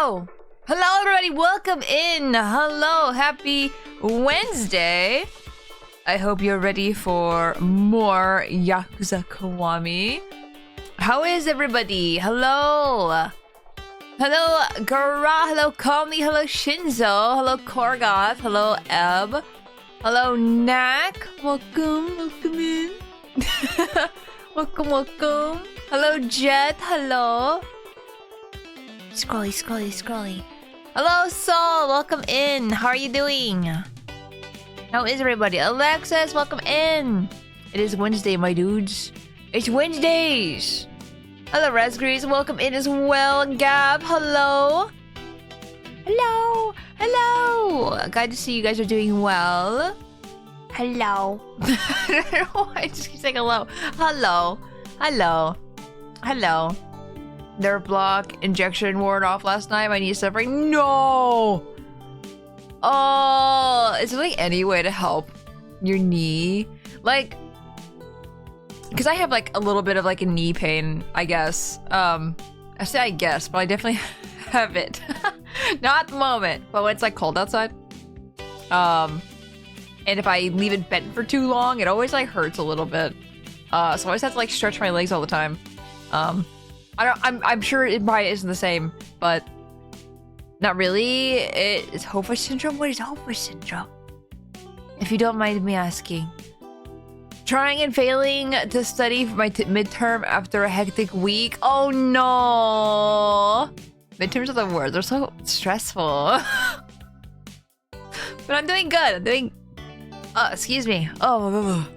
Hello! Hello everybody, welcome in! Hello, happy Wednesday! I hope you're ready for more Yakuza Kiwami. How is everybody? Hello! Hello, Gara, hello, Kami, hello, Shinzo, hello, Korgoth, hello, Eb, hello, Nak, welcome in. welcome. Hello, Jet, hello. Scrolly. Hello, Sol, welcome in. How are you doing? How is everybody? Alexis, welcome in. It is Wednesday, my dudes. It's Wednesdays. Hello, Razgrees, welcome in as well. Gab, hello. Hello. Glad to see you guys are doing well. Hello. I don't know why I just keep saying hello. Hello. Nerve block, injection ward off last night. My knee is suffering. No! Oh, is there like any way to help your knee? Like, because I have like a little bit of like a knee pain, I guess. I say I guess, but I definitely have it. Not at the moment, but when it's like cold outside. And if I leave it bent for too long, it always like hurts a little bit. So I always have to like stretch my legs all the time. I'm sure it probably isn't the same, but not really. It's Hofer syndrome. What is Hofer syndrome? If you don't mind me asking. Trying and failing to study for my midterm after a hectic week. Oh no! Midterms are the worst. They're so stressful. But I'm doing good. Excuse me. Oh,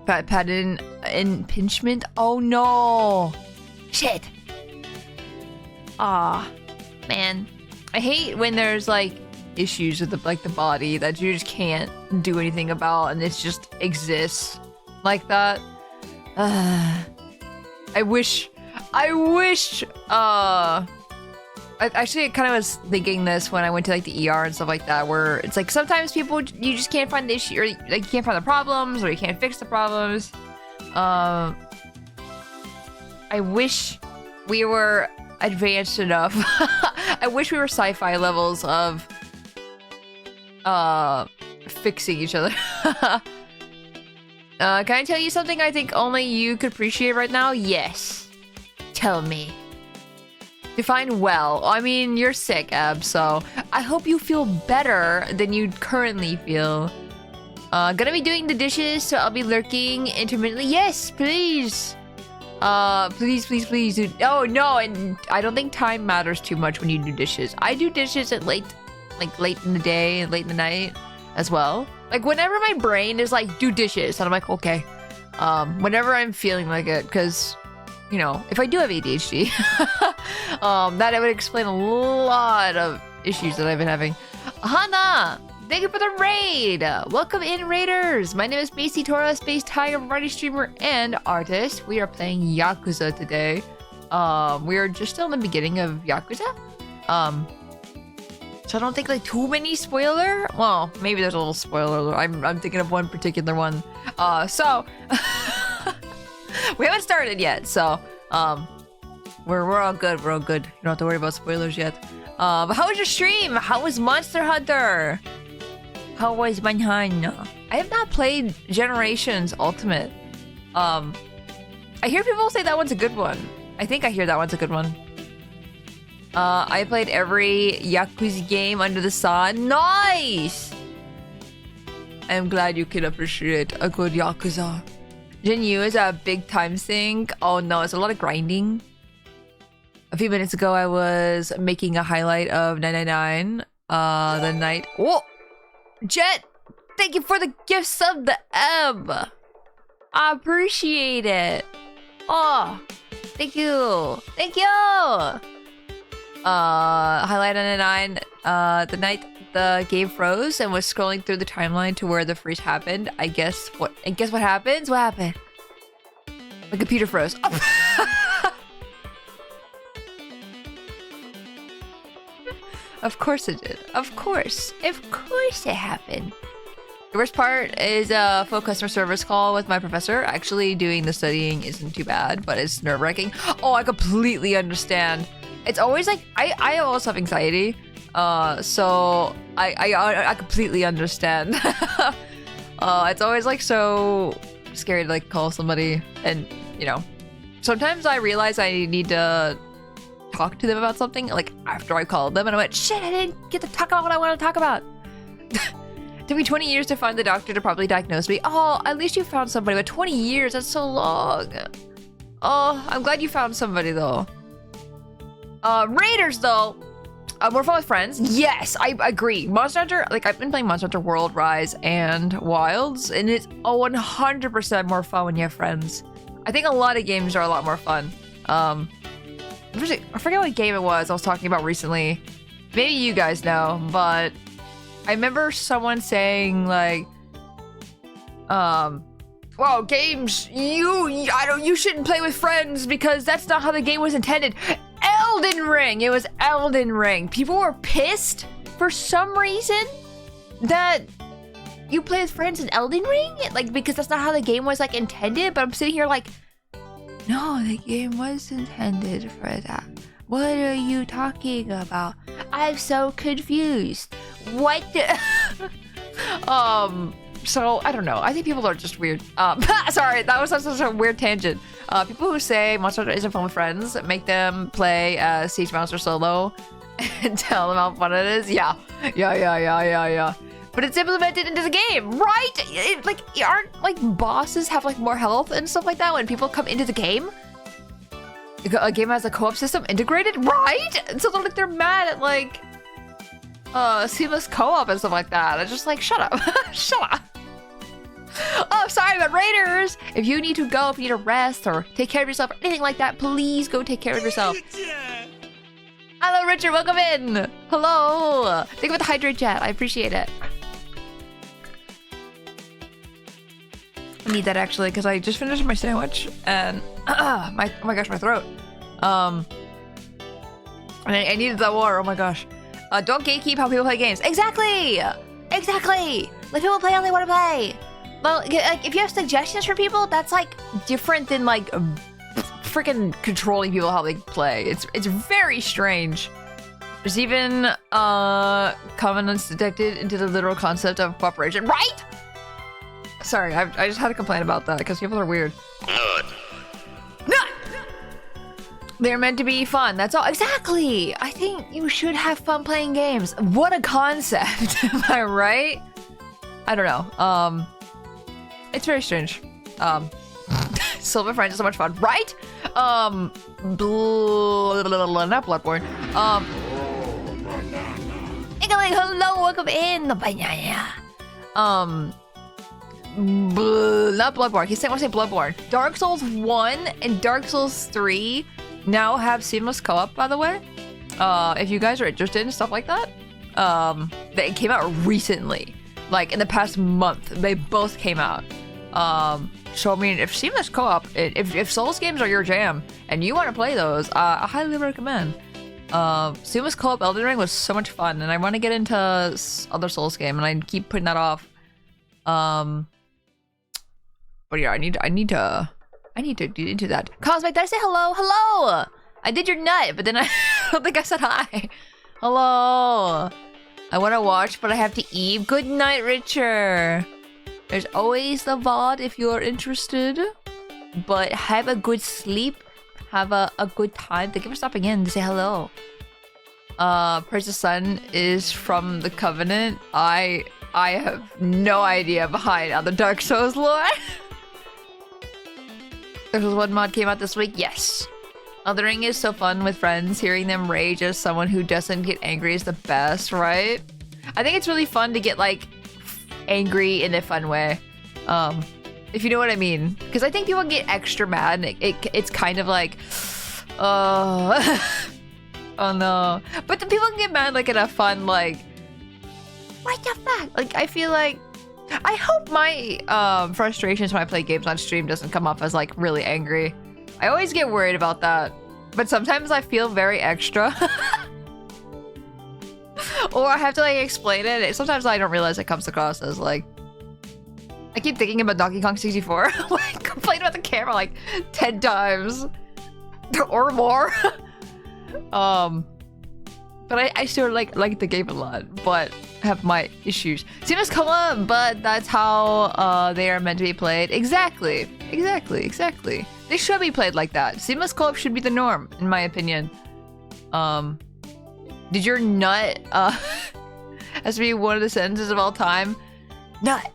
padded impingement. Oh no! Shit. Aw, man. I hate when there's like issues with the body that you just can't do anything about and it just exists like that. I wish actually I kind of was thinking this when I went to like the ER and stuff like that, where it's like sometimes people, you just can't find the issue, or like you can't find the problems, or you can't fix the problems. I wish we were advanced enough. I wish we were sci-fi levels of fixing each other. Can I tell you something I think only you could appreciate right now? Yes. Tell me. Define well. I mean, you're sick, Ab, so I hope you feel better than you currently feel. Gonna be doing the dishes, so I'll be lurking intermittently. Yes, please. Please, dude. Oh, no, and I don't think time matters too much when you do dishes. I do dishes at late in the day and late in the night as well. Like, whenever my brain is like, do dishes, and I'm like, okay. Whenever I'm feeling like it, because, you know, if I do have ADHD, that would explain a lot of issues that I've been having. Hana! Thank you for the raid! Welcome in, raiders! My name is Spacey Tora, Space Tiger, variety streamer, and artist. We are playing Yakuza today. We are just still in the beginning of Yakuza. So I don't think like too many spoiler. Well, maybe there's a little spoiler. I'm thinking of one particular one. So we haven't started yet, so we're all good. We're all good. You don't have to worry about spoilers yet. But how was your stream? How was Monster Hunter? How was Manhattan? I have not played Generations Ultimate. I hear people say that one's a good one. I think I hear that one's a good one. I played every Yakuza game under the sun. Nice! I'm glad you can appreciate a good Yakuza. Jinyu is a big time sink. Oh no, it's a lot of grinding. A few minutes ago, I was making a highlight of 999. The night. Whoa! Jet! Thank you for the gift sub, the Eb! I appreciate it. Oh, thank you. Highlight 999. The night the game froze and was scrolling through the timeline to where the freeze happened. Guess what happens? What happened? My computer froze. Oh. Of course it did. Of course it happened. The worst part is a full customer service call with my professor. Actually, doing the studying isn't too bad, but it's nerve-wracking. Oh, I completely understand it's always like I also have anxiety, so I completely understand. It's always like so scary to like call somebody, and you know, sometimes I realize I need to talk to them about something like after I called them and I went, shit, I didn't get to talk about what I want to talk about. Took me 20 years to find the doctor to properly diagnose me. Oh, at least you found somebody, but 20 years, that's so long. Oh, I'm glad you found somebody though. Raiders though, more fun with friends. Yes, I agree. Monster Hunter, like I've been playing Monster Hunter World, Rise, and Wilds, and it's 100% more fun when you have friends. I think a lot of games are a lot more fun. I forget what game it was I was talking about recently. Maybe you guys know, but I remember someone saying like, well, games, you shouldn't play with friends because that's not how the game was intended. Elden Ring! It was Elden Ring. People were pissed for some reason that you play with friends in Elden Ring? Like, because that's not how the game was like intended, but I'm sitting here like, no, the game was intended for that. What are you talking about? I'm so confused. What the so I don't know. I think people are just weird. Sorry, that was such a weird tangent. People who say Monster Hunter isn't fun with friends, make them play Siege Monster solo and tell them how fun it is. Yeah. But it's implemented into the game, right? Like, aren't like bosses have like more health and stuff like that when people come into the game? A game has a co-op system integrated, right? So they're mad at like seamless co-op and stuff like that. It's just like, shut up. Shut up. Oh, sorry, but Raiders, if you need to go, if you need to rest or take care of yourself or anything like that, please go take care of yourself. Hello, Richard, welcome in. Hello. Thank you for the hydrate chat. I appreciate it. I need that actually because I just finished my sandwich and oh my gosh, my throat. And I needed that water. Oh my gosh. Don't gatekeep how people play games. Exactly. Let people play how they want to play. Well, like, if you have suggestions for people, that's like different than like freaking controlling people how they play. It's very strange. There's even covenants detected into the literal concept of cooperation, right? Sorry, I just had to complain about that because people are weird. They're meant to be fun. That's all. Exactly. I think you should have fun playing games. What a concept. Am I right? I don't know. It's very strange. Silver Friends is so much fun, right? Not Bloodborne. Inkling, hello, welcome in. Not Bloodborne. He said, I want to say Bloodborne. Dark Souls 1 and Dark Souls 3 now have seamless co-op, by the way. If you guys are interested in stuff like that, they came out recently. Like in the past month, they both came out. So I mean, if seamless co-op, if Souls games are your jam and you want to play those, I highly recommend. Seamless co-op Elden Ring was so much fun, and I want to get into other Souls game, and I keep putting that off. But yeah, I need to get into that. Cosmic, did I say hello? Hello! I did your nut, but then I don't think I said hi. Hello! I want to watch, but I have to eat. Good night, Richard. There's always the VOD if you're interested. But have a good sleep. Have a good time. Thank you for stopping in to say hello. Praise the Sun is from the Covenant. I have no idea behind other Dark Souls lore. There was one mod came out this week. Yes. Elden Ring is so fun with friends. Hearing them rage as someone who doesn't get angry is the best, right? I think it's really fun to get like angry in a fun way. If you know what I mean. Because I think people get extra mad and it's kind of like, oh no. But the people can get mad like in a fun like, what the fuck? Like I feel like, I hope my frustrations when I play games on stream doesn't come off as like really angry. I always get worried about that. But sometimes I feel very extra. Or I have to like explain it. Sometimes I don't realize it comes across as like, I keep thinking about Donkey Kong 64. Like complain about the camera like 10 times or more. But I still like the game a lot, but have my issues. Seamless co-op, but that's how they are meant to be played. Exactly. They should be played like that. Seamless co-op should be the norm, in my opinion. Did your nut has to be one of the sentences of all time? Nut.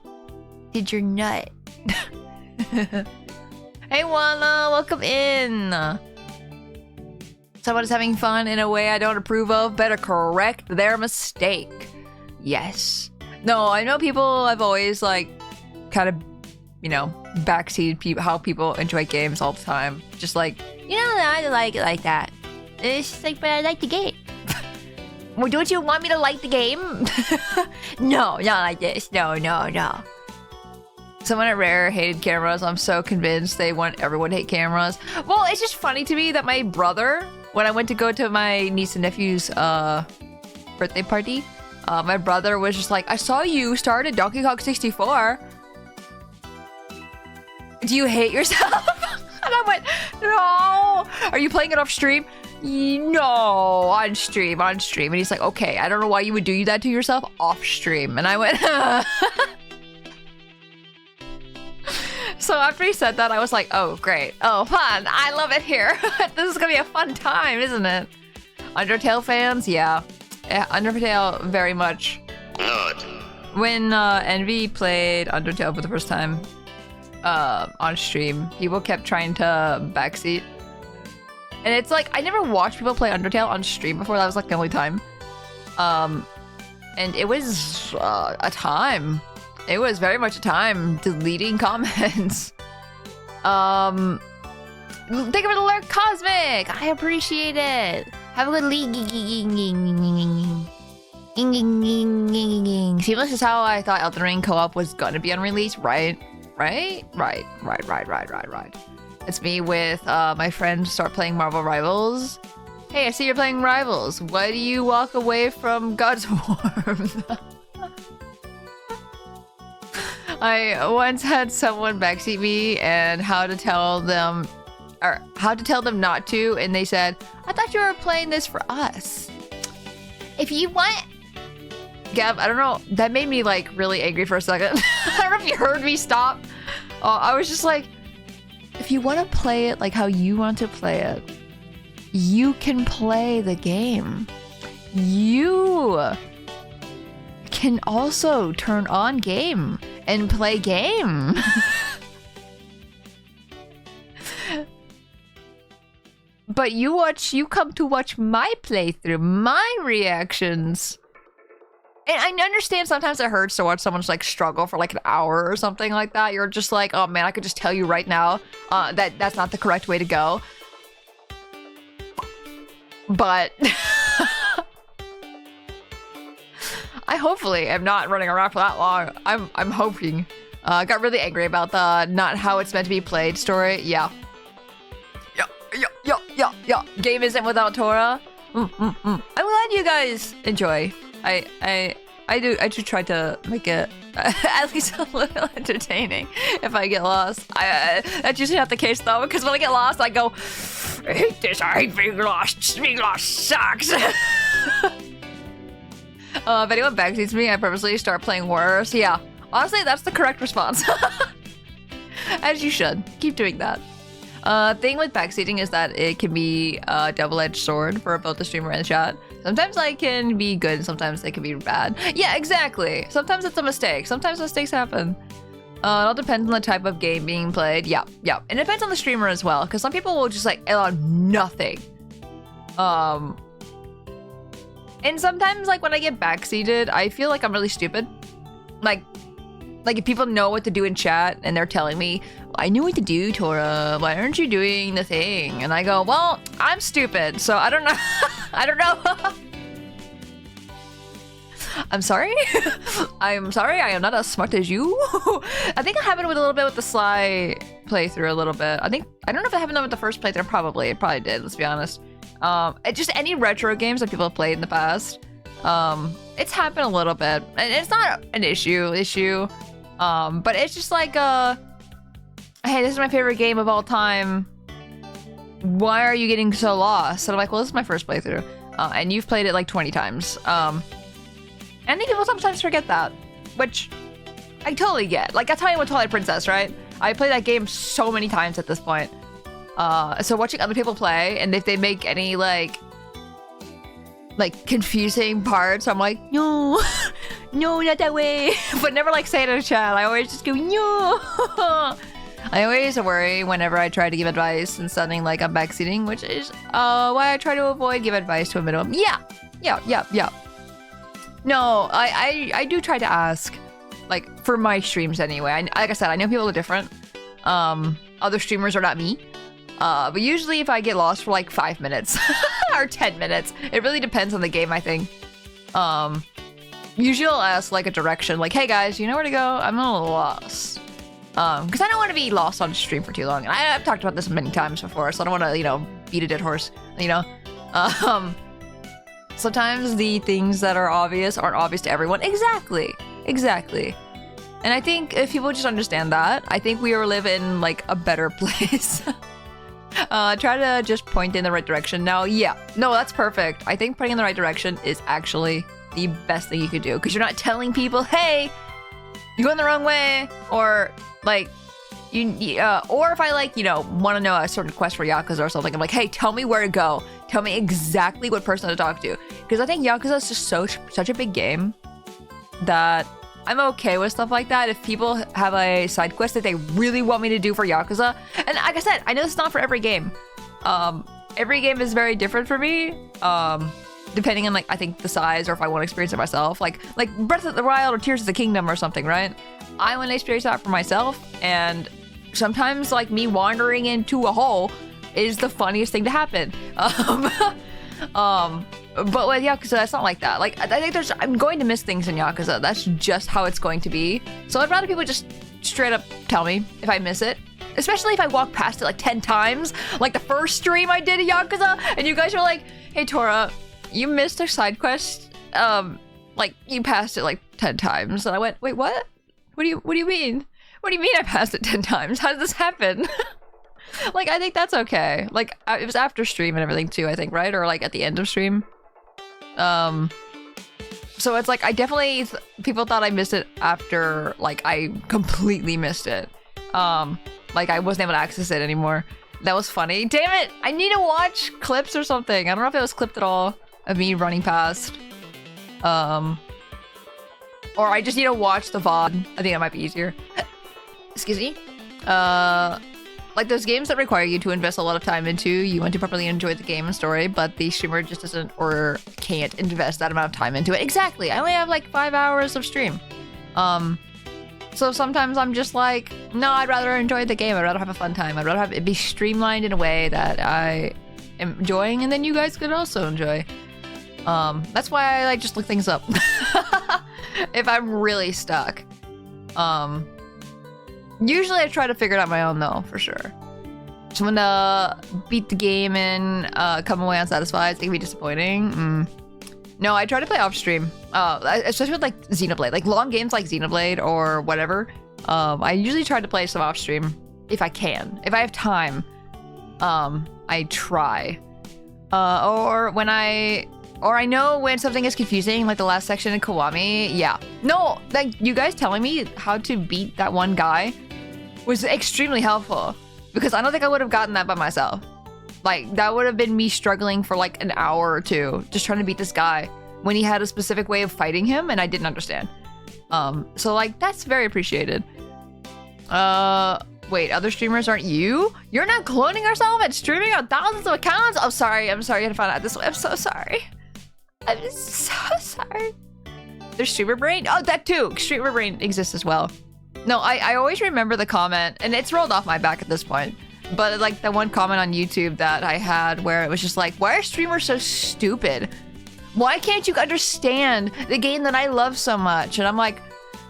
Did your nut? Hey Walla, welcome in. Someone is having fun in a way I don't approve of. Better correct their mistake. Yes. No, I know people have always like kind of, you know, backseat how people enjoy games all the time. Just like, you know, I like it like that. It's just like, but I like the game. Well, don't you want me to like the game? No, not like this. No. Someone at Rare hated cameras. I'm so convinced they want everyone to hate cameras. Well, it's just funny to me that my brother, when I went to go to my niece and nephew's birthday party, my brother was just like, I saw you started Donkey Kong 64. Do you hate yourself? And I went, no. Are you playing it off stream? No, on stream. And he's like, okay, I don't know why you would do that to yourself off stream. And I went, So after he said that, I was like, oh, great. Oh, fun. I love it here. This is going to be a fun time, isn't it? Undertale fans? Yeah, Undertale, very much. When Envy played Undertale for the first time on stream, people kept trying to backseat. And it's like, I never watched people play Undertale on stream before. That was like the only time. And it was a time. It was very much a time deleting comments. Thank you for the lurk, Cosmic. I appreciate it. Have a good league. Seamless is how I thought Elden Ring co-op was gonna be on release, right? It's me with my friend start playing Marvel Rivals. Hey, I see you're playing Rivals. Why do you walk away from God's Warmth? I once had someone backseat me and how to tell them not to, and they said, I thought you were playing this for us. If you want... Gab, I don't know, that made me like really angry for a second. I don't know if you heard me stop. I was just like, if you want to play it like how you want to play it, you can play the game. You can also turn on game and play game. But you come to watch my playthrough, my reactions. And I understand sometimes it hurts to watch someone like struggle for like an hour or something like that. You're just like, oh man, I could just tell you right now that that's not the correct way to go. But I hopefully am not running around for that long. I'm hoping. I got really angry about the not how it's meant to be played story. Yeah. Game isn't without Tora. I'm glad you guys enjoy. I do try to make it at least a little entertaining if I get lost. That's usually not the case though, because when I get lost, I go, I hate this. I hate being lost. Being lost sucks. If anyone backseats me, I purposely start playing worse. Yeah, honestly, that's the correct response. As you should. Keep doing that. Thing with backseating is that it can be a double-edged sword for both the streamer and the chat. Sometimes I can be good, and sometimes they can be bad. Yeah, exactly. Sometimes it's a mistake. Sometimes mistakes happen. It all depends on the type of game being played. Yeah. And it depends on the streamer as well, because some people will just like allow nothing. And sometimes like when I get backseated, I feel like I'm really stupid. Like if people know what to do in chat and they're telling me, I knew what to do, Tora, why aren't you doing the thing? And I go, well, I'm stupid, so I don't know. I don't know. I'm sorry. I'm sorry, I am not as smart as you. I think it happened with a little bit with the Sly playthrough a little bit. I don't know if it happened with the first playthrough, probably. It probably did, let's be honest. Just any retro games that people have played in the past. It's happened a little bit. And it's not an issue. But it's just like, hey, this is my favorite game of all time. why are you getting so lost? And I'm like, well, this is my first playthrough. And you've played it like 20 times. And I think people sometimes forget that, which I totally get. Like, that's how I went Twilight Princess, right? I played that game so many times at this point. So watching other people play, and if they make any like confusing parts, I'm like, no, no, not that way. But never like say it in a chat. I always just go, no. I always worry whenever I try to give advice and sounding like I'm backseating, which is why I try to avoid give advice to a minimum. Yeah. No, I do try to ask, like, for my streams anyway. Like I said, I know people are different. Other streamers are not me. But usually if I get lost for like 5 minutes or 10 minutes, it really depends on the game, I think. Usually I'll ask like a direction, like, hey guys, you know where to go? I'm a little lost. Because I don't want to be lost on stream for too long. And I've talked about this many times before, so I don't want to, you know, beat a dead horse, you know? Sometimes the things that are obvious aren't obvious to everyone. Exactly. And I think if people just understand that, I think we will live in like a better place. Try to just point in the right direction. Now, yeah, no, that's perfect. I think pointing in the right direction is actually the best thing you could do, because you're not telling people, hey, you're going the wrong way, or like or if I like, you know, want to know a certain quest for Yakuza or something, I'm like, hey, tell me where to go, tell me exactly what person to talk to, because I think Yakuza is just such a big game that I'm okay with stuff like that. If people have a side quest that they really want me to do for Yakuza, and like I said, I know it's not for every game. Every game is very different for me, depending on, like, I think the size, or if I want to experience it myself. Like Breath of the Wild or Tears of the Kingdom or something, right? I want to experience that for myself, and sometimes, like, me wandering into a hole is the funniest thing to happen. But with Yakuza, that's not like that. Like, I think I'm going to miss things in Yakuza. That's just how it's going to be. So I'd rather people just straight up tell me if I miss it. Especially if I walk past it like 10 times. Like the first stream I did of Yakuza, and you guys were like, hey Tora, you missed a side quest. Like, you passed it like 10 times. And I went, wait, what? What do you mean? What do you mean I passed it 10 times? How did this happen? Like, I think that's okay. Like, it was after stream and everything too, I think, right? Or like at the end of stream. So it's like, I definitely, people thought I missed it after, like, I completely missed it. Like, I wasn't able to access it anymore. That was funny. Damn it! I need to watch clips or something. I don't know if it was clipped at all of me running past. Or I just need to watch the VOD. I think that might be easier. Excuse me. Like those games that require you to invest a lot of time into, you want to properly enjoy the game and story, but the streamer just doesn't or can't invest that amount of time into it. Exactly. I only have like 5 hours of stream. So sometimes I'm just like, no, I'd rather enjoy the game. I'd rather have a fun time. I'd rather have it be streamlined in a way that I am enjoying, and then you guys could also enjoy. That's why I like just look things up if I'm really stuck. Usually I try to figure it out my own though, for sure. So when beat the game and come away unsatisfied, it's gonna be disappointing. No, I try to play off stream, especially with like Xenoblade, like long games like Xenoblade or whatever. I usually try to play some off stream if I can, if I have time. I try, or I know when something is confusing, like the last section in Kiwami. Yeah, no, like you guys telling me how to beat that one guy was extremely helpful, because I don't think I would have gotten that by myself. Like, that would have been me struggling for like an hour or two just trying to beat this guy when he had a specific way of fighting him and I didn't understand. So like, that's very appreciated. Wait, other streamers aren't you? You're not cloning yourself and streaming on thousands of accounts? I'm sorry you had to find out this way. I'm so sorry. I'm so sorry. There's streamer brain? Oh, that too. Streamer brain exists as well. No, I always remember the comment, and it's rolled off my back at this point, but like the one comment on YouTube that I had where it was just like, why are streamers so stupid? Why can't you understand the game that I love so much? And I'm like,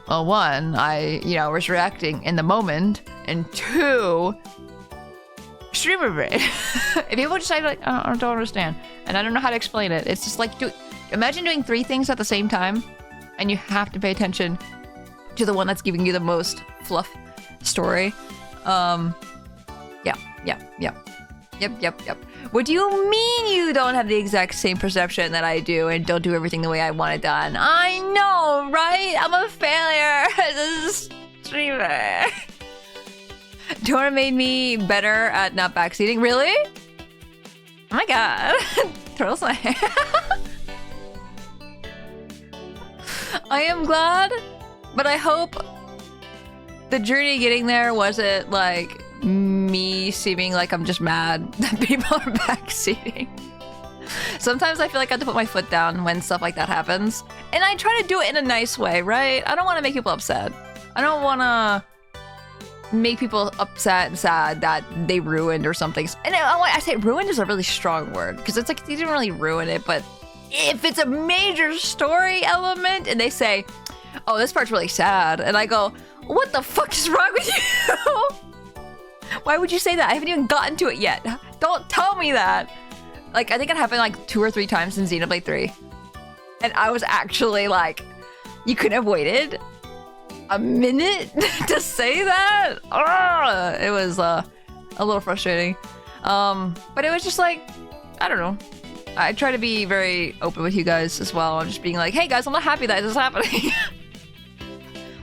well, one, I was reacting in the moment, and two, streamer brain. If people just say like, I don't understand, and I don't know how to explain it. It's just like, imagine doing 3 things at the same time, and you have to pay attention to the one that's giving you the most fluff story. Yeah. Yep. What do you mean you don't have the exact same perception that I do and don't do everything the way I want it done? I know, right? I'm a failure as a streamer. Tora made me better at not backseating. Really? Oh my god. Turtle's my hair. I am glad, but I hope the journey getting there wasn't like me seeming like I'm just mad that people are backseating. Sometimes I feel like I have to put my foot down when stuff like that happens. And I try to do it in a nice way, right? I don't want to make people upset. I don't want to make people upset and sad that they ruined or something. And I say ruined is a really strong word because it's like they didn't really ruin it, but if it's a major story element and they say, oh, this part's really sad, and I go, what the fuck is wrong with you? Why would you say that? I haven't even gotten to it yet. Don't tell me that. Like, I think it happened like 2 or 3 times in Xenoblade 3. And I was actually like, you couldn't have waited a minute to say that? It was a little frustrating. But it was just like, I don't know. I try to be very open with you guys as well. I'm just being like, hey guys, I'm not happy that this is happening.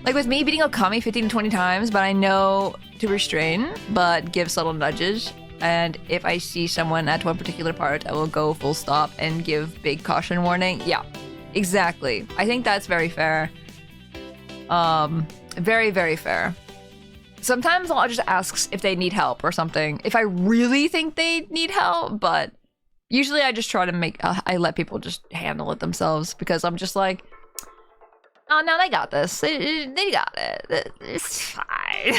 Like with me beating Okami 15 to 20 times, but I know to restrain, but give subtle nudges. And if I see someone at one particular part, I will go full stop and give big caution warning. Yeah, exactly. I think that's very fair. Very, very fair. Sometimes I'll just ask if they need help or something. If I really think they need help, but usually I just try to make, I let people just handle it themselves because I'm just like, oh no, they got this. They got it. It's fine.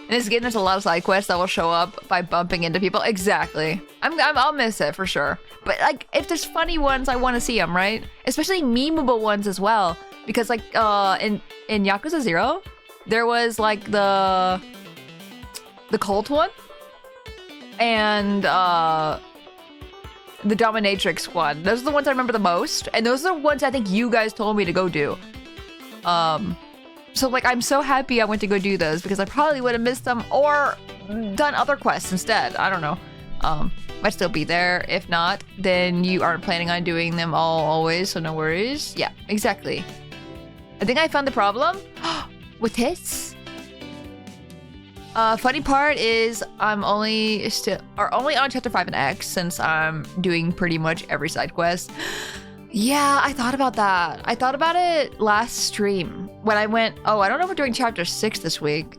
In this game, there's a lot of side quests that will show up by bumping into people. Exactly. I'll miss it for sure. But like, if there's funny ones, I want to see them, right? Especially memeable ones as well. Because like, in Yakuza 0, there was like the cult one and the dominatrix one. Those are the ones I remember the most, and those are the ones I think you guys told me to go do. So like, I'm so happy I went to go do those because I probably would have missed them or done other quests instead. I don't know. Might still be there. If not, then you aren't planning on doing them all always, so no worries. Yeah, exactly. I think I found the problem with this. Funny part is I'm only on chapter 5 and X since I'm doing pretty much every side quest. Yeah, I thought about that. I thought about it last stream when I went, oh, I don't know if we're doing chapter 6 this week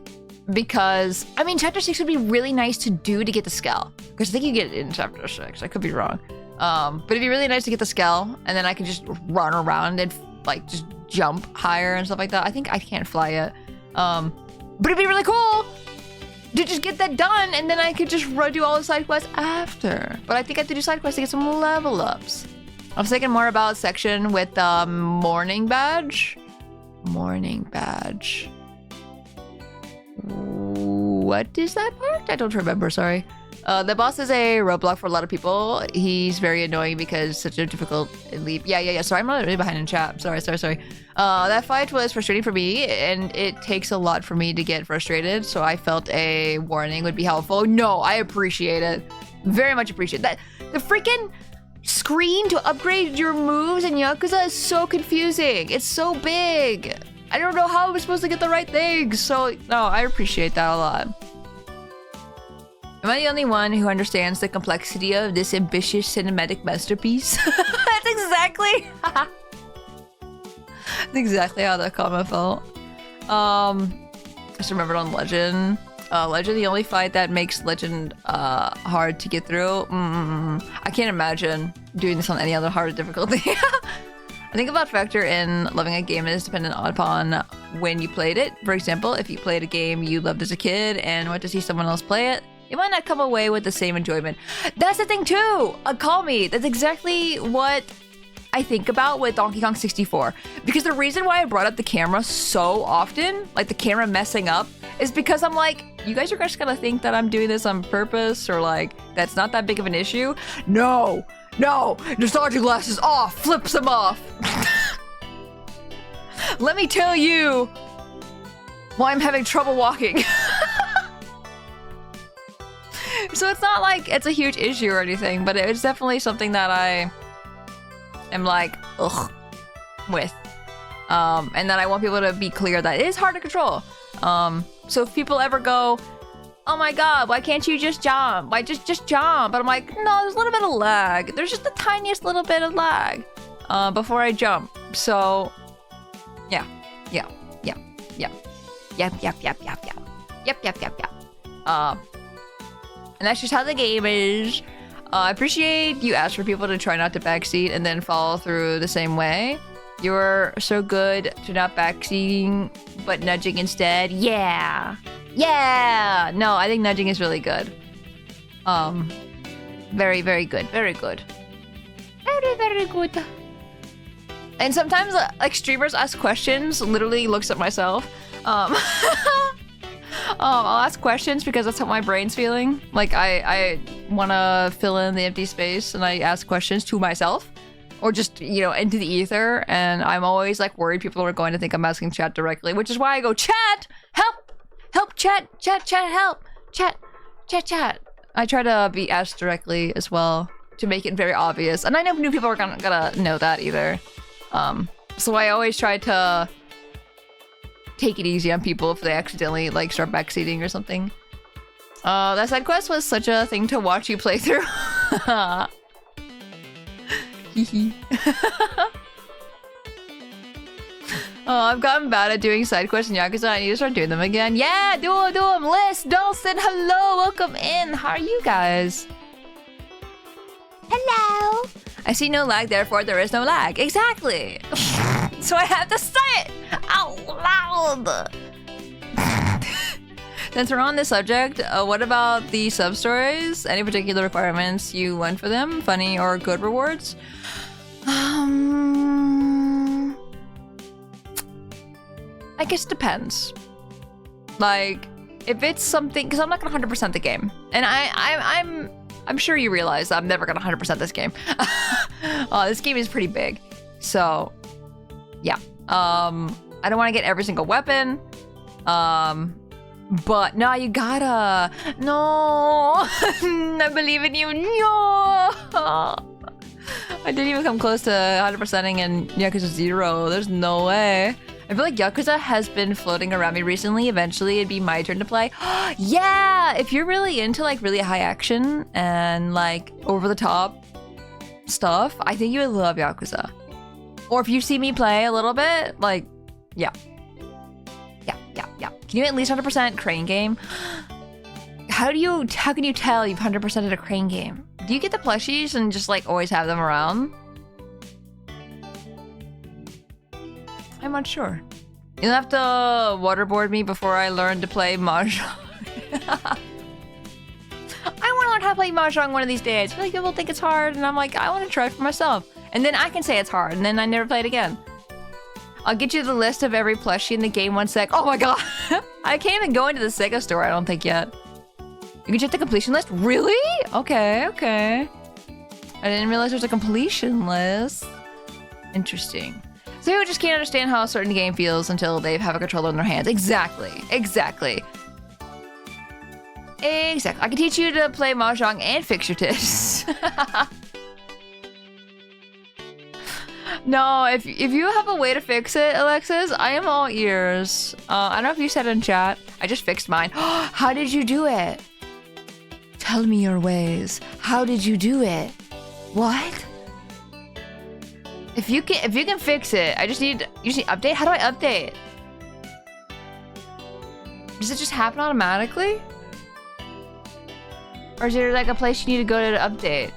because, I mean, chapter 6 would be really nice to do to get the Skell because I think you get it in chapter 6. I could be wrong. But it'd be really nice to get the Skell and then I can just run around and like just jump higher and stuff like that. I think I can't fly yet. But it'd be really cool to just get that done and then I could just do all the side quests after. But I think I have to do side quests to get some level ups. I was thinking more about section with Morning Badge. Morning Badge. What is that part? I don't remember, sorry. The boss is a roadblock for a lot of people. He's very annoying because such a difficult leap. Yeah. Sorry, I'm really behind in chat. Sorry. That fight was frustrating for me, and it takes a lot for me to get frustrated, so I felt a warning would be helpful. No, I appreciate it. Very much appreciate that. The freaking screen to upgrade your moves in Yakuza is so confusing. It's so big. I don't know how I'm supposed to get the right things. So, no, I appreciate that a lot. Am I the only one who understands the complexity of this ambitious cinematic masterpiece? That's exactly... That's exactly how that comment felt. I just remembered on Legend. Legend, the only fight that makes Legend hard to get through. I can't imagine doing this on any other harder difficulty. I think about factor in loving a game is dependent upon when you played it. For example, if you played a game you loved as a kid and went to see someone else play it, you might not come away with the same enjoyment. That's the thing too! Call me. That's exactly what I think about with Donkey Kong 64. Because the reason why I brought up the camera so often, like the camera messing up, is because I'm like, you guys are just gonna think that I'm doing this on purpose or like, that's not that big of an issue. No! Nostalgia glasses off! Flips them off! Let me tell you why I'm having trouble walking. So it's not like it's a huge issue or anything, but it's definitely something that I am like, ugh, with. And that I want people to be clear that it is hard to control. So if people ever go, oh my god, why can't you just jump? Why just jump? But I'm like, no, there's a little bit of lag. There's just the tiniest little bit of lag before I jump. So yeah. Yep. And that's just how the game is. I appreciate you asked for people to try not to backseat and then follow through the same way. You're so good to not backseating, but nudging instead. Yeah. No, I think nudging is really good. Very, very good. Very good. Very good. And sometimes, like, streamers ask questions, literally looks at myself. I'll ask questions because that's how my brain's feeling. Like, I want to fill in the empty space, and I ask questions to myself. Or just, you know, into the ether. And I'm always, like, worried people are going to think I'm asking chat directly. Which is why I go, chat! Help! Help, chat! Chat, help! Chat! I try to be asked directly as well. To make it very obvious. And I know new people are gonna know that either. So I always try to take it easy on people if they accidentally, like, start backseating or something. That side quest was such a thing to watch you play through. I've gotten bad at doing side quests in Yakuza. I need to start doing them again. Yeah, do them. Liz, Dawson, hello, welcome in. How are you guys? Hello. I see no lag, therefore there is no lag. Exactly. So I have to say it out loud. Since we're on this subject, what about the sub-stories? Any particular requirements you want for them? Funny or good rewards? I guess it depends. Like, if it's something, because I'm not gonna 100% the game, and I'm sure you realize I'm never gonna 100% this game. This game is pretty big, so yeah. I don't want to get every single weapon. But no, you gotta. No, I believe in you. No. I didn't even come close to 100%ing in Yakuza 0. There's no way. I feel like Yakuza has been floating around me recently. Eventually, it'd be my turn to play. Yeah, if you're really into, like, really high action and, like, over-the-top stuff, I think you would love Yakuza. Or if you see me play a little bit, like, yeah. Can you at least 100% Crane game? How can you tell you've 100%ed a Crane game? Do you get the plushies and just, like, always have them around? I'm not sure. You'll have to waterboard me before I learn to play Mahjong. I want to learn how to play Mahjong one of these days. I feel like people think it's hard, and I'm like, I want to try it for myself. And then I can say it's hard, and then I never play it again. I'll get you the list of every plushie in the game one sec. Oh my god! I can't even go into the Sega store, I don't think, yet. You can check the completion list? Really? Okay. I didn't realize there's a completion list. Interesting. So people just can't understand how a certain game feels until they have a controller in their hands. Exactly. I can teach you to play Mahjong and fix your tits. No, if you have a way to fix it, Alexis, I am all ears. I don't know if you said in chat. I just fixed mine. How did you do it? Tell me your ways. How did you do it? What? If you can fix it, you just need update. How do I update? Does it just happen automatically? Or is there like a place you need to go to update?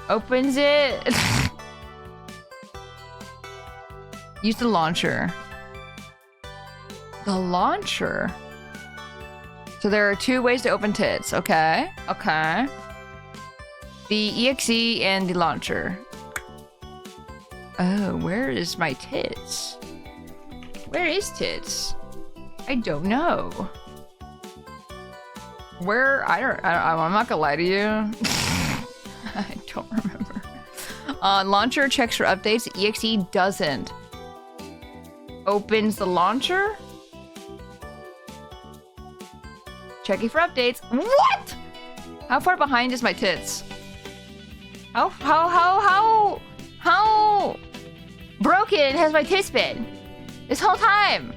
Opens it. Use the launcher. The launcher? So there are two ways to open tits. Okay. The EXE and the launcher. Oh, where is my tits? Where is tits? I don't know. Where? I'm not gonna lie to you. I don't remember. Launcher checks for updates. EXE doesn't. Opens the launcher. Checking for updates. What? How far behind is my tits? How broken has my tits been this whole time?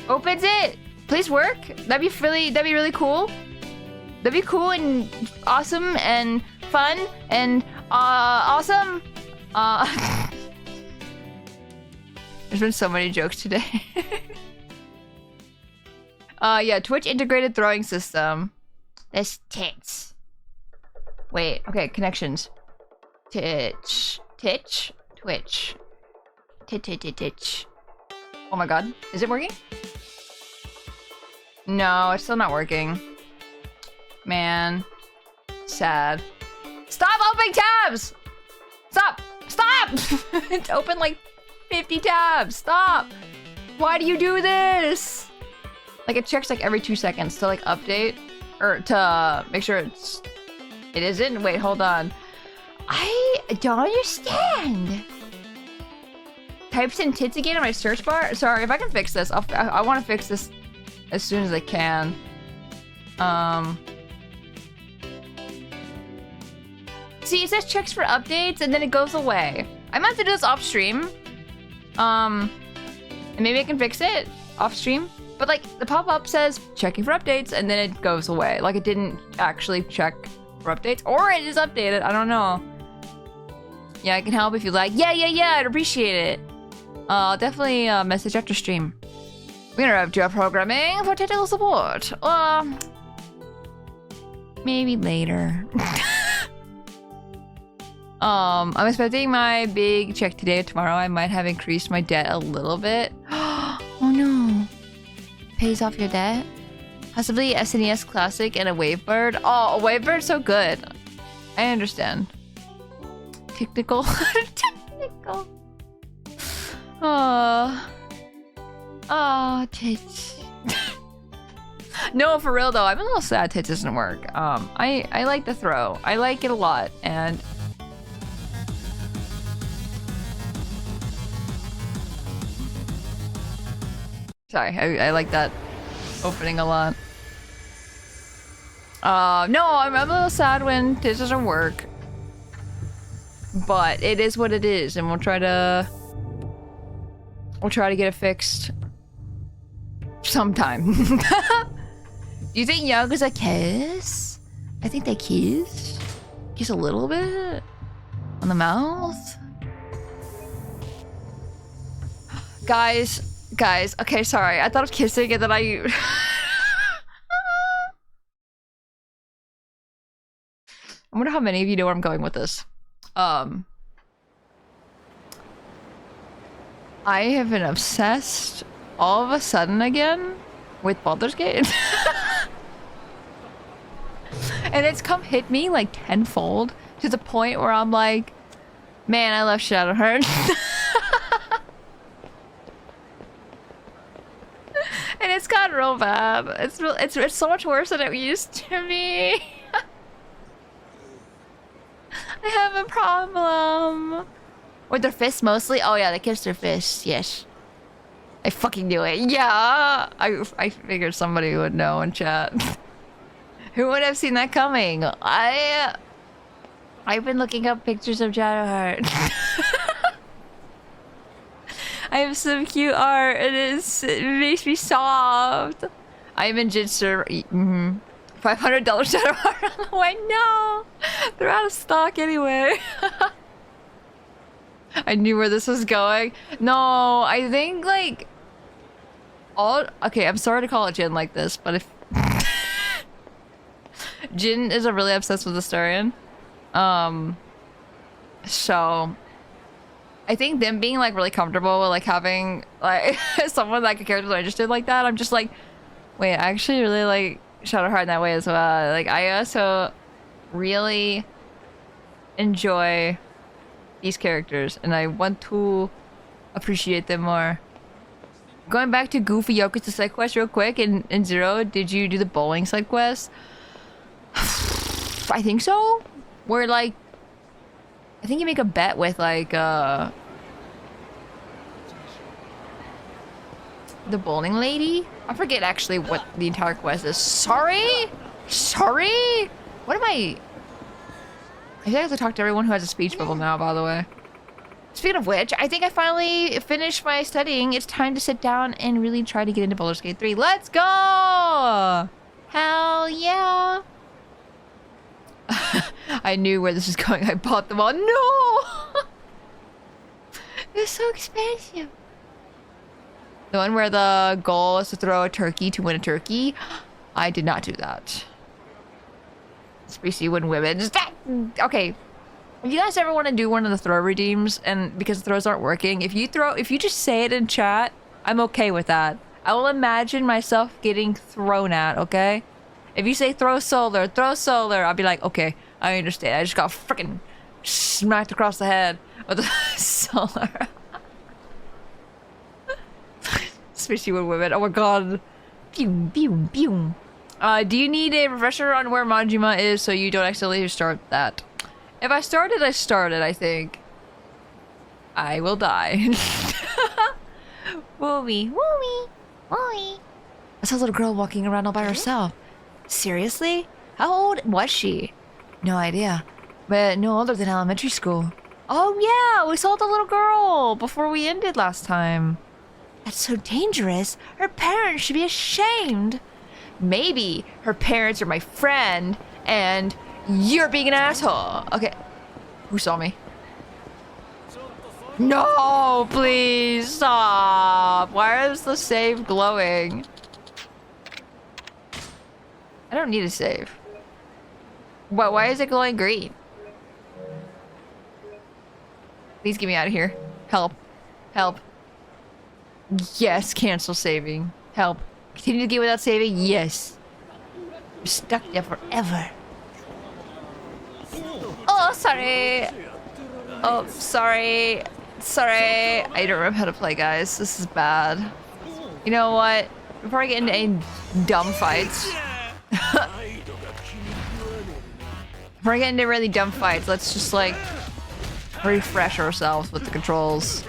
Opens it. Please work. That'd be really cool. That'd be cool and awesome and fun and awesome. There's been so many jokes today. Yeah, Twitch integrated throwing system. That's tits. Wait, okay, connections. Twitch. Oh my god, is it working? No, it's still not working. Man, sad. Stop opening tabs! Stop! Stop! It's open like 50 tabs. Stop! Why do you do this? Like it checks like every 2 seconds to like update or to make sure it isn't. Wait, hold on. I don't understand. Types in tits again in my search bar. Sorry, if I can fix this, I want to fix this as soon as I can. See, it says checks for updates and then it goes away. I meant to do this off stream. And maybe I can fix it off stream. But like the pop-up says checking for updates and then it goes away. Like it didn't actually check for updates or it is updated. I don't know. Yeah, I can help if you like. Yeah, I'd appreciate it. Definitely message after stream. We're gonna have job programming for technical support. Maybe later. I'm expecting my big check today or tomorrow. I might have increased my debt a little bit. Oh no. Pays off your debt? Possibly SNES Classic and a Wavebird. Oh, a Wavebird's so good. I understand. Technical. Technical. Oh, tits. No, for real though, I'm a little sad tits doesn't work. I like the throw. I like it a lot, and sorry, I like that opening a lot. No, I'm a little sad when tits doesn't work. But it is what it is, and we'll try to get it fixed sometime. Do you think Yakuza kiss? I think they kiss. Kiss a little bit on the mouth. Guys, okay, sorry. I thought of kissing and then I wonder how many of you know where I'm going with this. I have been obsessed all of a sudden again with Baldur's Gate. And it's come hit me like tenfold to the point where I'm like, man, I love Shadowheart. And it's gotten real bad. It's so much worse than it used to be. I have a problem. With their fists mostly? Oh yeah, they kiss their fists, yes. I fucking knew it. Yeah! I figured somebody would know in chat. Who would have seen that coming? I've been looking up pictures of Shadowheart. I have some cute art. It makes me soft. I'm in Jitster. $500 Shadowheart on the way. No! They're out of stock anyway. I knew where this was going. No, I think like okay, I'm sorry to call it Jin like this, but if Jin is a really obsessed with Astarion. So I think them being like really comfortable with like having like someone like a character they're interested like that, I'm just like, wait, I actually really like Shadowheart in that way as well. Like I also really enjoy these characters and I want to appreciate them more. Going back to Goofy Yakuza side quest real quick, in Zero, did you do the bowling side quest? I think so. Where like, I think you make a bet with like the bowling lady. I forget actually what the entire quest is. Sorry? Sorry? What am I think I have to talk to everyone who has a speech bubble now, by the way. Speaking of which, I think I finally finished my studying. It's time to sit down and really try to get into Baldur's Gate 3. Let's go! Hell yeah! I knew where this was going. I bought them all. No! It's so expensive. The one where the goal is to throw a turkey to win a turkey. I did not do that. Spacey win women. Okay. If you guys ever want to do one of the throw redeems, and because the throws aren't working, if you just say it in chat, I'm okay with that. I will imagine myself getting thrown at, okay? If you say throw solar, I'll be like, okay, I understand. I just got freaking smacked across the head with a solar. Especially with women. Oh my god. Pew, pew, pew. Do you need a refresher on where Majima is so you don't accidentally start that? If I started, I think. I will die. Wooey, wooey, wooey. I saw a little girl walking around all by herself. Seriously? How old was she? No idea. But no older than elementary school. Oh yeah, we saw the little girl before we ended last time. That's so dangerous. Her parents should be ashamed. Maybe her parents are my friend and you're being an asshole. Okay. Who saw me? No, please stop. Why is the save glowing? I don't need a save. What? Why is it glowing green? Please get me out of here. Help. Help. Yes, cancel saving. Help. Continue the game without saving? Yes. I'm stuck there forever. Oh, sorry. Oh, sorry. Sorry. I don't remember how to play, guys. This is bad. You know what? Before I get into any dumb fights... Before I get into really dumb fights, let's just, like, refresh ourselves with the controls.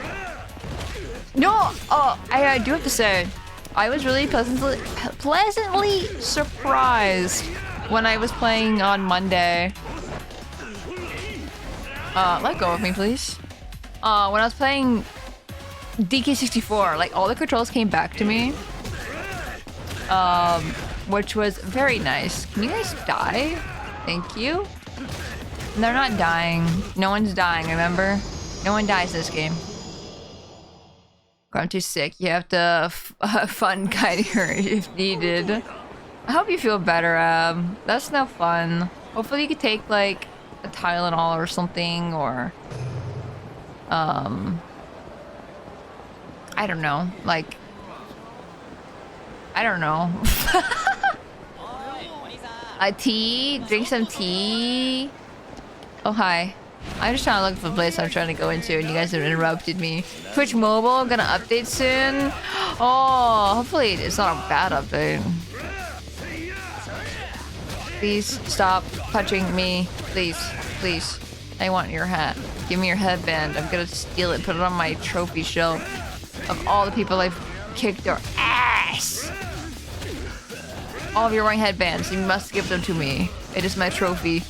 No! Oh, I do have to say, I was really pleasantly surprised when I was playing on Monday. Let go of me, please. When I was playing DK64, like, all the controls came back to me. Which was very nice. Can you guys die? Thank you. They're not dying. No one's dying, remember? No one dies this game. I'm too sick. You have to fun guide her if needed. I hope you feel better, Ab. That's no fun. Hopefully you could take, like, a Tylenol or something, or... I don't know. Like... I don't know. A tea? Drink some tea? Oh, hi. I'm just trying to look for the place I'm trying to go into and you guys have interrupted me. Twitch Mobile gonna update soon? Oh, hopefully it's not a bad update. Please stop touching me. Please, please. I want your hat. Give me your headband. I'm gonna steal it and put it on my trophy shelf of all the people I've kicked their ass. All of you are wearing headbands. You must give them to me. It is my trophy.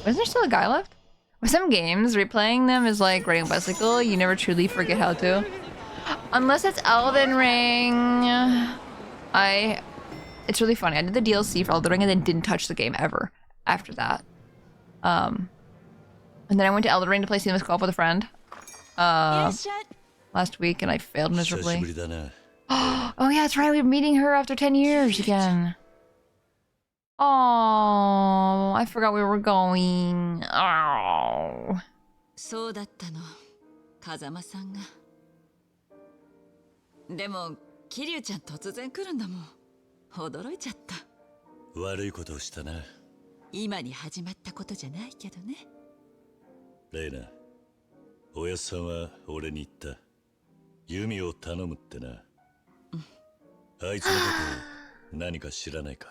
Isn't there still a guy left? With some games, replaying them is like riding a bicycle. You never truly forget how to. Unless it's Elden Ring. It's really funny. I did the DLC for Elden Ring and then didn't touch the game ever after that. And then I went to Elden Ring to play Seamless Co-op with a friend. Last week and I failed miserably. Oh yeah, that's right. We're meeting her after 10 years again. Oh, I forgot we were going. Oh. そうだったの、風間さんが。でも、桐生ちゃん突然来るんだもん。驚いちゃった。悪いことをしたな。今に始まったことじゃないけどね。レイナ、おやっさんは俺に言った。弓を頼むってな。あいつのこと何か知らないか。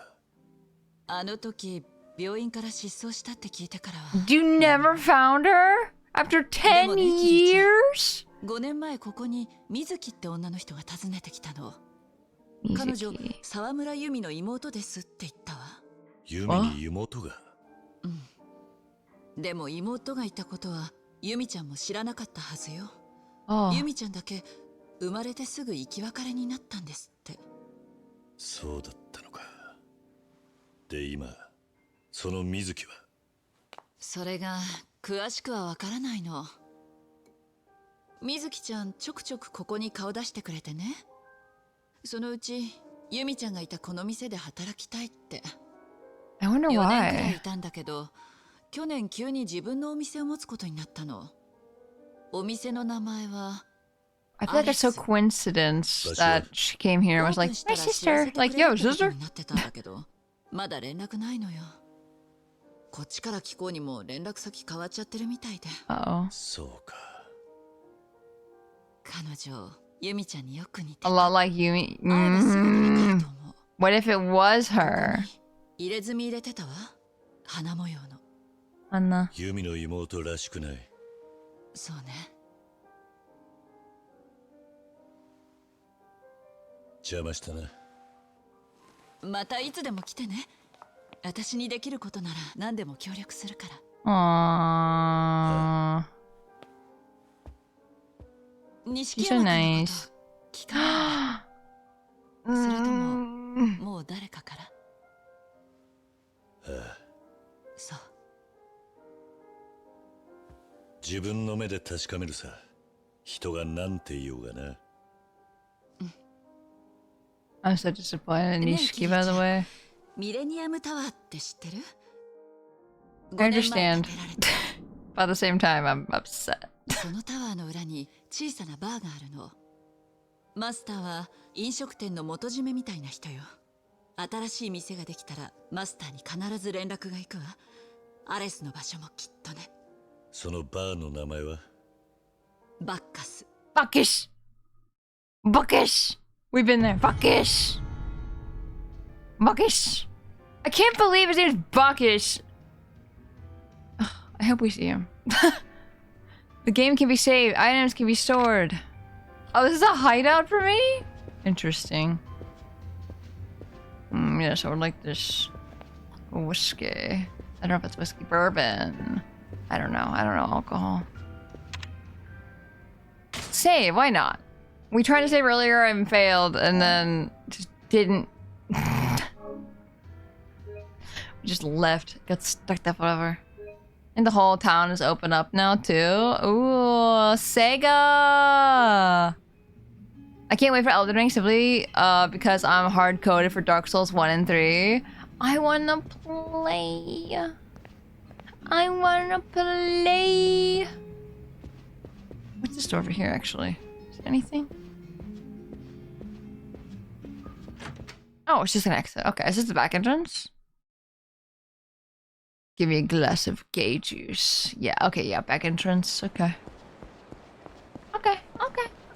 あの時病院から失踪したって聞いてからは。You never found her after 10 years? 5年前ここに水木って女の人が訪ねてきたの。彼女沢村由美の妹ですって言ったわ。ユミに妹が。でも妹がいたことは由美ちゃんも知らなかったはずよ。 Oh. 由美ちゃんだけ生まれてすぐ生き別れになったんですって。そうだったのか。で今その水木は。それが詳しくはわからないの。水木ちゃんちょくちょくここに顔出してくれてね。そのうち由美ちゃんがいたこの店で働きたいって。 I wonder 4年くらい why. いたんだけど、去年急に自分のお店を持つことになったの。お店の名前は I feel like it's so coincidence that she came here and was like, my sister. Like, yo, sister. なってたんだけど、まだ連絡ないのよ。こっちから聞こうにも連絡先変わっちゃってるみたいで。 Uh-oh. そうか。彼女由美ちゃんによく似て A た。 lot like Yumi. 会えばすぐにわかると思う。 What if it was her? 入れ墨入れてたわ。花模様の。 Anna. ユミの妹らしくない。そうね。邪魔したな。またいつでも来てね。私にできることなら何でも協力するから。 Aww. 錦 She's 山 so 君の nice. こと聞かないんだ。それとももう誰かから。そう。自分の目で確かめるさ。人が何て言おうがな。I'm so disappointed in Nishiki, by the way. ミレニアムタワーって知ってる？ I 5年前 understand. 建てられた。 But at the same time, I'm upset. そのタワーの裏に小さなバーがあるの。マスターは飲食店の元締めみたいな人よ。新しい店ができたらマスターに必ず連絡が行くわ。アレスの場所もきっとね。そのバーの名前は？バッカス。 Buckish! Buckish! We've been there. Buckish! Buckish! I can't believe his name's Buckish! Ugh, I hope we see him. The game can be saved. Items can be stored. Oh, this is a hideout for me? Interesting. Yes, I would like this whiskey. I don't know if it's whiskey bourbon. I don't know. I don't know alcohol. Save, why not? We tried to save earlier and failed and then just didn't. We just left. Got stuck there forever. And the whole town is open up now too. Ooh, Sega! I can't wait for Elden Ring simply because I'm hard coded for Dark Souls 1 and 3. I wanna play. I wanna play. What's this door over here actually? Is there anything? Oh, it's just an exit. Okay, is this the back entrance? Give me a glass of gay juice. Yeah, okay, yeah, back entrance. Okay. Okay.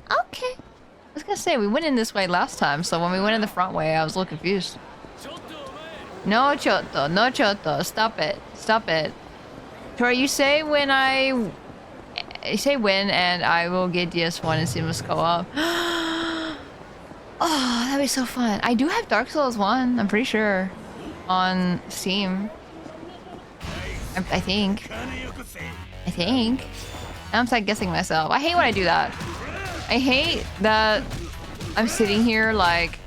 I was gonna say, we went in this way last time, so when we went in the front way, I was a little confused. No choto, no choto. Stop it. Stop it. Tora, you say when and I will get DS1 and see what's go up. Oh, that'd be so fun. I do have Dark Souls 1, I'm pretty sure. On Steam. I think. I'm second guessing myself. I hate when I do that. I hate that I'm sitting here like...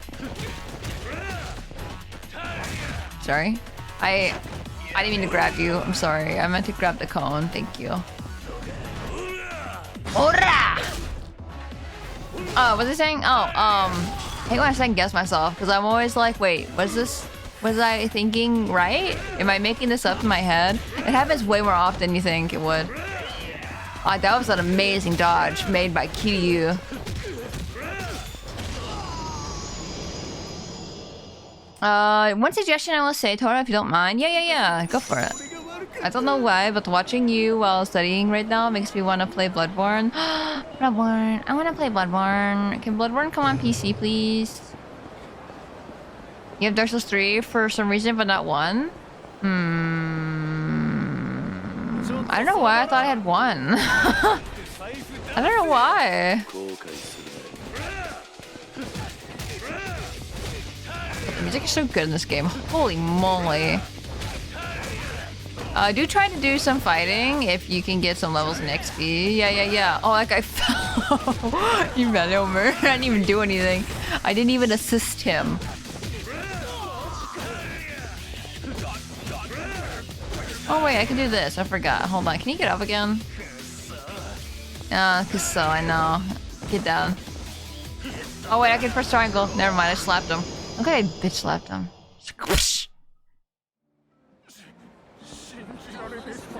Sorry. I didn't mean to grab you. I'm sorry. I meant to grab the cone. Thank you. Ora! Oh, what was I saying? Oh, I hate when I second guess myself because I'm always like, wait, what is this? Was I thinking right? Am I making this up in my head? It happens way more often than you think it would. That was an amazing dodge made by Kiryu. One suggestion I will say, Tora, if you don't mind. Yeah. Go for it. I don't know why, but watching you while studying right now makes me want to play Bloodborne. Bloodborne. I want to play Bloodborne. Can Bloodborne come on PC, please? You have Dark Souls 3 for some reason, but not 1? I don't know why I thought I had 1. I don't know why. The music is so good in this game. Holy moly. Do try to do some fighting if you can get some levels in XP. Yeah. Oh, that guy fell. You ran over. I didn't even do anything. I didn't even assist him. Oh wait, I can do this. I forgot. Hold on. Can you get up again? Cause so I know. Get down. Oh wait, I can press triangle. Never mind. I slapped him. Okay, I bitch slapped him.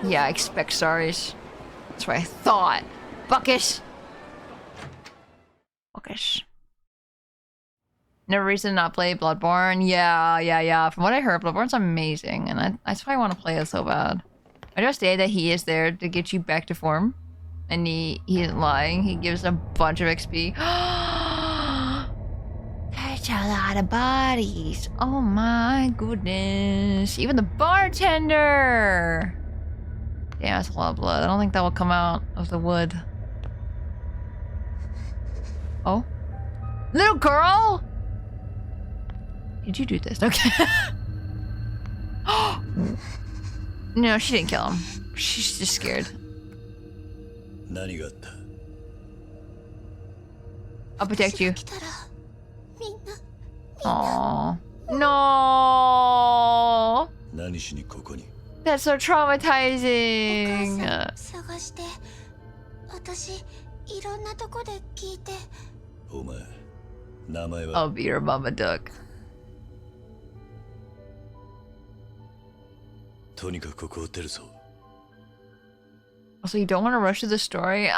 Yeah, I expect sorries. That's what I thought. Buckish. Buckish. Never reason to not play Bloodborne. Yeah. From what I heard, Bloodborne's amazing, and that's why I want to play it so bad. I just say that he is there to get you back to form, and he isn't lying. He gives a bunch of XP. That's a lot of bodies. Oh my goodness. Even the bartender. Yeah, that's a lot of blood. I don't think that will come out of the wood. Oh? Little girl? Did you do this? Okay. No, she didn't kill him. She's just scared. I'll protect you. Aww. No. That's so traumatizing. I'll be your mama duck. Also, you don't want to rush through the story?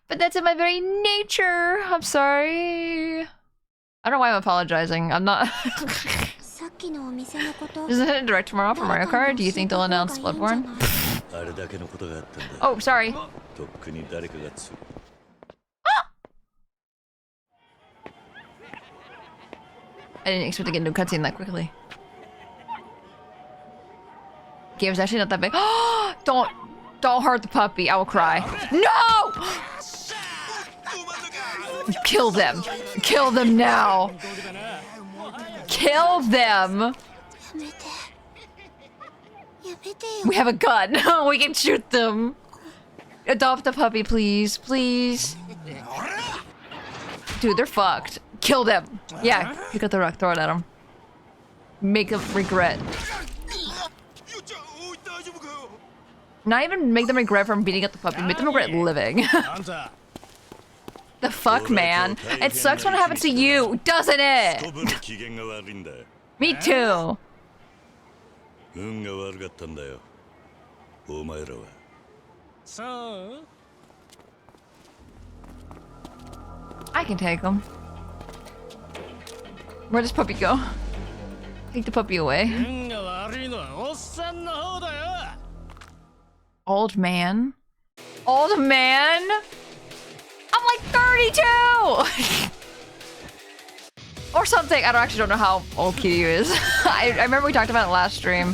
But that's in my very nature. I'm sorry. I don't know why I'm apologizing. I'm not. Isn't it direct tomorrow for Mario Kart? Do you think they'll announce Bloodborne? Oh, sorry. I didn't expect to get a new cutscene that quickly. Game's actually not that big. Don't hurt the puppy. I will cry. No! Kill them. Kill them now. Kill them. We have a gun. We can shoot them. Adopt the puppy, please. Please. Dude, they're fucked. Kill them. Yeah, pick up the rock, throw it at them. Make them regret. Not even make them regret from beating up the puppy, make them regret living. The fuck, man? It sucks when it happens to you, doesn't it? Me too. I can take him. Where does puppy go? Take the puppy away. Old man? Old man? I'm like 32! Or something. I actually don't know how old Kiryu is. I remember we talked about it last stream.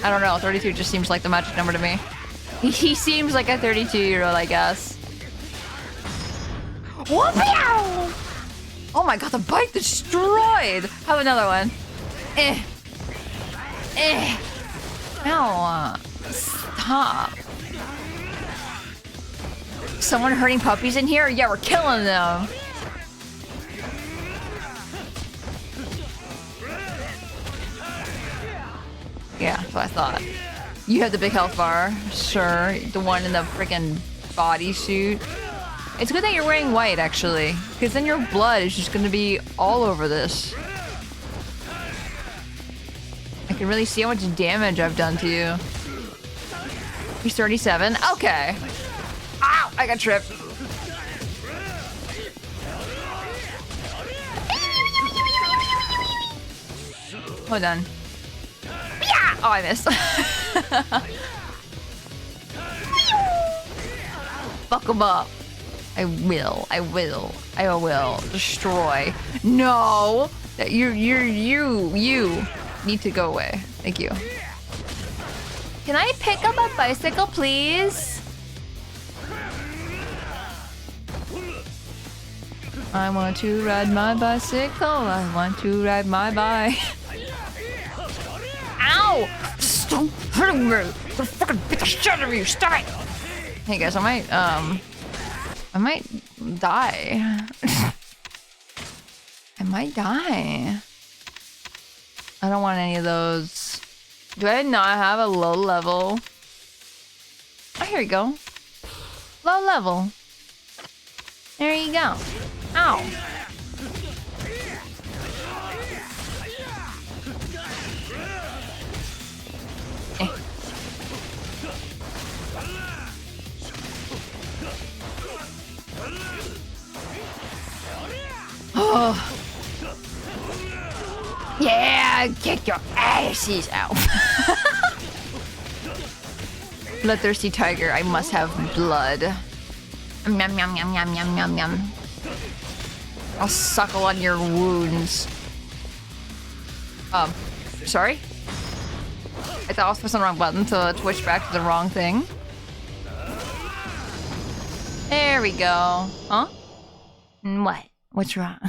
I don't know. 32 just seems like the magic number to me. He seems like a 32-year-old, I guess. Whoop-yow! Oh my god, the bike destroyed! Have another one. Ow. Stop. Someone hurting puppies in here? Yeah, we're killing them. Yeah, that's what I thought. You have the big health bar. Sure. The one in the freaking bodysuit. It's good that you're wearing white, actually. Because then your blood is just going to be all over this. I can really see how much damage I've done to you. He's 37. Okay. Ow! I got tripped. Hold on. Yeah! Oh, I missed. Fuck him up. I will destroy. No! You need to go away. Thank you. Can I pick up a bicycle, please? I want to ride my bicycle. I want to ride my bike. Ow! Stop hitting me! I'm fucking beat the shit out of you! Stop it! Hey guys, I might die. I might die. I don't want any of those. Do I not have a low level? Oh, here we go. Low level. There you go. Ow. Eh. Oh. Yeah, kick your asses out. Bloodthirsty tiger, I must have blood. Yum yum yum yum yum yum yum yum. I'll suckle on your wounds. Sorry? I thought I was pressing the wrong button to twitch back to the wrong thing. There we go. Huh? What? What's wrong?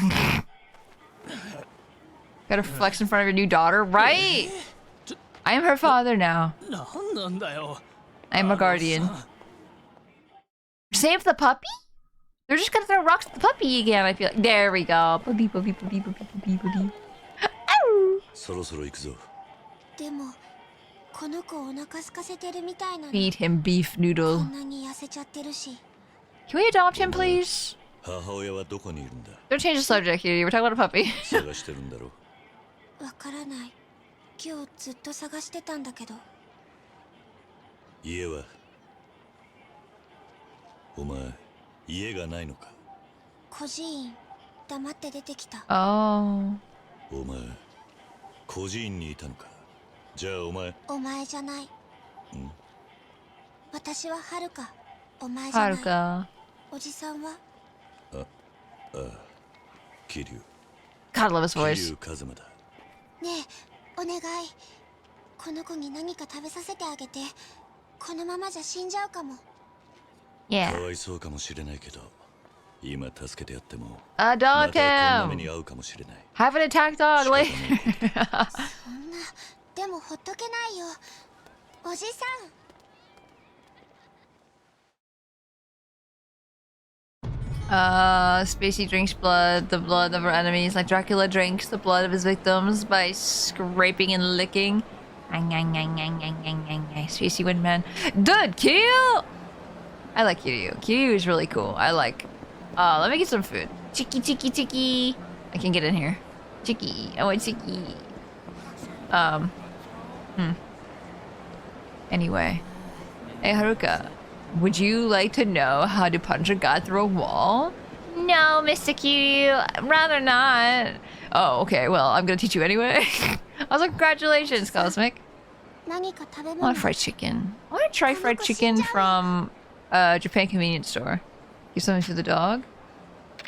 Gotta flex in front of your new daughter, right? I am her father now. I am a guardian. Save the puppy? They're just gonna throw rocks at the puppy again, I feel like. There we go. Puppy, puppy, puppy, puppy, puppy, puppy. Ow! Feed him beef noodle. Can we adopt him, please? Don't change the subject here. We're talking about a puppy. Oh. お前、孤児院にいたのか。じゃあお前。お前じゃない。ん？私ははるか。お前じゃない。はるか。おじさんは？桐生。God, I love his voice. 桐生一馬だ。ねえ、お願い。この子に何か食べさせてあげて。このままじゃ死んじゃうかも。Yeah. かわいそうかもしれないけど、今助けてやっても。Adopt またこんな目 him. に遭うかもしれない。Have an attack dog later. そんな、でもほっとけないよ。おじさん。Spacey drinks blood, the blood of her enemies, like Dracula drinks the blood of his victims by scraping and licking. Spacey Windman. Dude, Kiryu! I like Kiryu. Kiryu is really cool. I like. Let me get some food. Chicky, chicky, chicky. I can get in here. Chicky. I want chicky. Anyway. Hey, Haruka. Would you like to know how to punch a god through a wall? No, Mr. Kiryu. Rather not. Oh, okay. Well, I'm gonna teach you anyway. I was like, congratulations, Cosmic. I want fried chicken. I want to try fried chicken from Japan convenience store. Give something for the dog. I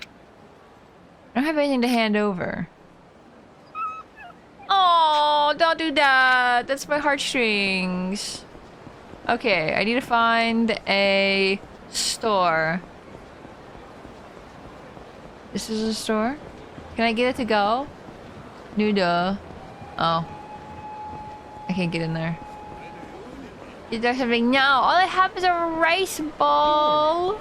don't have anything to hand over. Oh, don't do that. That's my heartstrings. Okay, I need to find a store. This is a store? Can I get it to go? Noodle. Oh. I can't get in there. Is there something? No, all I have is a rice ball.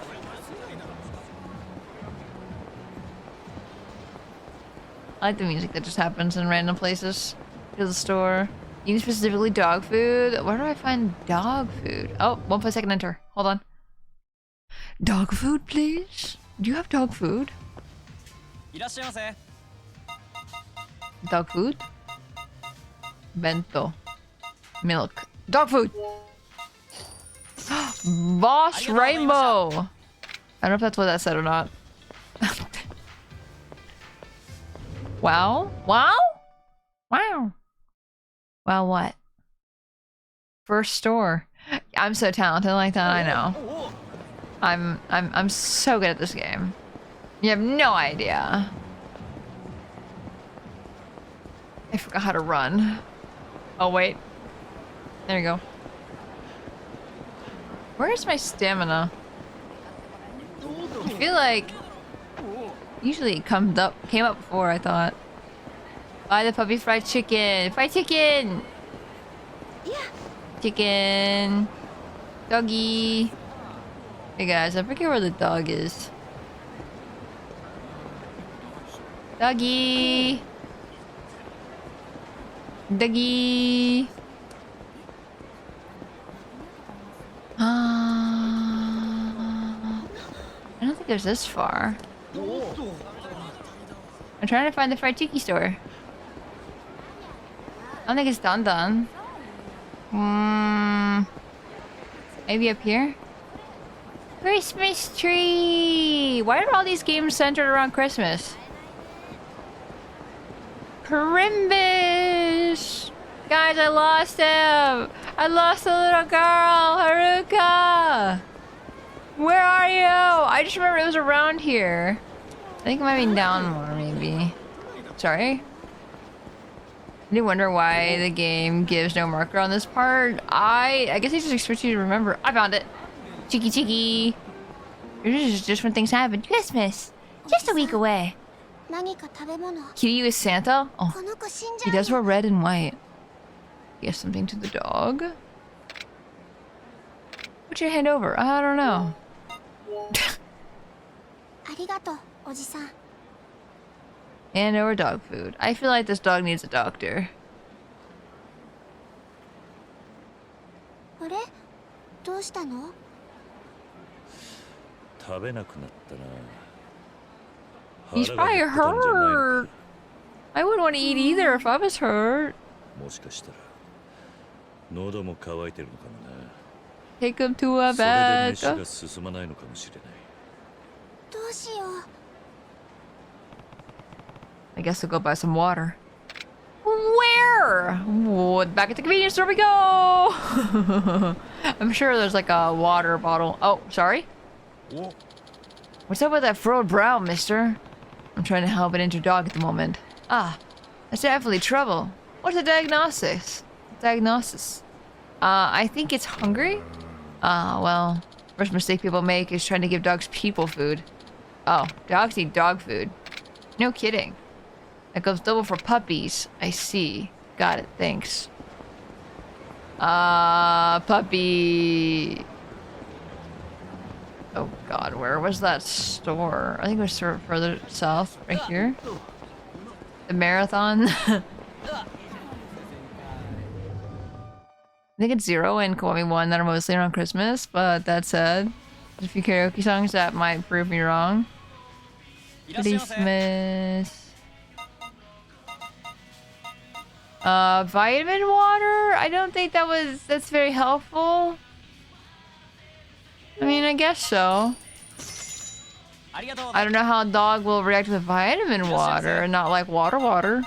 I like the music that just happens in random places. To the store. You need specifically dog food? Where do I find dog food? Oh, 1 place I can enter. Hold on. Dog food, please? Do you have dog food? Dog food? Bento. Milk. Dog food! Boss Rainbow! I don't know if that's what that said or not. Wow? Wow? Wow. Wow, what? First store. I'm so talented like that, I know. I'm so good at this game. You have no idea. I forgot how to run. Oh, wait. There you go. Where's my stamina? I feel like Usually it came up before, I thought. Buy the puppy fried chicken. Fried chicken! Yeah. Chicken. Doggy. Hey guys, I forget where the dog is. Doggy. Doggy. I don't think there's this far. I'm trying to find the fried tiki store. I don't think it's done. Maybe up here? Christmas tree! Why are all these games centered around Christmas? Crimbus! Guys, I lost him! I lost the little girl! Haruka! Where are you? I just remember it was around here. I think it might be down more, maybe. Sorry? I do wonder why the game gives no marker on this part. I guess they just expect you to remember. I found it! Cheeky cheeky! This is just when things happen. Christmas! Just a week away. 何か食べ物。 Kiryu is Santa? Oh, この子死んじ he ゃう does wear red and white. Give something to the dog. Put your hand over. I don't know. ありがとう、おじさん。 And over dog food. I feel like this dog needs a doctor. あれどうしたの？食べなくなったな。 He's probably hurt. I wouldn't want to eat either if I was hurt. もしかしたら喉も渇いてるのかもな。 Take him to a それで vet. 飯が進まないのかもしれない。どうしよう。 I guess we'll go buy some water. Where? Whoa, back at the convenience store we go! I'm sure there's like a water bottle. Oh, sorry? What's up with that furrowed brow, mister? I'm trying to help an injured dog at the moment. Ah, that's definitely trouble. What's the diagnosis? I think it's hungry? Well, first mistake people make is trying to give dogs people food. Oh, dogs need dog food. No kidding. That goes double for puppies. I see. Got it, thanks. Puppy. Oh god, where was that store? I think it was further south, right here. The marathon. I think it's 0 and Kiwami 1 that are mostly around Christmas, but that said, there's a few karaoke songs that might prove me wrong. Christmas. Vitamin water? I don't think that's very helpful. I mean, I guess so. I don't know how a dog will react with vitamin water and not like water.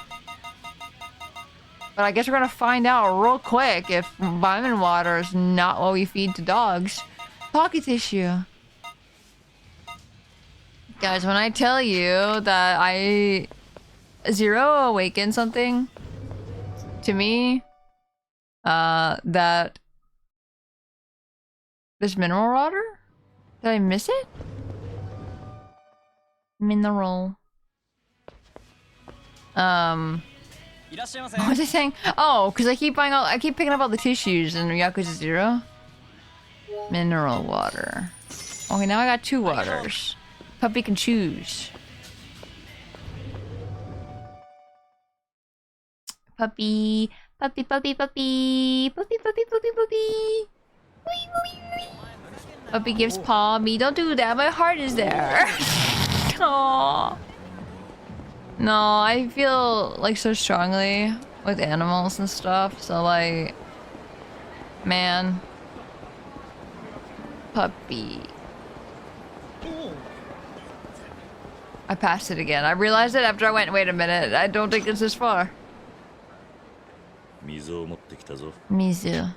But I guess we're gonna find out real quick if vitamin water is not what we feed to dogs. Pocket tissue. Guys, when I tell you that Zero awakened something to me, that there's mineral water? Did I miss it? Mineral. What was I saying? Oh, because I keep picking up all the tissues in Yakuza 0. Mineral water. Okay, now I got 2 waters. Puppy can choose. Puppy. Puppy. Puppy gives paw me. Don't do that. My heart is there. Aww. No, I feel like so strongly with animals and stuff. So like, man, puppy. I passed it again. I realized it after I went, wait a minute, I don't think it's this far. 水を持ってきたぞ。水。あ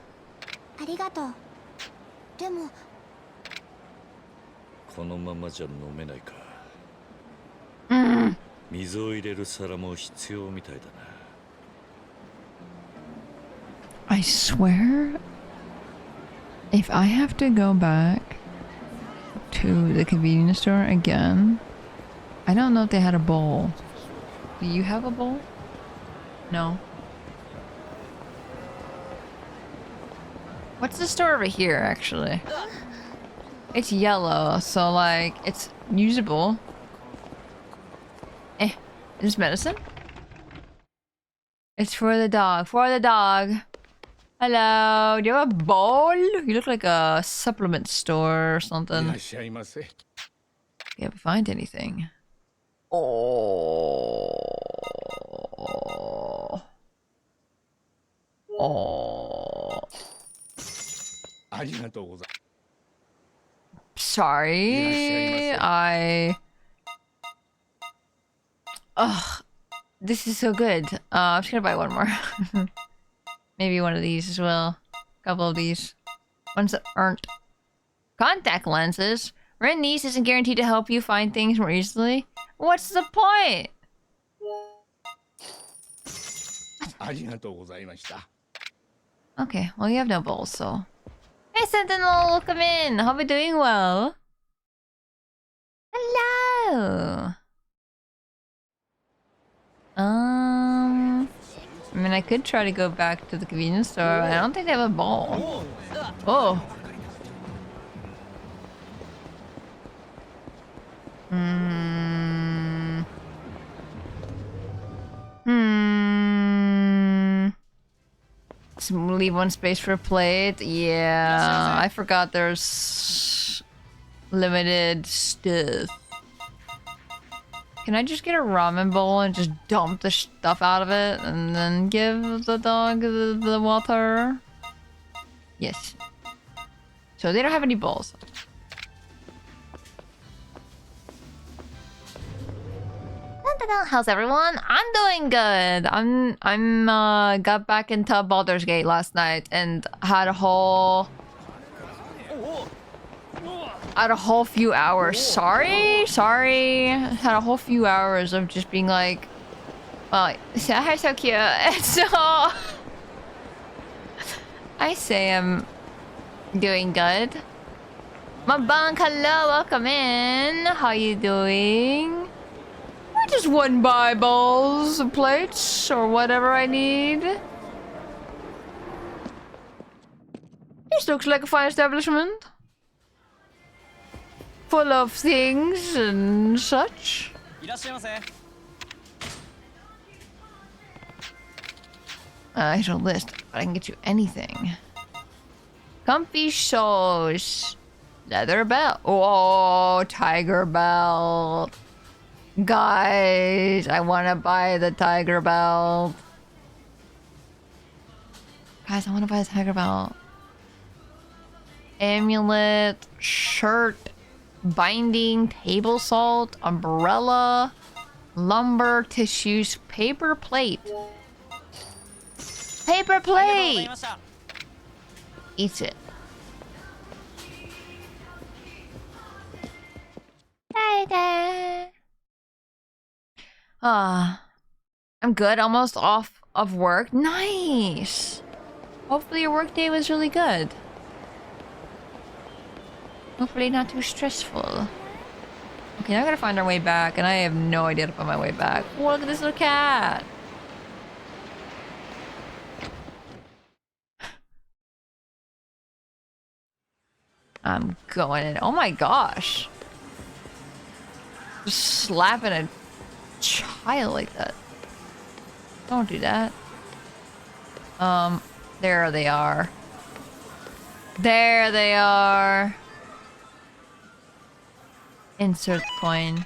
りがとう。でもこのままじゃ飲めないか。水を入れる皿も必要みたいだな。I swear, if I have to go back to the convenience store again, I don't know if they had a bowl. Do you have a bowl? No. What's the store over here, actually? It's yellow, so like, it's usable. Is this medicine? It's for the dog. For the dog. Hello. Do you have a bowl? You look like a supplement store or something. Can't find anything. Oh. Oh. Sorry. Ugh. This is so good. I'm just gonna buy one more. Maybe one of these as well. A couple of these. Ones that aren't. Contact lenses? Renting these isn't guaranteed to help you find things more easily. What's the point? Okay, well you have no bowls, so... Hey Sentinel, welcome in! Hope you're doing well. Hello! I mean, I could try to go back to the convenience store. I don't think they have a bowl. Oh. Just leave one space for a plate. Yeah, I forgot there's limited stuff. Can I just get a ramen bowl and just dump the stuff out of it and then give the dog the water? Yes. So they don't have any bowls. How's everyone? I'm doing good. I'm got back into Baldur's Gate last night and had a whole few hours. Sorry. Had a whole few hours of just being like, well, hi, so cute. And so I say I'm doing good. Mabang, hello, welcome in. How you doing? I just wouldn't buy bowls and plates or whatever I need. This looks like a fine establishment. Full of things and such. I have a list, but I can get you anything. Comfy shoes. Leather belt. Oh, tiger belt. Guys, I want to buy the tiger belt. Guys, I want to buy the tiger belt. Amulet, shirt, binding, table salt, umbrella, lumber, tissues, paper plate. Paper plate! Eat it. Tiger. I'm good. Almost off of work. Nice. Hopefully your work day was really good. Hopefully not too stressful. Okay, now I gotta find our way back, and I have no idea to find my way back. Oh, look at this little cat. I'm going in. Oh my gosh. Just slapping a child like that. Don't do that. There they are. There they are. Insert coin.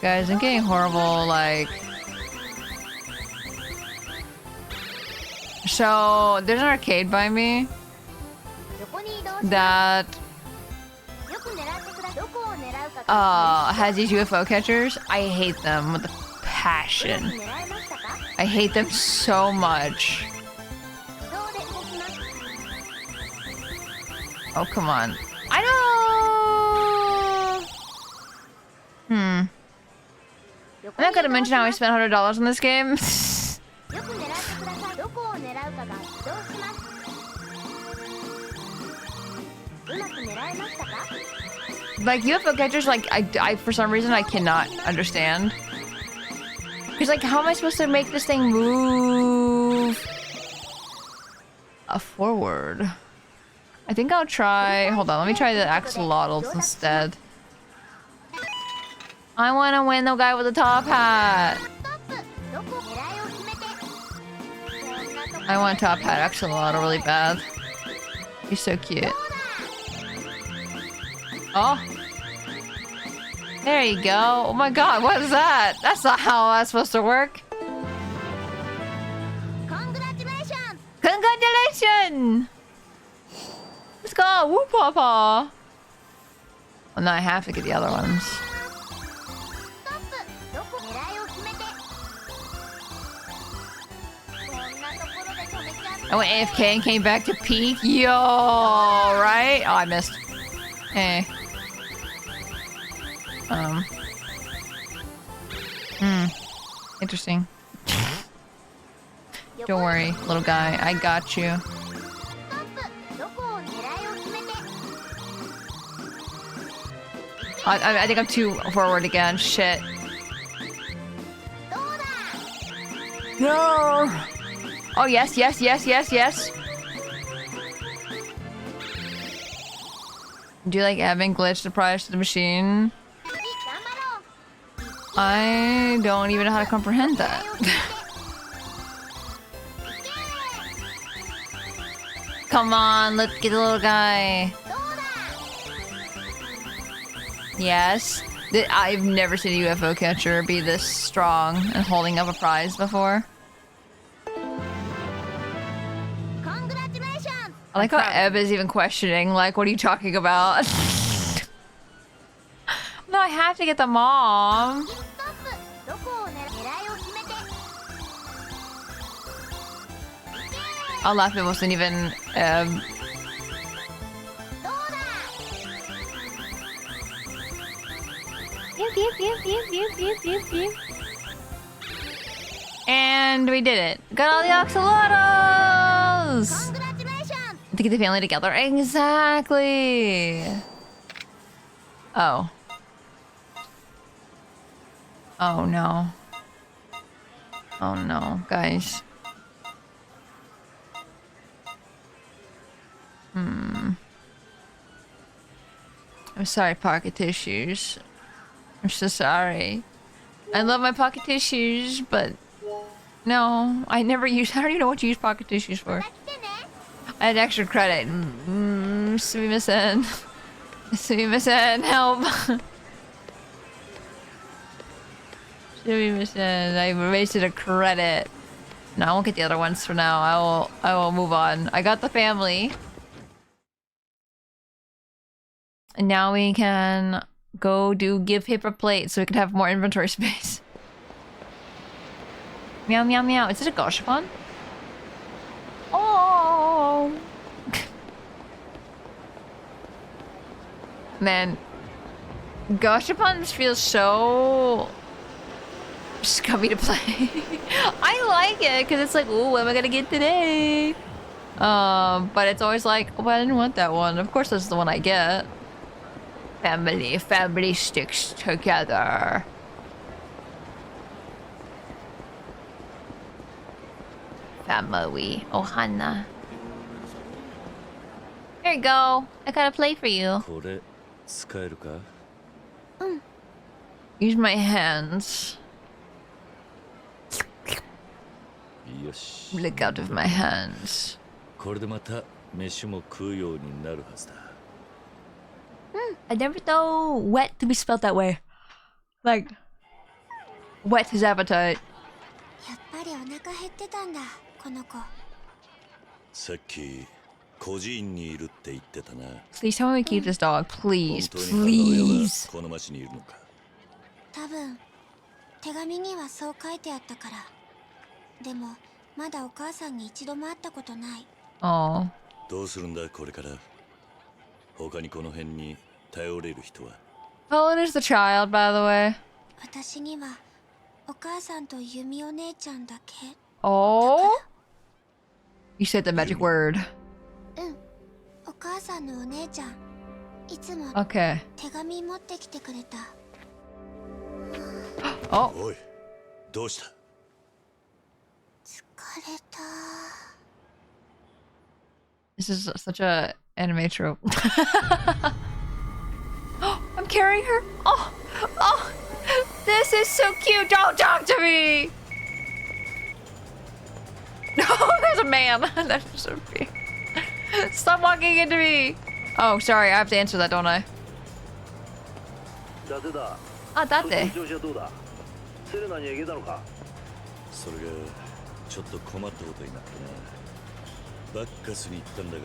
Guys, I'm getting horrible, like... So, there's an arcade by me that has these UFO catchers. I hate them with a passion. I hate them so much. Oh, come on. I don't... I'm not not gonna mention how I spent $100 on this game. Like UFO catchers, like I for some reason I cannot understand. Cause like, how am I supposed to make this thing move forward? I think I'll try. Hold on, let me try the axolotls instead. I want to win the guy with the top hat. I want top hat axolotl really bad. He's so cute. Oh. There you go. Oh my god, what is that? That's not how that's supposed to work. Congratulations! Congratulations! Let's go! Woo papa! Well, now I have to get the other ones. I went AFK and came back to peak. Yo, right? Oh, I missed. Hey. Interesting. Don't worry, little guy. I got you. I think I'm too forward again. Shit. No. Oh, yes, yes, yes, yes, yes. Do you like having glitched prior to the machine? I don't even know how to comprehend that. Come on, let's get the little guy. Yes. I've never seen a UFO catcher be this strong and holding up a prize before. I like how Eb is even questioning, like, what are you talking about? No, I have to get the mom. I'll laugh, it wasn't even Eb. And we did it. Got all the axolotls! To get the family together. Exactly! Oh. Oh no. Oh no, guys. I'm sorry, pocket tissues. I'm so sorry. I love my pocket tissues, but no, I don't even know what to use pocket tissues for. I had extra credit. Sumimasen. Sumimasen, help. Sumimasen, I wasted a credit. No, I won't get the other ones for now. I will move on. I got the family. And now we can go give paper plates so we can have more inventory space. Meow meow meow. Is it a Gashapon? Oh man, Gashapons feel so scummy to play. I like it because it's like, oh, what am I gonna get today? But it's always like, oh, I didn't want that one. Of course, that's the one I get. Family sticks together. Family. Ohana. Here you go. I got a plate for you. Use my hands. Lick out of my hands. I never know wet to be spelled that way. Like, whet his appetite. Please tell me we keep this dog. Please, please. 多分手紙にはそう書いてあったから。でもまだお母さんに一度も会ったことない。Oh. どうするんだこれから。他にこの辺に頼れる人は。How old is the child, by the way? 私にはお母さんとユミお姉ちゃんだけ。 Oh? You said the magic word. うんお母さんのお姉ちゃんいつも Okay. 手紙持ってきてくれた。 Oh. おい、どうした？疲れた。 This is such a anime trope. I'm carrying her. Oh, oh, this is so cute. Don't talk to me. No, there's a man. That's so cute. Stop walking into me. Oh, sorry. I have to answer that, don't I? 伊達だ。あ、だって。そっちの調子はどうだ。セレナには行けたのか。それがちょっと困ったことになったな。バッカスに行ったんだが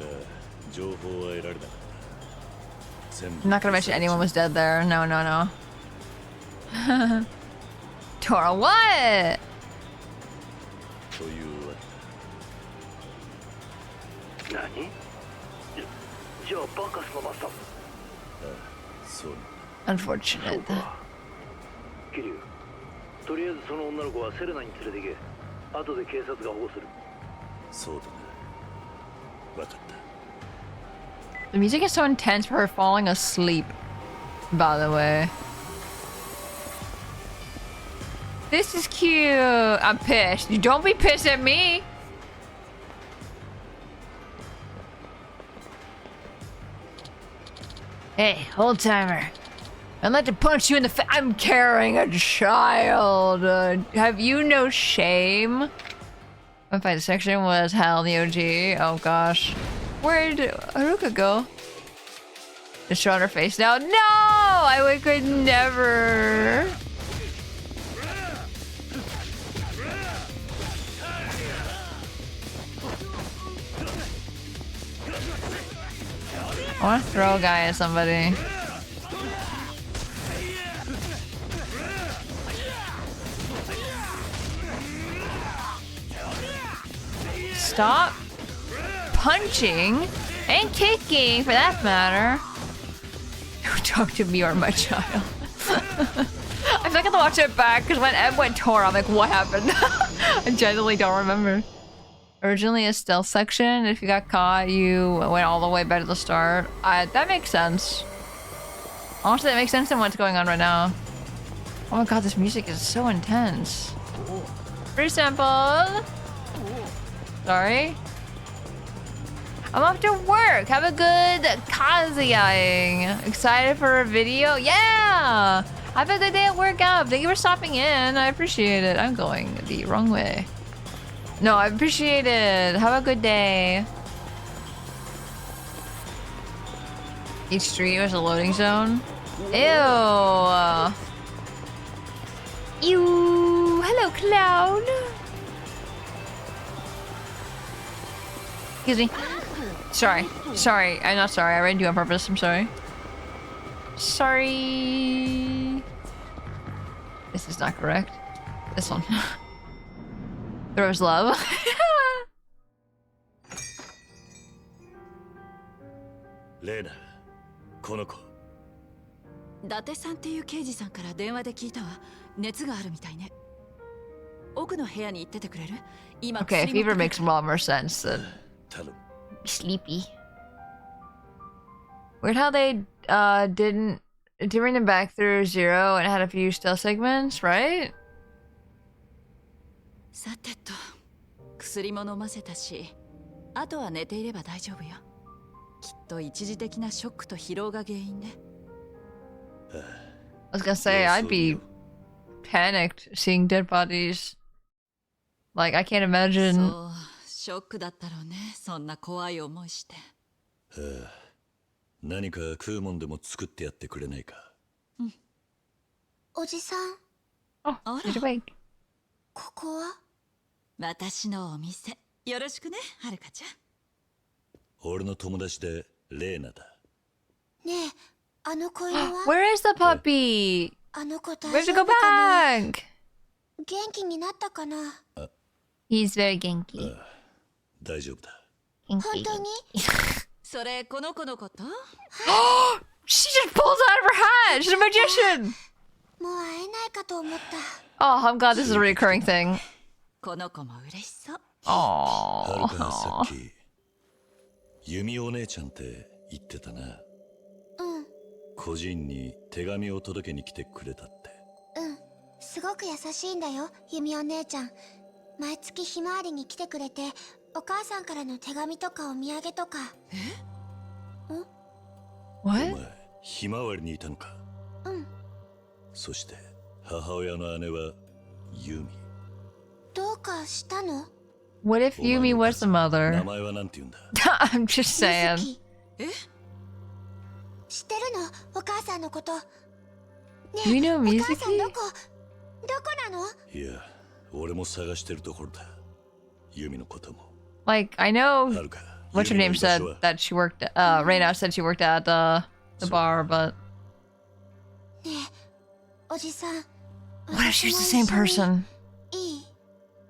情報は得られなかった。全部 I'm not gonna mention anyone was dead there. No, no, no. Tora, what? というわけだ。何？じゃあバカスのマスターも。ああ、そうなんだ。そう Unfortunate. か。キリュウ。とりあえずその女の子はセレナに連れて行け。後で警察が保護する。そうだな。わかった。 The music is so intense for her falling asleep, by the way. This is cute. I'm pissed. You don't be pissed at me. Hey, old timer. I'd like to punch you in the face. I'm carrying a child. Have you no shame? My fight section was hell in the OG. Oh gosh. Where did Haruka go? Just show on her face now. No! I could never. I want to throw a guy at somebody. Stop punching and kicking, for that matter. Don't talk to me or my child. I feel like I have to watch it back because when Ed went Tora, I'm like, what happened? I genuinely don't remember. Originally a stealth section. If you got caught, you went all the way back to the start. That makes sense. Honestly, that makes sense in what's going on right now. Oh my god, this music is so intense. Free sample. Sorry. I'm off to work. Have a good kazuyaing. Excited for a video? Yeah! Have a good day at work out. Thank you for stopping in. I appreciate it. I'm going the wrong way. No, I appreciate it. Have a good day. Each stream is a loading zone. Ew. Ew. Hello, clown. Excuse me. Sorry. Sorry. I'm not sorry. I ran you on purpose. I'm sorry. Sorry. This is not correct. This one. Throws love. レイナ、この子。伊達さんっていう刑事さんから電話で聞いたわ。熱があるみたいね。奥の部屋に行っててくれる？今 Okay, 薬持 fever ってく makes a lot more sense than 頼む。 sleepy. Weird how they didn't bring them back through zero and had a few stealth segments, right? さてと、薬も飲ませたし、あとは寝ていれば大丈夫よ。きっと一時的なショックと疲労が原因ね。I was gonna say, I'd be panicked seeing dead bodies. Like, I can't imagine. そう、ショックだったろうね。そんな怖い思いして。何か食うもんでも作ってやってくれないか。おじさん Oh, he's awake. ここは？私のお店。よろしくね、はるかちゃん。俺の友達でレイナだ。ねえあの子犬は？ Where is the puppy? あの子 We 大 have 丈 to 夫 go かな？ back. 元気になったかな？ He's very genki. 大丈夫だ。本 Genki. 当に？それこの子のこと？ She just pulls out of her hat. She's a magician. もう会えないかと思った。Oh, I'm glad this is a recurring thing. この子も嬉しそう。はるかさ Oh. っき弓お姉ちゃんって言ってたな。うん個人に手紙を届けに来てくれたって。うんすごく優しいんだよ弓お姉ちゃん。毎月ひまわりに来てくれてお母さんからの手紙とかお土産とか。お What? 前ひまわりにいたのか。うんそして母親の姉はユミ。どうかしたの？ What if Yumi was the 名 mother? 前はなんて言うんだ。 I'm just saying. ミズキ知ってるのお母さんのこと。ね Do you know お母さん Mizuki? どこなの？いや俺も探してるところだ。ユミのことも。 Like, I は know るか what's her ユミの name 居場 said 所は that she worked Reina said she worked at the bar, but ねえおじさん what if she's the same person? いい？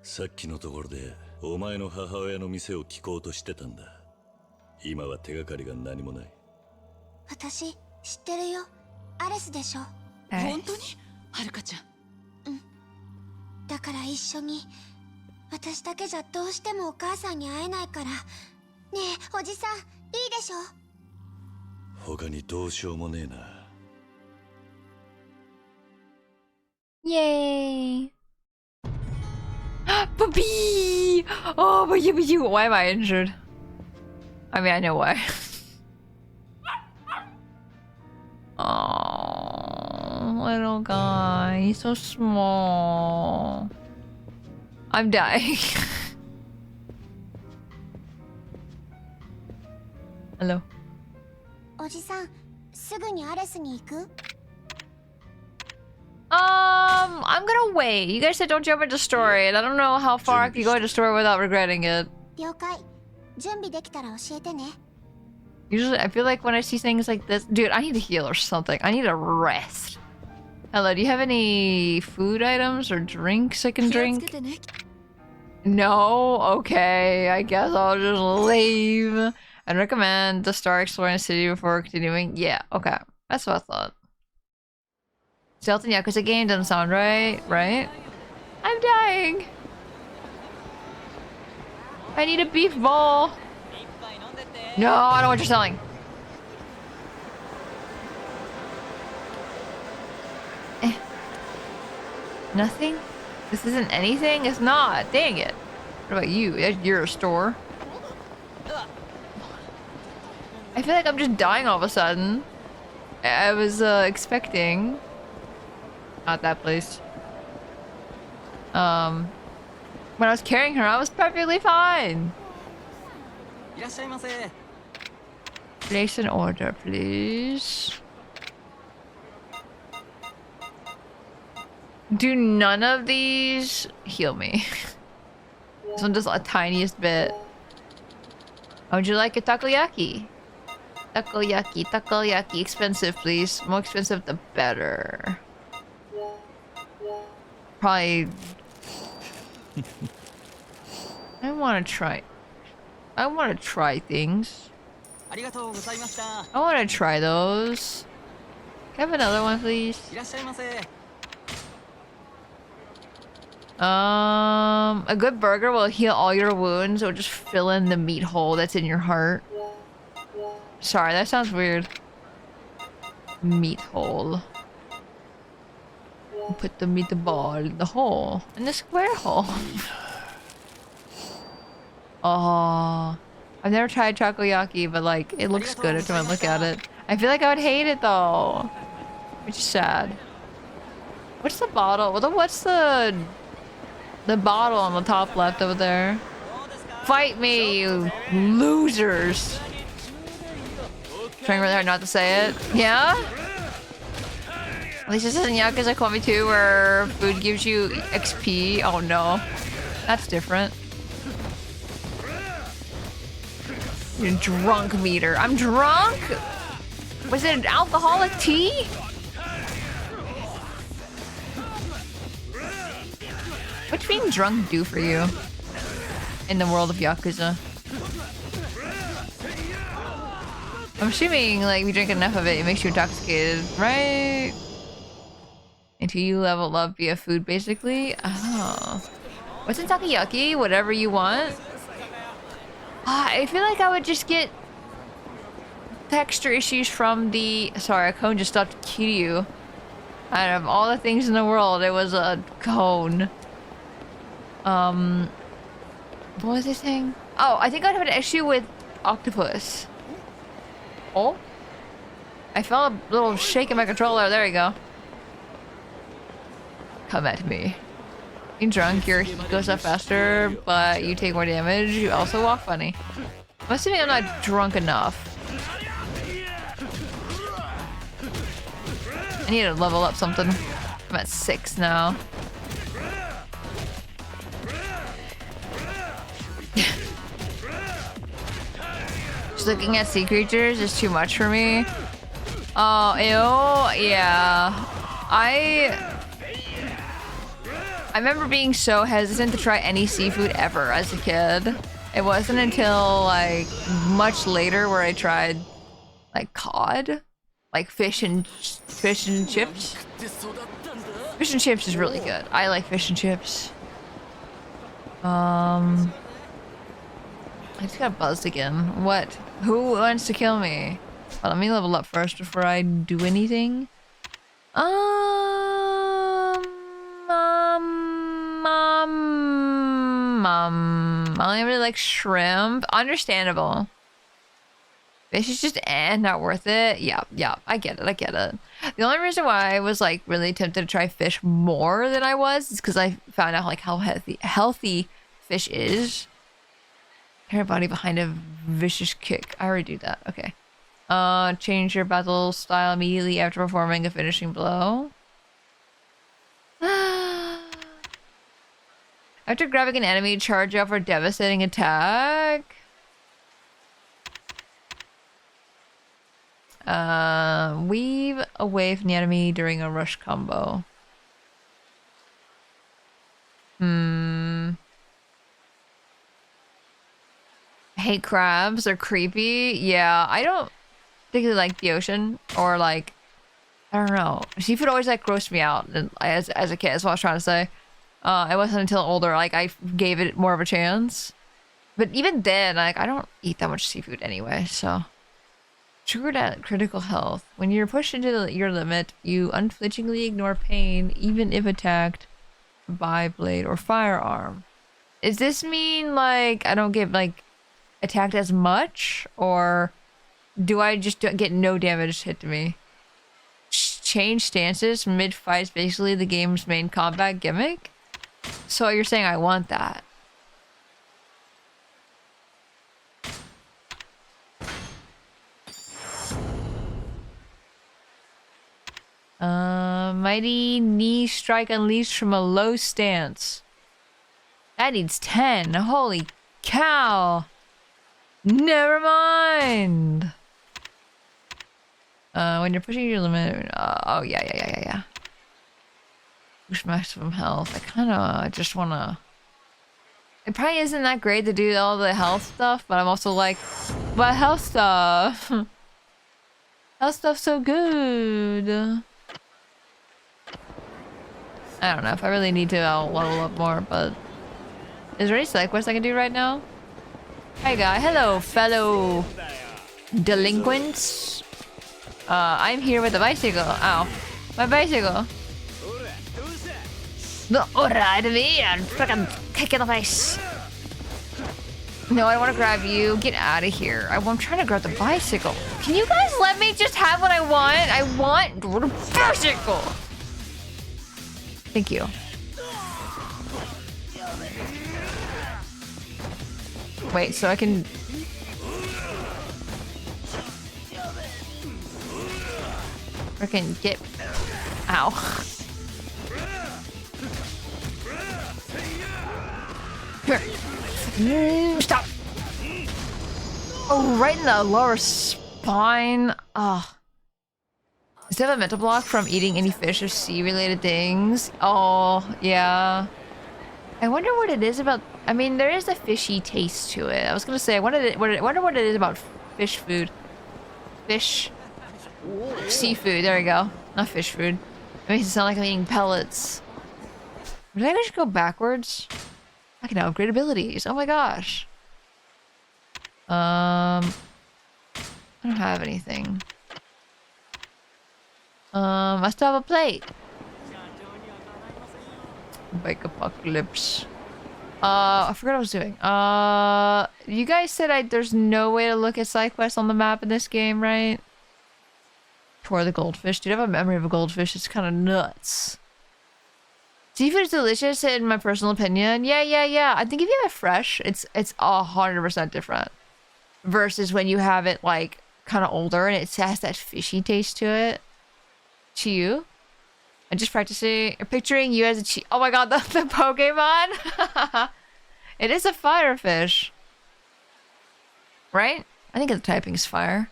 さっきのところでお前の母親の店を聞こうとしてたんだ。今は手がかりが何もない。私知ってるよ。アレスでしょ。本当にはるかちゃん。だから一緒に。私だけじゃどうしてもお母さんに会えないから。ねえおじさんいいでしょ。他にどうしようもねえな。 Yay! Puppy! Oh, but you. Why am I injured? I mean, I know why. Oh, little guy. He's so small. I'm dying. Hello. おじさんすぐにアレスに行く？ I'm gonna wait. You guys said don't jump into story, and I don't know how far I can go into story without regretting it. 了解。準備できたら教えてね。 Usually, I feel like when I see things like this, dude, I need to heal or something. I need a rest. Hello, do you have any food items or drinks I can 気をつ drink? けてね。 No? Okay, I guess I'll just leave. I'd recommend the start exploring the city before continuing. Yeah, okay. That's what I thought. Stealth in Yakuza game doesn't sound right, right? I'm dying. I need a beef ball. No, I don't know what you're selling. Nothing? This isn't anything? It's not. Dang it. What about you? You're a store. I feel like I'm just dying all of a sudden. I was expecting. Not that place. When I was carrying her, I was perfectly fine. Place an order, please. Do none of these heal me? This one does a tiniest bit. How would you like a takoyaki? Takoyaki, takoyaki. Expensive, please. More expensive, the better. Probably... I want to try things. I want to try those. Can I have another one, please? A good burger will heal all your wounds or just fill in the meat hole that's in your heart. Sorry, that sounds weird. Meat hole. Put the meatball in the hole. In the square hole. Oh. I've never tried takoyaki, but like, it looks good every time I look at it. I feel like I would hate it though. Which is sad. What's the bottle? What's the bottle on the top left over there? Fight me, you losers. Trying really hard not to say it. Yeah? At least this isn't Yakuza Kiwami 2 where food gives you XP. Oh no. That's different. You're a drunk meter. I'm drunk? Was it an alcoholic tea? What's being drunk do for you in the world of Yakuza? I'm assuming like if you drink enough of it, it makes you intoxicated, right? until you level up via food, basically. Oh. What's in takoyaki? Whatever you want. I feel like I would just get texture issues from the... Sorry, a cone just stopped Kiryu. Out of all the things in the world, it was a cone. What was I saying? Oh, I think I'd have an issue with octopus. Oh? I felt a little shake in my controller. There you go. Come at me. Being drunk, your heat goes up faster, but you take more damage. You also walk funny. I'm assuming I'm not drunk enough. I need to level up something. I'm at 6 now. Just looking at sea creatures is too much for me. Oh, ew. Yeah. I remember being so hesitant to try any seafood ever as a kid. It wasn't until like much later where I tried like cod, like fish and chips. Fish and chips is really good. I like fish and chips. I just got buzzed again. What? Who wants to kill me? Well, let me level up first before I do anything. I only really like shrimp. Understandable. Fish is just not worth it. Yeah, I get it. The only reason why I was like really tempted to try fish more than I was is because I found out like how healthy fish is. Her body behind a vicious kick. I already do that. Okay. Change your battle style immediately after performing a finishing blow. After grabbing an enemy, charge up for a devastating attack. Weave away from the enemy during a rush combo. I hate crabs. They're creepy. Yeah, I don't particularly like the ocean or like, I don't know. Seafood always like grossed me out as a kid. That's what I was trying to say. It wasn't until older like I gave it more of a chance. But even then, like I don't eat that much seafood anyway, so. Triggered at critical health. When you're pushed into your limit, you unflinchingly ignore pain, even if attacked by blade or firearm. Does this mean like I don't get like attacked as much, or do I just get no damage hit to me? Change stances mid-fight is basically the game's main combat gimmick. So you're saying I want that? Mighty knee strike unleashed from a low stance. That needs 10. Holy cow. Never mind. When you're pushing your limit. Oh, yeah. Push maximum health. I kind of just want to. It probably isn't that great to do all the health stuff, but I'm also like, but health stuff. Health stuff's so good. I don't know if I really need to level up more, but is there any side quest I can do right now? Hi guy, hello fellow delinquents. I'm here with a bicycle. Ow, my bicycle. No, alright me and fucking kick in the face. No, I want to grab you. Get out of here. I'm trying to grab the bicycle. Can you guys let me just have what I want? I want the bicycle. Thank you. Wait, so I can... Freaking get... Ow. Here. Stop. Oh, right in the lower spine. Oh. Does it have a mental block from eating any fish or sea-related things? Oh, yeah. I wonder what it is about... I mean, there is a fishy taste to it. I was gonna say, I wonder what it is about fish food. Fish... Seafood, there we go. Not fish food. It makes it sound like I'm eating pellets. Did I just go backwards? I can upgrade abilities. Oh my gosh. I don't have anything. I still have a plate. Bike apocalypse. I forgot what I was doing. You guys said there's no way to look at side quests on the map in this game, right? Tour the goldfish. Dude, I have a memory of a goldfish. It's kind of nuts. Seafood is delicious in my personal opinion. Yeah. I think if you have it fresh, it's 100% different. Versus when you have it like kind of older and it has that fishy taste to it. To you? I'm just practicing, picturing you as a oh my god, the Pokemon! It is a fire fish. Right? I think the typing is fire.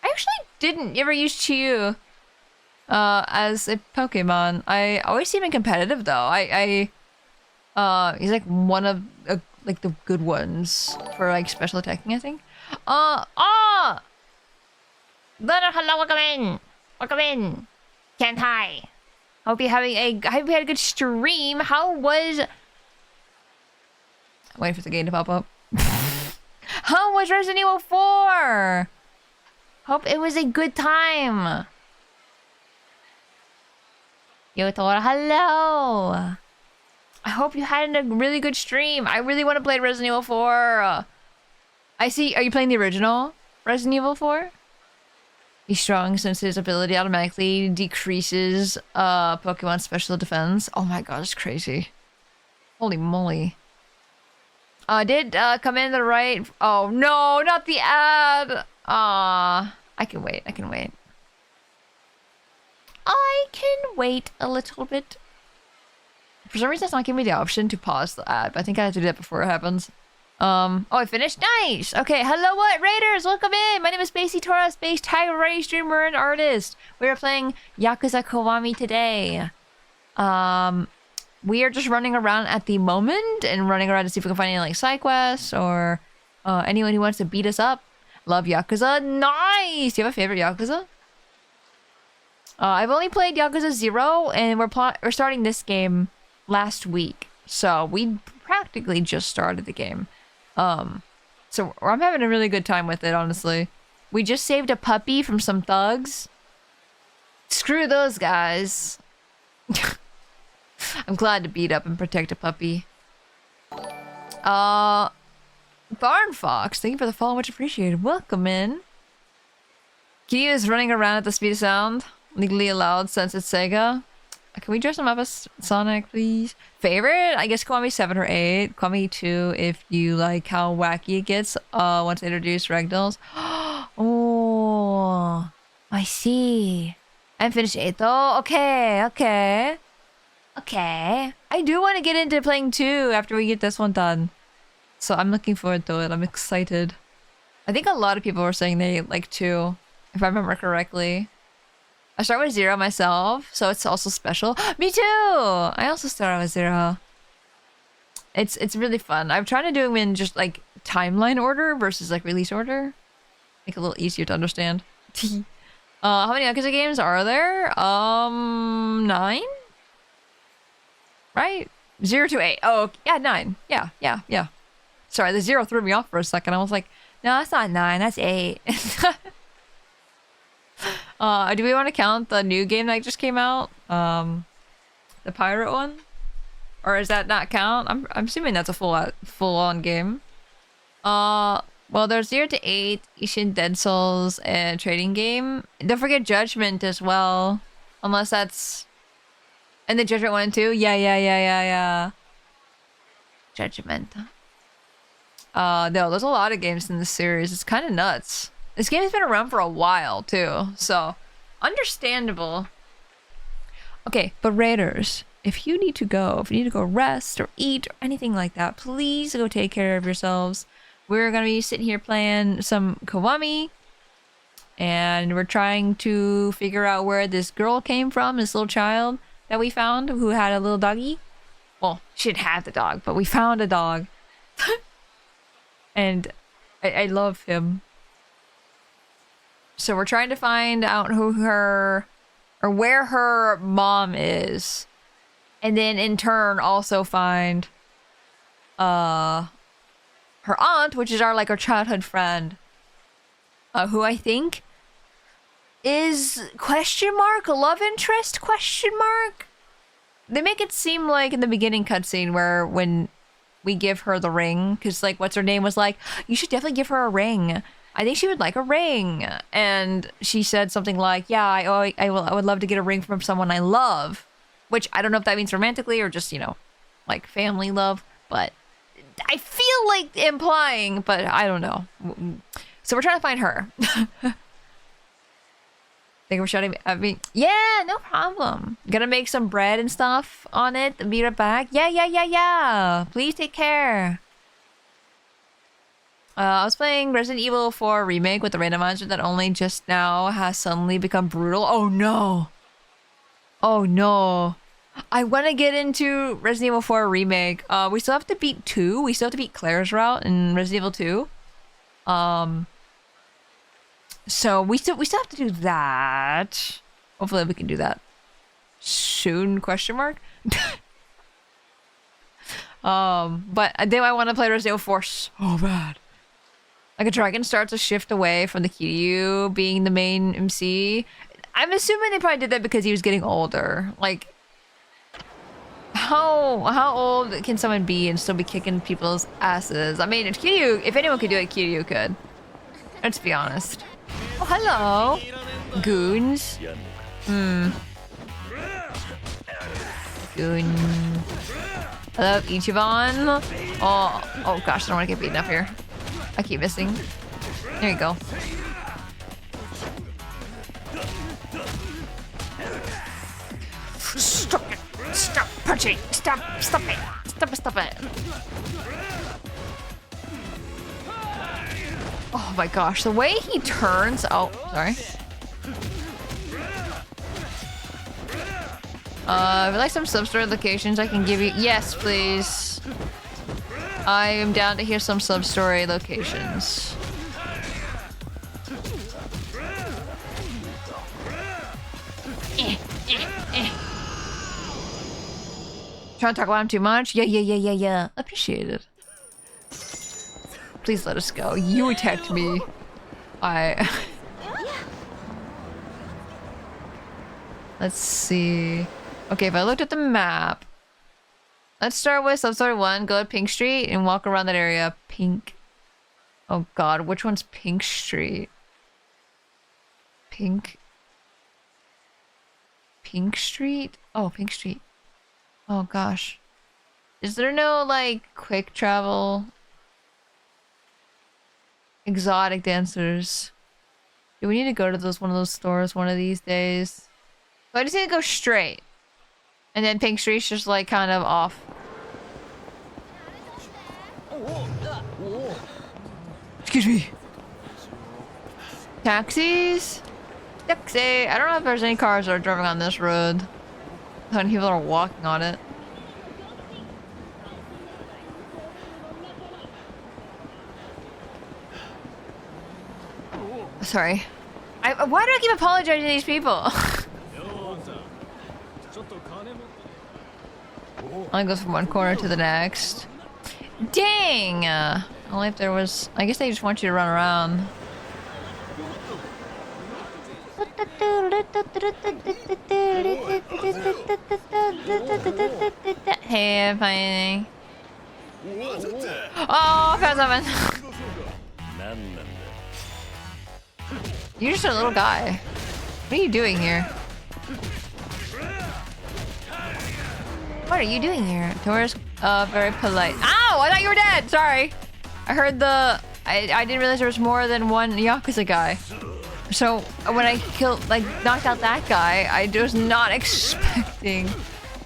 I actually didn't ever use Chiyu as a Pokemon. I always see him in competitive though. He's like one of like the good ones for like special attacking, I think. Hello, welcome in. Can't hi. Hope you had a good stream. How was... Waiting for the game to pop up. How was Resident Evil 4? Hope it was a good time. Tora, hello. I hope you had a really good stream. I really want to play Resident Evil 4. I see. Are you playing the original Resident Evil 4? He's strong since his ability automatically decreases Pokemon special defense. Oh my god, it's crazy. Holy moly. Did come in the right... Oh no, not the ad! I can wait, I can wait. I can wait a little bit. For some reason it's not giving me the option to pause the ad, but I think I have to do that before it happens. Oh, I finished? Nice! Okay, hello what? Raiders, welcome in! My name is Spacey Tora, Space Tiger Ray, streamer and artist. We are playing Yakuza Kiwami today. We are just running around at the moment and running around to see if we can find any like side quests or anyone who wants to beat us up. Love Yakuza. Nice! Do you have a favorite Yakuza? I've only played Yakuza 0 and we're starting this game last week. So we practically just started the game. So I'm having a really good time with it, honestly. We just saved a puppy from some thugs. Screw those guys. I'm glad to beat up and protect a puppy. Barn Fox, thank you for the follow, much appreciated. Welcome in. Key is running around at the speed of sound. Legally allowed since it's Sega. Can we dress him up as Sonic, please? Favorite? I guess Kiwami 7 or 8. Kiwami 2 if you like how wacky it gets once they introduce ragdolls. Oh, I see. I haven't finished 8 though. Okay. I do want to get into playing 2 after we get this one done. So I'm looking forward to it. I'm excited. I think a lot of people were saying they like 2, if I remember correctly. I start with 0 myself, so it's also special. Me too! I also start with 0. It's really fun. I'm trying to do them in just like timeline order versus like release order. Make it a little easier to understand. How many Yakuza games are there? 9? Right? 0 to 8. Oh, yeah, 9. Yeah. Sorry, the 0 threw me off for a second. I was like, no, that's not 9, that's 8. Do we want to count the new game that just came out? The pirate one? Or does that not count? I'm assuming that's a full-on game. Well, there's 0 to 8, Ishin Dead Souls, and trading game. Don't forget Judgment as well. Unless that's... And the Judgment one too? Yeah. Judgment. No, there's a lot of games in this series. It's kind of nuts. This game has been around for a while, too, so understandable. Okay, but Raiders, if you need to go rest or eat or anything like that, please go take care of yourselves. We're gonna be sitting here playing some Kiwami, and we're trying to figure out where this girl came from, this little child that we found who had a little doggy. Well, she didn't have the dog, but we found a dog. And I love him. So we're trying to find out who her or where her mom is, and then in turn also find her aunt, which is our childhood friend, who I think is love interest ? They make it seem like in the beginning cutscene where when we give her the ring, because what's her name was like, you should definitely give her a ring. I think she would like a ring. And she said something like, yeah, I would love to get a ring from someone I love, which I don't know if that means romantically or just, like family love, but I feel like implying, but I don't know. So we're trying to find her. Thank you for shouting at me. Yeah, no problem. Gonna make some bread and stuff on it and be right back. Yeah. Please take care. I was playing Resident Evil 4 Remake with the randomizer that only just now has suddenly become brutal. Oh no. I want to get into Resident Evil 4 Remake. We still have to beat 2. We still have to beat Claire's route in Resident Evil 2. So we still have to do that. Hopefully we can do that soon, ? But then I want to play Resident Evil 4 so bad. Like a dragon starts to shift away from the Kiryu being the main MC. I'm assuming they probably did that because he was getting older. Like, how old can someone be and still be kicking people's asses? I mean, if anyone could do it, Kiryu could. Let's be honest. Oh, hello, goons. Goon. Hello, Ichiban. Oh gosh, I don't want to get beaten up here. I keep missing. There you go. Stop it! Stop punching! Stop it! Stop it! Oh my gosh, the way he turns. Oh, sorry. If you like some sub-story locations I can give you. Yes, please. I am down to hear some sub-story locations. Trying to talk about him too much? Yeah. Appreciate it. Please let us go. You attacked me. Let's see. Okay, if I looked at the map. Let's start with sub-story 1. Go to Pink Street and walk around that area. Pink. Oh god, which one's Pink Street? Pink Street? Oh, Pink Street. Oh gosh. Is there no, quick travel? Exotic dancers. Do we need to go to one of those stores one of these days? So I just need to go straight. And then Pink Street's just kind of off. Excuse me. Taxis? Taxi! I don't know if there's any cars that are driving on this road. How many people are walking on it? Sorry. Why do I keep apologizing to these people? I'll go from one corner to the next. Dang! Only if there was... I guess they just want you to run around. Hey, I'm finding. Oh, I found something. You're just a little guy. What are you doing here? What are you doing here? Tora's very polite. Ow! I thought you were dead! Sorry. I heard the... I didn't realize there was more than one Yakuza guy. So when I knocked out that guy, I was not expecting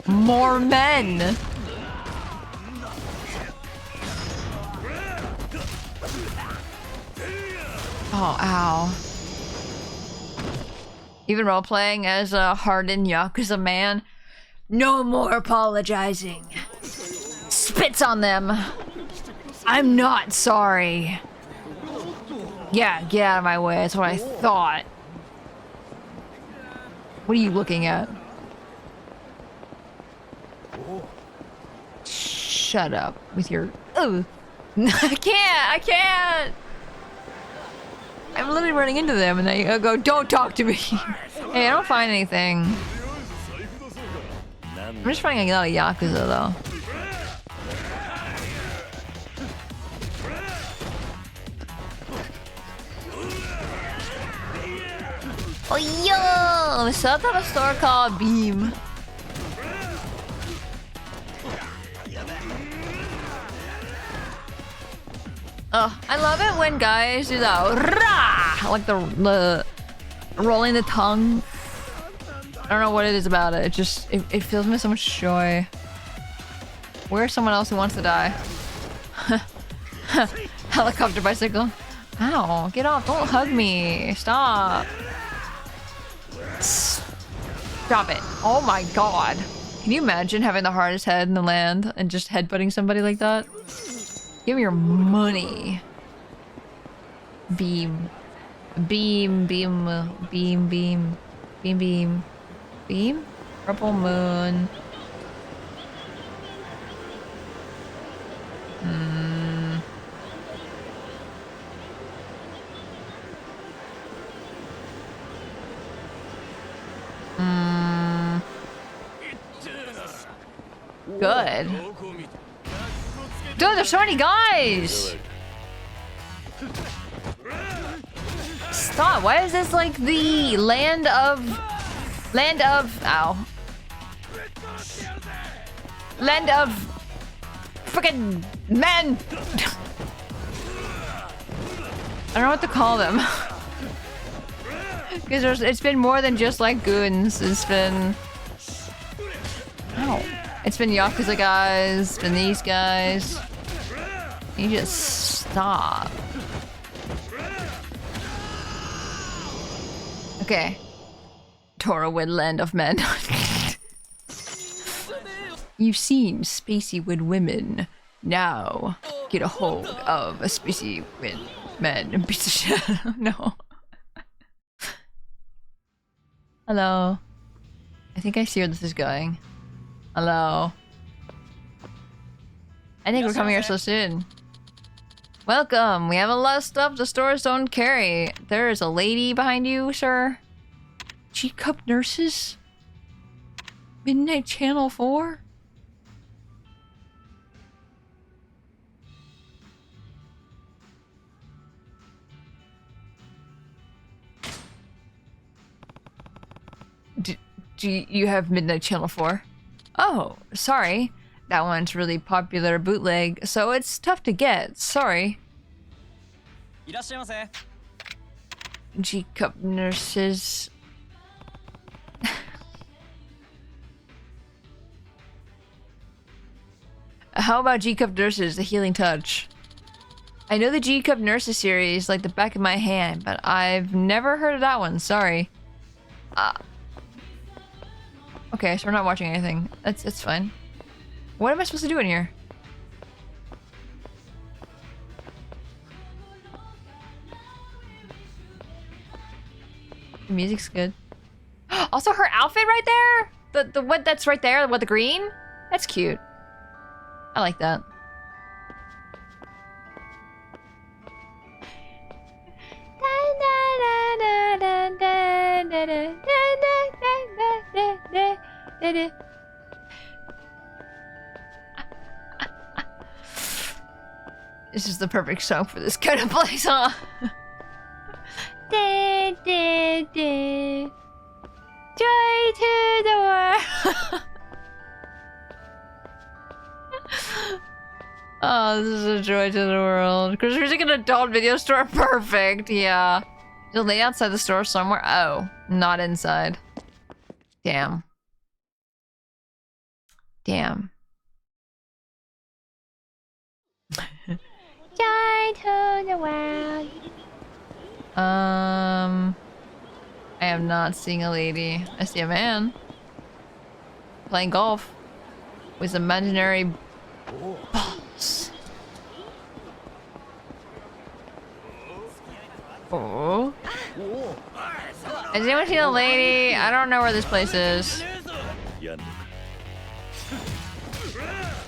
more men. Oh, ow. Even role-playing as a hardened Yakuza man. No more apologizing. Spits on them. I'm not sorry. Yeah, get out of my way. That's what I thought. What are you looking at? Shut up with your... Ugh. I can't! I'm literally running into them and they go, don't talk to me. Hey, I don't find anything. I'm just finding a lot of Yakuza though. Oh yo! Set up a store called Beam. Oh, I love it when guys do that. Rah! Like the rolling the tongue. I don't know what it is about it. It just it fills me with so much joy. Where's someone else who wants to die? Helicopter bicycle. Ow, get off. Don't hug me. Stop. Stop it. Oh my god. Can you imagine having the hardest head in the land and just headbutting somebody like that? Give me your money. Beam. Beam, beam, beam, beam. Beam, beam. Beam? Purple moon. Good. Dude, there's so many guys! Stop, why is this like the land of... Ow. Land of... Frickin' men! I don't know what to call them. Because it's been more than just like goons. It's been... Ow. It's been Yakuza guys, it's been these guys. You just stop. Okay. Torahwood land of men. You've seen Spacey Wood women. Now get a hold of a Spacey Wood men. Piece of shit. No. Hello. I think I see where this is going. Hello. I think we're coming here so soon. Welcome. We have a lot of stuff the stores don't carry. There is a lady behind you, sir. G-Cup nurses? Midnight Channel 4? Do you have Midnight Channel 4? Oh, sorry. That one's really popular bootleg, so it's tough to get. Sorry. G-Cup nurses. How about G-Cup nurses, the healing touch? I know the G-Cup nurses series like the back of my hand, but I've never heard of that one. Sorry. Okay, so we're not watching anything. It's fine. What am I supposed to do in here? The music's good. Also, her outfit right there? The what that's right there? What, the green? That's cute. I like that. This is the perfect song for this kind of place, huh? Joy to the world. Oh, this is a joy to the world. Christmas music in an adult video store, perfect. Yeah. You'll lay outside the store somewhere. Oh, not inside. Damn. Damn. Joy to the world. I am not seeing a lady. I see a man playing golf with imaginary balls. Oh. Has anyone seen a lady? I don't know where this place is.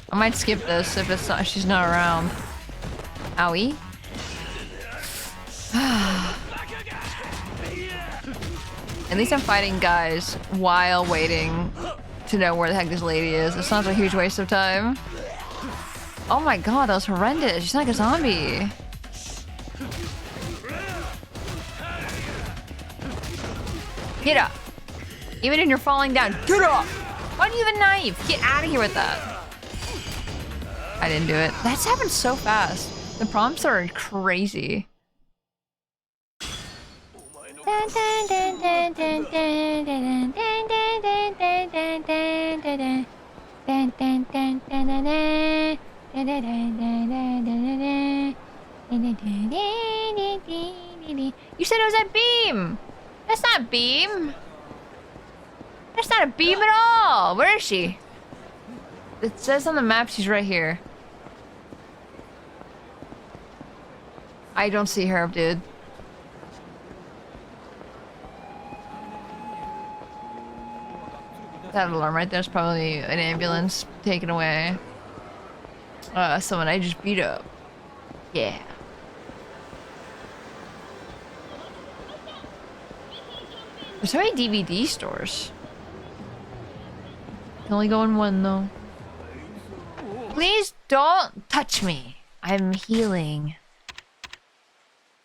I might skip this if it's not, she's not around. Owie. At least I'm fighting guys while waiting to know where the heck this lady is. It's not a huge waste of time. Oh my god, that was horrendous. She's like a zombie. Get up. Even if you're falling down, get up. Why do you have a knife? Get out of here with that. I didn't do it. That's happened so fast. The prompts are crazy. You said it was a beam. That's not a beam. That's not a beam at all. Where is she? It says on the map she's right here. I don't see her, dude. That alarm right there's probably an ambulance taken away. Someone I just beat up. Yeah. There's so many DVD stores. Can only go in one though. Please don't touch me. I'm healing.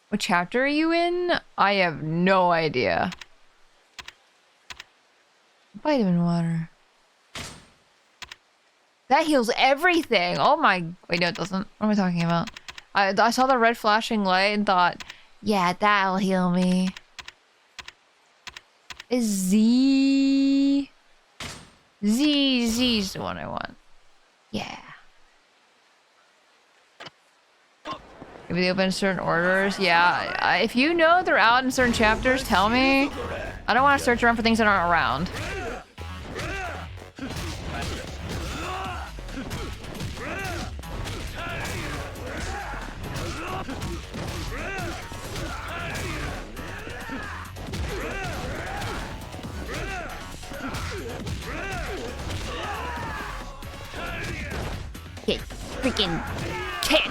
What chapter are you in? I have no idea. Vitamin water. That heals everything. Oh my. Wait, no, it doesn't. What am I talking about? I saw the red flashing light and thought, yeah, that'll heal me. Is Z's the one I want. Yeah. Maybe they open in certain orders. Yeah. If you know they're out in certain chapters, tell me. I don't want to search around for things that aren't around. Okay, freaking kid.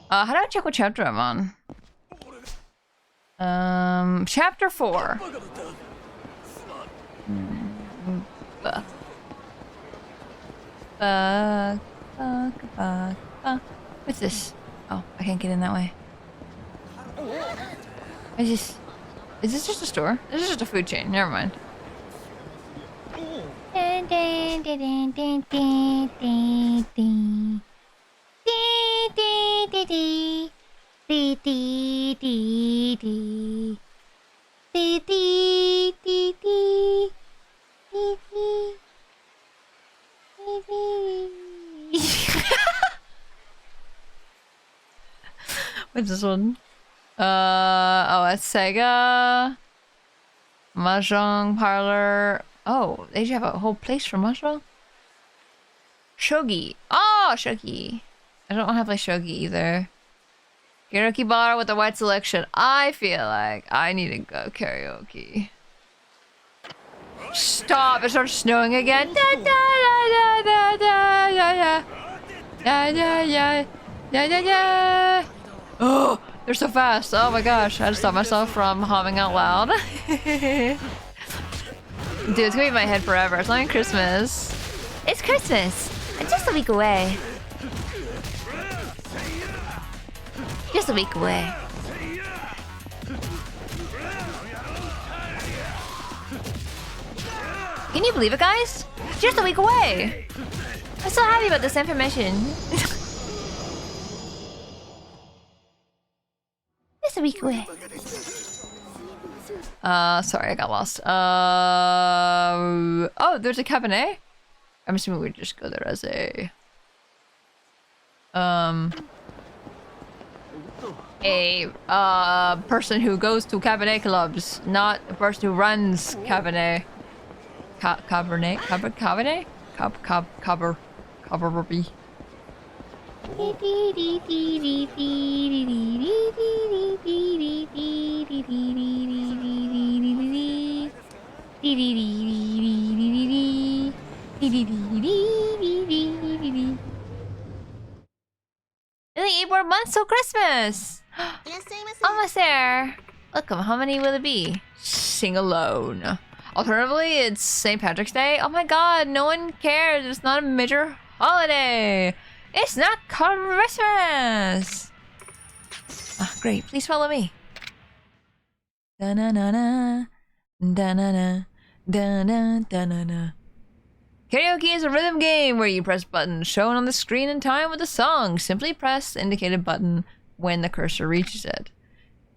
How do I check what chapter I'm on? Chapter 4. What's this? Oh, I can't get in that way. Is this just a store? This is just a food chain. Never mind. What's this one? Oh, a Sega Mahjong parlor. Oh, they have a whole place for Mahjong? Shogi. Oh, Shogi. I don't have like Shogi either. Karaoke bar with a wide selection. I feel like I need to go karaoke. Stop! It starts snowing again. Da, da, da, da, da, da, da, da, da, da, da, da. Oh, they're so fast. Oh my gosh. I just stopped myself from humming out loud. Dude, it's gonna be in my head forever. It's not even Christmas. It's Christmas. It's just a week away. Just a week away. Can you believe it, guys? Just a week away. I'm so happy about this information. Just a week away. Sorry, I got lost. Oh, there's a cabinet. I'm assuming we'd just go there as a person who goes to cabaret clubs, not a person who runs cabaret. Cabernet? Only 8 more months till Christmas! Almost there! Look, how many will it be? Sing alone. Alternatively, it's St. Patrick's Day. Oh my god, no one cares. It's not a major holiday. It's not Christmas! Ah, great. Please follow me. Da-na-na-na. Da-na-na. Da-na-da-na-na. Karaoke is a rhythm game where you press buttons shown on the screen in time with the song. Simply press the indicated button when the cursor reaches it.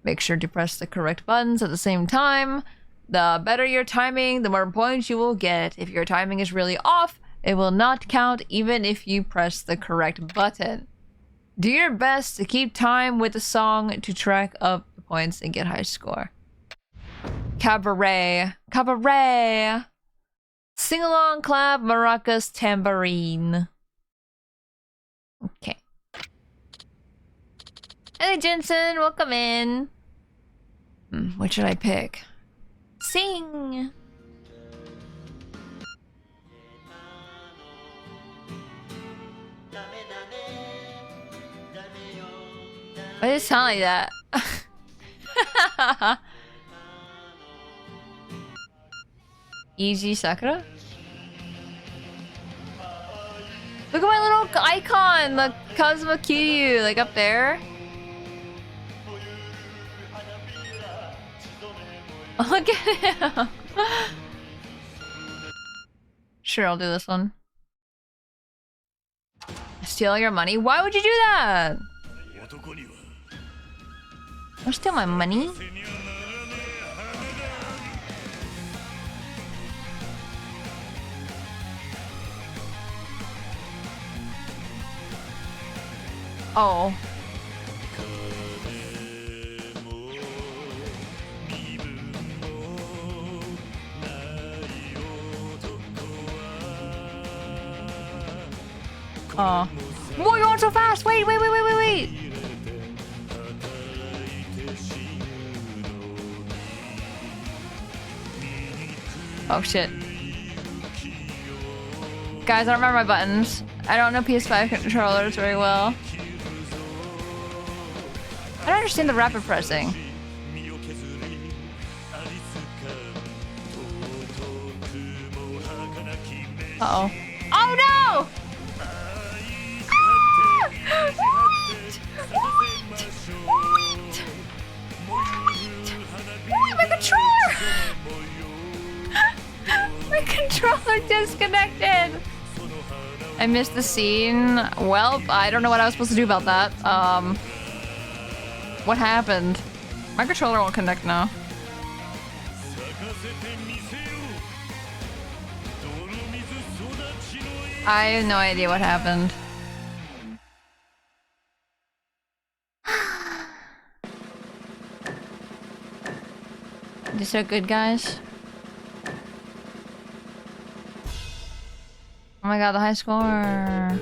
Make sure to press the correct buttons at the same time. The better your timing, the more points you will get. If your timing is really off, it will not count even if you press the correct button. Do your best to keep time with the song to track up the points and get high score. Cabaret. Cabaret. Sing along, clap, maracas, tambourine. Okay. Hey, Jensen, welcome in. What should I pick? Sing. Why does it sound like that? Easy Sakura? Look at my little icon, the Kazuma Kiryu, like up there. Look at him. Sure, I'll do this one. Steal your money? Why would you do that? Don't steal my money. Oh. Oh. Whoa, you're going so fast! Wait! Oh shit. Guys, I don't remember my buttons. I don't know PS5 controllers very well. I don't understand the rapid pressing. Uh-oh. Oh no! Wait, my controller! My controller disconnected! I missed the scene. Well, I don't know what I was supposed to do about that. What happened? My controller won't connect now. I have no idea what happened. These are good guys. Oh my god, the high score. I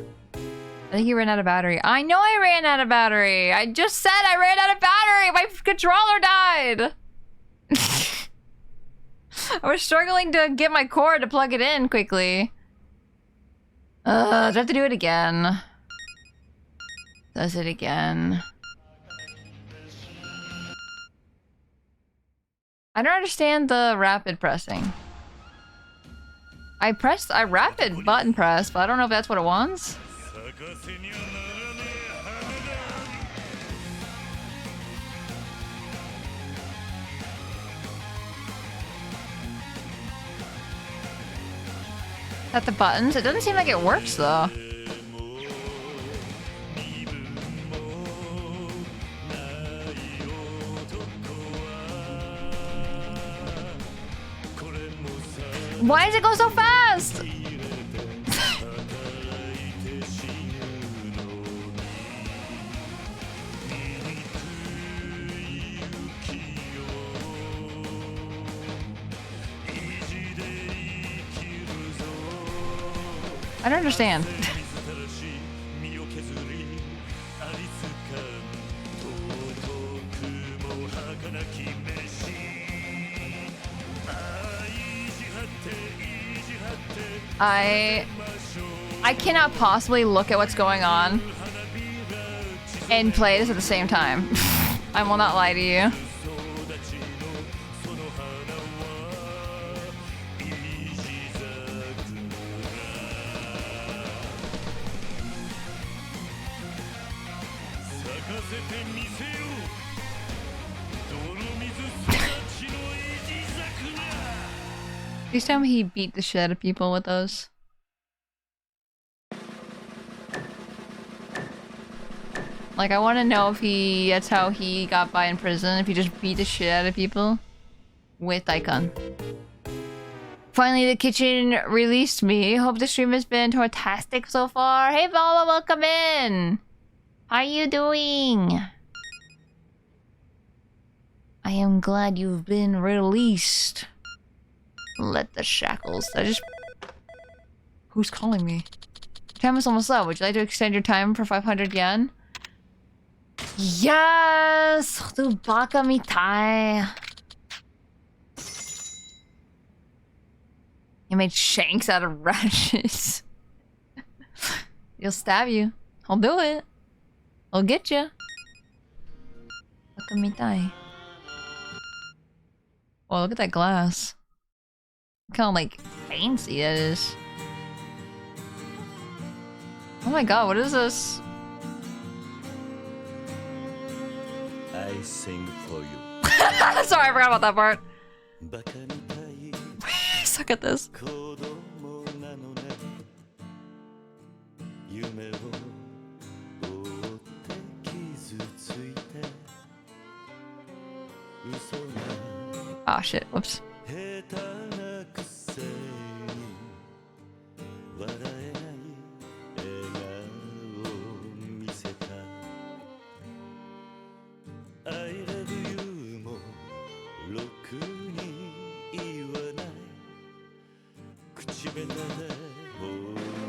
think you ran out of battery. I know I ran out of battery. I just said I ran out of battery. My controller died. I was struggling to get my cord to plug it in quickly. Do I have to do it again? Does it again? I don't understand the rapid pressing. I rapid button press, but I don't know if that's what it wants. Is that the buttons? It doesn't seem like it works though. Why does it go so fast? I don't understand. I cannot possibly look at what's going on and play this at the same time. I will not lie to you. Please tell me he beat the shit out of people with those. Like, I want to know if that's how he got by in prison, if he just beat the shit out of people with Icon. Finally, the kitchen released me. Hope the stream has been fantastic so far. Hey, Vala, welcome in. How are you doing? I am glad you've been released. Let the shackles. Who's calling me? Time is almost up. Would you like to extend your time for 500 yen? Yes! Du baka mitai. You made shanks out of radishes. He'll stab you. I'll do it. I'll get you. Baka mitai. Oh, look at that glass. Look how, like, fancy that is. Oh my god, what is this? I sing for you. Sorry, I forgot about that part. I suck at this. Ah, shit. Whoops.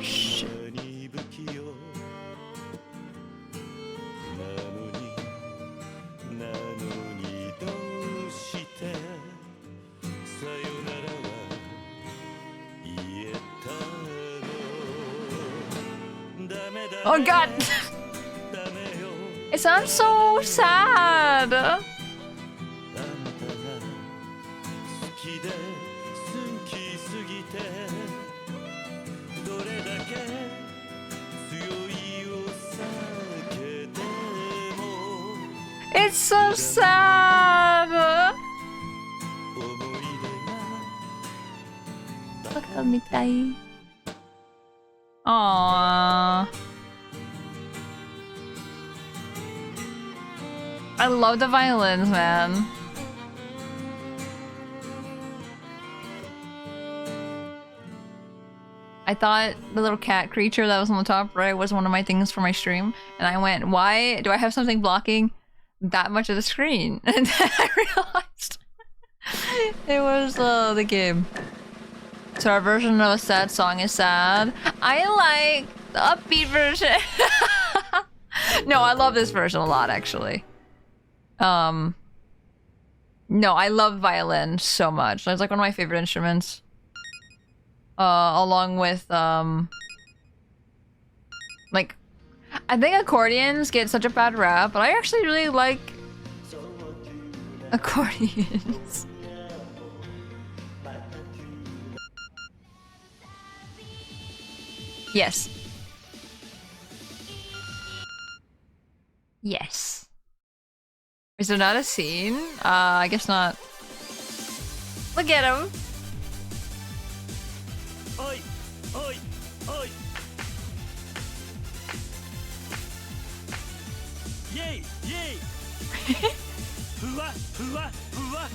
Shit. Oh god! It sounds so sad! It's so sad! Aww. I love the violins, man. I thought the little cat creature that was on the top right was one of my things for my stream, and I went, why do I have something blocking that much of the screen? And then I realized it was the game. So our version of a sad song is sad. I like the upbeat version. No, I love this version a lot, actually. No, I love violin so much. It's like one of my favorite instruments. Along with, like, I think accordions get such a bad rap, but I actually really like accordions. Yes. Yes. Is there not a scene? I guess not. Look at him. Oi, oi, oi. Yay, yay. Hua, hua, hua.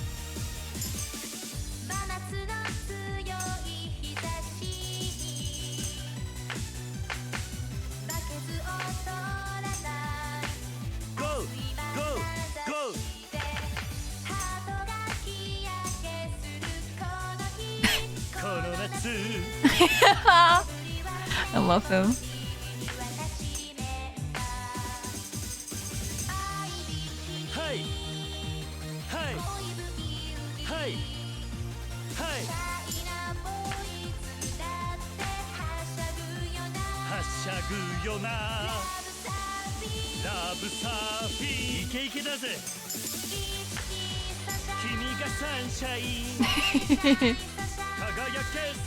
Go, go, go. I love him. Hey, hey. はいはいはしゃぐよなラブサーフィンイケイケだぜ君がサンシャイン輝け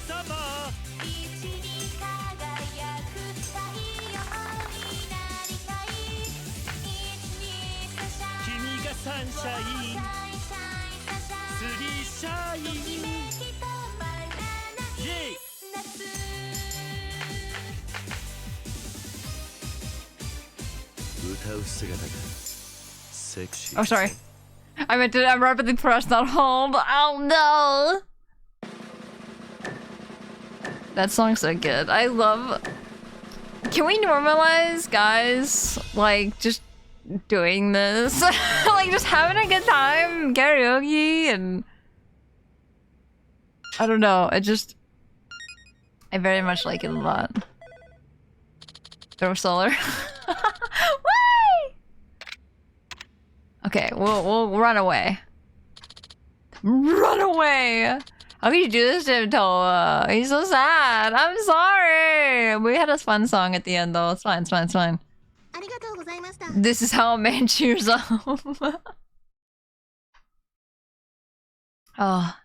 サマー君がサンシャインスリーシャインイェイ歌う姿がセクシー Oh, sorry. I meant to. I rapidly pressed not hold. Oh no! That song's so good. I love. Can we normalize, guys? Like just doing this, like just having a good time, karaoke, and I don't know. I very much like it a lot. Throw solar. Why? Okay, we'll run away. Run away! How can you do this to him, Toa? He's so sad. I'm sorry. We had a fun song at the end, though. It's fine. It's fine. It's fine. This is how a man cheers up. Oh,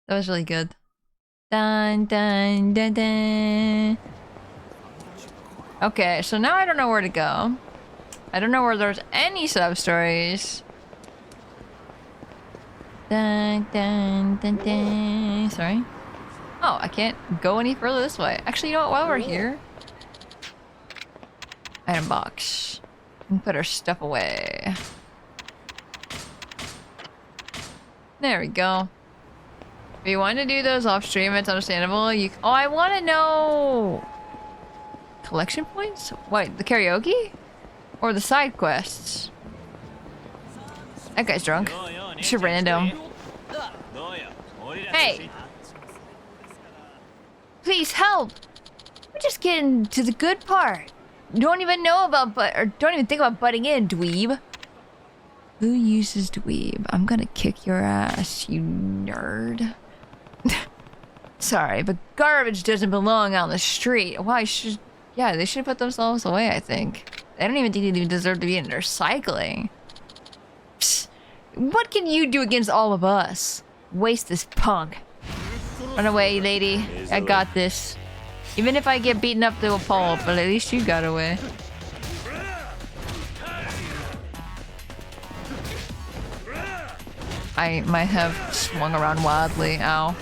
that was really good. Dun dun dun dun. Okay, so now I don't know where to go. I don't know where there's any sub-stories. Dun dun dun dun. Sorry. Oh, I can't go any further this way. Actually, you know what? While we're here, item box. We can put our stuff away. There we go. If you want to do those off stream, it's understandable. You. Oh, I want to know. Collection points? What? The karaoke? Or the side quests? That guy's drunk. It's random. Hey! Please help! We're just getting to the good part. Don't even know about don't even think about butting in, dweeb. Who uses dweeb? I'm gonna kick your ass, you nerd. Sorry, but garbage doesn't belong on the street. Why should... Yeah, they should put themselves away, I think. I don't even think they even deserve to be in there cycling. Psst. What can you do against all of us? Waste this punk. Run away, lady. I got this. Even if I get beaten up to a pulp, but at least you got away. I might have swung around wildly. Ow.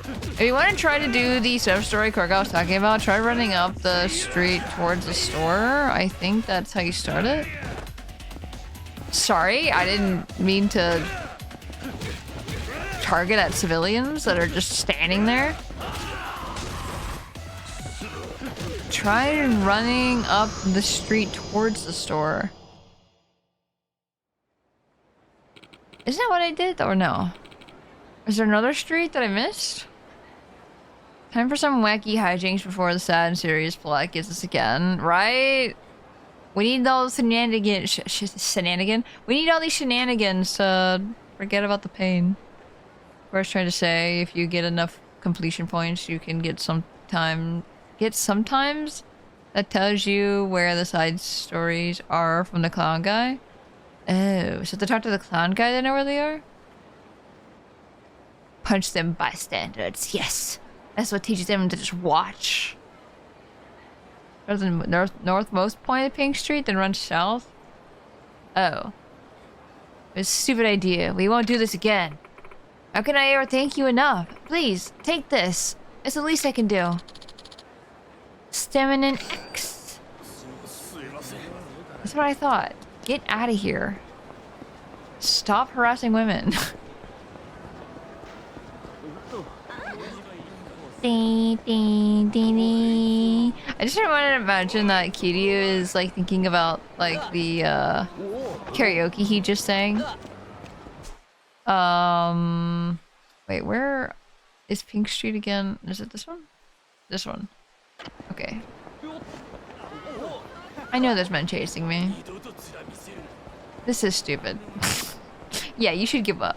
If you want to try to do the sub-story quirk I was talking about, try running up the street towards the store. I think that's how you start it. Sorry, I didn't mean to target at civilians that are just standing there. Try running up the street towards the store. Isn't that what I did, or no? Is there another street that I missed? Time for some wacky hijinks before the sad and serious plot gets us again, right? We need those shenanigans. We need all these shenanigans to forget about the pain. I was trying to say, if you get enough completion points, you can get sometimes that tells you where the side stories are from the clown guy. Oh, so to talk to the clown guy, they know where they are? Punch them bystanders, yes. That's what teaches them to just watch. There's the northmost point of Pink Street, then run south. Oh. It's a stupid idea. We won't do this again. How can I ever thank you enough? Please, take this. It's the least I can do. Stamina X. That's what I thought. Get out of here. Stop harassing women. Ding, ding, ding, ding. I just wanted to imagine that Kiryu is like thinking about like the karaoke he just sang. Wait, where is Pink Street again? Is it this one? This one. Okay. I know there's men chasing me. This is stupid. Yeah, you should give up.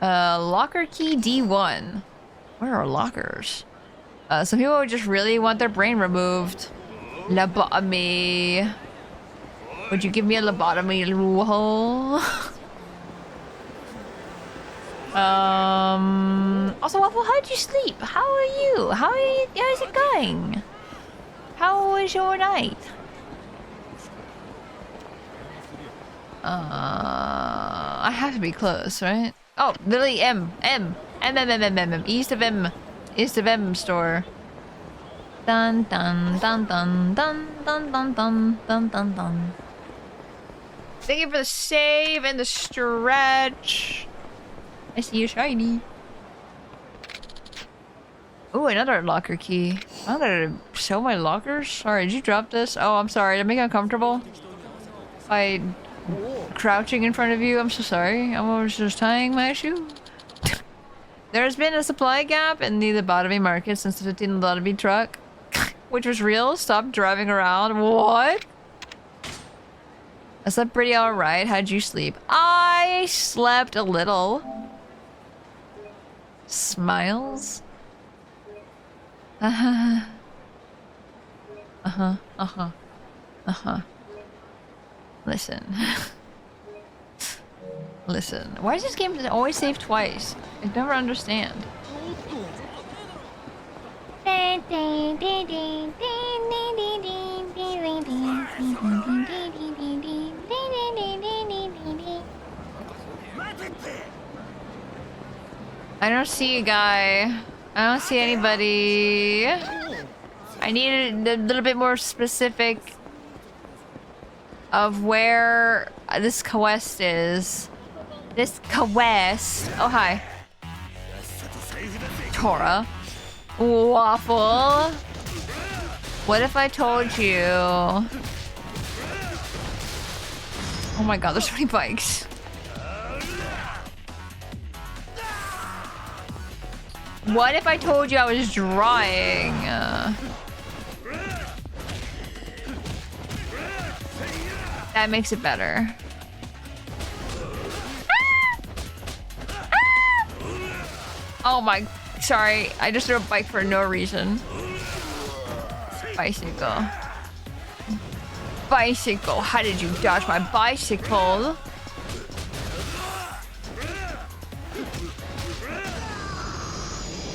Locker key D1. Where are lockers? Some people just really want their brain removed. Lobotomy. Would you give me a lobotomy, Luho? Also, Waffle, how'd you sleep? How are you? How's it going? How was your night? I have to be close, right? Oh, literally M. East of M store. Dun dun dun dun dun dun dun dun dun dun dun. Thank you for the save and the stretch. I see you shiny. Ooh, another locker key. I'm gonna show my lockers. Sorry, did you drop this? Oh, I'm sorry. Did I make it uncomfortable by crouching in front of you? I'm so sorry. I was just tying my shoe. There's been a supply gap in the lobotomy market since the 15 lobotomy truck, which was real. Stop driving around. What? I slept pretty alright. How'd you sleep? I slept a little. Smiles? Uh-huh. Listen. Listen. Why does this game always save twice? I never understand. I don't see a guy. I don't see anybody. I need a little bit more specific of where this quest is. This quest. Oh, hi. Tora. Waffle. What if I told you? Oh my god, there's so many bikes. What if I told you I was drawing? That makes it better. Oh my, sorry. I just threw a bike for no reason. Bicycle. Bicycle. How did you dodge my bicycle?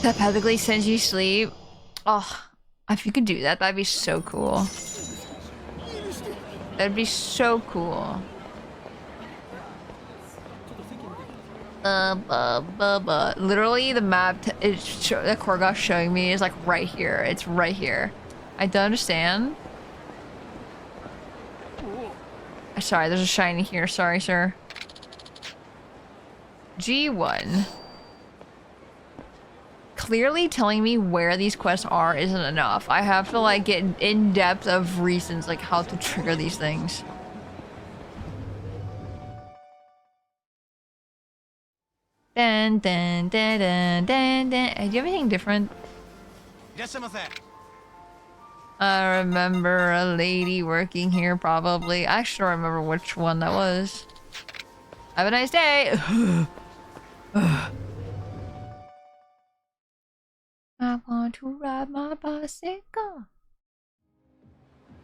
Telepathically sends you sleep. Oh, if you could do that, that'd be so cool. That'd be so cool. Literally, the map that Korgoth's showing me is like right here. It's right here. I don't understand. Sorry, there's a shiny here. Sorry, sir. G1. Clearly telling me where these quests are isn't enough. I have to like get in depth of reasons like how to trigger these things. Dun dun dun dun dun dun. Do you have anything different? I remember a lady working here probably. I actually don't remember which one that was. Have a nice day. I want to ride my bicycle.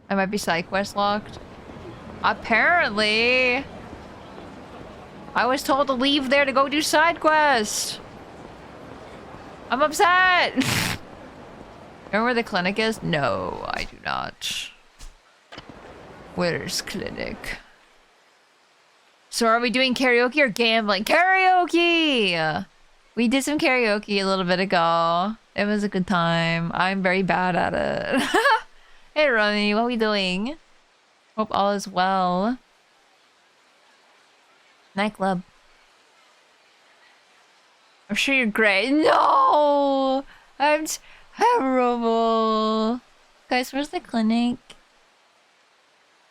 I might be side quest locked. Apparently. I was told to leave there to go do side quest. I'm upset. Remember where the clinic is? No, I do not. Where's clinic? So are we doing karaoke or gambling? Karaoke! We did some karaoke a little bit ago. It was a good time. I'm very bad at it. Hey, Ronnie, what are we doing? Hope all is well. Nightclub. I'm sure you're great. No! I'm terrible. Guys, where's the clinic?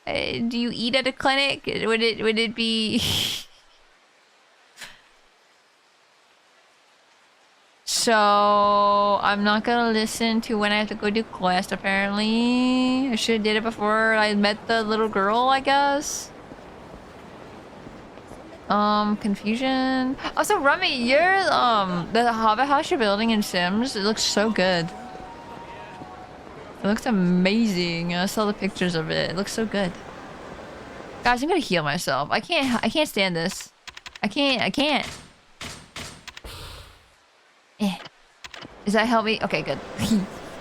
Do you eat at a clinic? Would it be... So, I'm not gonna listen to when I have to go do quest, apparently. I should have did it before I met the little girl, I guess. Confusion. Also, Rummy, you're the Hobbit house you're building in Sims. It looks so good. It looks amazing. I saw the pictures of it. It looks so good. Guys, I'm gonna heal myself. I can't stand this. I can't. Eh. Does that help me? Okay, good.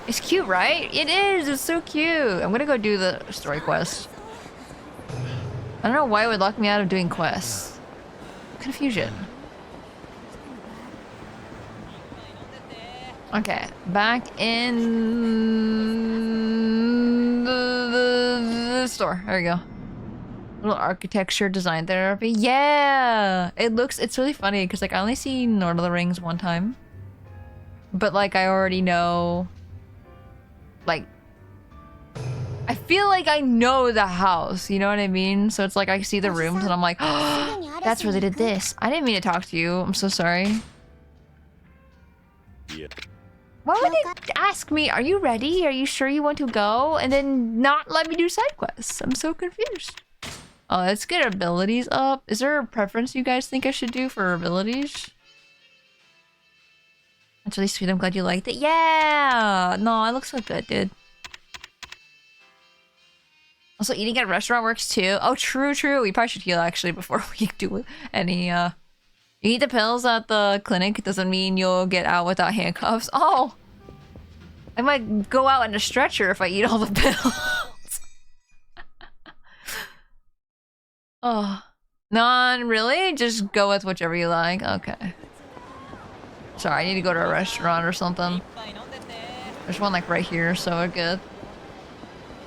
It's cute, right? It is. It's so cute. I'm gonna go do the story quest. I don't know why it would lock me out of doing quests. Confusion. Okay, back in the store. There we go. Little architecture design therapy. Yeah, it's really funny because like I only seen Lord of the Rings one time, but like I already know. Like, I feel like I know the house. You know what I mean? So it's like I see the rooms and I'm like, oh, that's where they did this. I didn't mean to talk to you. I'm so sorry. Yeah. Why would they ask me, are you ready? Are you sure you want to go? And then not let me do side quests. I'm so confused. Oh, let's get abilities up. Is there a preference you guys think I should do for abilities? That's really sweet. I'm glad you liked it. Yeah! No, it looks so good, dude. Also, eating at a restaurant works too. Oh, true, true. We probably should heal actually before we do any, You eat the pills at the clinic doesn't mean you'll get out without handcuffs. Oh! I might go out in a stretcher if I eat all the pills. Oh. None, really? Just go with whichever you like? Okay. Sorry, I need to go to a restaurant or something. There's one like right here, so we're good.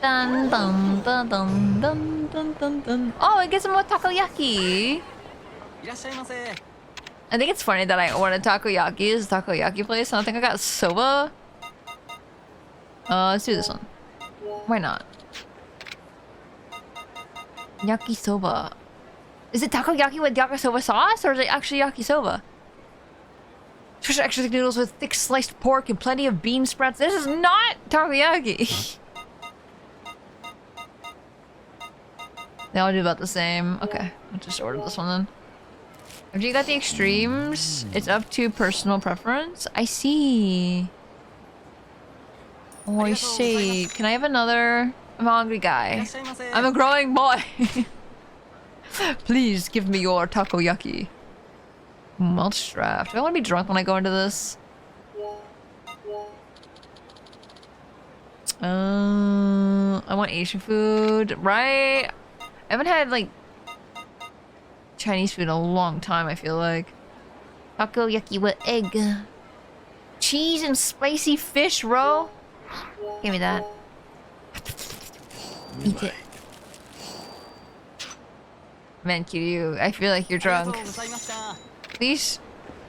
Dun dun dun dun dun dun dun dun. Oh, it gets some more takoyaki! I think it's funny that I ordered takoyaki. It's a takoyaki place, and I think I got soba. Let's do this one. Why not? Yakisoba. Is it takoyaki with yakisoba sauce, or is it actually yakisoba? Special extra thick noodles with thick sliced pork and plenty of bean sprouts. This is not takoyaki. They all do about the same. Okay, I'll just order this one then. After you got the extremes, it's up to personal preference. I see. Oh, I see. Can I have another? I'm a hungry guy. I'm a growing boy. Please give me your takoyaki. Mulch draft. Do I want to be drunk when I go into this? I want Asian food, right? I haven't had like Chinese food in a long time, I feel like. Takoyaki with egg. Cheese and spicy fish roll. Give me that. Eat it. Man, Kiryu, I feel like you're drunk. Please?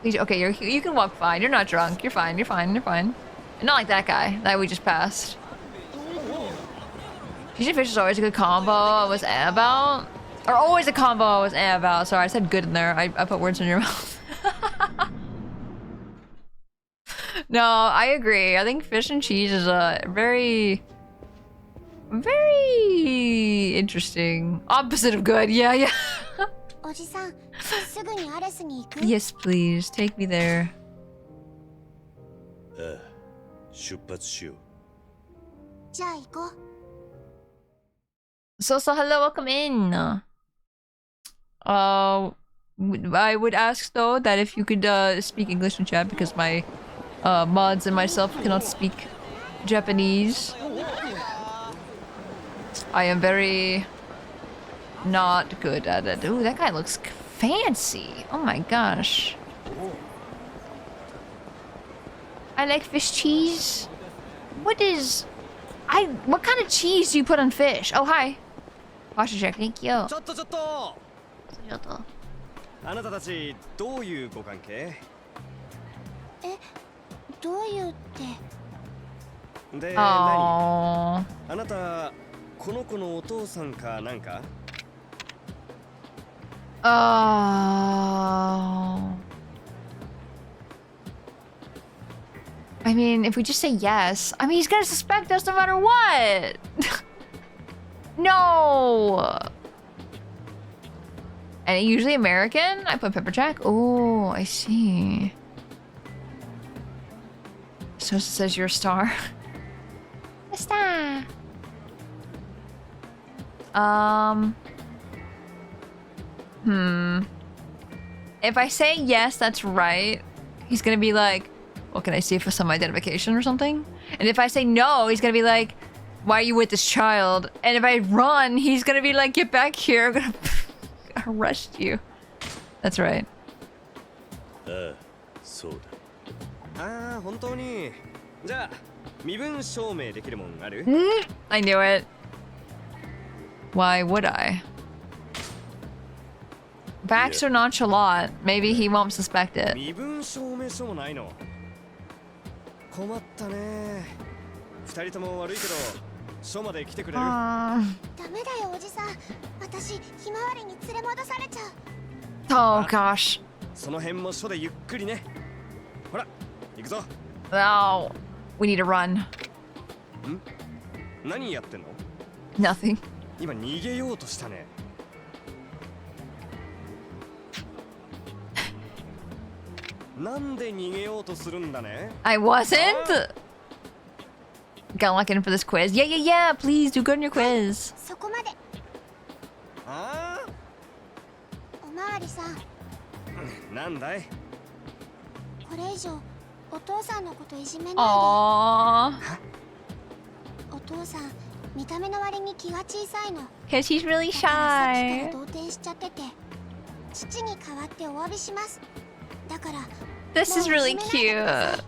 Please, okay, you can walk fine. You're not drunk. You're fine, you're fine, you're fine. Not like that guy that we just passed. Cheese and fish is always a good combo I was about. Or always a combo I was about. Sorry, I said good in there. I put words in your mouth. No, I agree. I think fish and cheese is a very interesting. Opposite of good. Yeah, yeah. Yes, please. Take me there. So hello, welcome in. I would ask though that if you could speak English in chat because my mods and myself cannot speak Japanese. I am very not good at it. Ooh, that guy looks fancy. Oh my gosh. I like fish cheese. What kind of cheese do you put on fish? Oh, hi. Posture check, thank you. ちょっとあなたたちどういうご関係？どういうって。で、何？ Oh. あなたこの子のお父さんかなんか？ Oh. I mean, if we just say yes, I mean, he's gonna suspect us no matter what. No. And usually American? I put Pepper Jack? Oh, I see. So it says you're a star. A star. If I say yes, that's right, he's gonna be like, what can I see for some identification or something? And if I say no, he's gonna be like, why are you with this child? And if I run, he's gonna be like, get back here, I'm gonna arrest you. That's right. ああ、そうだ。ああ、本当に。じゃあ、身分証明できるもんある？ I knew it. Why would I? Backs are nonchalant. Maybe he won't suspect it. 身分証明書もないの。困ったね。二人とも悪いけど、署まで来てくれる？ダメだよおじさん。私ひまわりに連れ戻されちゃう。Oh gosh. その辺も署でゆっくりね。ほら、行くぞ。No. We need to run. 何やってんの？ Nothing. 今逃げようとしたね。なんで逃げようとするんだね？ I wasn't. Gotta lock in for this quiz. Yeah, yeah, yeah. Please do good in your quiz. そこまで。あおまわりさん、あ？なんだい？これ以上お父さんのこといじめないで。 Aww. お父さん見た目の割に気が小さいの。 Cause he's really だからさっき shy. から動転しちゃってて、父に代わってお詫びします。だから This is really cute.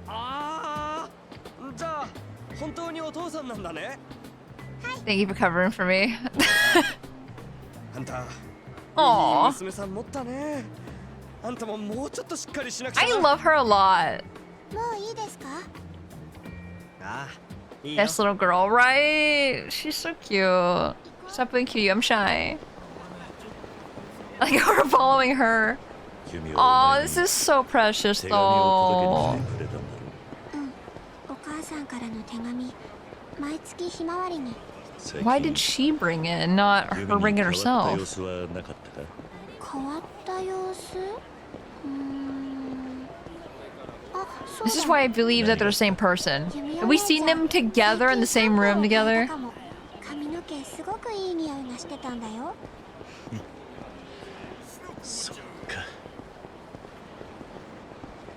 ああ、じゃあ本当にお父さんなんだね。Thank you for covering for me. あんた、いい Aww. 娘さん持ったね。あんたももうちょっとしっかりしなくちゃ I な。 love her a lot. もういいですか？ああ、いいよ。 This little girl, right? She's so cute. Stop being cute. I'm shy. Like we're following her. 弓 Oh, は this is so precious 手紙を届 though. けに来てくれたんだろう。お母さんからの手紙、毎月ひまわりに。最近 Why did she bring it, not 弓 her に bring it 変わった様 herself? 子はなかったか？変わった様子？あ、そうだ。 This is why I believe that they're the same person. Have we seen them together in the same room together? 髪の毛すごくいい匂いがしてたんだよ。そっか。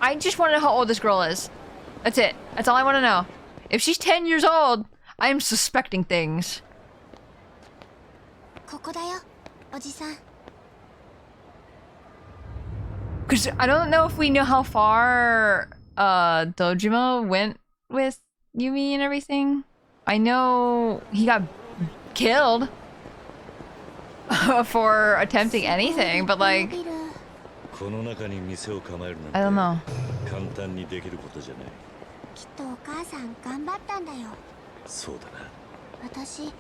I just want to know how old this girl is. That's it. That's all I want to know. If she's 10 years old, I'm suspecting things. ここだよ、おじさん。 Because I don't know if we know how far Dojima went with Yumi and everything. I know he got killed for attempting anything, but like, この中に店を構える I don't なん know. て簡単にできることじゃない。きっとお母さん頑張ったんだよ。そうだな。私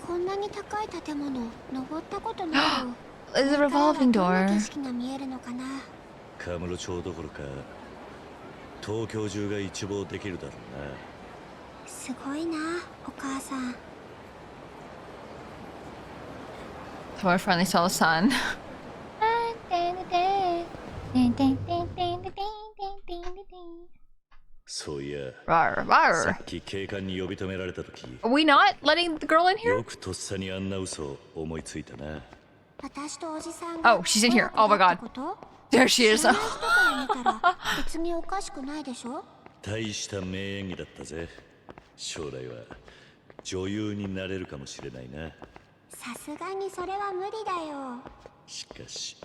こんなに高い建物登ったことないよ。 It's a revolving どんな door. 景色が見えるのかな。カムロ町どころか東京中が一望できるだろうな。すごいな、お母さん。 So I finally saw the sun. そういや、 Rawr, さ rawr. っき警官に呼び止められた時、 Are we not letting the girl in here? よくとっさにあんな嘘を思いついたな。私とおじさんが Oh, she's in here. Oh my 親 god. 子だってこと？ There she 知 is. らない人から見たら別におかしくないでしょ。大した名演技だったぜ。将来は女優になれるかもしれないな。さすがにそれは無理だよ。しかし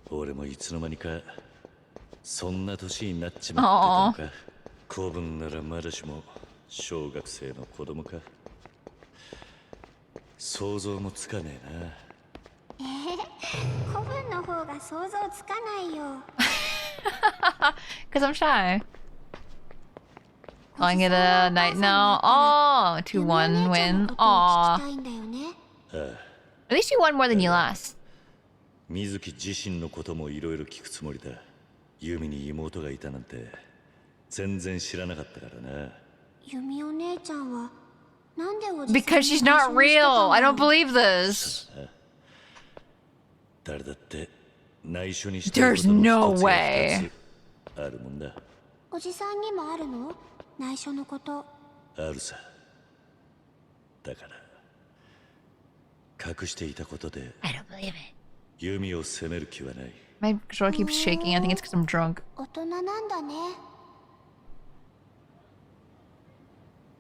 俺もいつの間にかそんな年になっちまってたのか。子分ならまだしも小学生の子供か。想像もつかねえな。古文の方が想像つかないよ。 Because I'm shy. Calling it a night now. Oh, 2-1 win. Aw. 聞きたいんだよね。At least you won more than you lost. 水木自身のこともいろいろ聞くつもりだ。ユミに妹がいたなんて全然知らなかったからな。ユミお姉ちゃんはなんでおじさんに Because she's not 内緒にしてたん real. だろう I don't believe this. 誰だって内緒にしてる There's ことの no 一つや way. 二つあるもんだ。おじさんにもあるの？内緒のこと。あるさ。だから隠していたことで I don't believe it. 弓を責める気はない。 My controller keeps shaking. I think it's because I'm drunk. 大人なんだね。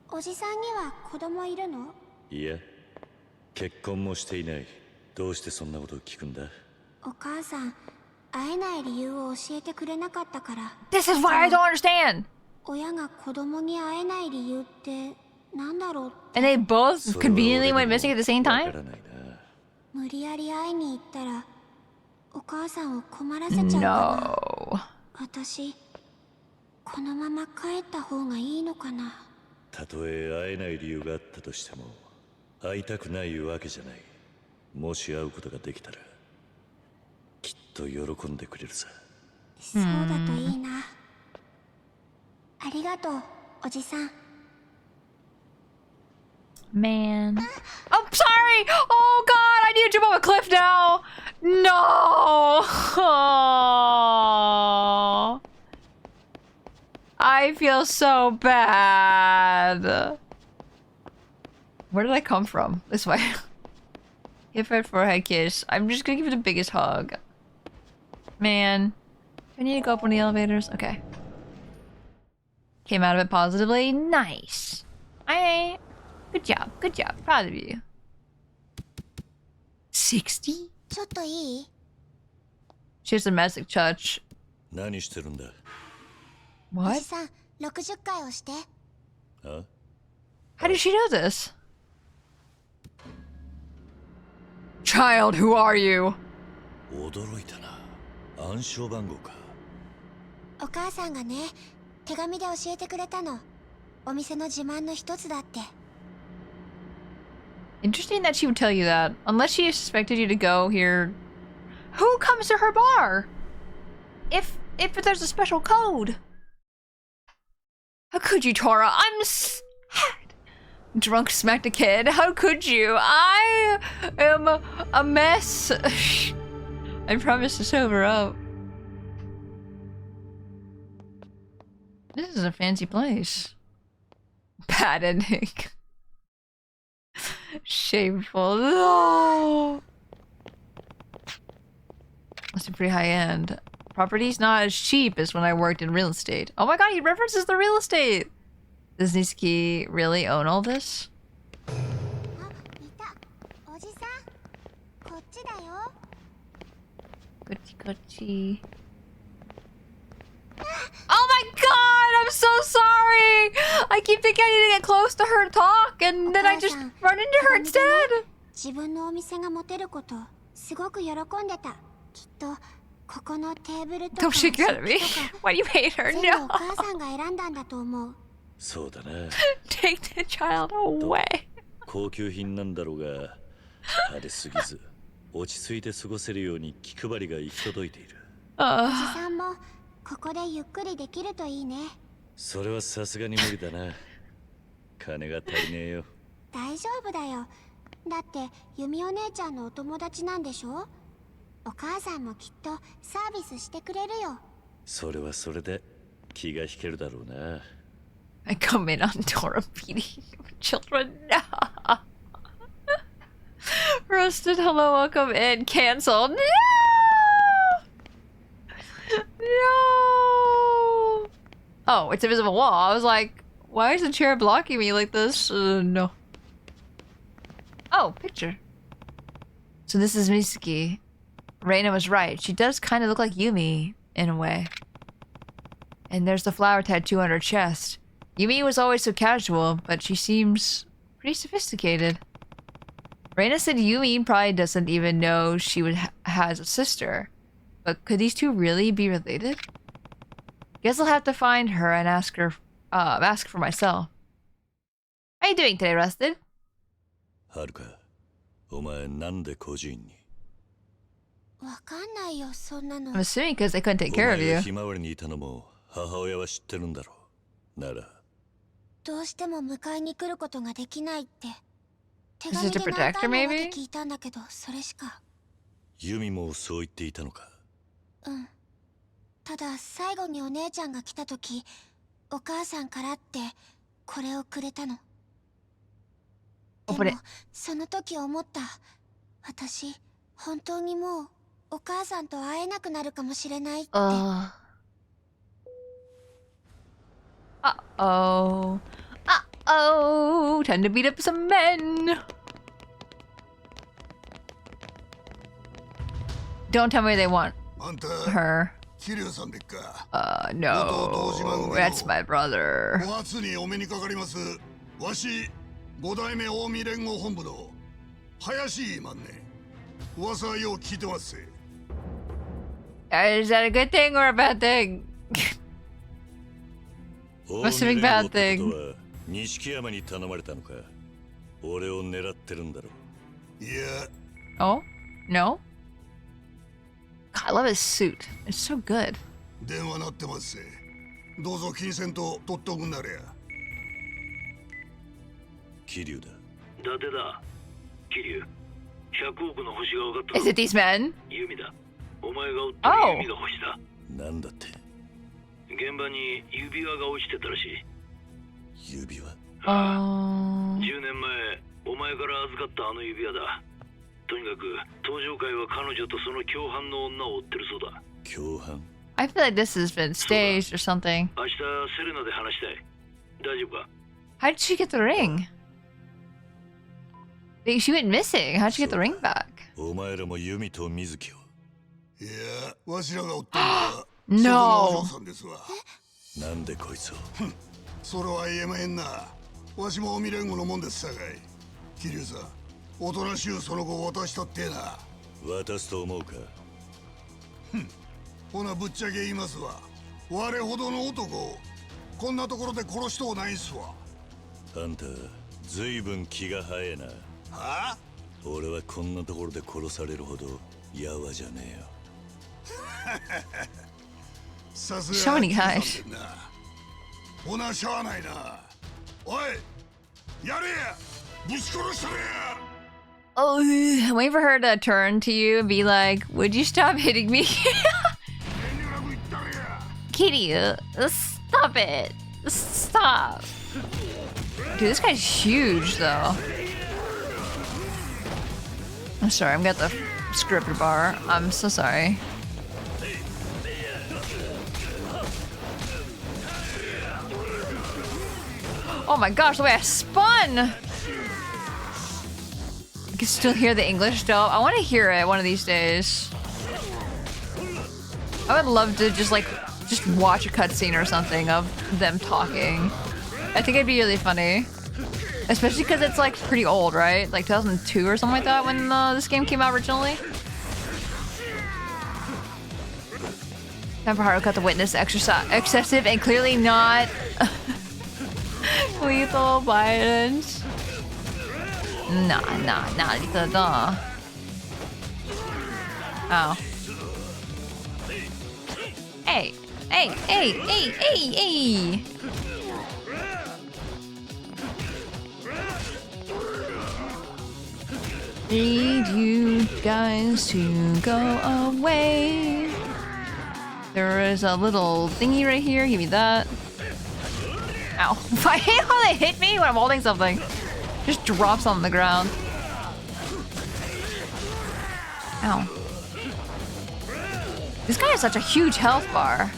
おじさんには子供いるの？いや、結婚もしていない。どうしてそんなことを聞くんだ？お母さん、会えない理由を教えてくれなかったから。This is why I don't understand. 親が子供に会えない理由ってなんだろうって。 And they both conveniently went missing at the same わ time? からないな。無理やり会いに行ったらお母さんを困らせちゃうかな。 No. 私このまま帰った方がいいのかな。たとえ会えない理由があったとしても会いたくないわけじゃない。もし会うことができたらきっと喜んでくれるさ。そうだといいな。ありがとうおじさん。 Man. I'm sorry! Oh god, I need to jump off a cliff now! No! I feel so bad. Where did I come from? This way. Hip head forehead kiss. I'm just gonna give it the biggest hug. Man. Do I need to go up one of the elevators? Okay. Came out of it positively. Nice. Alright. Good job. Good job. Proud of you. 60? ちょっといい？ She has a domestic touch. 何してるんだ？お What? じさん60回押して。あ？ How did she know this? Child, who are you? 驚いたな。暗証番号か。お母さんがね、手紙で教えてくれたの。お店の自慢の一つだって。 Interesting that she would tell you that. Unless she suspected you to go here. Who comes to her bar? If there's a special code. How could you, Tora? I'm sad. Drunk smacked a kid. How could you? I am a mess. I promise to sober up. This is a fancy place. Bad ending. Shameful. No. Must be pretty high end. Property's not as cheap as when I worked in real estate. Oh my god, he references the real estate! Does Nisaki really own all this? あ、いた。おじさん、こっちだよ。 Gucci Gucci. Oh my god! I'm so sorry! I keep thinking I need to get close to her to talk, and then I just run into her instead! 自分のお店が持てること、すごく喜んでた。きっと、ここのテーブルとか Don't shake your head at me. Why do you hate her? 全部 No! お母さんが選んだんだと思う。そうだな。 Take the child away. 高級品なんだろうが、派手すぎず、落ち着いて過ごせるように気配りが行き届いている。おじさんも、ここでゆっくりできるといいね。それはさすがに無理だな。金が足りねえよ。大丈夫だよ。だって、ユミお姉ちゃんのお友達なんでしょ？お母さんもきっとサービスしてくれるよ。それはそれで気が引けるだろうな。I come in on Tora beating children. No. Roasted hello, welcome in. Cancelled. No! No! Oh, it's a visible wall. I was like, why is the chair blocking me like this? No. Oh, picture. So this is Misaki. Reina was right. She does kind of look like Yumi, in a way. And there's the flower tattoo on her chest. Yumi was always so casual, but she seems pretty sophisticated. Reina said Yumi probably doesn't even know she has a sister. But could these two really be related? Guess I'll have to find her and ask for myself. How are you doing today, Rusted? はるか、お前なんで孤児院に？わかんないよ、そんなの。 I'm assuming because they couldn't take care of お前 you. がひまわりにいたのも母親は知ってるんだろう。なら。どうしても迎えに来ることができないって。手 Is it 紙 to で何 protect her, 回もわけ maybe? 聞いたんだけど、それしか。ユミもそう言っていたのか。ただ最後にお姉ちゃんが来た時、お母さんからってこれをくれたの。でもその時思った。私本当にもうお母さんと会えなくなるかもしれないって。Uh-oh. Time to beat up some men. Don't tell me they want her. No. That's my brother. 5月にお目にかかります。わし5代目近江連合本部の林マンね。噂はよう聞いてますぜ。Is that a good thing or a bad thing? Must be a bad thing. 錦山に頼まれたのか。俺を狙ってるんだろう。いや。Oh? No? God, I love his suit. It's so good. 電話鳴ってますぜ。どうぞ金銭と取っておくんなれや。桐生だ。伊達だ。桐生。100億の星が分かった。Is it these men? 弓だ。お前が追ってる弓が星だ。なんだって。現場に指輪が落ちてたらしい。指輪。10年前、お前から預かったあの指輪だ。とにかく登場会は彼女とその共犯の女を追ってるそうだ。共犯 I feel like this has been staged or something. 明日セレナで話したい。大丈夫か？ How did she get the ring? She went missing. How did she get the ring back? お前らも弓と水木を。いや、わしらが追ってるのは No. そこのお嬢さんですわ。なんでこいつを。それは言えまへんな。わしも近江連合のもんですさかい。桐生さん、おとなしゅうその子を渡したってな。渡すと思うか。ほなぶっちゃけ言いますわ。我ほどの男をこんなところで殺しとうないんすわ。あんたずいぶん気が早えな。はあ？俺はこんなところで殺されるほどやわじゃねえよ。さす So が many にさん guys. でんな。ほなしゃあないな。おい、やれや、ぶち殺したれや。Oh, I'm waiting for her to turn to you and be like, would you stop hitting me? Kitty, stop it. Stop. Dude, this guy's huge, though. I'm sorry, I've got the scripted bar. I'm so sorry. Oh my gosh, the way I spun! I can still hear the English dub. I want to hear it one of these days. I would love to just watch a cutscene or something of them talking. I think it'd be really funny. Especially because it's like pretty old, right? Like 2002 or something like that when this game came out originally. Time for Haruka to witness excessive and clearly not lethal violence. Nah, lethal. Oh. Hey. Need you guys to go away. There is a little thingy right here. Give me that. Ow. I hate how they hit me when I'm holding something. Just drops on the ground. Ow. This guy has such a huge health bar.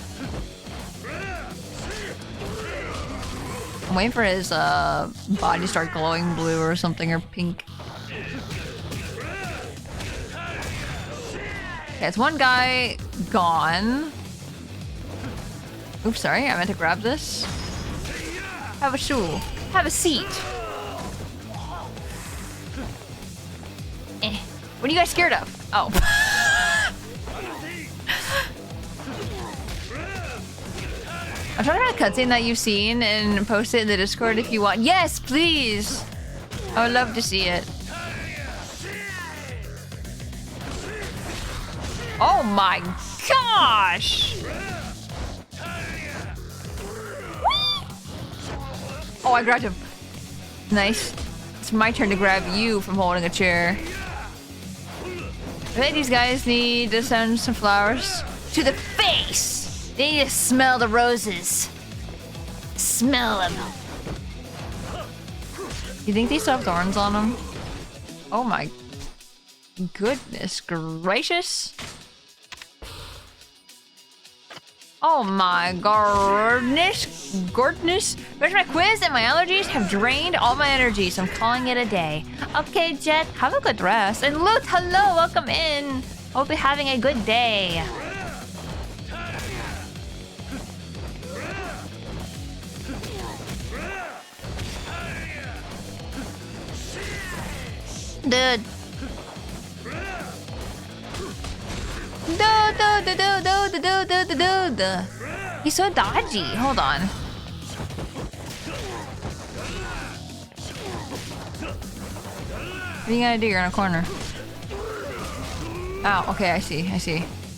I'm waiting for his body to start glowing blue or something, or pink. Okay, it's one guy gone. Oops, sorry, I meant to grab this. Have a stool. Have a seat. What are you guys scared of? Oh. I'm trying to find a cutscene that you've seen and post it in the Discord if you want. Yes, please! I would love to see it. Oh my gosh! Oh, I grabbed him. Nice. It's my turn to grab you from holding a chair. I bet these guys need to send some flowers to the face. They need to smell the roses. Smell them. You think they still have thorns on them? Oh my goodness gracious. Oh my goodness. There's my quiz and my allergies have drained all my energy, so I'm calling it a day. Okay, Jet, have a good rest. And Luke, hello, welcome in. Hope you're having a good day. Dude. He's so dodgy. Hold on. What are you gonna do? You're in a corner. Oh, okay, I see. I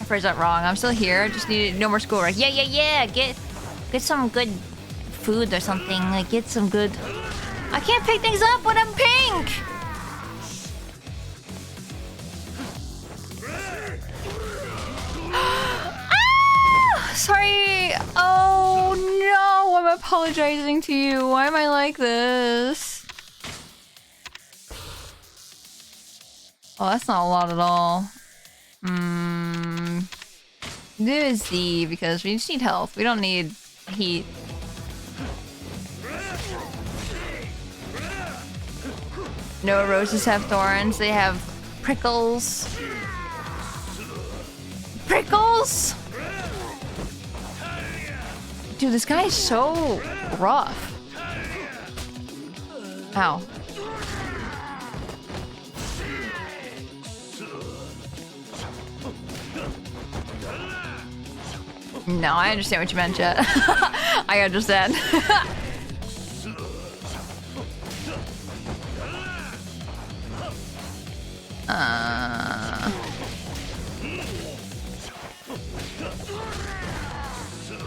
phrased that wrong. I'm still here. I just need no more school, right? Yeah. Get some good food or something. Like, get some good... I can't pick things up when I'm pink! Sorry. Oh no, I'm apologizing to you. Why am I like this? Oh, that's not a lot at all. Do a Z because we just need health. We don't need heat. No roses have thorns. They have prickles. Prickles? Dude, this guy is so rough. Ow. No, I understand what you meant, Jet. I understand.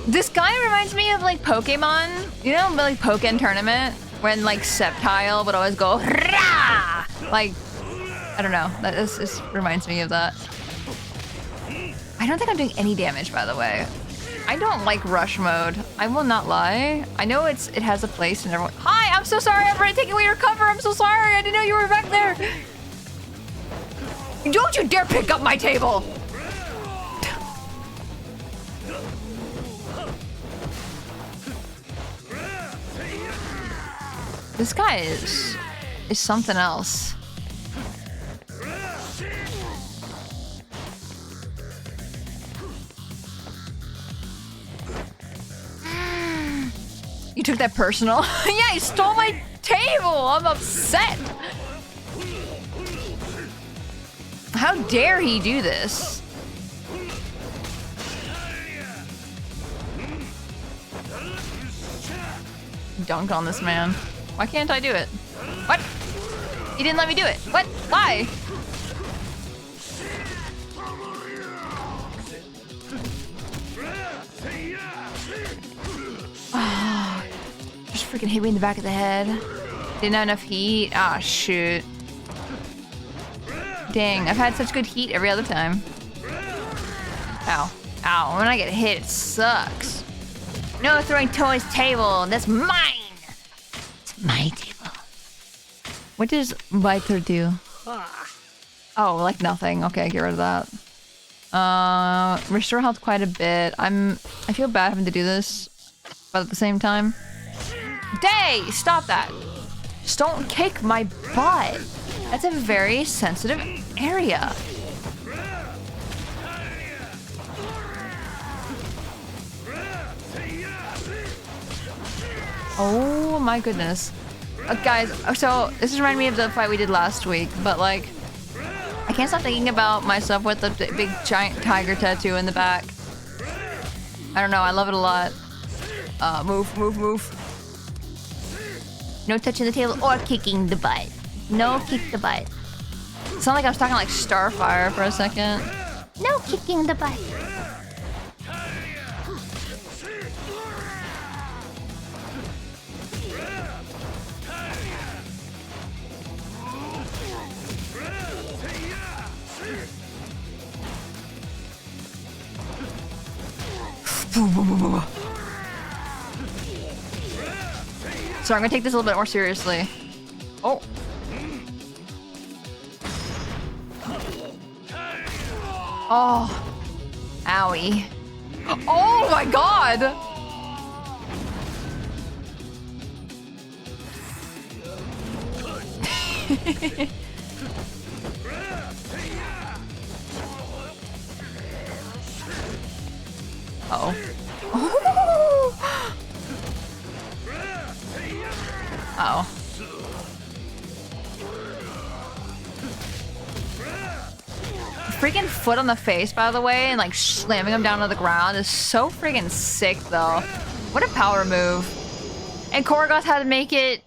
This guy reminds me of like Pokemon. You know, like Pokken Tournament when like Sceptile would always go Rah! Like, I don't know. This reminds me of that. I don't think I'm doing any damage, by the way. I don't like rush mode. I will not lie. I know it has a place and everyone. Hi, I'm so sorry. I'm trying to take away your cover. I'm so sorry. I didn't know you were back there. Don't you dare pick up my table. This guy is something else. You took that personal? Yeah, he stole my table! I'm upset! How dare he do this? Dunk on this man. Why can't I do it? What? He didn't let me do it. What? Why? Oh, just freaking hit me in the back of the head. Didn't have enough heat. Ah, oh, shoot. Dang, I've had such good heat every other time. Ow. Ow, when I get hit, it sucks. No throwing toys table. That's mine. It's my table. What does Viper do? Oh, like nothing. Okay, get rid of that. Restore health quite a bit. I feel bad having to do this, but at the same time. Day! Stop that. Just don't kick my butt. That's a very sensitive area. Oh my goodness. Guys, so this is reminding me of the fight we did last week, but like, I can't stop thinking about myself with the big giant tiger tattoo in the back. I don't know, I love it a lot. Move. No touching the table or kicking the butt. No kick the butt. It sounded like I was talking like Starfire for a second. No kicking the butt. So I'm gonna take this a little bit more seriously. Oh. Oh. Owie. Oh my god! Uh-oh. Uh-oh. Freaking foot on the face, by the way, and like slamming him down to the ground is so freaking sick, though. What a power move. And Korgoth had to make it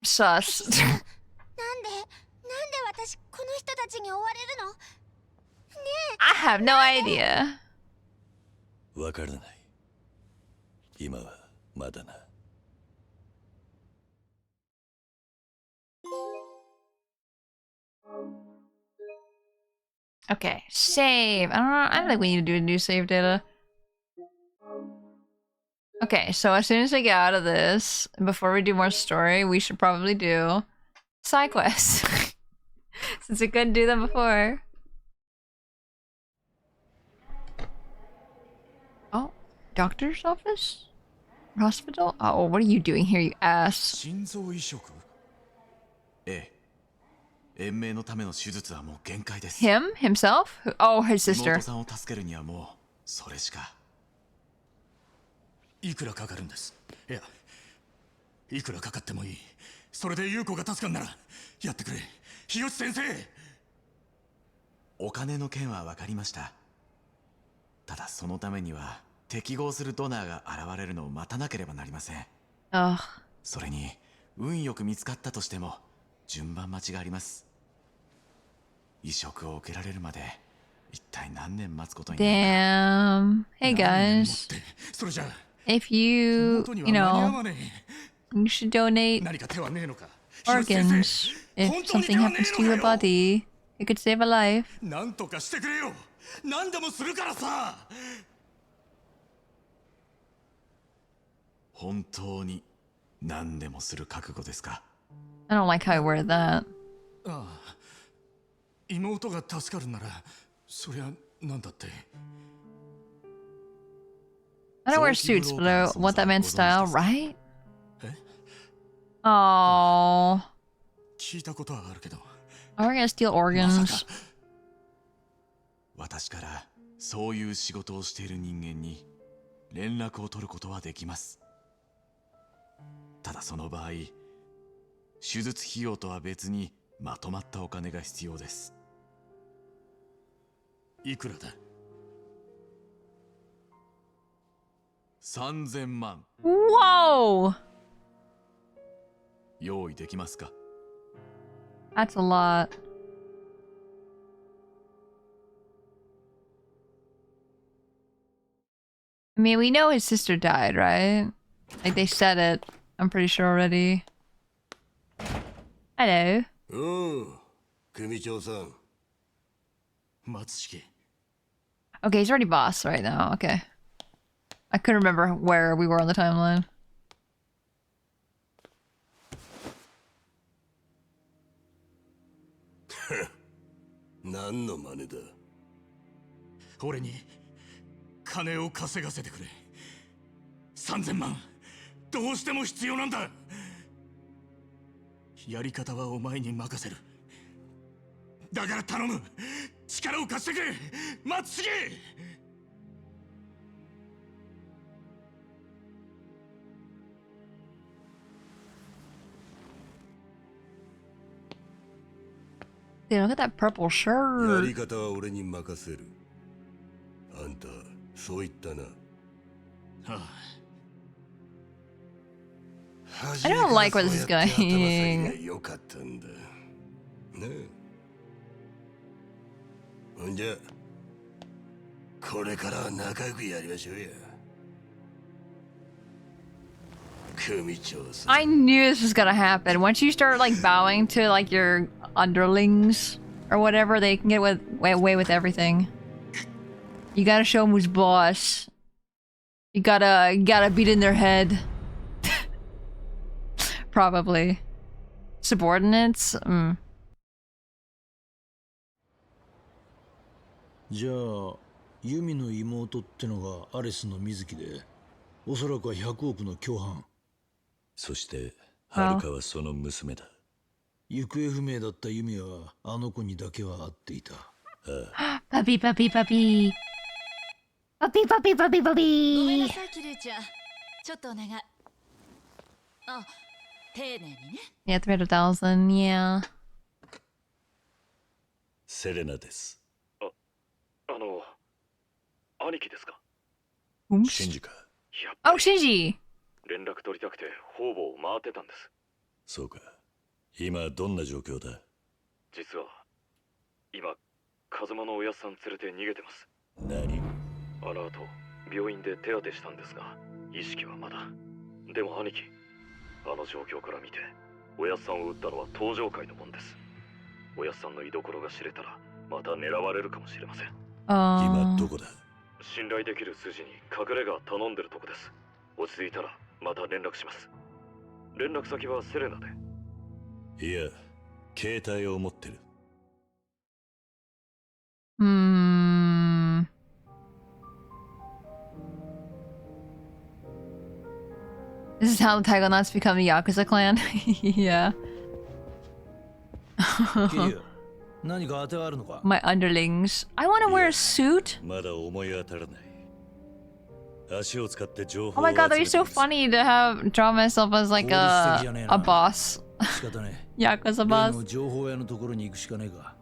sus. なんで私この人たちに追われるの？ねえ。 I have no idea. わからない。今はまだな。Okay, save. I don't know. I don't think we need to do a new save data. Okay, so as soon as we get out of this, before we do more story, we should probably do side quests. Since we couldn't do them before. Oh, doctor's office? Hospital? Oh, what are you doing here, you ass? 心臓移植？ええ。延命のための手術はもう限界です。 Him? Himself? Oh, his sister. 妹さんを助けるにはもうそれしか。いくらかかるんです？いや、いくらかかってもいい。それで優子が助かるならやってくれ、日吉先生。お金の件は分かりました。ただそのためには適合するドナーが現れるのを待たなければなりません。それに運よく見つかったとしても順番待ちがあります。移植を受けられるまで一体何年待つことになるか。 Damn. Hey guys. If you know, you should donate organs. If something happens to your body, it could save a life. なんとかしてくれよ。何でもするからさ。本当に何でもする覚悟ですか？ I don't like how I worded that. ああ、妹が助かるならそりゃなんだって。 I don't wear suits, but I want that man's style, right? Oh. 聞いたことはあるけど。Are we gonna steal organs? 私からそういう仕事をしている人間に連絡を取ることはできます。ただその場合、手術費用とは別にまとまったお金が必要です。いくらだ？3000万。Whoa! 用意できますか？ That's a lot. I mean, we know his sister died, right? Like, they said it. I'm pretty sure already. Hello. 組長さん。松重。 Okay, he's already boss right now. Okay. I couldn't remember where we were on the timeline. 何の真似だ。俺に金を稼がせてくれ。3000万どうしても必要なんだ。やり方はお前に任せる。だから頼む。力を貸してくれ、松重。Dude, look at that purple や shirt. り方は俺に任せる。あんたそう言ったな。はあ I don't like where this is going. よかったんだ。ねえ。ほんじゃ、これからは仲良くやりましょうや。組長さん。 I knew this was gonna happen. Once you start like bowing to like your underlings or whatever, they can get away with everything. You gotta show them who's boss. You gotta beat in their head. Probably. Subordinates? じゃあユミの妹ってのがアレスの水木で、おそらくは100億の共犯。そしてハルカはその娘だ。行方不明だったユミはあの子にだけは会っていた。パピパピパピ。パピパピパピパピ。ごめんなさいキルーちゃん、ちょっとお願い。あ、丁寧にね。Yeah, 300,000, yeah. セレナです。兄貴ですか？シンジか。Oh, Shinji! 連絡取りたくて方々を回ってたんです。そうか。今どんな状況だ？実は今風間のおやっさん連れて逃げてます。何？あの後病院で手当てしたんですが意識はまだ。でも兄貴、あの状況から見ておやっさんを撃ったのは登場界のもんです。おやっさんの居所が知れたらまた狙われるかもしれません。今どこだ？信頼できる筋に隠れ家頼んでるとこです。落ち着いたらまた連絡します。連絡先はセレナで。いや、携帯を持ってる。This is how the Taigonauts become the Yakuza clan? Yeah. キリュウ、何か当てはあるのか？ My underlings. I want to wear a suit? まだ思い当たらない。足を使って情報 Oh my god, that'd be so funny to have draw myself as like a boss. 仕方ね。Yakuza boss. 情報屋のところに行くしかねえか。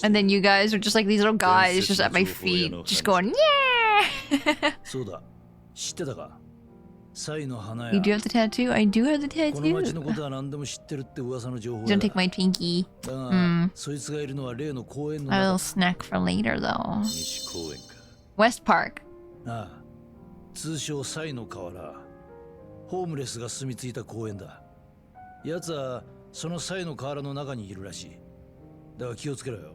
And then you guys are just like these little guys just at my feet, just going, yeah! そうだ。知ってたか？サイの花屋。 You do have the tattoo? I do have the この町 tattoo. のことは何でも知ってるって噂の情報 Don't だ。 take my Twinkie. だが、そいつがいるのは例の公園の A 中。 little snack for later though. 西公園か。 West Park. ああ、通称サイの河原。ホームレスが住み着いた公園だ。奴はそのサイの河原の中にいるらしい。だが気をつけろよ。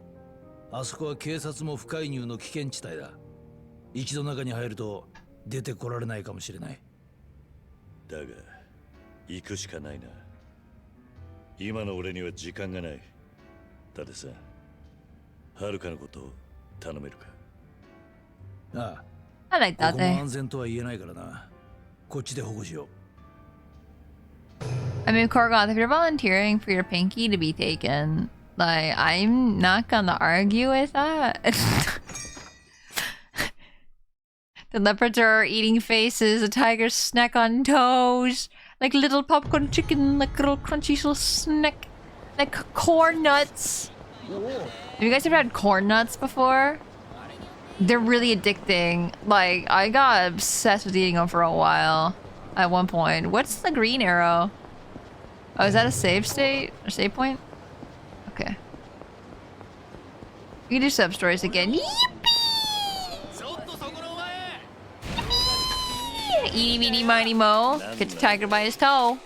あそこは警察も不介入の危険地帯だ。一度中に入ると出てこられないかもしれない。だが行くしかないな。今の俺には時間がない。たださ、はるかのことを頼めるか？ああ。 I like that ここも day. 安全とは言えないからな。こっちで保護しよう。 I mean, Korgoth, if you're volunteering for your pinky to be taken, like, I'm not gonna argue with that. The leopards are eating faces, the tigers snack on toes, like little popcorn chicken, like little crunchy little snack, like corn nuts. Have you guys ever had corn nuts before? They're really addicting. Like, I got obsessed with eating them for a while at one point. What's the green arrow? Oh, is that a save state? Or save point? Okay. We can do sub stories again. Yippee! Eeny, meeny, miny, mo. Get the tiger by his toe.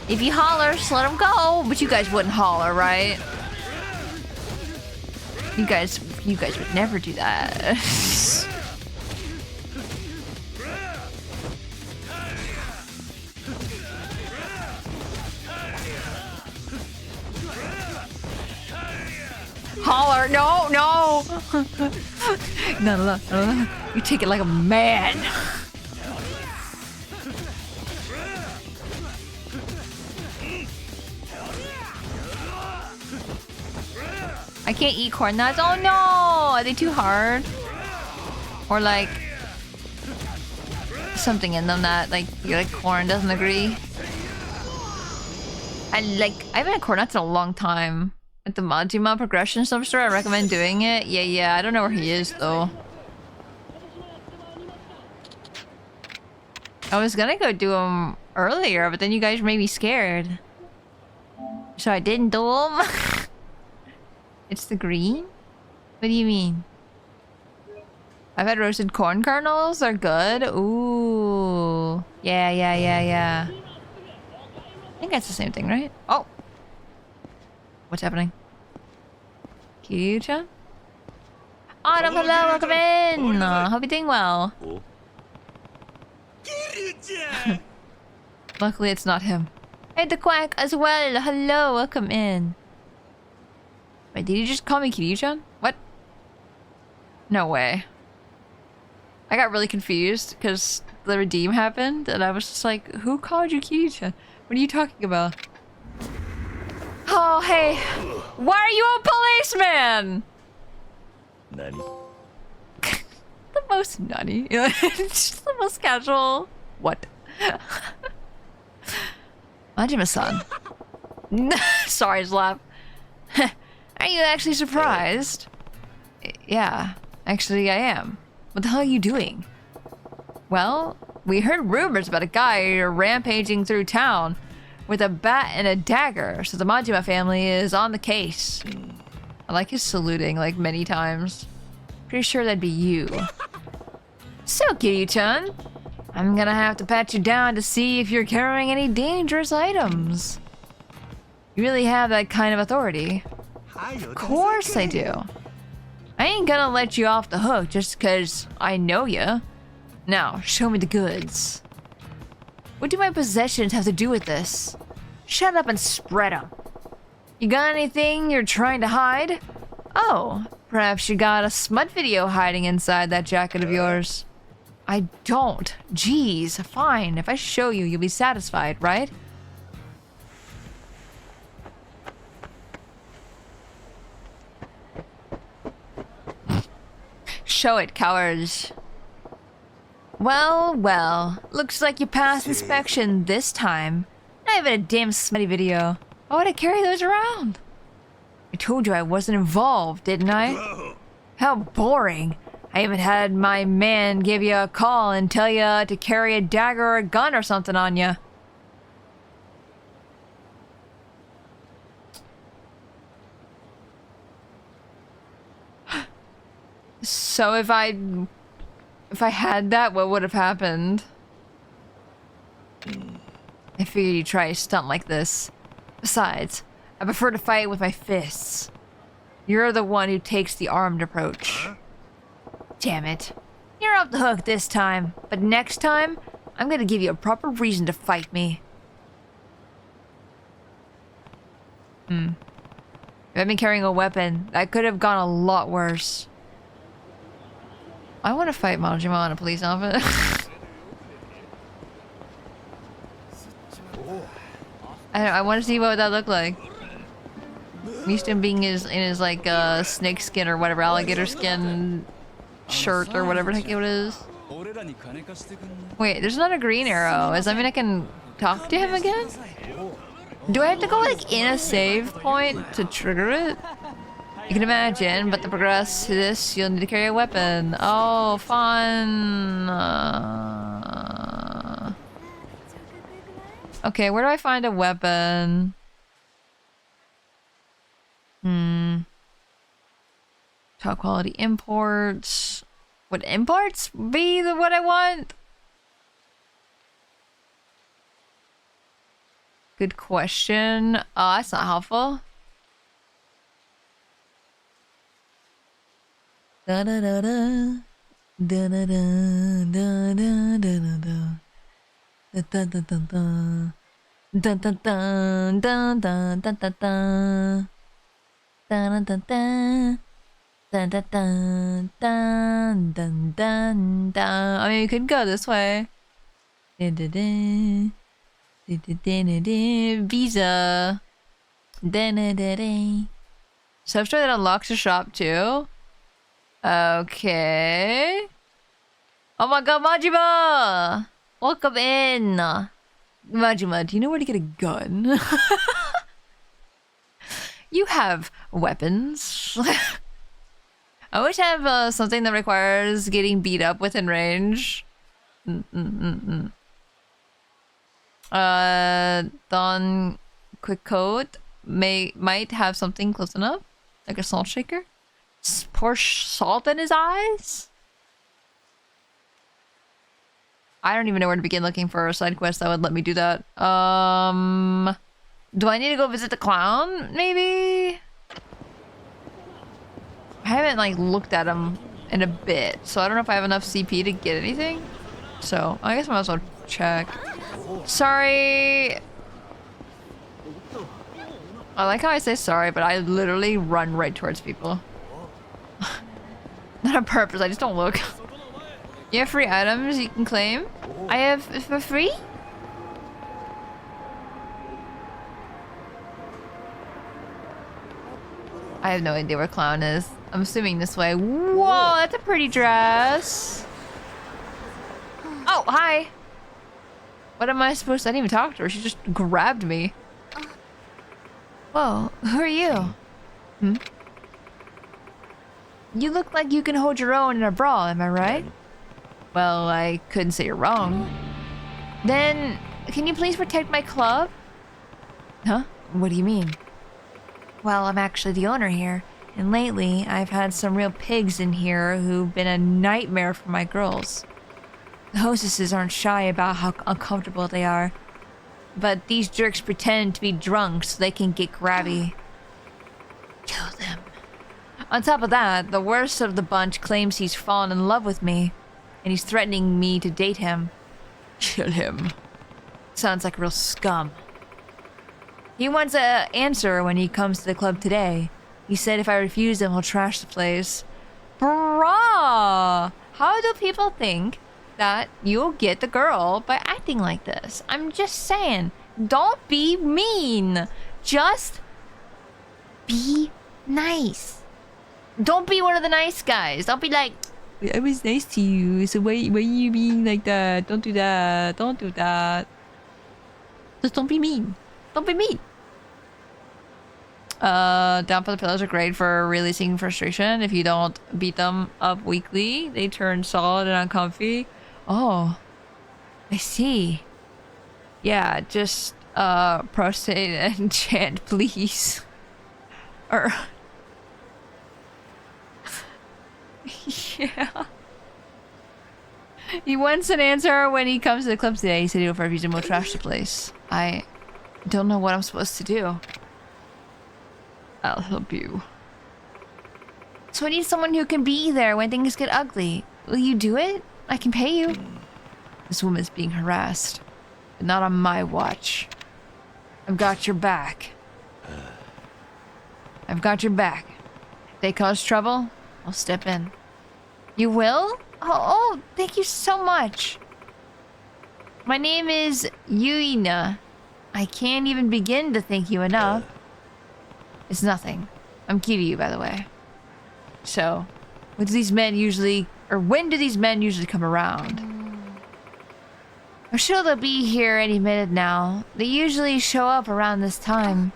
If he hollers, just let him go. But you guys wouldn't holler, right? You guys would never do that. Holler, no, no. No. You take it like a man. I can't eat corn nuts. Oh no! Are they too hard? Or like something in them that like corn doesn't agree? I haven't had corn nuts in a long time. At the Majima progression substore, I recommend doing it. Yeah, I don't know where he is though. I was gonna go do him earlier, but then you guys made me scared. So I didn't do him. It's the green? What do you mean? I've had roasted corn kernels. They're good. Ooh. Yeah. I think that's the same thing, right? Oh. What's happening? Kiryu-chan? Autumn, hello, welcome in. Hope you're doing well. Luckily, it's not him. Hey, the Quack as well. Hello, welcome in. Wait, did you just call me Kiryu-chan? What? No way. I got really confused because the redeem happened, and I was just like, who called you Kiryu-chan? What are you talking about? Oh, hey. Why are you a policeman? Nani? The most nutty. Just the most casual. What? Majima-san. Sorry, just laugh. Are you actually surprised? Yeah, actually I am. What the hell are you doing? Well, we heard rumors about a guy rampaging through town with a bat and a dagger, so the Majima family is on the case. I like his saluting like many times. Pretty sure that'd be you. So, Kiryu-chan, I'm gonna have to pat you down to see if you're carrying any dangerous items. You really have that kind of authority. Of course I do. I ain't gonna let you off the hook just because I know ya. Now, show me the goods. What do my possessions have to do with this? Shut up and spread them. You got anything you're trying to hide? Oh, perhaps you got a smut video hiding inside that jacket of yours. I don't. Jeez, fine. If I show you, you'll be satisfied, right? Show it, cowards. Well, well. Looks like you passed inspection this time. Not even a damn smutty video. Why would I carry those around? I told you I wasn't involved, didn't I? How boring. I even had my man give you a call and tell you to carry a dagger or a gun or something on you. So if I had that, what would have happened? I figured you'd try a stunt like this. Besides, I prefer to fight with my fists. You're the one who takes the armed approach. Damn it. You're off the hook this time, but next time, I'm gonna give you a proper reason to fight me. If I'd been carrying a weapon, that could have gone a lot worse. I want to fight Majima in a police outfit. I want to see what that looked like. I'm used to him being in his like snake skin or whatever, alligator skin shirt or whatever the heck it is. Wait, there's not a green arrow. Does that mean I can talk to him again? Do I have to go like in a save point to trigger it? You can imagine, but to progress to this, you'll need to carry a weapon. Oh, fun. Okay, where do I find a weapon? Top quality imports. Would imports be what I want? Good question. Oh, that's not helpful. Da da da da da da da da da da da. Da da da da da. Da da da da da da da da. Da da da da. Da da da da da da da. I mean, you could go this way. Da da da. Da da da da da. Visa. Da da da da. So I'm sure that unlocks the shop too. Okay. Oh my god, Majima! Welcome in! Majima, do you know where to get a gun? You have weapons. I wish I have something that requires getting beat up within range. Don Quick Coat might have something close enough. Like a salt shaker. Pour salt in his eyes? I don't even know where to begin looking for a side quest that would let me do that. Do I need to go visit the clown? Maybe? I haven't like looked at him in a bit, so I don't know if I have enough CP to get anything. So I guess I might as well check. Sorry. I like how I say sorry, but I literally run right towards people. Not on purpose, I just don't look. You have free items you can claim? I have for free? I have no idea where Clown is. I'm assuming this way. Whoa, that's a pretty dress. Oh, hi. What am I supposed to... I didn't even talk to her. She just grabbed me. Whoa, who are you? Hmm? You look like you can hold your own in a brawl, am I right? Well, I couldn't say you're wrong. Then, can you please protect my club? Huh? What do you mean? Well, I'm actually the owner here. And lately, I've had some real pigs in here who've been a nightmare for my girls. The hostesses aren't shy about how uncomfortable they are. But these jerks pretend to be drunk so they can get grabby. Kill them. On top of that, the worst of the bunch claims he's fallen in love with me. And he's threatening me to date him. Kill him. Sounds like real scum. He wants an answer when he comes to the club today. He said if I refuse him, he'll trash the place. Bruh! How do people think that you'll get the girl by acting like this? I'm just saying, don't be mean. Just be nice. Don't be one of the nice guys. Don't be like, I was nice to you, so why are you being like that? Don't do that. Don't do that. Just don't be mean. Don't be mean. Down for the pillows are great for releasing frustration. If you don't beat them up weekly, they turn solid and uncomfy. Oh, I see. Yeah, just prostrate and chant, please. Or yeah. He wants an answer when he comes to the club today. He said he'll refuse and will trash the place. I don't know what I'm supposed to do. I'll help you. So I need someone who can be there when things get ugly. Will you do it? I can pay you. This woman's being harassed, but not on my watch. I've got your back. I've got your back. If they cause trouble, I'll step in. You will? Oh, thank you so much. My name is Yuina. I can't even begin to thank you enough. It's nothing. I'm Kiryu, by the way. So, when do these men usually come around? I'm sure they'll be here any minute now. They usually show up around this time.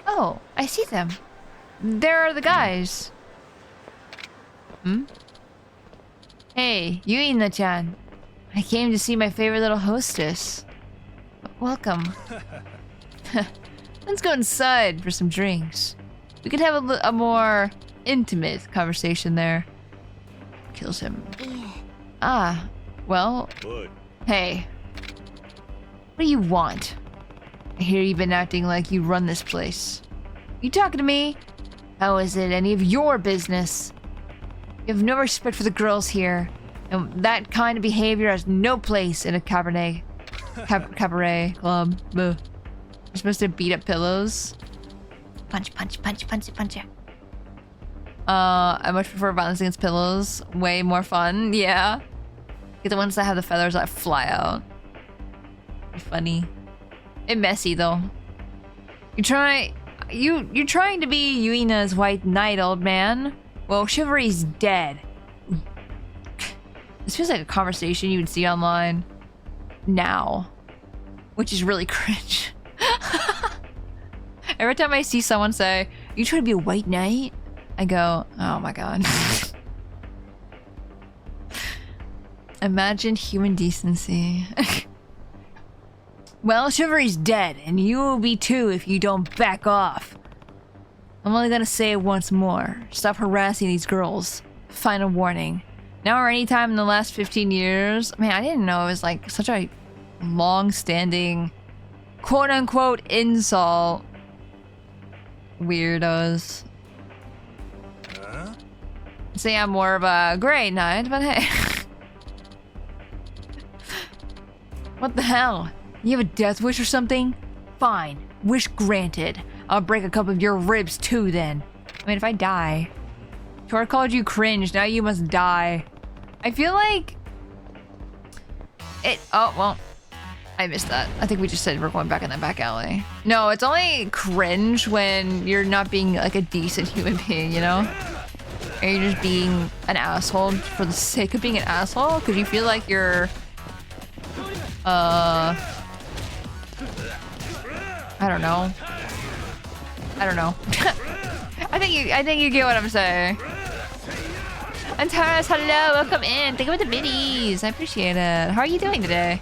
Oh, I see them. There are the guys. Hmm? Hey, Yuina-chan. I came to see my favorite little hostess. Welcome. Let's go inside for some drinks. We could have a more intimate conversation there. Kills him. Ah, well... Hey. What do you want? I hear you've been acting like you run this place. You talking to me? How is it any of your business? You have no respect for the girls here. And that kind of behavior has no place in a cabaret club. Ugh. You're supposed to beat up pillows. Punch. I much prefer violence against pillows. Way more fun. Yeah. Get the ones that have the feathers that fly out. Be funny. And messy though. You're trying to be Yuina's white knight, old man. Well, chivalry's dead. This feels like a conversation you would see online now, which is really cringe. Every time I see someone say, "You try to be a white knight?" I go, "Oh my god." Imagine human decency. Well, chivalry's dead, and you will be too if you don't back off. I'm only gonna say it once more. Stop harassing these girls. Final warning. Now or any time in the last 15 years. Man, I didn't know it was like such a long-standing quote-unquote insult. Weirdos. Say I'm more of a gray knight, but hey. What the hell? You have a death wish or something? Fine. Wish granted. I'll break a couple of your ribs too then. I mean, if I die. Tor called you cringe, now you must die. I feel like... Oh, well. I missed that. I think we just said we're going back in that back alley. No, it's only cringe when you're not being like a decent human being, you know? Or you're just being an asshole for the sake of being an asshole? Because you feel like you're... I don't know. I don't know. I think you get what I'm saying. Antares, hello, welcome in. Thank you for the biddies. I appreciate it. How are you doing today?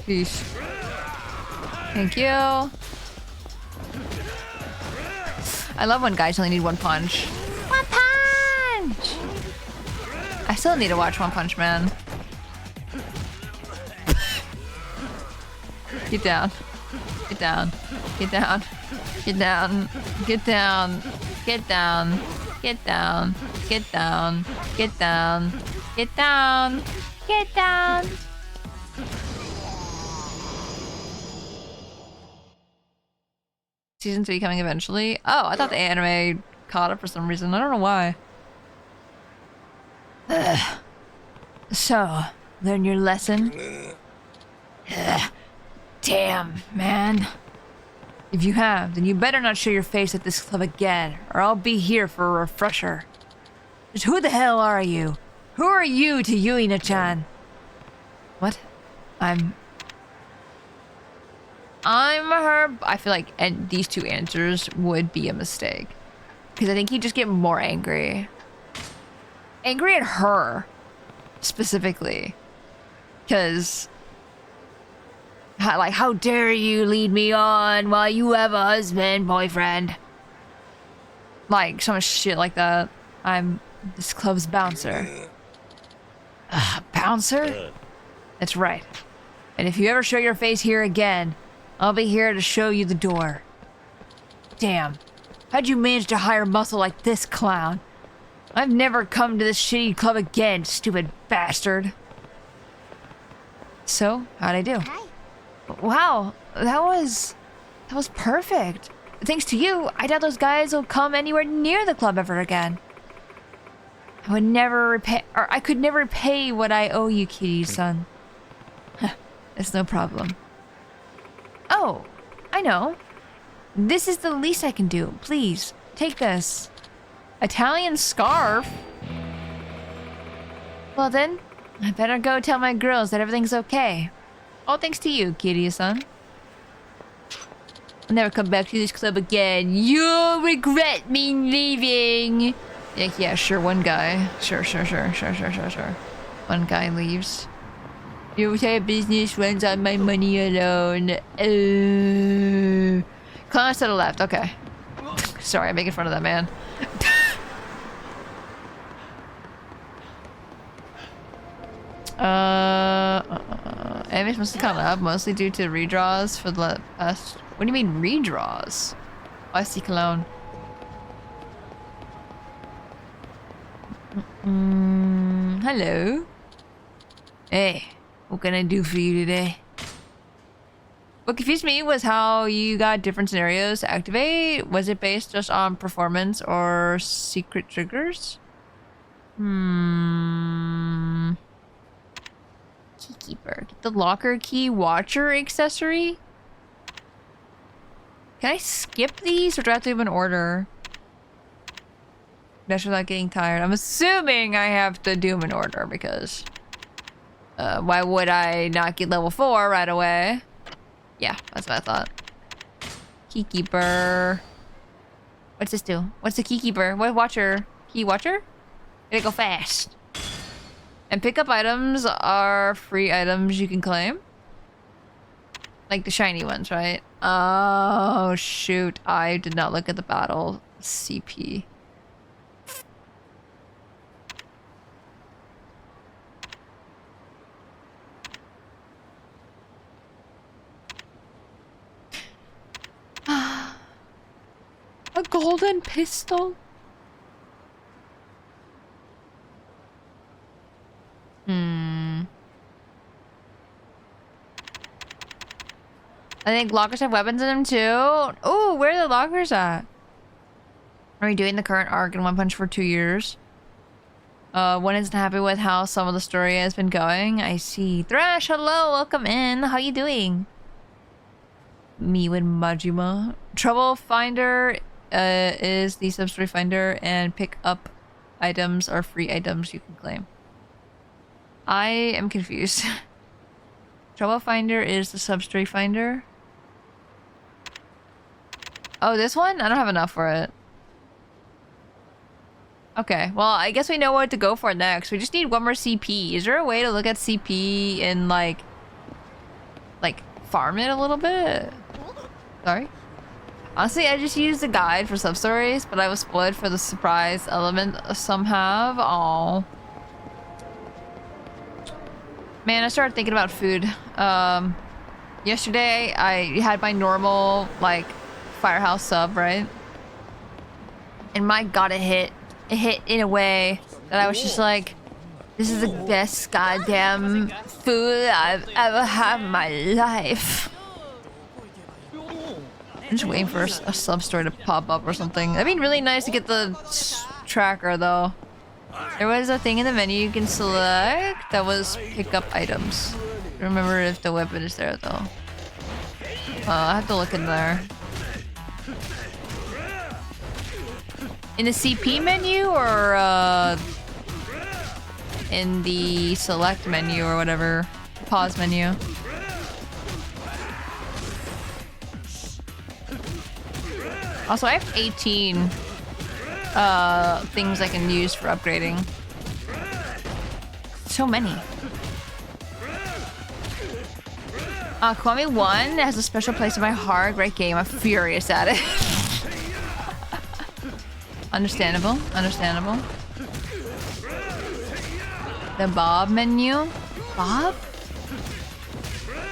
Peace. Thank you. I love when guys only need one punch. One punch! I still need to watch One Punch Man. Get down. Get down. Get down. Get down. Get down. Get down. Get down. Get down. Get down. Get down. Get down. Season 3 coming eventually. Oh, I thought the anime caught up for some reason. I don't know why. So, learn your lesson? Damn, man. If you have, then you better not show your face at this club again, or I'll be here for a refresher. Just who the hell are you? Who are you to Yuina-chan? What? I'm her... I feel like these two answers would be a mistake. Because I think he'd just get more angry. Angry at her. Specifically. Because... Like, how dare you lead me on while you have a husband, boyfriend? Like, some shit like that. I'm this club's bouncer. Bouncer? That's right. And if you ever show your face here again, I'll be here to show you the door. Damn. How'd you manage to hire muscle like this clown? I've never come to this shitty club again, stupid bastard. So, how'd I do? Wow, that was perfect. Thanks to you, I doubt those guys will come anywhere near the club ever again. I would never repay, or I could never pay what I owe you, Kitty-san. It's no problem. Oh, I know. This is the least I can do. Please, take this. Italian scarf? Well then, I better go tell my girls that everything's okay. All thanks to you, Kiryu-san. I'll never come back to this club again. You'll regret me leaving. Yeah, sure, one guy. Sure. One guy leaves. Your entire business runs on my money alone. Clowns to the left, okay. Sorry, I'm making fun of that man. Animes must have caught up, mostly due to redraws for the past... What do you mean redraws? Oh, I see cologne. Hello. Hey, what can I do for you today? What confused me was how you got different scenarios to activate. Was it based just on performance or secret triggers? Keykeeper. Get the locker key watcher accessory? Can I skip these or do I have to do an order? Dash without getting tired. I'm assuming I have to do them in order because why would I not get level 4 right away? Yeah, that's what I thought. Keykeeper. What's this do? What's the keykeeper? What watcher? Key watcher? Gotta go fast. And pickup items are free items you can claim. Like the shiny ones, right? Oh, shoot. I did not look at the battle CP. golden pistol? I think lockers have weapons in them too. Oh, where are the lockers at? Are we doing the current arc in One Punch for 2 years? One isn't happy with how some of the story has been going. I see. Thrash, hello, welcome in. How you doing? Me with Majima. Trouble Finder is the sub-story finder, and pick up items are free items you can claim. I am confused. Trouble Finder is the sub-story finder. Oh, this one? I don't have enough for it. Okay, well, I guess we know what to go for next. We just need one more CP. Is there a way to look at CP and, like farm it a little bit? Sorry? Honestly, I just used the guide for sub-stories, but I was spoiled for the surprise element some have. Aww. Man, I started thinking about food. Yesterday, I had my normal, like, Firehouse sub, right? And my god, it hit in a way that I was just like, this is the best goddamn food I've ever had in my life. I'm just waiting for a sub-story to pop up or something. That'd be really nice to get the tracker, though. There was a thing in the menu you can select that was pick up items. I don't remember if the weapon is there, though. I have to look in there. In the CP menu or in the select menu or whatever, pause menu. Also, I have 18 things I can use for upgrading. So many. Kiwami 1 has a special place in my heart. Great game. I'm furious at it. Understandable. Understandable. The Bob menu. Bob?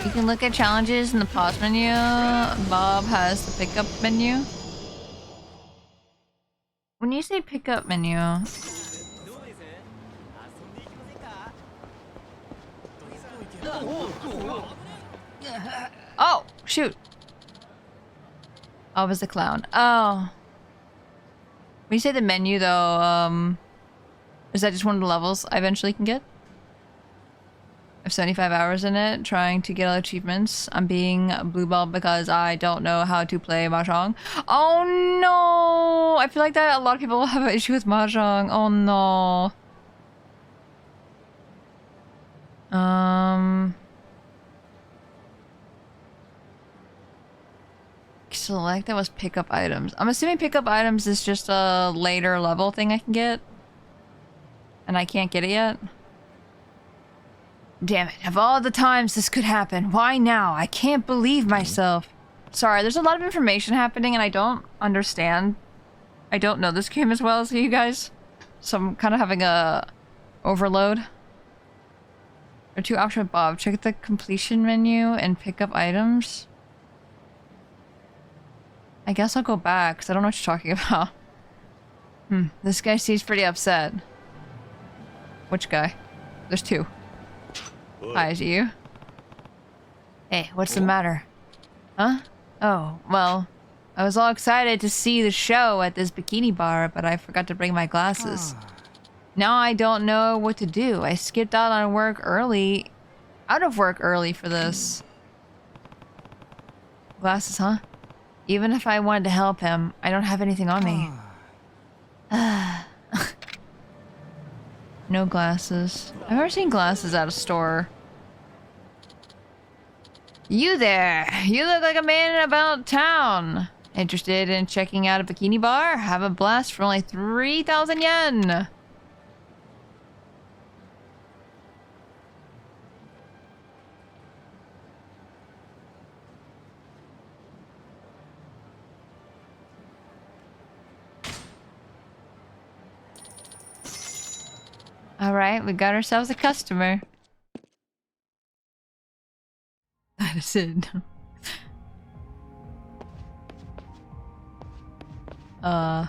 You can look at challenges in the pause menu. Bob has the pickup menu. When you say pickup menu... Oh, shoot. Oh, it was the clown. Oh. When you say the menu, though, is that just one of the levels I eventually can get? I have 75 hours in it, trying to get all achievements. I'm being blue balled because I don't know how to play Mahjong. Oh no! I feel like that a lot of people have an issue with Mahjong. Oh no. Select that was pick up items. I'm assuming pick up items is just a later level thing I can get. And I can't get it yet. Damn it. Of all the times this could happen, why now? I can't believe myself. Sorry, there's a lot of information happening and I don't understand. I don't know this game as well as you guys. So I'm kind of having a overload. There are two options with Bob. Check the completion menu and pick up items. I guess I'll go back because I don't know what you're talking about. This guy seems pretty upset. Which guy? There's two. Hi, is it you? Hey, what's the matter? Huh? Oh, well, I was all excited to see the show at this bikini bar, but I forgot to bring my glasses. Now I don't know what to do. I skipped out of work early for this. Glasses, huh? Even if I wanted to help him, I don't have anything on me. No glasses. I've never seen glasses at a store. You there! You look like a man about town. Interested in checking out a bikini bar? Have a blast for only 3,000 yen! Alright, we got ourselves a customer. That is it. Hello?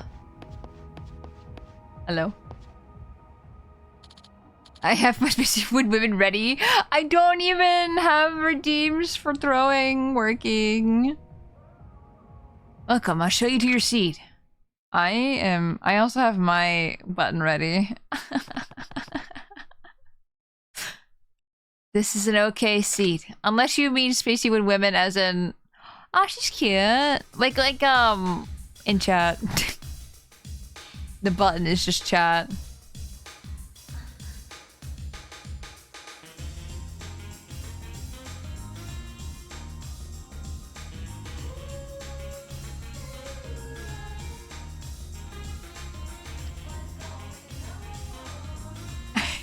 I have my Spacey Wood Women ready. I don't even have redeems for throwing Welcome, I'll show you to your seat. I also have my button ready. This is an okay seat. Unless you mean Spacey Wood Women as in, oh, she's cute. Like, in chat. The button is just chat.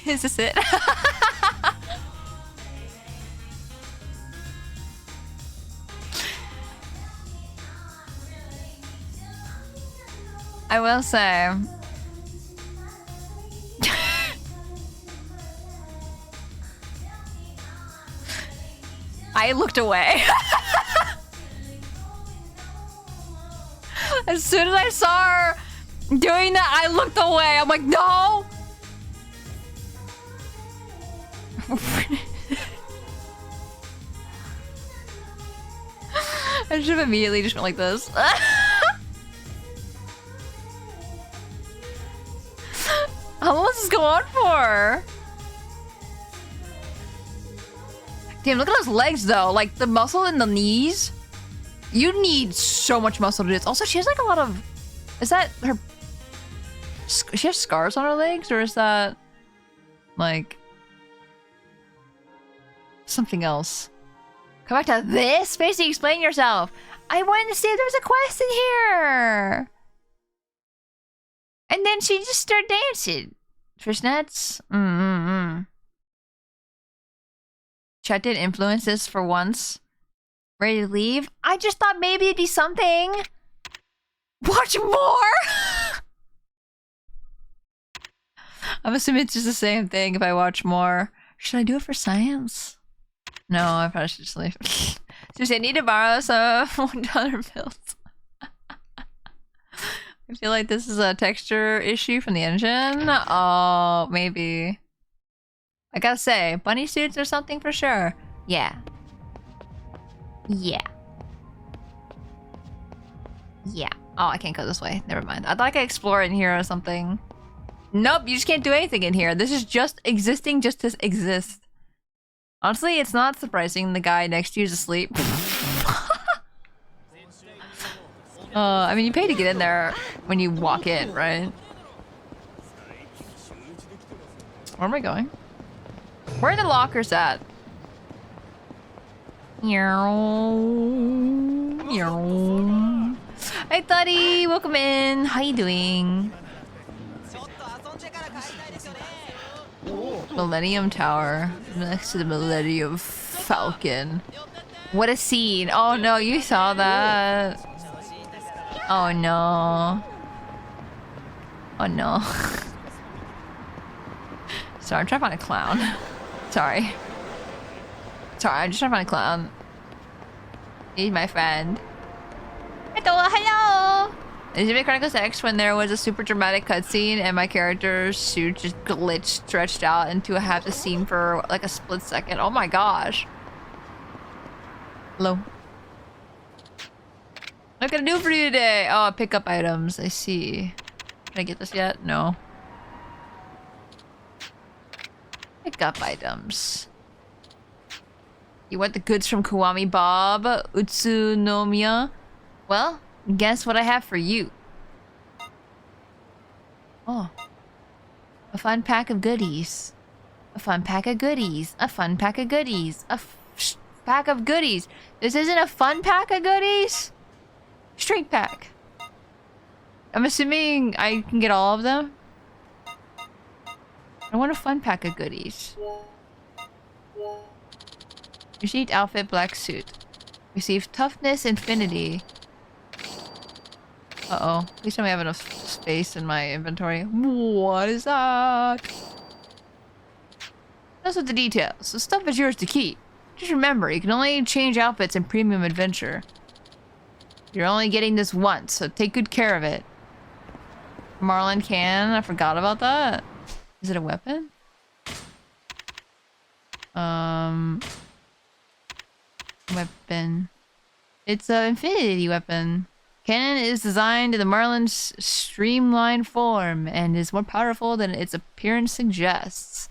Is this it? I will say I looked away. As soon as I saw her doing that, I looked away. I'm like, no. I should have immediately just went like this. How long does this go on for? Damn, look at those legs though. Like the muscle in the knees. You need so much muscle to do this. Also, she has like a lot of... Is that her... She has scars on her legs? Or is that... like... something else? Come back to this? Spacey, explain yourself. I wanted to see if there was a quest in here. And then she just started dancing. Fishnets? Chat did influence this for once. Ready to leave? I just thought maybe it'd be something. Watch more? I'm assuming it's just the same thing if I watch more. Should I do it for science? No, I probably should just leave. Seriously, I need to borrow some $1 bills. I feel like this is a texture issue from the engine. Oh, maybe. I gotta say, bunny suits or something for sure. Yeah. Yeah. Yeah. Oh, I can't go this way. Never mind. I thought I could explore in here or something. Nope, you just can't do anything in here. This is just existing just to exist. Honestly, it's not surprising the guy next to you is asleep. I mean, you pay to get in there when you walk in, right? Where am I going? Where are the lockers at? Hey, Thuddy! Welcome in! How you doing? Millennium Tower. Next to the Millennium Falcon. What a scene! Oh no, you saw that! Oh no. Oh no. Sorry, I'm trying to find a clown. Sorry. Sorry, I'm just trying to find a clown. He's my friend. Hello! In Xenoblade Chronicles X, when there was a super dramatic cutscene and my character's suit just glitched, stretched out into a half the scene for like a split second. Oh my gosh. Hello. What can I do for you today? Oh, pick up items. I see. Can I get this yet? No. Pick up items. You want the goods from Kiwami Bob? Utsunomiya? Well, guess what I have for you. Oh. A fun pack of goodies. A fun pack of goodies. A fun pack of goodies. A pack of goodies. This isn't a fun pack of goodies? Straight pack. I'm assuming I can get all of them. I want a fun pack of goodies. Received outfit, black suit. Received toughness, infinity. Uh-oh. Please tell me I have enough space in my inventory. What is that? Those are the details. The stuff is yours to keep. Just remember, you can only change outfits in Premium Adventure. You're only getting this once, so take good care of it. Marlin can. I forgot about that. Is it a weapon? Weapon. It's an infinity weapon. Cannon is designed in the Marlin's streamlined form and is more powerful than its appearance suggests.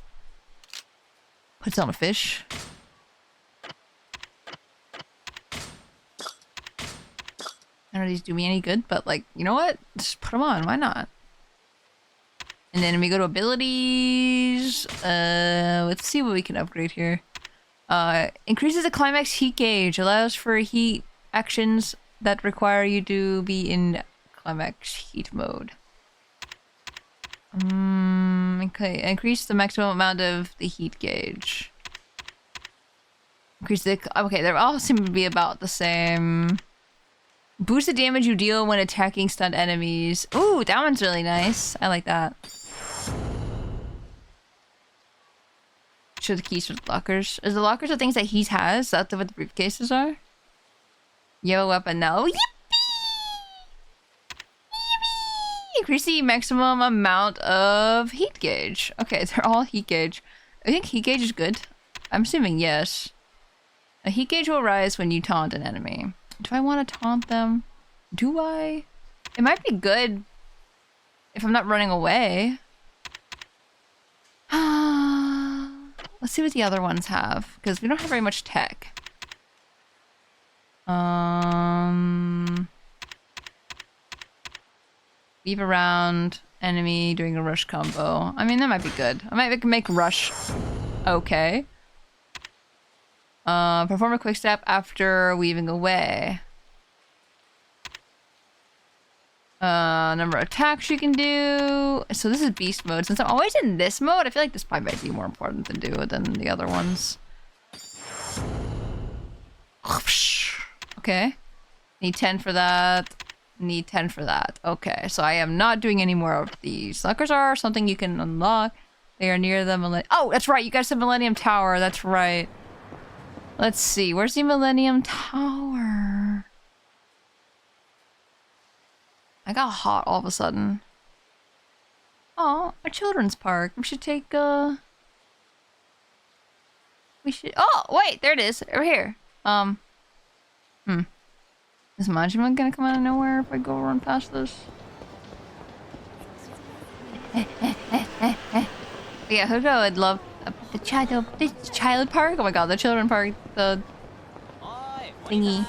Puts on a fish. None of these do me any good, but like, you know what? Just put them on. Why not? And then we go to abilities. Let's see what we can upgrade here. Increases the climax heat gauge. Allows for heat actions that require you to be in climax heat mode. Okay. Increase the maximum amount of the heat gauge. Increase the... Okay, they all seem to be about the same. Boost the damage you deal when attacking stunned enemies. Ooh, that one's really nice. I like that. Show the keys for the lockers. Is the lockers the things that he has? Is that what the briefcases are? You have a weapon now. Yippee! Yippee! Increase the maximum amount of heat gauge. Okay, they're all heat gauge. I think heat gauge is good. I'm assuming yes. A heat gauge will rise when you taunt an enemy. Do I want to taunt them? Do I? It might be good if I'm not running away. Let's see what the other ones have, because we don't have very much tech. Weave around enemy during a rush combo. I mean, that might be good. I might make rush okay. Perform a quick step after weaving away. Number of attacks you can do. So this is beast mode. Since I'm always in this mode, I feel like this probably might be more important to do than the other ones. Okay. Need 10 for that. Need 10 for that. Okay, so I am not doing any more of these. Lockers are something you can unlock. They are near the Millennium... Oh, that's right. You guys have Millennium Tower. That's right. Let's see. Where's the Millennium Tower? I got hot all of a sudden. Oh, a children's park. We should take, we should... Oh, wait! There it is. Over here. Is Majima gonna come out of nowhere if I go run past this? Yeah, Hugo would love the child park. Oh my god, the children park, the thingy.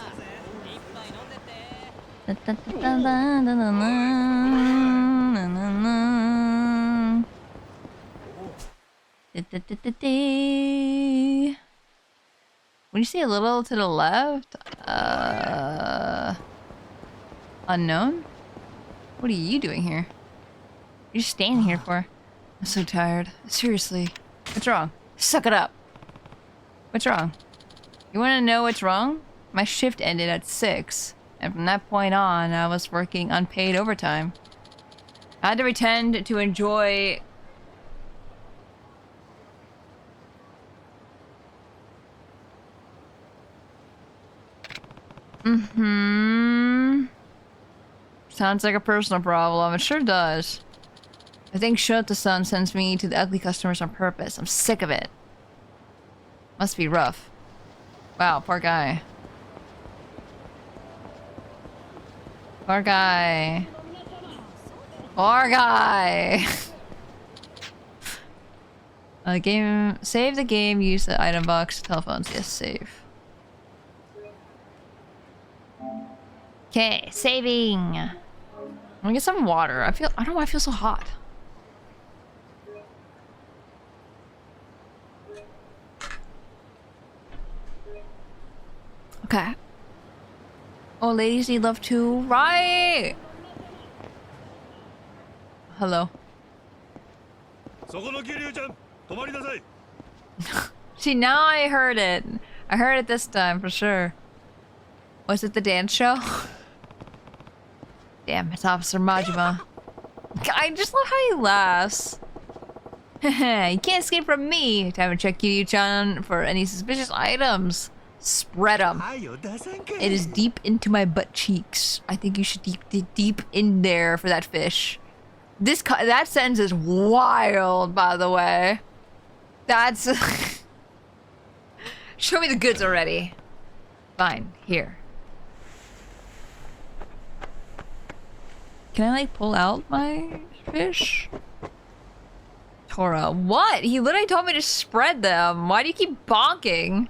When you see a little to the left, unknown? What are you doing here? You're just standing here for? I'm so tired. Seriously. What's wrong? Suck it up. What's wrong? You want to know what's wrong? My shift ended at 6. And from that point on, I was working unpaid overtime. I had to pretend to enjoy... Sounds like a personal problem. It sure does. I think Shota-san sends me to the ugly customers on purpose. I'm sick of it. Must be rough. Wow, poor guy. Poor guy. Poor guy. Game. Save the game. Use the item box. Telephones. Yes, save. Okay, saving. I'm gonna get some water. I don't know why I feel so hot. Okay. Oh, ladies need love too. Right. Hello. See, now I heard it. I heard it this time for sure. Was it the dance show? Damn, it's Officer Majima. I just love how he laughs. You can't escape from me. Time to check Kiryu-chan for any suspicious items. Spread them. It is deep into my butt cheeks. I think you should dig deep in there for that fish. That sentence is wild, by the way. That's... Show me the goods already. Fine, here. Can I, like, pull out my fish? Tora, what? He literally told me to spread them. Why do you keep bonking?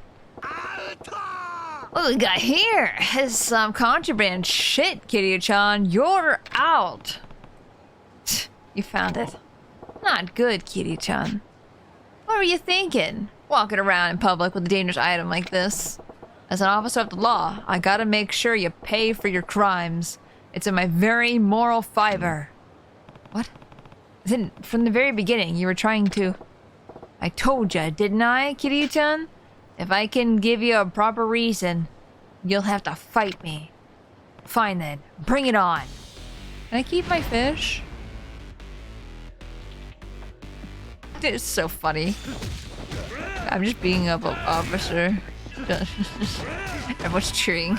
What we got here is some contraband shit, Kiryu-chan. You're out. You found it. Not good, Kiryu-chan. What were you thinking? Walking around in public with a dangerous item like this. As an officer of the law, I gotta make sure you pay for your crimes. It's in my very moral fiber. What? Then, from the very beginning, you were trying to... I told ya, didn't I, Kiryu-chan? If I can give you a proper reason, you'll have to fight me. Fine then, bring it on. Can I keep my fish? It's so funny. I'm just being an officer. Everyone's cheering.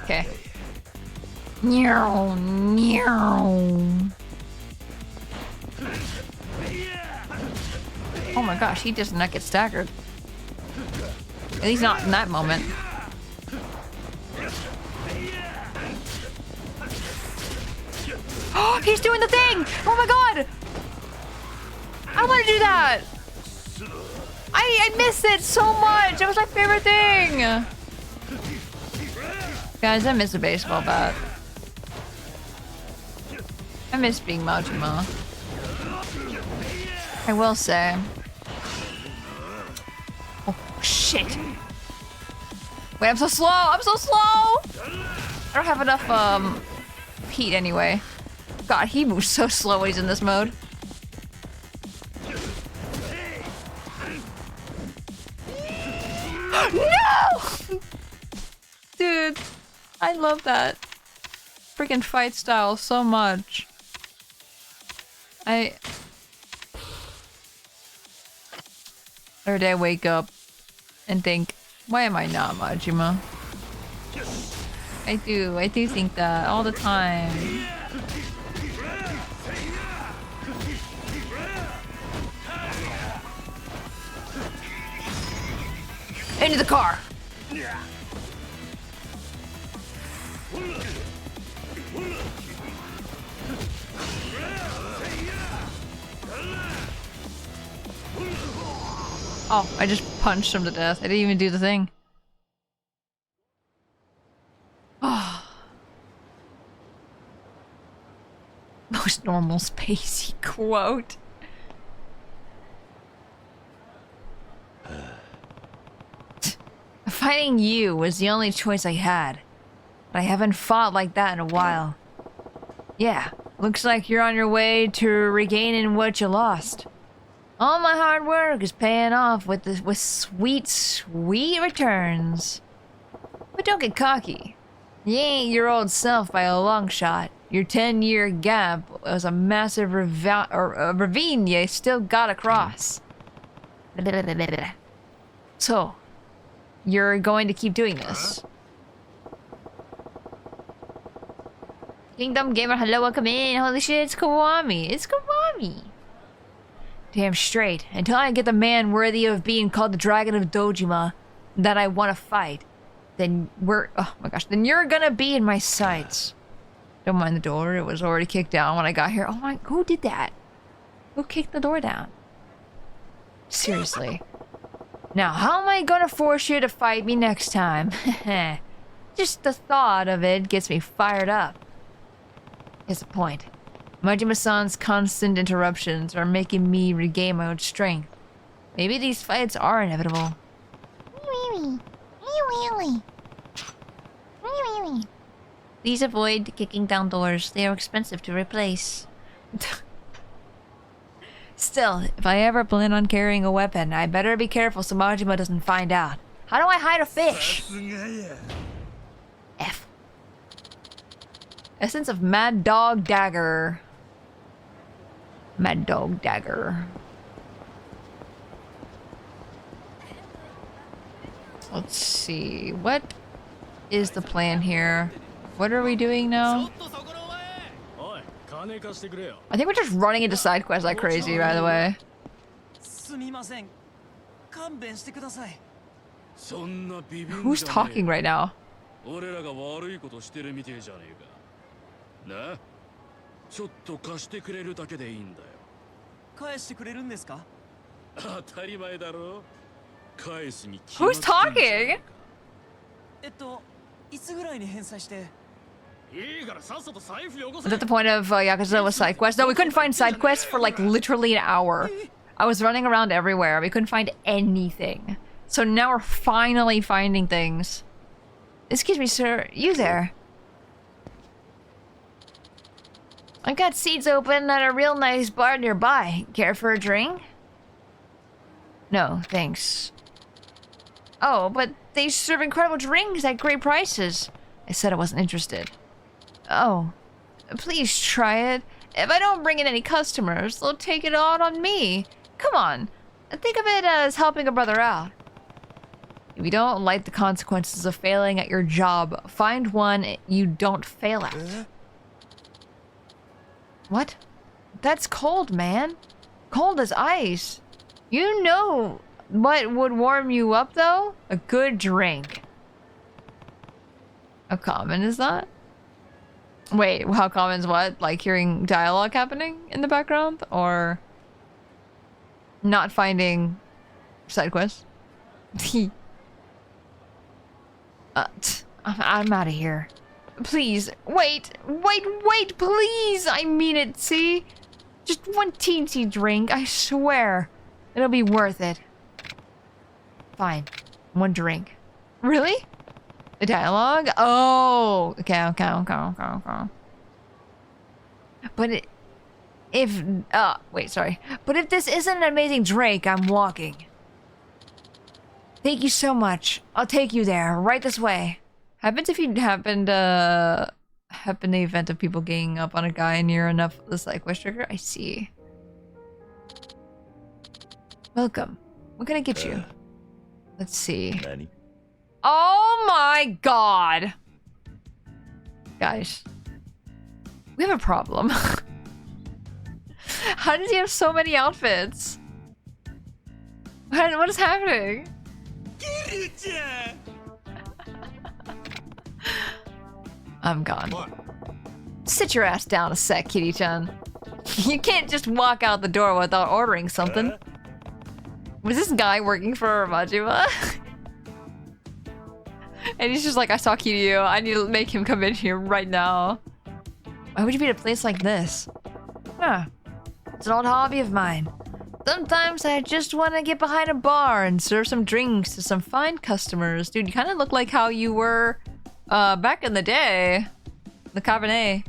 Okay. Meow, meow. Oh my gosh, he does not get staggered. At least not in that moment. Oh, he's doing the thing! Oh my god! I want to do that! I missed it so much! It was my favorite thing! Guys, I miss a baseball bat. I miss being Majima. I will say. Oh, shit! Wait, I'm so slow! I'm so slow! I don't have enough, heat anyway. God, he moves so slow when he's in this mode. No! Dude, I love that freaking fight style so much. Every day I wake up and think, why am I not Majima? I do think that all the time. Into the car! Oh, I just punched him to death. I didn't even do the thing. Oh. Most normal Spacey quote. Fighting you was the only choice I had. But I haven't fought like that in a while. Yeah, looks like you're on your way to regaining what you lost. All my hard work is paying off with sweet, sweet returns. But don't get cocky. You ain't your old self by a long shot. Your 10-year gap was a massive ravine you still gotta cross. So, you're going to keep doing this. Kingdom Gamer, hello, welcome in. Holy shit, it's Kiwami. It's Kiwami. Damn straight. Until I get the man worthy of being called the Dragon of Dojima that I want to fight, then oh my gosh, then you're gonna be in my sights. Don't mind the door, it was already kicked down when I got here. Oh my, who did that? Who kicked the door down? Seriously. Now, how am I gonna force you to fight me next time? Just the thought of it gets me fired up. Here's the point. Majima-san's constant interruptions are making me regain my own strength. Maybe these fights are inevitable. Please avoid kicking down doors. They are expensive to replace. Still, if I ever plan on carrying a weapon, I better be careful so Majima doesn't find out. How do I hide a fish? F. Essence of Mad Dog Dagger. Mad Dog Dagger. Let's see. What is the plan here? What are we doing now? I think we're just running into side quests like crazy, by the way. Who's talking right now? Who's talking? Was that the point of Yakuza was side quests? No, we couldn't find side quests for like literally an hour. I was running around everywhere. We couldn't find anything. So now we're finally finding things. Excuse me, sir. You there? I've got seats open at a real nice bar nearby. Care for a drink? No, thanks. Oh, but they serve incredible drinks at great prices. I said I wasn't interested. Oh, please try it. If I don't bring in any customers, they'll take it out on me. Come on, think of it as helping a brother out. If you don't like the consequences of failing at your job, find one you don't fail at. What? That's cold, man. Cold as ice. You know what would warm you up, though? A good drink. How common is that? Wait, how common is what? Like hearing dialogue happening in the background? Or not finding side quests? I'm out of here. Please, wait, please! I mean it, see? Just one teensy drink, I swear. It'll be worth it. Fine. One drink. Really? The dialogue? Oh! Okay. But wait, sorry. But if this isn't an amazing drink, I'm walking. Thank you so much. I'll take you there, right this way. Happens if you happen the event of people ganging up on a guy near enough of the side quest trigger. I see. Welcome. What can I get you? Let's see. Oh my god! Guys. We have a problem. How does he have so many outfits? What is happening? I'm gone. Sit your ass down a sec, Kitty-chan. You can't just walk out the door without ordering something. Was this guy working for MAJIMA? And he's just like, I saw Kiryu. I need to make him come in here right now. Why would you be at a place like this? Huh. It's an old hobby of mine. Sometimes I just want to get behind a bar and serve some drinks to some fine customers. Dude, you kind of look like how you were back in the day. The Cabernet.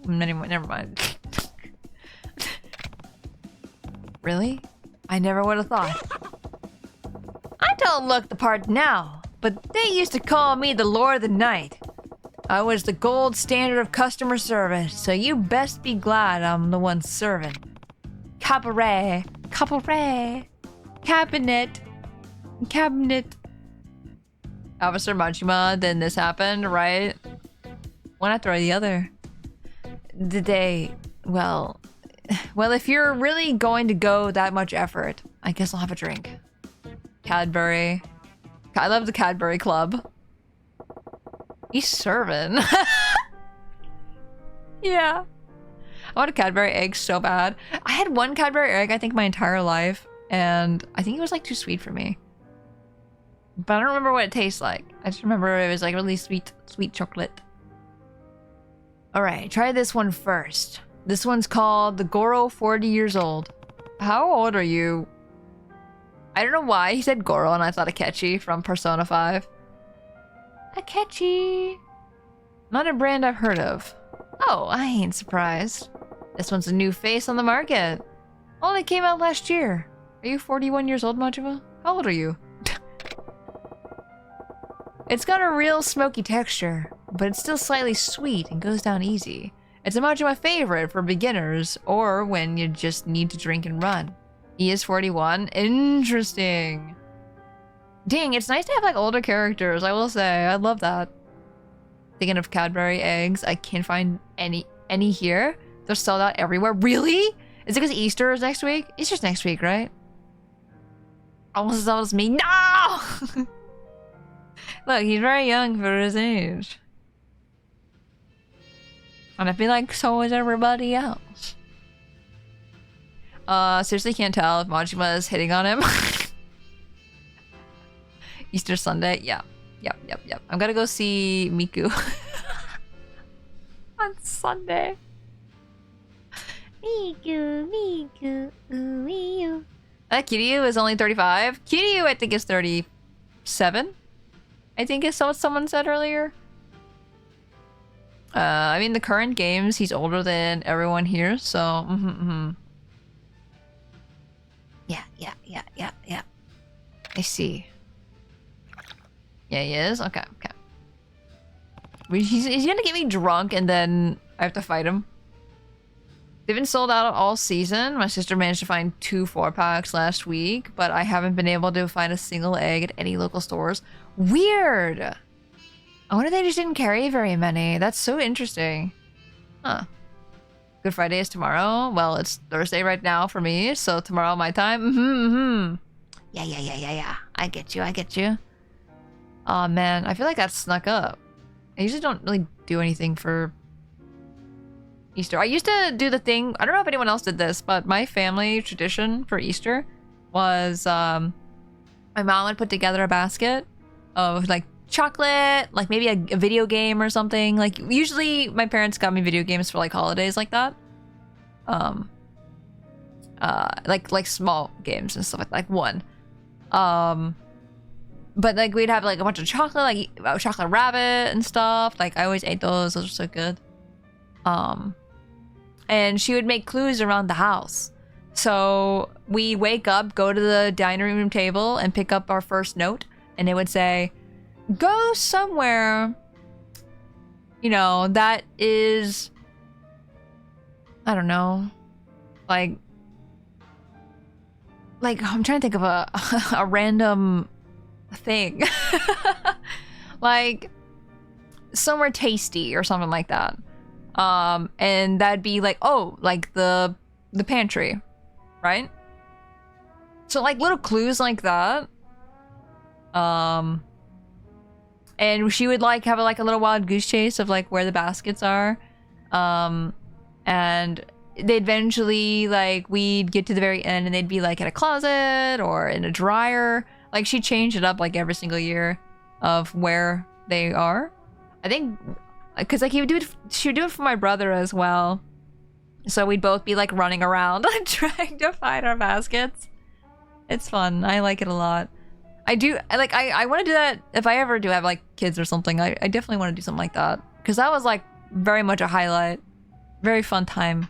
Never mind. Really? I never would have thought. I don't look the part now, but they used to call me the Lord of the Night. I was the gold standard of customer service, so you best be glad I'm the one serving. Cabaret. Cabinet. Officer Majima, then this happened, right? One after the other. Well, if you're really going to go that much effort, I guess I'll have a drink. Cadbury. I love the Cadbury Club. He's serving. Yeah. I want a Cadbury egg so bad. I had one Cadbury egg, I think, my entire life, and I think it was like too sweet for me. But I don't remember what it tastes like. I just remember it was like really sweet chocolate. Alright, try this one first. This one's called the Goro 40 years old. How old are you? I don't know why he said Goro and I thought Akechi from Persona 5. Akechi! Not a brand I've heard of. Oh, I ain't surprised. This one's a new face on the market. Only came out last year. Are you 41 years old, Majima? How old are you? It's got a real smoky texture, but it's still slightly sweet and goes down easy. It's a Majima favorite for beginners or when you just need to drink and run. He is 41. Interesting. Dang, it's nice to have like older characters, I will say. I love that. Thinking of Cadbury eggs, I can't find any here. They're sold out everywhere. Really? Is it because Easter is next week? Easter's next week, right? Almost as old as me. No! Look, he's very young for his age. And I feel like so is everybody else. Seriously can't tell if Majima is hitting on him. Easter Sunday, yeah. Yep. I'm gonna go see Miku. On Sunday. Miku, ooh. Kiryu is only 35. Kiryu, I think, is 37. I think is what someone said earlier. I mean, the current games, he's older than everyone here, so... Yeah. I see. Yeah, he is? Okay. He's gonna get me drunk and then I have to fight him. They've been sold out all season. My sister managed to find 2 4-packs last week, but I haven't been able to find a single egg at any local stores. Weird! I wonder they just didn't carry very many. That's so interesting. Huh. Good Friday is tomorrow. Well, it's Thursday right now for me, so tomorrow my time. Yeah. I get you. Aw, man. I feel like that snuck up. I usually don't really do anything for Easter. I used to do the thing, I don't know if anyone else did this, but my family tradition for Easter was my mom would put together a basket of like chocolate, like maybe a video game or something. Like usually my parents got me video games for like holidays like that. Like small games and stuff like one. But like we'd have like a bunch of chocolate, like chocolate rabbit and stuff. Like I always ate those. Those were so good. And she would make clues around the house. So we wake up, go to the dining room table and pick up our first note, and it would say, go somewhere, you know, that is, I don't know, like I'm trying to think of a random thing. Like somewhere tasty or something like that. And that'd be like, oh, like the pantry, right? So like little clues like that. And she would like have a little wild goose chase of like where the baskets are. And they eventually, like, we'd get to the very end and they'd be like in a closet or in a dryer. Like she changed it up like every single year of where they are. I think because like she would do it for my brother as well. So we'd both be like running around trying to find our baskets. It's fun. I like it a lot. I want to do that if I ever do have like kids or something. I definitely want to do something like that because that was like very much a highlight. Very fun time.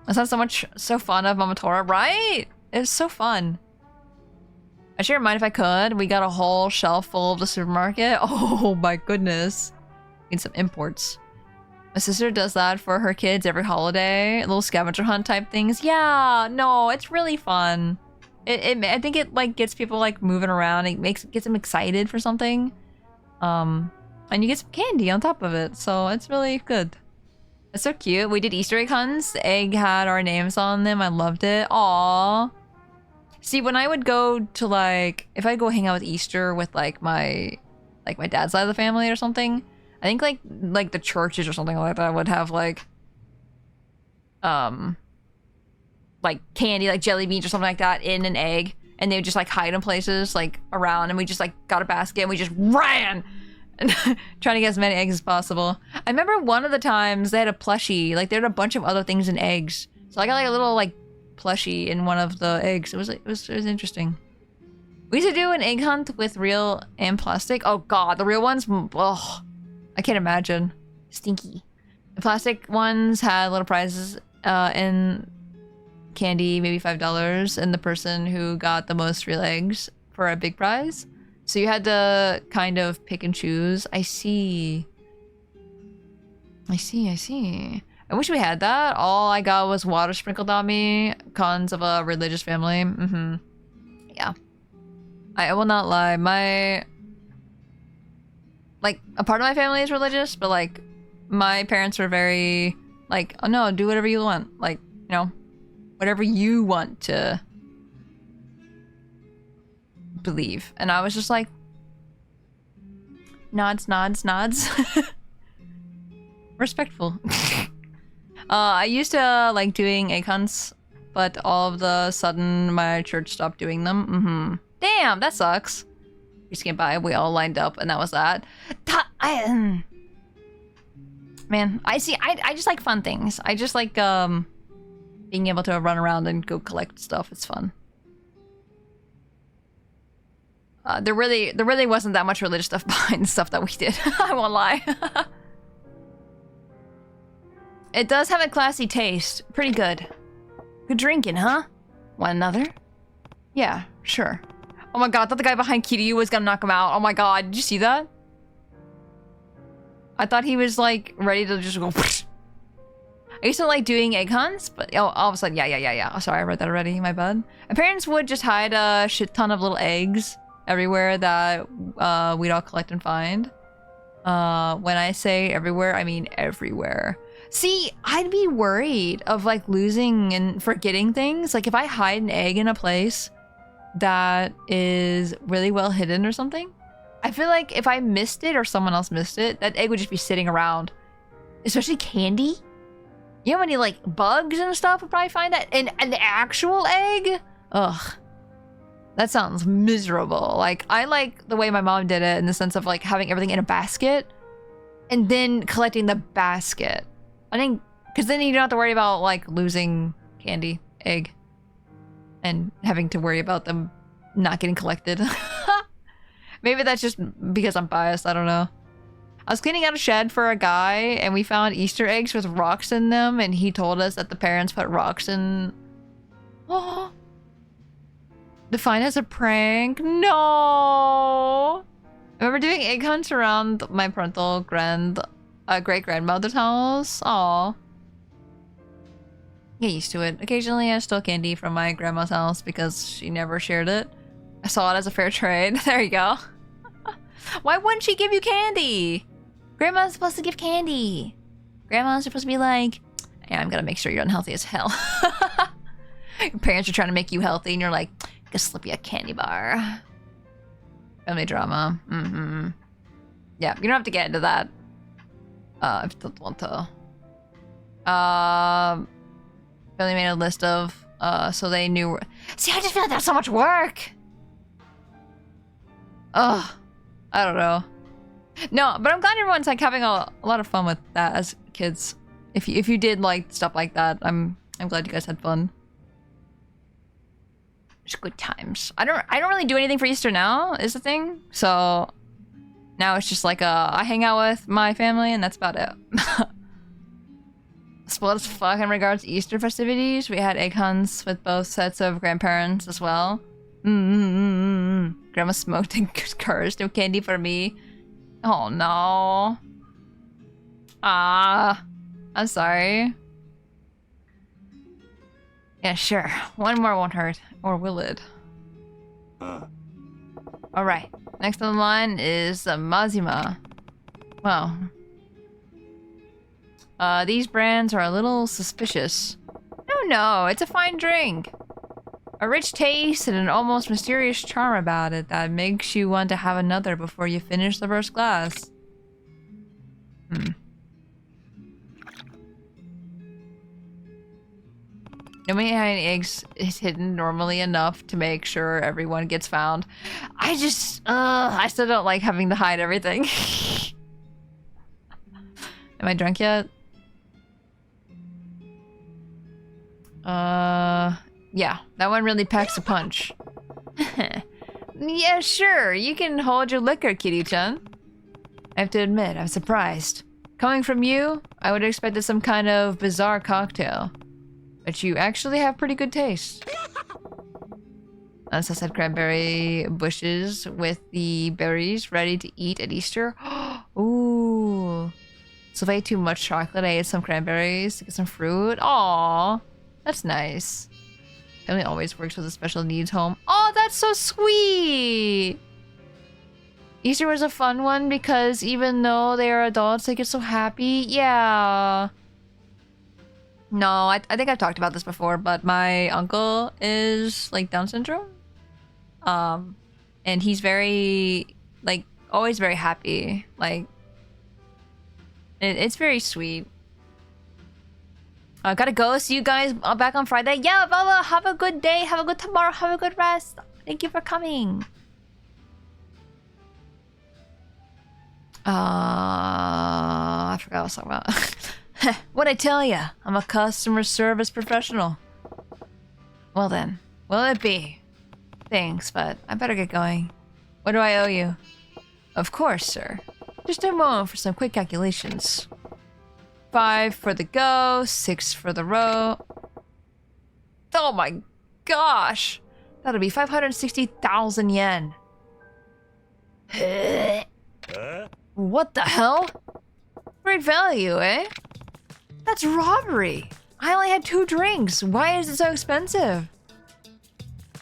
I saw so fun of Mama Tora, right? It was so fun. I shouldn't mind if I could. We got a whole shelf full of the supermarket. Oh my goodness. Need some imports. My sister does that for her kids every holiday. Little scavenger hunt type things. Yeah, no, it's really fun. I think it like gets people like moving around. It gets them excited for something. And you get some candy on top of it. So it's really good. It's so cute. We did Easter egg hunts. The egg had our names on them. I loved it. Aww. See, when I would go to like, if I'd go hang out with Easter with like my dad's side of the family or something, I think like the churches or something like that would have like candy, like jelly beans or something like that in an egg, and they would just like hide in places like around, and we just like got a basket and we just ran and trying to get as many eggs as possible. I remember one of the times they had a plushie, like they had a bunch of other things in eggs, so I got like a little like plushie in one of the eggs. It was interesting. We used to do an egg hunt with real and plastic. Oh god, the real ones, oh, I can't imagine. Stinky. The plastic ones had little prizes and candy, maybe $5, and the person who got the most real eggs for a big prize. So you had to kind of pick and choose. I see. I wish we had that. All I got was water sprinkled on me. Cons of a religious family. Yeah. I will not lie. Like, a part of my family is religious, but like, my parents were very like, oh no, do whatever you want. Like, you know, whatever you want to believe. And I was just like, nods, nods, nods. Respectful. I used to like doing egg hunts, but all of the sudden my church stopped doing them. Damn, that sucks. We just came by, we all lined up, and that was that. Man, I just like fun things. I just like being able to run around and go collect stuff. It's fun. There really wasn't that much religious stuff behind the stuff that we did. I won't lie. It does have a classy taste. Pretty good. Good drinking, huh? Want another? Yeah, sure. Oh my god, I thought the guy behind Kiryu was gonna knock him out. Oh my god, did you see that? I thought he was like ready to just go. I used to like doing egg hunts, but all of a sudden, yeah. Oh, sorry, I read that already. My bad. My parents would just hide a shit ton of little eggs everywhere that we'd all collect and find. When I say everywhere, I mean everywhere. See, I'd be worried of like losing and forgetting things. Like if I hide an egg in a place that is really well hidden or something, I feel like if I missed it or someone else missed it, that egg would just be sitting around. Especially candy. You know how many like bugs and stuff would probably find that? And an actual egg? Ugh. That sounds miserable. Like, I like the way my mom did it in the sense of like having everything in a basket and then collecting the basket. I think, because then you don't have to worry about like losing candy, egg, and having to worry about them not getting collected. Maybe that's just because I'm biased, I don't know. I was cleaning out a shed for a guy and we found Easter eggs with rocks in them and he told us that the parents put rocks in... Oh. Defined as a prank? No! I remember doing egg hunts around my parental great-grandmother's house. Aw. Get used to it. Occasionally I stole candy from my grandma's house because she never shared it. I saw it as a fair trade. There you go. Why wouldn't she give you candy? Grandma's supposed to give candy. Grandma's supposed to be like, yeah, I'm gonna make sure you're unhealthy as hell. Your parents are trying to make you healthy and you're like, I'm gonna slip you a candy bar. Family drama. Yeah, you don't have to get into that. If you don't want to. Really made a list of, so they knew. See, I just feel like that's so much work. Ugh. I don't know. No, but I'm glad everyone's like having a lot of fun with that as kids. If you did like stuff like that, I'm glad you guys had fun. Just good times. I don't really do anything for Easter now, is the thing. So now it's just like I hang out with my family and that's about it. Spoiled as fuck in regards to Easter festivities. We had egg hunts with both sets of grandparents as well. Grandma smoked and cursed. No candy for me. Oh no. I'm sorry. Yeah, sure. One more won't hurt. Or will it? Alright. Next on the line is MAJIMA. Wow. These brands are a little suspicious. No, it's a fine drink. A rich taste and an almost mysterious charm about it that makes you want to have another before you finish the first glass. No many eggs is hidden normally enough to make sure everyone gets found. I still don't like having to hide everything. Am I drunk yet? Yeah, that one really packs a punch. Yeah, sure, you can hold your liquor, Kiryu-chan. I have to admit, I'm surprised. Coming from you, I would have expected some kind of bizarre cocktail. But you actually have pretty good taste. As I said, cranberry bushes with the berries ready to eat at Easter. Ooh. So if I ate too much chocolate, I ate some cranberries to get some fruit. Aww. That's nice. family always works with a special needs home. Oh, that's so sweet! Easter was a fun one because even though they are adults, they get so happy. Yeah. No, I think I've talked about this before, but my uncle is like Down syndrome. And he's very, like, always very happy. Like, it's very sweet. Gotta go. See you guys back on Friday. Yeah, Bella, have a good day. Have a good tomorrow. Have a good rest. Thank you for coming. I forgot what I was talking about. What'd I tell ya? I'm a customer service professional. Well then, will it be? Thanks, but I better get going. What do I owe you? Of course, sir. Just a moment for some quick calculations. 5 for the go, 6 for the row. Oh my gosh! That'll be 560,000 yen. What the hell? Great value, eh? That's robbery! I only had 2 drinks. Why is it so expensive?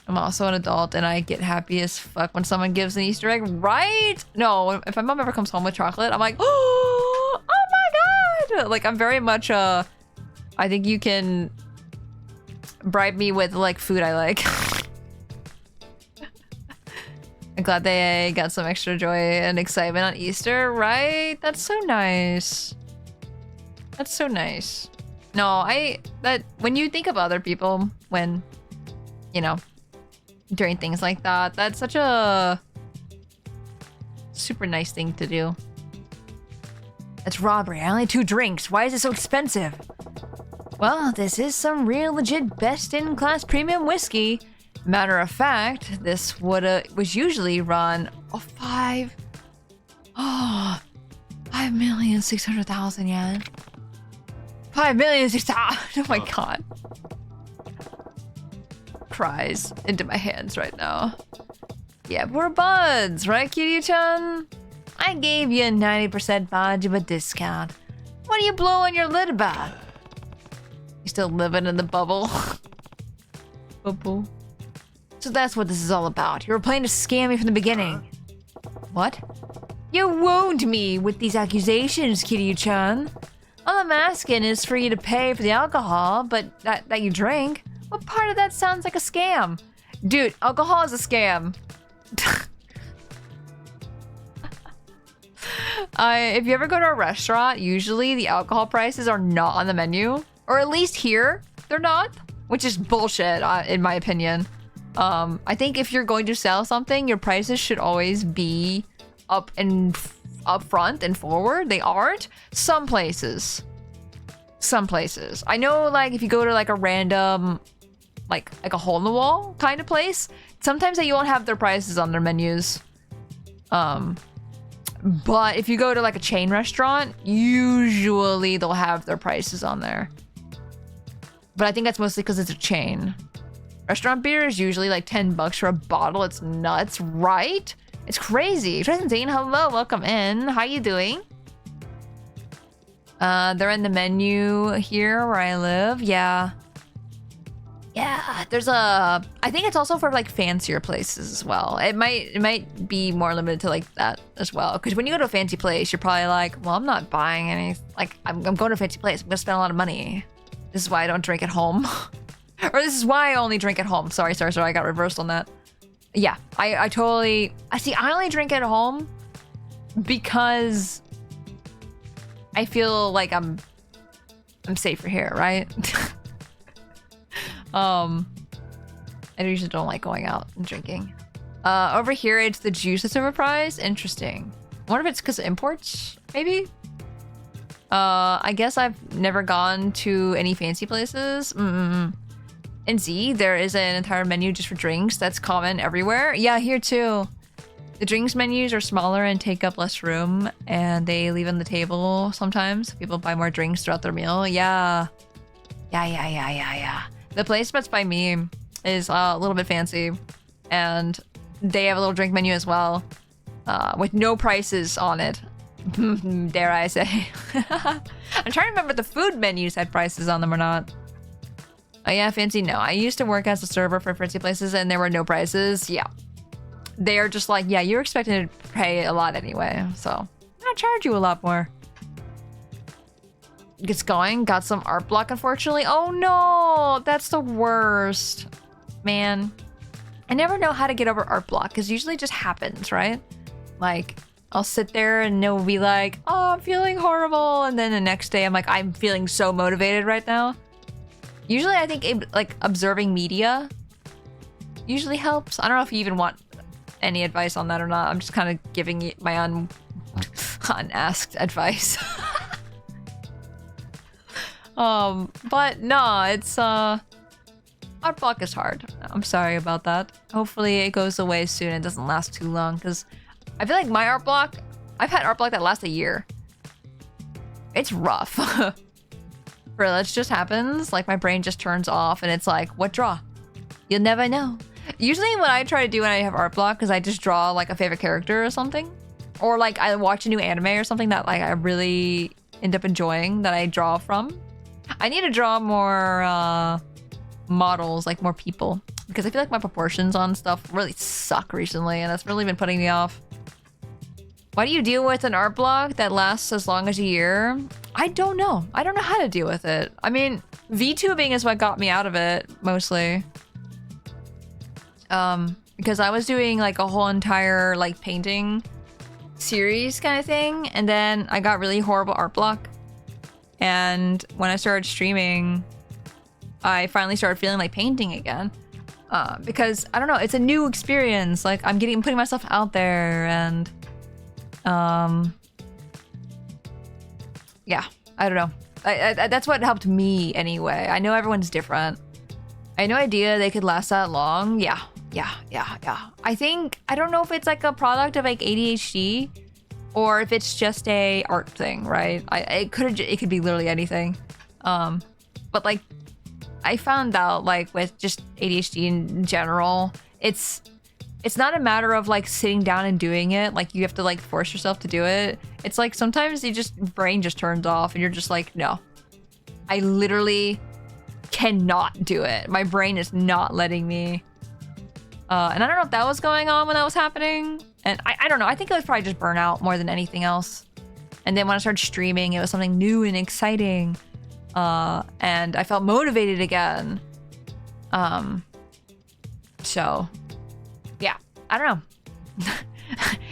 I'm also an adult and I get happy as fuck when someone gives an Easter egg, right? No, if my mom ever comes home with chocolate, I'm like, oh my god! Like, I'm very much, I think you can bribe me with, like, food I like. I'm glad they got some extra joy and excitement on Easter, right? That's so nice. That's so nice. No, when you think of other people when, you know, during things like that, that's such a super nice thing to do. That's robbery. I only had 2 drinks. Why is it so expensive? Well, this is some real legit best-in-class premium whiskey. Matter of fact, this was usually run 5,600,000 yen. 5,600,000. Oh my god. Cries into my hands right now. Yeah, we're buds, right, Kiryu-chan? I gave you a 90% Majima discount. What are you blowing your lid about? You still living in the bubble? Bubble. So that's what this is all about. You were planning to scam me from the beginning. What? You wound me with these accusations, Kiryu-chan. All I'm asking is for you to pay for the alcohol, but that you drink. What part of that sounds like a scam? Dude, alcohol is a scam. If you ever go to a restaurant, usually the alcohol prices are not on the menu. Or at least here, they're not. Which is bullshit, in my opinion. I think if you're going to sell something, your prices should always be up front and forward. They aren't. Some places. I know, like, if you go to like a random, like a hole in the wall kind of place, sometimes they won't have their prices on their menus. But if you go to like a chain restaurant, usually they'll have their prices on there. But I think that's mostly because it's a chain. Restaurant beer is usually like $10 for a bottle. It's nuts, right? It's crazy. Tristan, hello, welcome in. How you doing? They're in the menu here where I live. Yeah. Yeah, there's I think it's also for like fancier places as well. It might be more limited to like that as well. Because when you go to a fancy place, you're probably like, well, I'm not buying any. Like, I'm going to a fancy place. I'm gonna spend a lot of money. This is why I don't drink at home. Or this is why I only drink at home. Sorry, I got reversed on that. Yeah, I totally. I only drink at home because I feel like I'm safer here, right? I usually don't like going out and drinking. Over here, it's the juice that's overpriced. Interesting. I wonder if it's because of imports, maybe? I guess I've never gone to any fancy places. In Z, there is an entire menu just for drinks. That's common everywhere. Yeah, here too. The drinks menus are smaller and take up less room, and they leave on the table sometimes. People buy more drinks throughout their meal. Yeah. The place that's by me is a little bit fancy, and they have a little drink menu as well, with no prices on it. Dare I say. I'm trying to remember if the food menus had prices on them or not. Oh yeah, fancy? No. I used to work as a server for fancy places and there were no prices. Yeah. They're just like, yeah, you're expected to pay a lot anyway, so I'll charge you a lot more. Gets going. Got some art block, unfortunately. Oh no! That's the worst. Man. I never know how to get over art block, because usually it just happens, right? Like, I'll sit there and it'll be like, oh, I'm feeling horrible. And then the next day I'm like, I'm feeling so motivated right now. Usually I think like observing media usually helps. I don't know if you even want any advice on that or not. I'm just kind of giving you my unasked advice. But no, it's art block is hard. I'm sorry about that. Hopefully it goes away soon and doesn't last too long, because I feel like my art block, I've had art block that lasts a year. It's rough. Bro, that just happens. Like my brain just turns off and it's like, what draw? You'll never know. Usually what I try to do when I have art block is I just draw like a favorite character or something. Or like I watch a new anime or something that like I really end up enjoying that I draw from. I need to draw more models, like more people, because I feel like my proportions on stuff really suck recently and that's really been putting me off. Why do you deal with an art block that lasts as long as a year? I don't know. I don't know how to deal with it. I mean, VTubing is what got me out of it, mostly. Because I was doing like a whole entire like painting series kind of thing, and then I got really horrible art block. And when I started streaming, I finally started feeling like painting again. Because, I don't know, it's a new experience. Like, I'm putting myself out there and... yeah, I don't know. That's what helped me anyway. I know everyone's different. I had no idea they could last that long. Yeah. I don't know if it's like a product of like ADHD or if it's just a art thing, right? It could be literally anything. But like, I found out like with just ADHD in general, it's not a matter of like sitting down and doing it. Like you have to like force yourself to do it. It's like sometimes brain just turns off and you're just like, no, I literally cannot do it. My brain is not letting me. And I don't know if that was going on when that was happening. And I don't know. I think it was probably just burnout more than anything else. And then when I started streaming, it was something new and exciting. And I felt motivated again. So yeah, I don't know.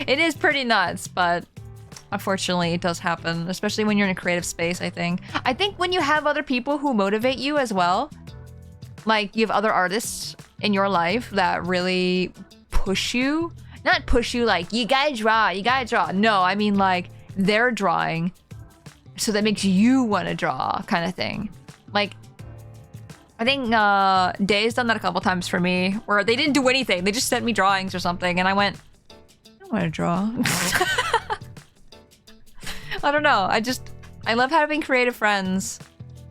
It is pretty nuts, but unfortunately it does happen, especially when you're in a creative space, I think. I think when you have other people who motivate you as well, like you have other artists in your life that really push you, not push you like, you gotta draw. No, I mean like they're drawing, so that makes you want to draw kind of thing. Like, I think Day's done that a couple times for me, where they didn't do anything. They just sent me drawings or something, and I went, I don't want to draw. I don't know. I love having creative friends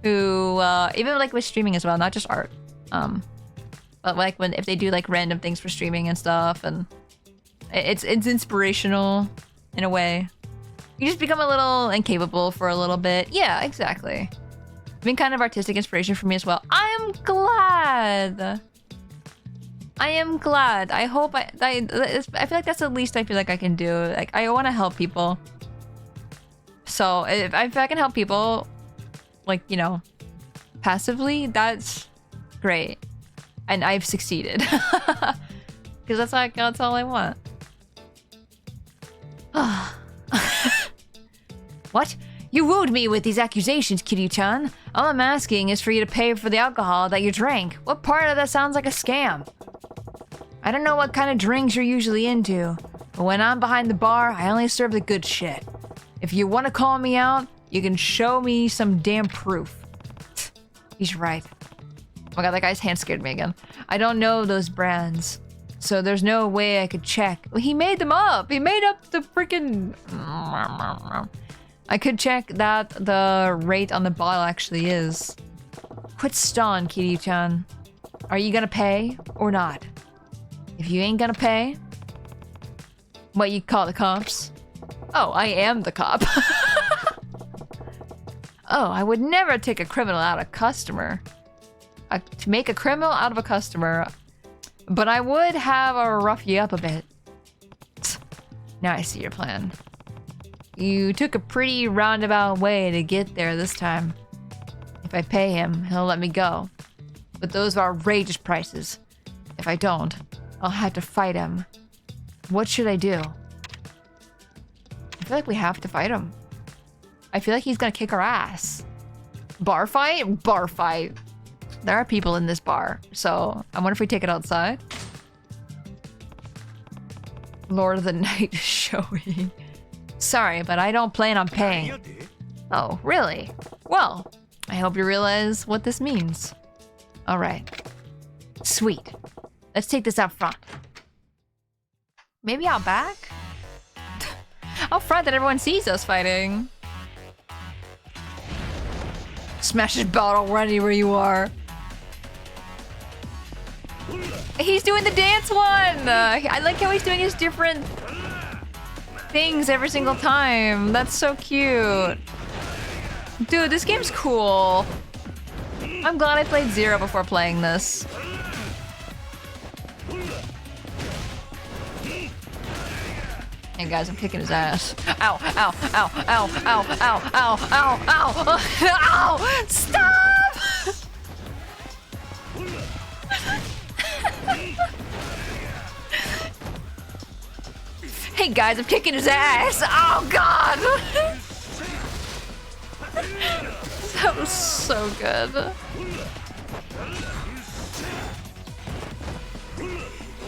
who, even like with streaming as well, not just art. But like if they do like random things for streaming and stuff, and it's inspirational in a way. You just become a little incapable for a little bit. Yeah, exactly. Been kind of artistic inspiration for me as well. I am glad. I hope I feel like that's the least I feel like I can do. Like I want to help people. So if I can help people, like, you know, passively, that's great. And I've succeeded. Because that's all I want. What? You wooed me with these accusations, Kiryu-chan. All I'm asking is for you to pay for the alcohol that you drank. What part of that sounds like a scam? I don't know what kind of drinks you're usually into, but when I'm behind the bar, I only serve the good shit. If you want to call me out, you can show me some damn proof. He's right. Oh my god, that guy's hand scared me again. I don't know those brands, so there's no way I could check. Well, he made them up. He made up the freaking... I could check that the rate on the bottle actually is. Quit stalling, Kiryu-chan. Are you gonna pay or not? If you ain't gonna pay, what, you call the cops? Oh, I am the cop. Oh, I would never take a criminal out of customer. to make a criminal out of a customer, but I would have a rough you up a bit. Now I see your plan. You took a pretty roundabout way to get there this time. If I pay him, he'll let me go. But those are outrageous prices. If I don't, I'll have to fight him. What should I do? I feel like we have to fight him. I feel like he's gonna kick our ass. Bar fight? Bar fight. There are people in this bar, so I wonder if we take it outside. Lord of the Night is showing. Sorry, but I don't plan on paying. Oh, really? Well, I hope you realize what this means. Alright. Sweet. Let's take this out front. Maybe out back? Out front that everyone sees us fighting. Smash this bottle right where you are. He's doing the dance one! I like how he's doing his different things every single time. That's so cute. Dude, this game's cool. I'm glad I played Zero before playing this. Hey guys, I'm kicking his ass. Ow, ow, ow, ow, ow, ow, ow, ow, ow, ow! Stop! Hey guys, I'm kicking his ass! Oh god! That was so good.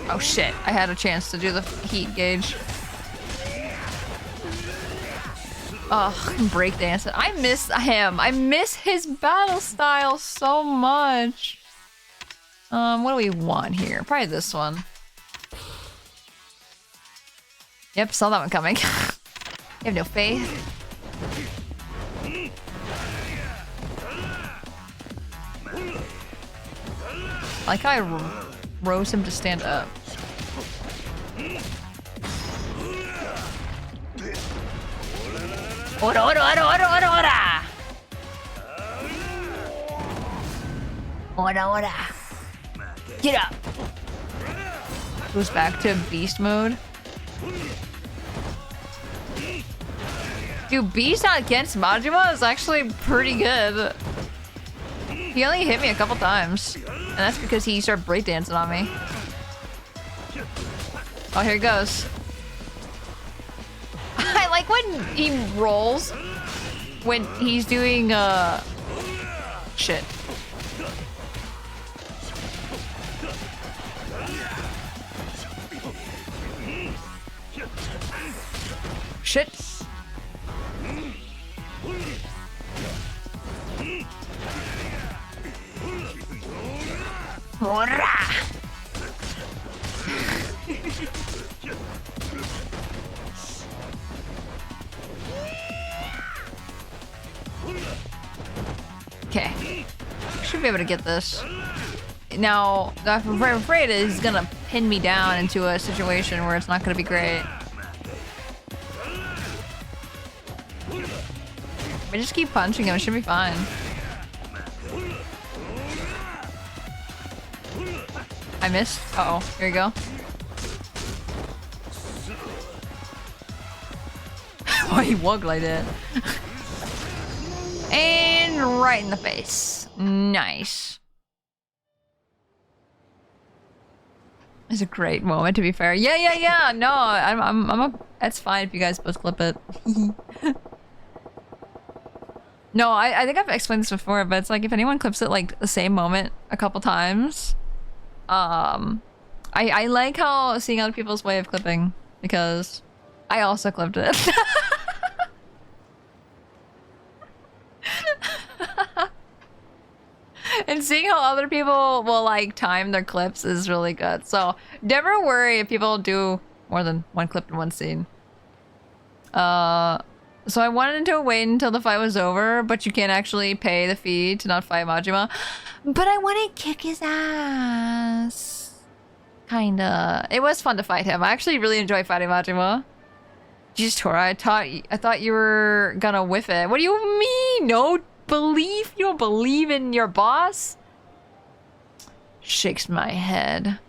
Oh shit, I had a chance to do the heat gauge. Ugh, breakdancing. I miss him. I miss his battle style so much. What do we want here? Probably this one. Yep, saw that one coming. You have no faith. I like how I rose him to stand up. Ora, ora, ora, ora, ora, ora! Ora, ora! Get up! Goes back to beast mode. Dude, beast against Majima is actually pretty good. He only hit me a couple times. And that's because he started breakdancing on me. Oh, here he goes. I like when he rolls when he's doing shit. Shit. Okay. Should be able to get this. Now, I'm afraid he's gonna pin me down into a situation where it's not gonna be great. I just keep punching him, it should be fine. I missed. Uh oh, here you go. Why he walked like that? And right in the face. Nice. It's a great moment, to be fair. Yeah. No, that's fine if you guys both clip it. No, I think I've explained this before, but it's like if anyone clips it like the same moment a couple times, I like how seeing other people's way of clipping because I also clipped it. And seeing how other people will like time their clips is really good. So never worry if people do more than one clip in one scene. So I wanted to wait until the fight was over, but you can't actually pay the fee to not fight Majima. But I want to kick his ass. Kinda. It was fun to fight him. I actually really enjoy fighting Majima. Jeez, Tora, I thought you were gonna whiff it. What do you mean? No belief? You don't believe in your boss? Shakes my head.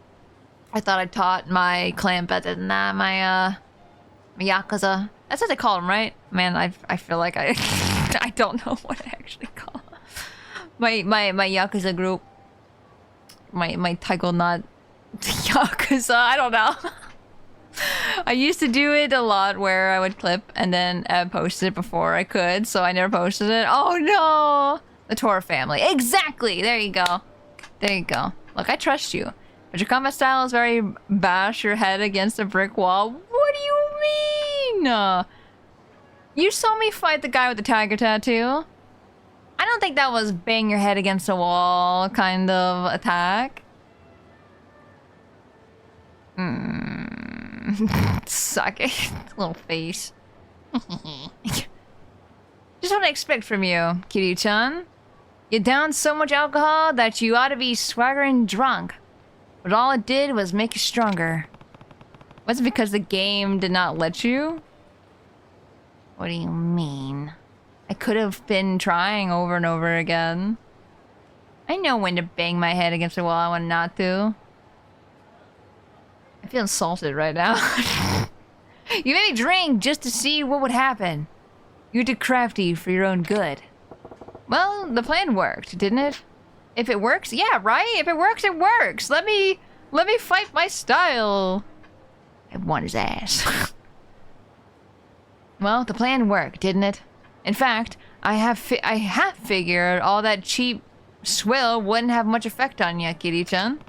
I thought I taught my clan better than that. My Yakuza. That's what they call them, right? Man, I feel like I I don't know what I actually call my Yakuza group. My Taiko not Yakuza. I don't know. I used to do it a lot where I would clip and then post it before I could, so I never posted it. Oh no! The Tora family. Exactly! There you go. There you go. Look, I trust you. But your combat style is very bash your head against a brick wall. What do you mean? You saw me fight the guy with the tiger tattoo. I don't think that was bang your head against a wall kind of attack. Suck it. Little face. Just what I expect from you, Kiryu-chan. You downed so much alcohol that you ought to be swaggering drunk. But all it did was make you stronger. Was it because the game did not let you? What do you mean? I could have been trying over and over again. I know when to bang my head against the wall and when not to. I feel insulted right now. You made me drink just to see what would happen. You're too crafty for your own good. Well, the plan worked, didn't it? If it works, yeah, right? If it works, it works. Let me fight my style. I want his ass. Well, the plan worked, didn't it? In fact, I have figured all that cheap swill wouldn't have much effect on you, Kiryu-chan.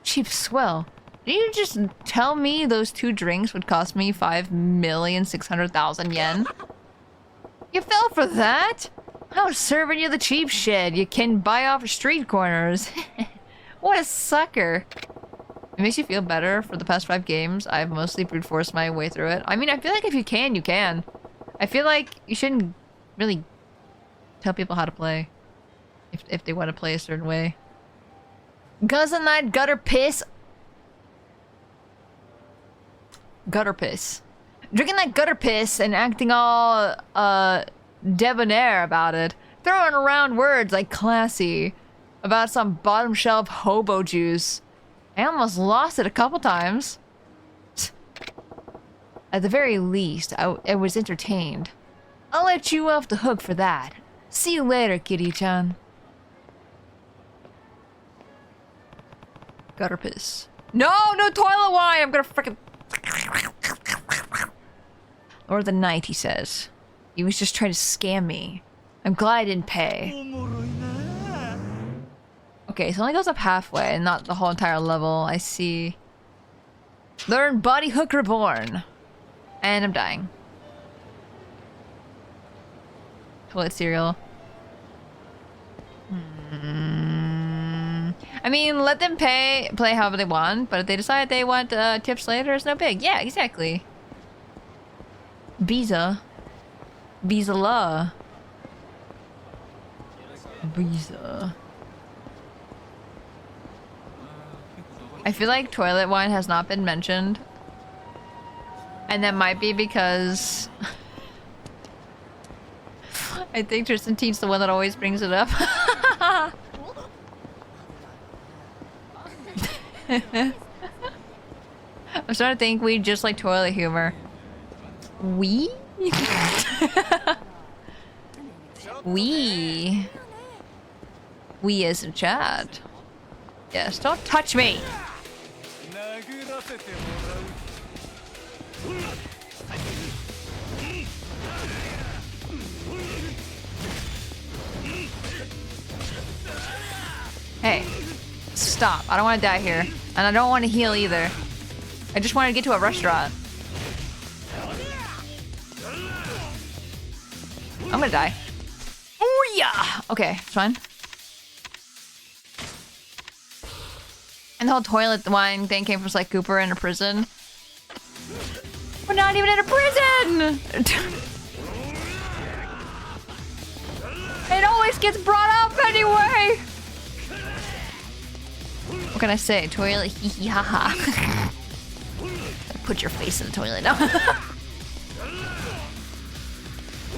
Cheap swill? Did you just tell me those 2 drinks would cost me 5,600,000 yen? You fell for that? I was serving you the cheap shit you can buy off street corners. What a sucker. It makes you feel better. For the past 5 games, I've mostly brute forced my way through it. I mean, I feel like if you can, you can. I feel like you shouldn't really tell people how to play. If they want to play a certain way. Guzzling that gutter piss. Gutter piss. Drinking that gutter piss and acting all, debonair about it. Throwing around words like classy. About some bottom shelf hobo juice. I almost lost it a couple times. At the very least, I was entertained. I'll let you off the hook for that. See you later, Kiryu-chan. Gutter piss. No toilet wine! I'm gonna frickin'... Or the night, he says. He was just trying to scam me. I'm glad I didn't pay. Okay, so it only goes up halfway and not the whole entire level. I see. Learn Body Hook Reborn. And I'm dying. Toilet cereal. I mean, let them play however they want, but if they decide they want tips later, it's no big. Yeah, exactly. Biza. Biza-la. Biza. I feel like toilet wine has not been mentioned. And that might be because... I think Tristan T's the one that always brings it up. I'm starting to think we just like toilet humor. We? We as a chat. Yes, don't touch me! Hey, stop. I don't want to die here. And I don't want to heal either. I just want to get to a restaurant. I'm gonna die. Oh yeah! Okay, it's fine. And the whole toilet wine thing came from Sly Cooper in a prison. We're not even in a prison! It always gets brought up anyway! What can I say? Toilet hee hee ha ha. Put your face in the toilet now.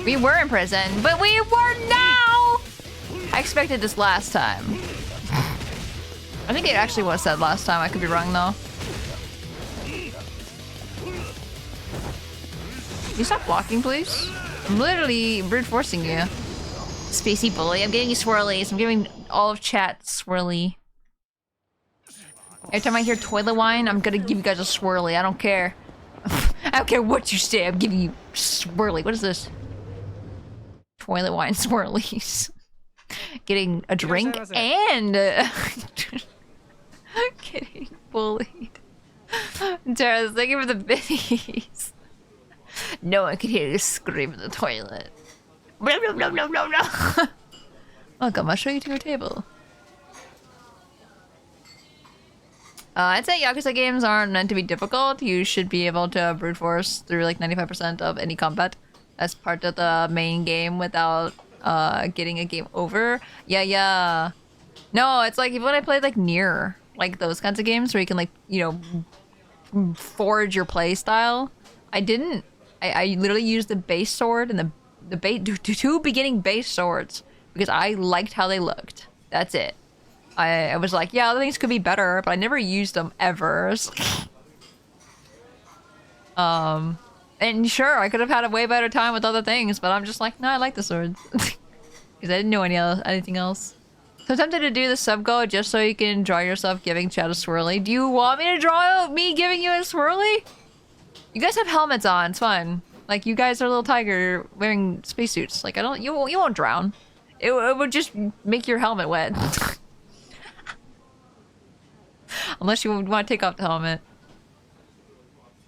We were in prison, but we were now! I expected this last time. I think it actually was said last time. I could be wrong though. Can you stop blocking, please? I'm literally brute forcing you. Spacey bully. I'm giving you swirlies. I'm giving all of chat swirly. Every time I hear toilet wine, I'm gonna give you guys a swirly. I don't care. I don't care what you say. I'm giving you swirly. What is this? Toilet wine swirlies. Getting a drink and getting bullied. Tara, thank you for the biddies. No one can hear you scream in the toilet. Blah, blah, blah, blah, blah, blah. Welcome, I'll show you to your table. I'd say Yakuza games aren't meant to be difficult. You should be able to brute force through like 95% of any combat as part of the main game without getting a game over. Yeah. No, it's like when I played like Nier, like those kinds of games where you can like, you know, forge your play style. I didn't. I literally used the base sword and the two beginning base swords because I liked how they looked. That's it. I was like, yeah, other things could be better, but I never used them ever. And sure, I could have had a way better time with other things, but I'm just like, no, I like the swords. Because I didn't know anything else. So I'm tempted to do the sub goal just so you can draw yourself giving Chad a swirly. Do you want me to draw me giving you a swirly? You guys have helmets on, it's fine. Like, you guys are a little tiger wearing spacesuits. Like, you won't drown. It would just make your helmet wet. Unless you want to take off the helmet.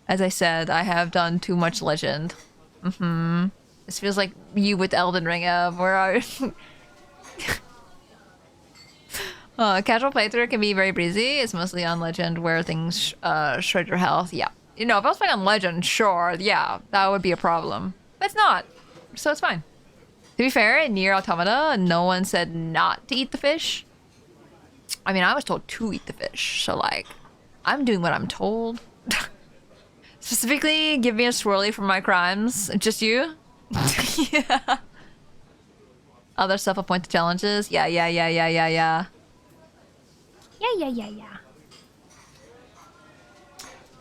As I said, I have done too much Legend. This feels like you with Elden Ring, where I... casual playthrough can be very breezy. It's mostly on Legend where things shred your health. Yeah. You know, if I was playing on Legend, sure, yeah, that would be a problem. But it's not. So it's fine. To be fair, in Nier Automata, no one said not to eat the fish. I mean, I was told to eat the fish, so like, I'm doing what I'm told. Specifically, give me a swirly for my crimes. Just you? Yeah. Other self-appointed challenges? Yeah. Yeah.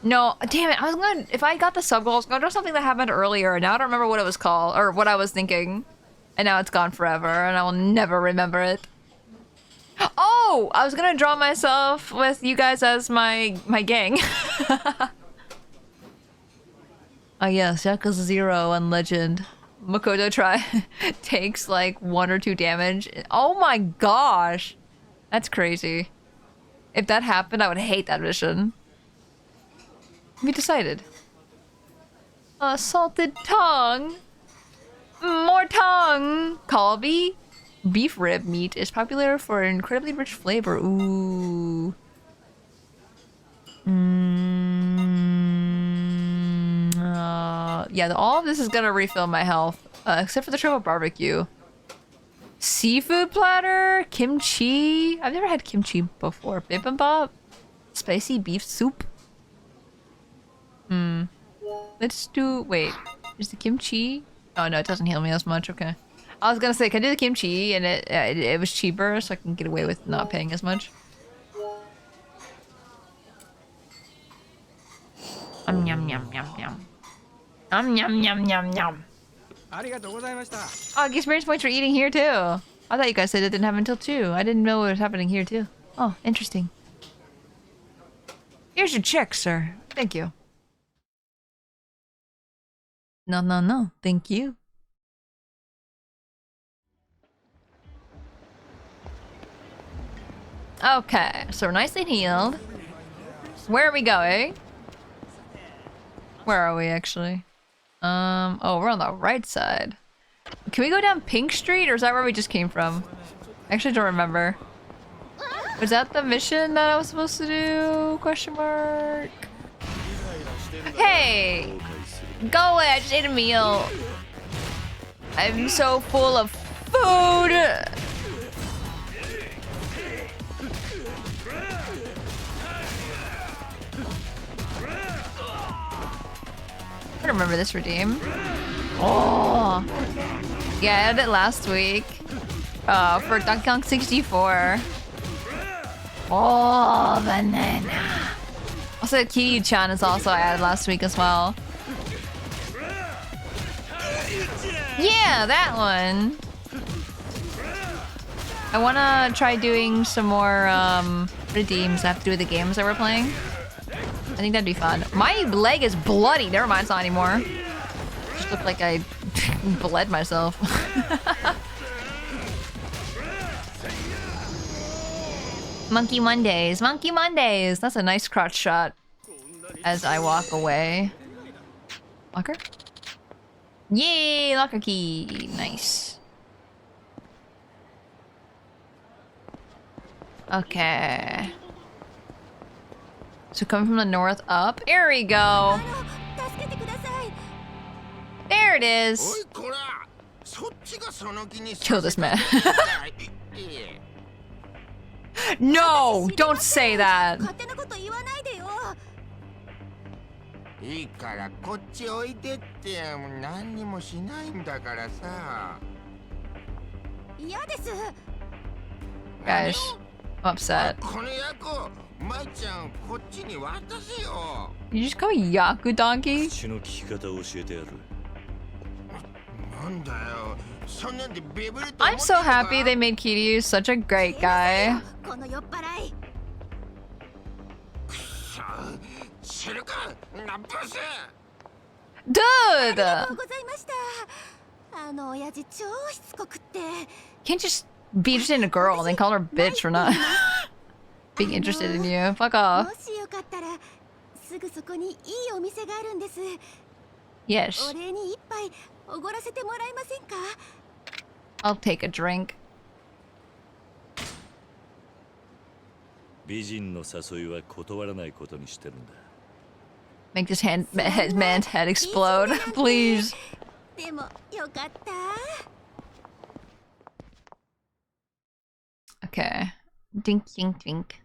No, damn it, I was gonna, if I got the sub goal, I was gonna do something that happened earlier, and now I don't remember what it was called, or what I was thinking. And now it's gone forever, and I will never remember it. Oh! I was gonna draw myself with you guys as my gang. Oh yes, Yakuza 0 on Legend. Makoto takes like 1 or 2 damage. Oh my gosh! That's crazy. If that happened, I would hate that mission. We decided. Salted tongue. More tongue. Kalbi. Beef rib meat is popular for an incredibly rich flavor. Ooh. Yeah, all of this is gonna refill my health. Except for the truffle barbecue. Seafood platter. Kimchi. I've never had kimchi before. Bibimbap. Spicy beef soup. Let's do... Wait. Is the kimchi... Oh no, it doesn't heal me as much. Okay. I was gonna say, can I do the kimchi? And it was cheaper, so I can get away with not paying as much. Yum yum yum yum. Yum. Oh, experience points for eating here too. I thought you guys said it didn't happen until 2. I didn't know it was happening here too. Oh, interesting. Here's your check, sir. Thank you. No. Thank you. Okay, so we're nicely healed. Where are we going? Where are we actually? Oh, we're on the right side. Can we go down Pink Street, or is that where we just came from? I actually don't remember. Was that the mission that I was supposed to do? Question mark. Hey! Go away, I just ate a meal. I'm so full of food! I don't remember this redeem. Oh! Yeah, I had it last week. For Donkey Kong 64. Oh, banana. Also, Kiryu-chan is also added last week as well. Yeah, that one. I wanna try doing some more redeems that have to do with the games that we're playing. I think that'd be fun. My leg is bloody. Never mind, it's not anymore. Just looked like I bled myself. Monkey Mondays. Monkey Mondays. That's a nice crotch shot. As I walk away. Locker? Yay! Locker key. Nice. Okay. So coming from the north up. Here we go. There it is. Kill this man. No! Don't say that. いいからこっちおいでって何にもしないんだからさ。嫌です。Guys, I'm upset. この役、舞ちゃんこっちに渡せよ。You just call me Yaku Donkey? 口の利き方を教えてやる。なんだよ。そんなんでビビると。I'm so happy they made Kiryu such a great guy. この酔っ払い。知るか、ナブス。Dude! ありがとうございました。親父超しつこくって。Can't just be interested in a girl and then call her a bitch for not being interested in you. Fuck off. もしよかったらすぐそこにいいお店があるんです。Yes. お礼に一杯おごらせてもらえませんか？ I'll take a drink. 美人の誘いは断らないことにしてるんだ。Make this man's head explode, please. でもよかった。Okay. Dink, dink, dink.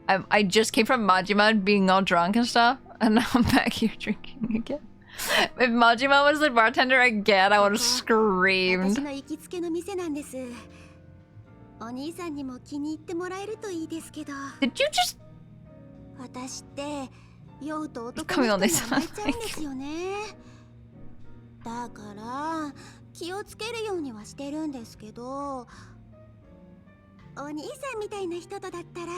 I just came from Majima being all drunk and stuff, and now I'm back here drinking again. If Majima was the bartender again, I would have screamed. 私の行きつけの店なんです。お兄さんにも気に入ってもらえるといいですけど。Did you just? 私って酔うと男の人に甘えちゃうんですよね。だから気をつけるようにはしてるんですけど、お兄さんみたいな人とだったら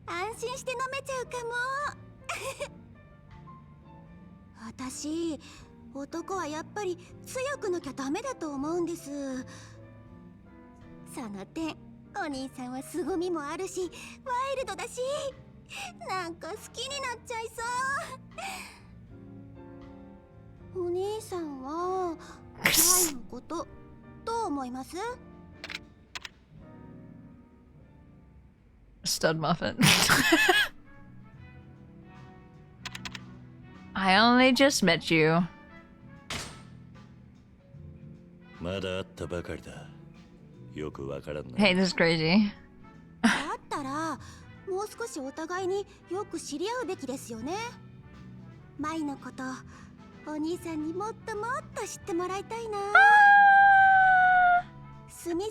安心して飲めちゃうかも。私、男はやっぱり強くなきゃダメだと思うんです。その点、お兄さんは凄みもあるし、ワイルドだし、なんか好きになっちゃいそう。お兄さんは愛のことどう思います？ Stud muffin. I only just met you. まだ会ったばかりだ。よくわからんな。Hey, this is crazy. だったらもう少しお互いによく知り合うべきですよね。舞のことお兄さんにもっともっと知ってもらいたいな。隅々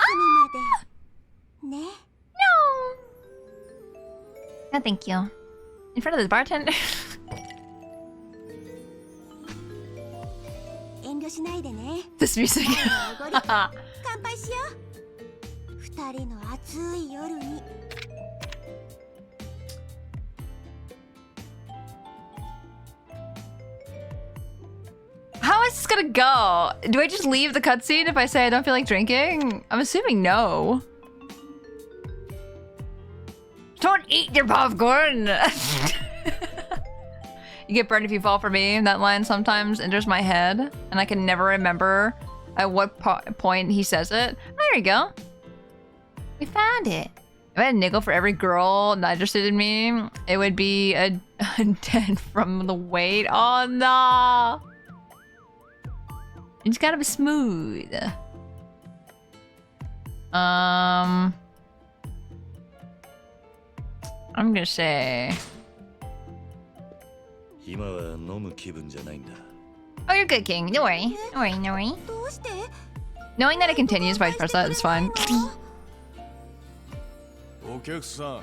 までね。No, thank you. In front of the bartender. 遠慮しないでね。This music. 乾杯しよう。二人の暑い夜に。How is this gonna go? Do I just leave the cutscene if I say I don't feel like drinking? I'm assuming no. Don't eat your popcorn! You get burned if you fall for me. That line sometimes enters my head, and I can never remember at what point he says it. There you go. We found it. If I had a nickel for every girl not interested in me, it would be a dead from the weight. Oh no! You just gotta be smooth. I'm gonna say. Oh, you're good, King. Don't worry. Don't worry, don't worry. Knowing that it continues by press that is fine. お客さん、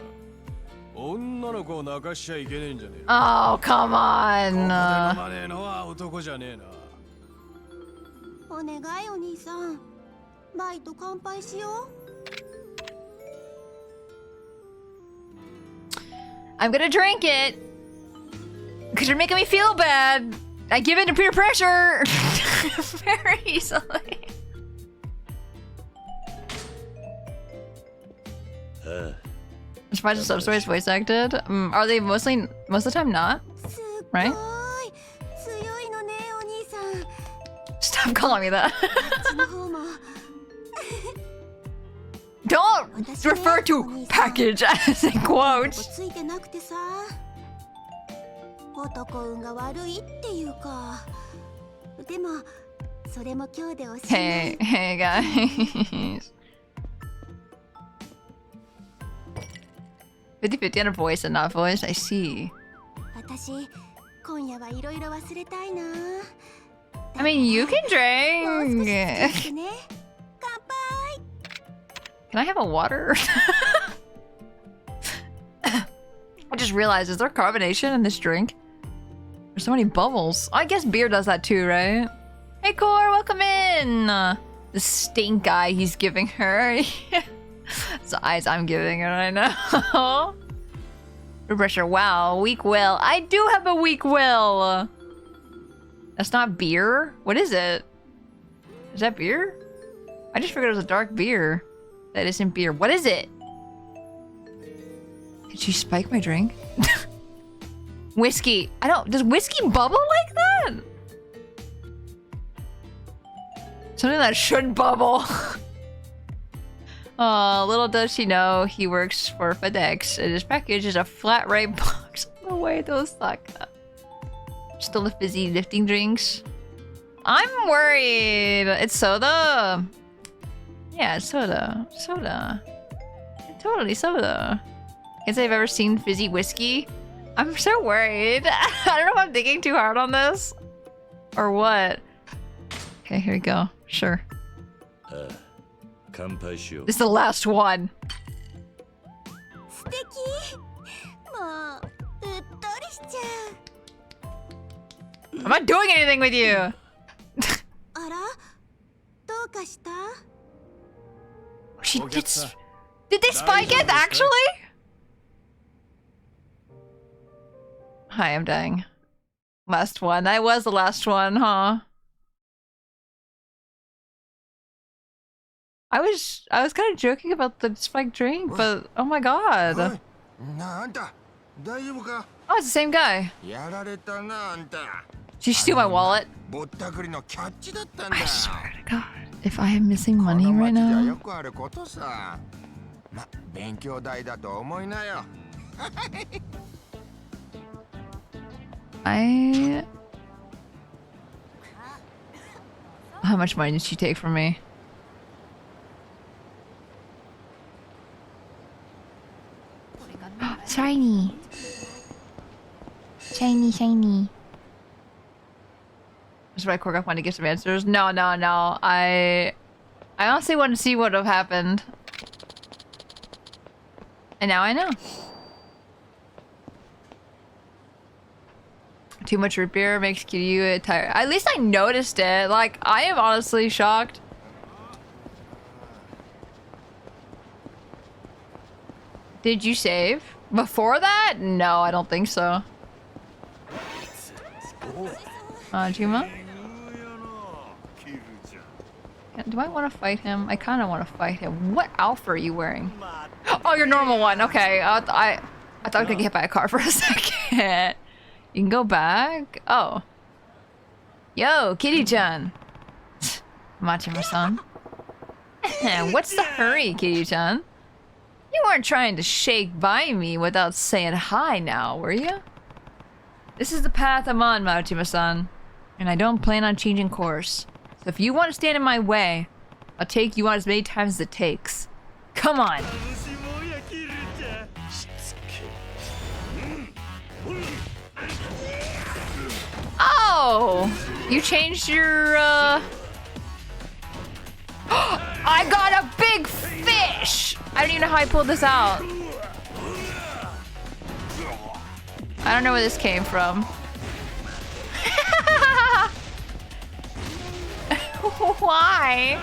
女の子を泣かしちゃいけねえんじゃねえ。 Oh, come ここで on. 飲まねえのは男じゃねえな。お願いお兄さん、バイと乾杯しよう。 I'm gonna drink it. Because you're making me feel bad. I give in to peer pressure very easily. Surprise and Substory is voice acted. Are they most of the time not? Right? すごい強いのねお兄さん。 Stop calling me that. こっちの方も Don't refer to package as in quotes. ついてなくてさ、男運が悪いっていうか。でもそれも今日でおしまい。 Hey guys. 50-50 on a voice and not voice. I see. 私今夜はいろいろ忘れたいな。 I mean, you can もう少し drink. 付き合ってね。乾杯。 Can I have a water? I just realized, is there carbonation in this drink? There's so many bubbles. I guess beer does that too, right? Hey, Core, welcome in. The stink guy he's giving her. It's the eyes I'm giving her right now. Refresher, wow, weak will. I do have a weak will. That's not beer? What is it? Is that beer? I just figured it was a dark beer. That isn't beer. What is it? Did she spike my drink? Whiskey. I don't... Does whiskey bubble like that? Something that should bubble. Oh, little does she know he works for FedEx and his package is a flat rate box. No way, those suck. Still the fizzy lifting drinks. I'm worried. It's soda. Yeah, it's soda. Soda. Totally soda. Can't say I've ever seen fizzy whiskey. I'm so worried. I don't know if I'm thinking too hard on this. Or what. Okay, here we go. Sure. This is the last one. 素敵。もううっとりしちゃう。 I'm not doing anything with you. あら、どうかした？ She did they spike it actually? Hi, I'm dying. Last one. That was the last one, huh? I was kind of joking about the spiked drink, but oh my god. なんだ、大丈夫か? Oh, it's the same guy. やられたな、あんた。 Did you steal my wallet? ぼったくりのキャッチだったんだ。 I swear to God, if I am missing money right じゃ now. よくあることさ。ま、勉強代だと思いなよ。How much money did she take from me? Shiny. Shiny, shiny. That's why Korgok wanted to get some answers. No. I honestly wanted to see what would have happened. And now I know. Too much root beer makes you tired. At least I noticed it. Like, I am honestly shocked. Did you save? Before that? No, I don't think so. Majima? Do I want to fight him? I kind of want to fight him. What outfit are you wearing? Oh, your normal one. Okay. I thought I was gonna get hit by a car for a second. You can go back. Oh. Yo, Kitty-chan. Majima-san. What's the hurry, Kitty-chan? You weren't trying to shake by me without saying hi now, were you? This is the path I'm on, Majima-san. And I don't plan on changing course. So if you want to stand in my way, I'll take you on as many times as it takes. Come on! Oh! You changed your, I got a big fish! I don't even know how I pulled this out. I don't know where this came from. Why?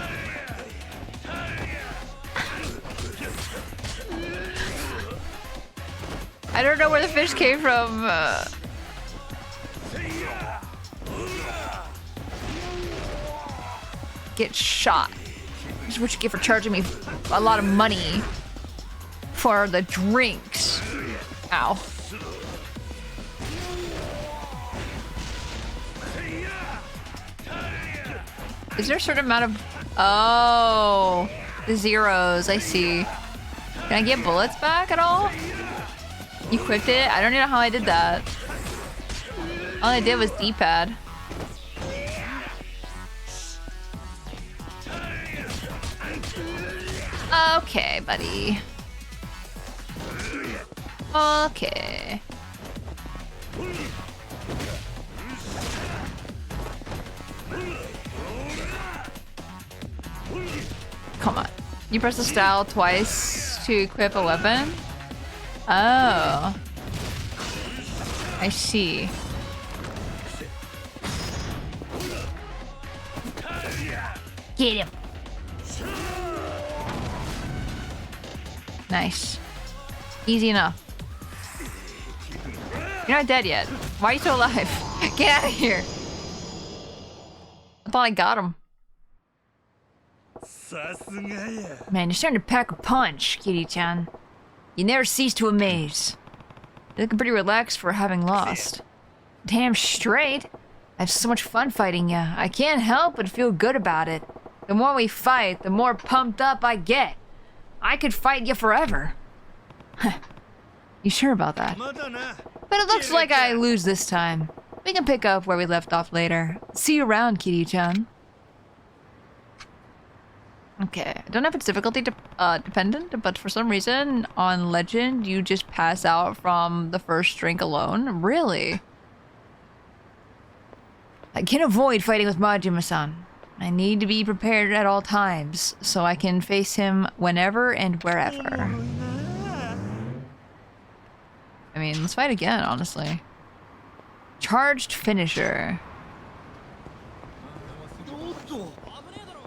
I don't know where the fish came from. Get shot. This is what you get for charging me a lot of money for the drinks. Ow. Is there a certain amount of... Oh, the zeros, I see. Can I get bullets back at all? You equipped it? I don't even know how I did that. All I did was D-pad. Okay, buddy. Okay. Come on. You press the style twice to equip a weapon? Oh. I see. Get him. Nice. Easy enough. You're not dead yet. Why are you still alive? Get out of here. I thought I got him. Man, you're starting to pack a punch, Kitty-chan. You never cease to amaze. You're looking pretty relaxed for having lost. Damn straight. I have so much fun fighting ya. I can't help but feel good about it. The more we fight, the more pumped up I get. I could fight you forever. You sure about that? But it looks like I lose this time. We can pick up where we left off later. See you around, Kitty-chan. Okay, I don't know if it's difficulty dependent, but for some reason on Legend you just pass out from the first drink alone. Really? I can't avoid fighting with Majima-san. I need to be prepared at all times so I can face him whenever and wherever. I mean, let's fight again, honestly. Charged finisher.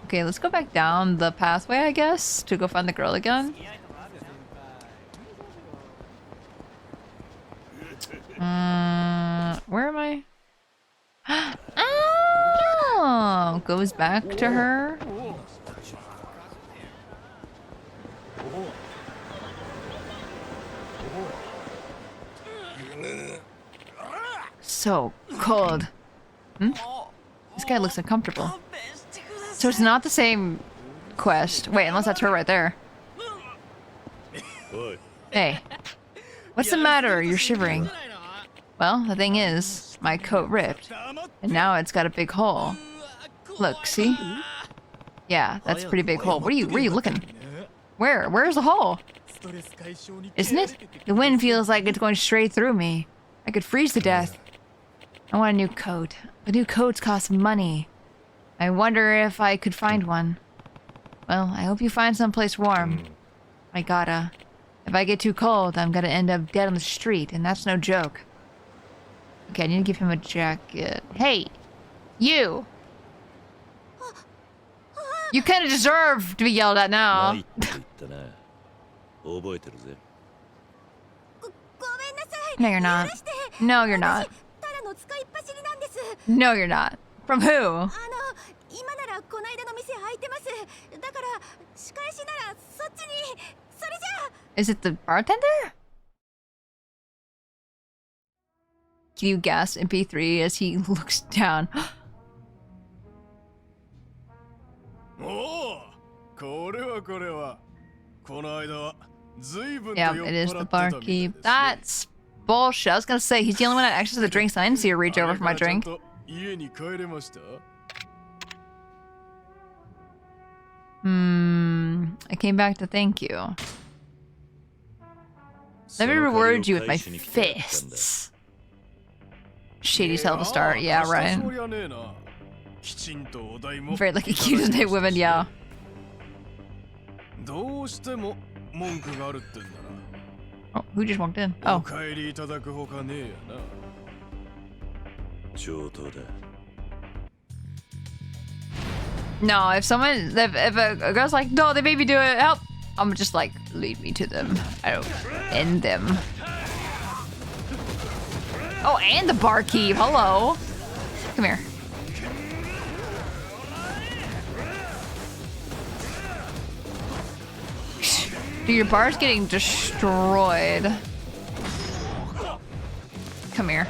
Okay, let's go back down the pathway, I guess, to go find the girl again. Where am I? Oh, goes back to her. So cold. Hmm? This guy looks uncomfortable. So it's not the same quest. Wait, unless that's her right there. Hey. What's the matter? You're shivering. Well, the thing is, my coat ripped. And now it's got a big hole. Look, see? Yeah, that's a pretty big hole. Where are you looking? Where? Where's the hole? Isn't it? The wind feels like it's going straight through me. I could freeze to death. I want a new coat. But new coats cost money. I wonder if I could find one. Well, I hope you find someplace warm. I gotta. If I get too cold, I'm gonna end up dead on the street, and that's no joke. Okay, I need to give him a jacket. Hey! You! You kinda deserve to be yelled at now. No, you're not. No, you're not. No, you're not. From who? Is it the bartender? Can you gasp MP3 as he looks down? Yeah, it is the barkeep. That's bullshit. I was gonna say, he's the only one that had access to the drinks. I didn't see her reach over for my drink. I came back to thank you. Let me reward you with my fists. Shady hell to start. Yeah, right. Very lucky Tuesday women, yeah. Oh, who just walked in? Oh. 帰りいただくほかねえやな。上等だ。 No, if a girl's like, no, they made me do it, help, I'm just like, lead me to them. I don't end them. Oh, and the barkeep, hello. Come here. Dude, your bar's getting destroyed. Come here.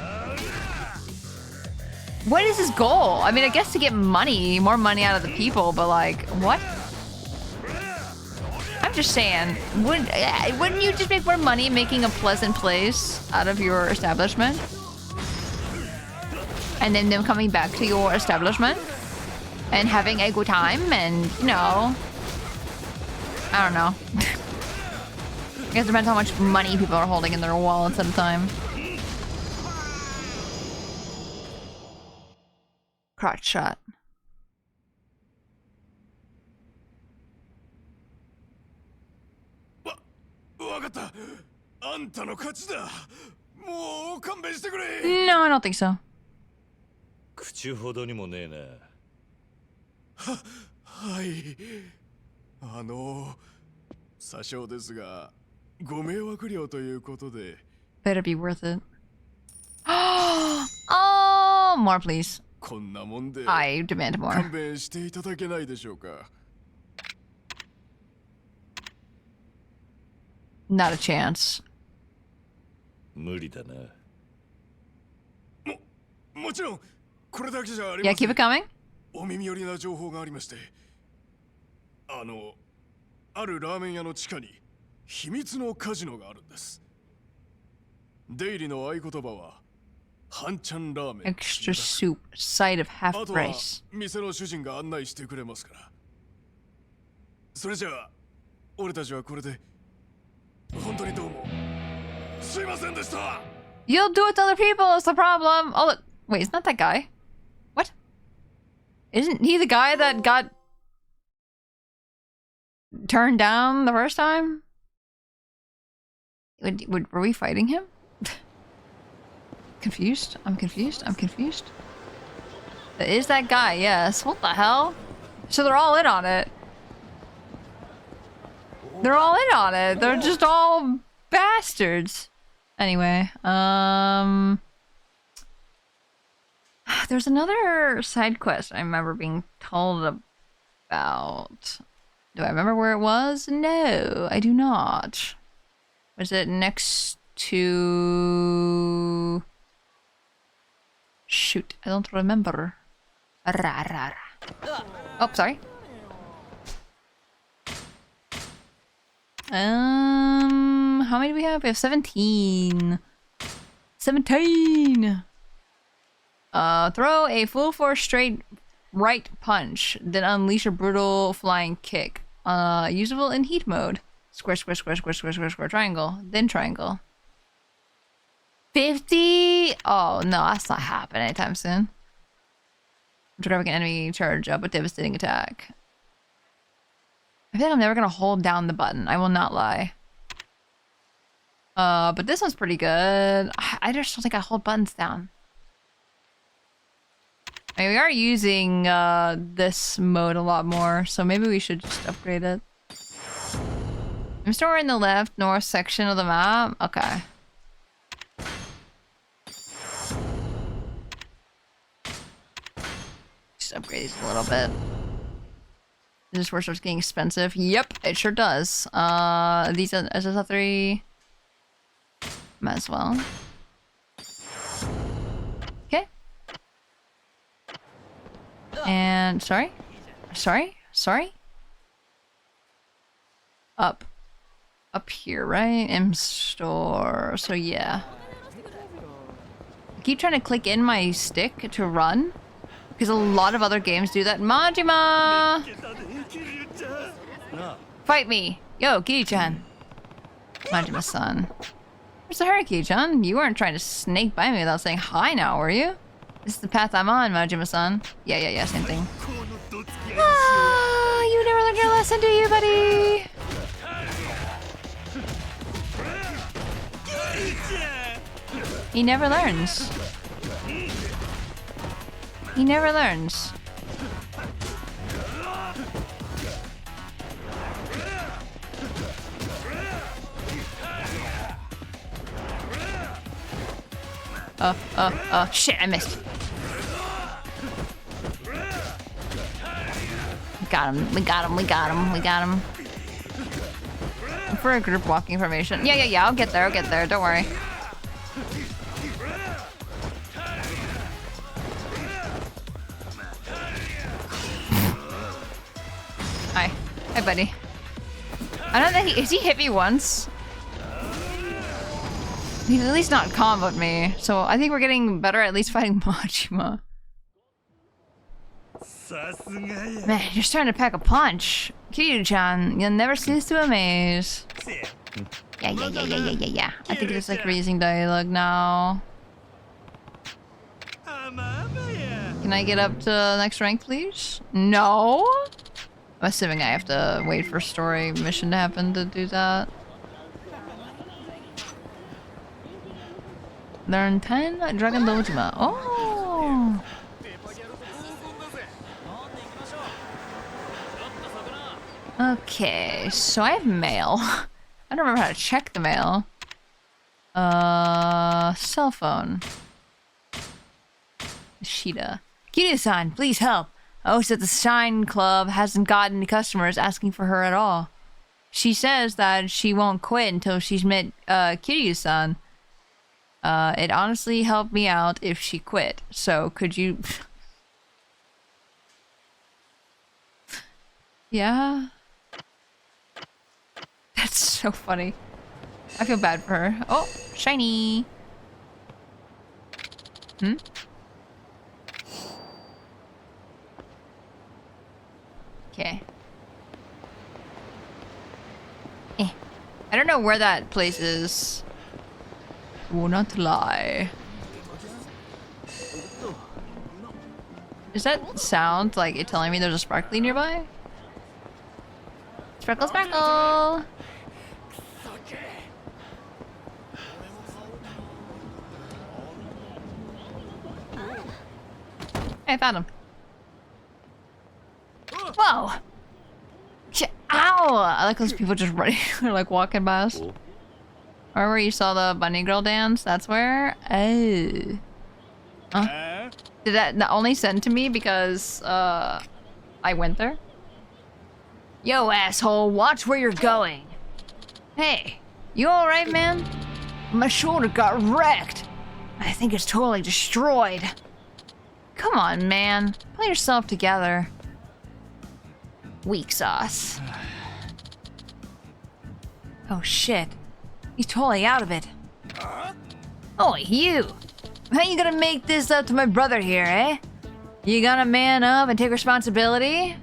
What is his goal? I mean, I guess to get money, more money out of the people, but like, what? I'm just saying, wouldn't you just make more money making a pleasant place out of your establishment? And then them coming back to your establishment and having a good time and, you know, I don't know. I guess it depends how much money people are holding in their wallets at a time. Crotch shot. No, I don't think so. 口ほどにもねえな。はい。詐称ですが、ご迷惑料ということで。 Better be worth it. Oh, more please. こんなもんで I demand more. 勘弁していただけないでしょうか。 Not a chance. 無理だな。もちろんこれだけじゃあり Yeah, ませ keep ん。 it coming. お耳寄りな情報がありまして、あるラーメン屋の地下に秘密のカジノがあるんです。出入りの合言葉は半ちゃんラーメン。 Extra soup, side of half あとは price. 店の主人が案内してくれますから。それじゃあ俺たちはこれで本当にどうもすいませんでした。 You'll do it to other people, is the problem. Oh, look. Wait, isn't that that guy? What? Isn't he the guy that got turned down the first time? Were we fighting him? Confused? I'm confused. I'm confused. That is that guy, yes. What the hell? So they're all in on it. They're all in on it. They're just all bastards. Anyway, there's another side quest I remember being told about. Do I remember where it was? No, I do not. Was it next to... Shoot, I don't remember. Oh, sorry. How many do we have? We have 17. 17! Throw a full force straight right punch, then unleash a brutal flying kick. Usable in heat mode. Square, square, square, square, square, square, square, triangle, then triangle. 50? Oh, no, that's not happening anytime soon. Trigger an enemy charge up with devastating attack. I feel like I'm never gonna hold down the button. I will not lie. But this one's pretty good. I just don't think I hold buttons down. I mean, we are using this mode a lot more, so maybe we should just upgrade it. I'm still in the left north section of the map. Okay. Just upgrade these a little bit. Is this where it starts getting expensive? Yep, it sure does. These are SSL3. Might as well. Okay. And sorry? Up here, right? M store. So yeah. I keep trying to click in my stick to run because a lot of other games do that. Majima! Fight me! Yo, Kiri-chan. Majima-san. Where's the Hurricane-chan? You weren't trying to snake by me without saying hi now, were you? This is the path I'm on, Majima-san. Yeah, same thing. Ah, you never learned your lesson, do you, buddy? He never learns. He never learns. Shit, I missed. Got him, we got him, we got him, we got him. For a group walking formation. Yeah, I'll get there, don't worry. Hi, buddy. I don't think has he hit me once? He's at least not comboed me, so I think we're getting better at least fighting Majima. Man, you're starting to pack a punch. Kiryu-chan, you'll never cease to amaze. Yeah. I think it's like raising dialogue now. Can I get up to the next rank, please? No? I'm assuming I have to wait for story mission to happen to do that. Learn 10 Dragon Dojima. Oh! Okay, so I have mail. I don't remember how to check the mail. Cell phone. Shida. Kiryu-san, please help. Oh, so the Shine Club hasn't gotten any customers asking for her at all. She says that she won't quit until she's met Kiryu-san. It honestly helped me out if she quit. So could you... Yeah? That's so funny. I feel bad for her. Oh, shiny. Okay. I don't know where that place is. Will not lie. Does that sound like it telling me there's a sparkly nearby? Sparkle, sparkle! Hey, I found him. Whoa! Ow! I like those people just running. They're like walking by us. Or where you saw the bunny girl dance? That's where? Oh. Did that only send to me because I went there? Yo, asshole, watch where you're going. Hey, you alright, man? My shoulder got wrecked. I think it's totally destroyed. Come on, man. Pull yourself together. Weak sauce. Oh, shit. He's totally out of it. Oh, you! How you gonna make this up to my brother here, eh? You gonna man up and take responsibility?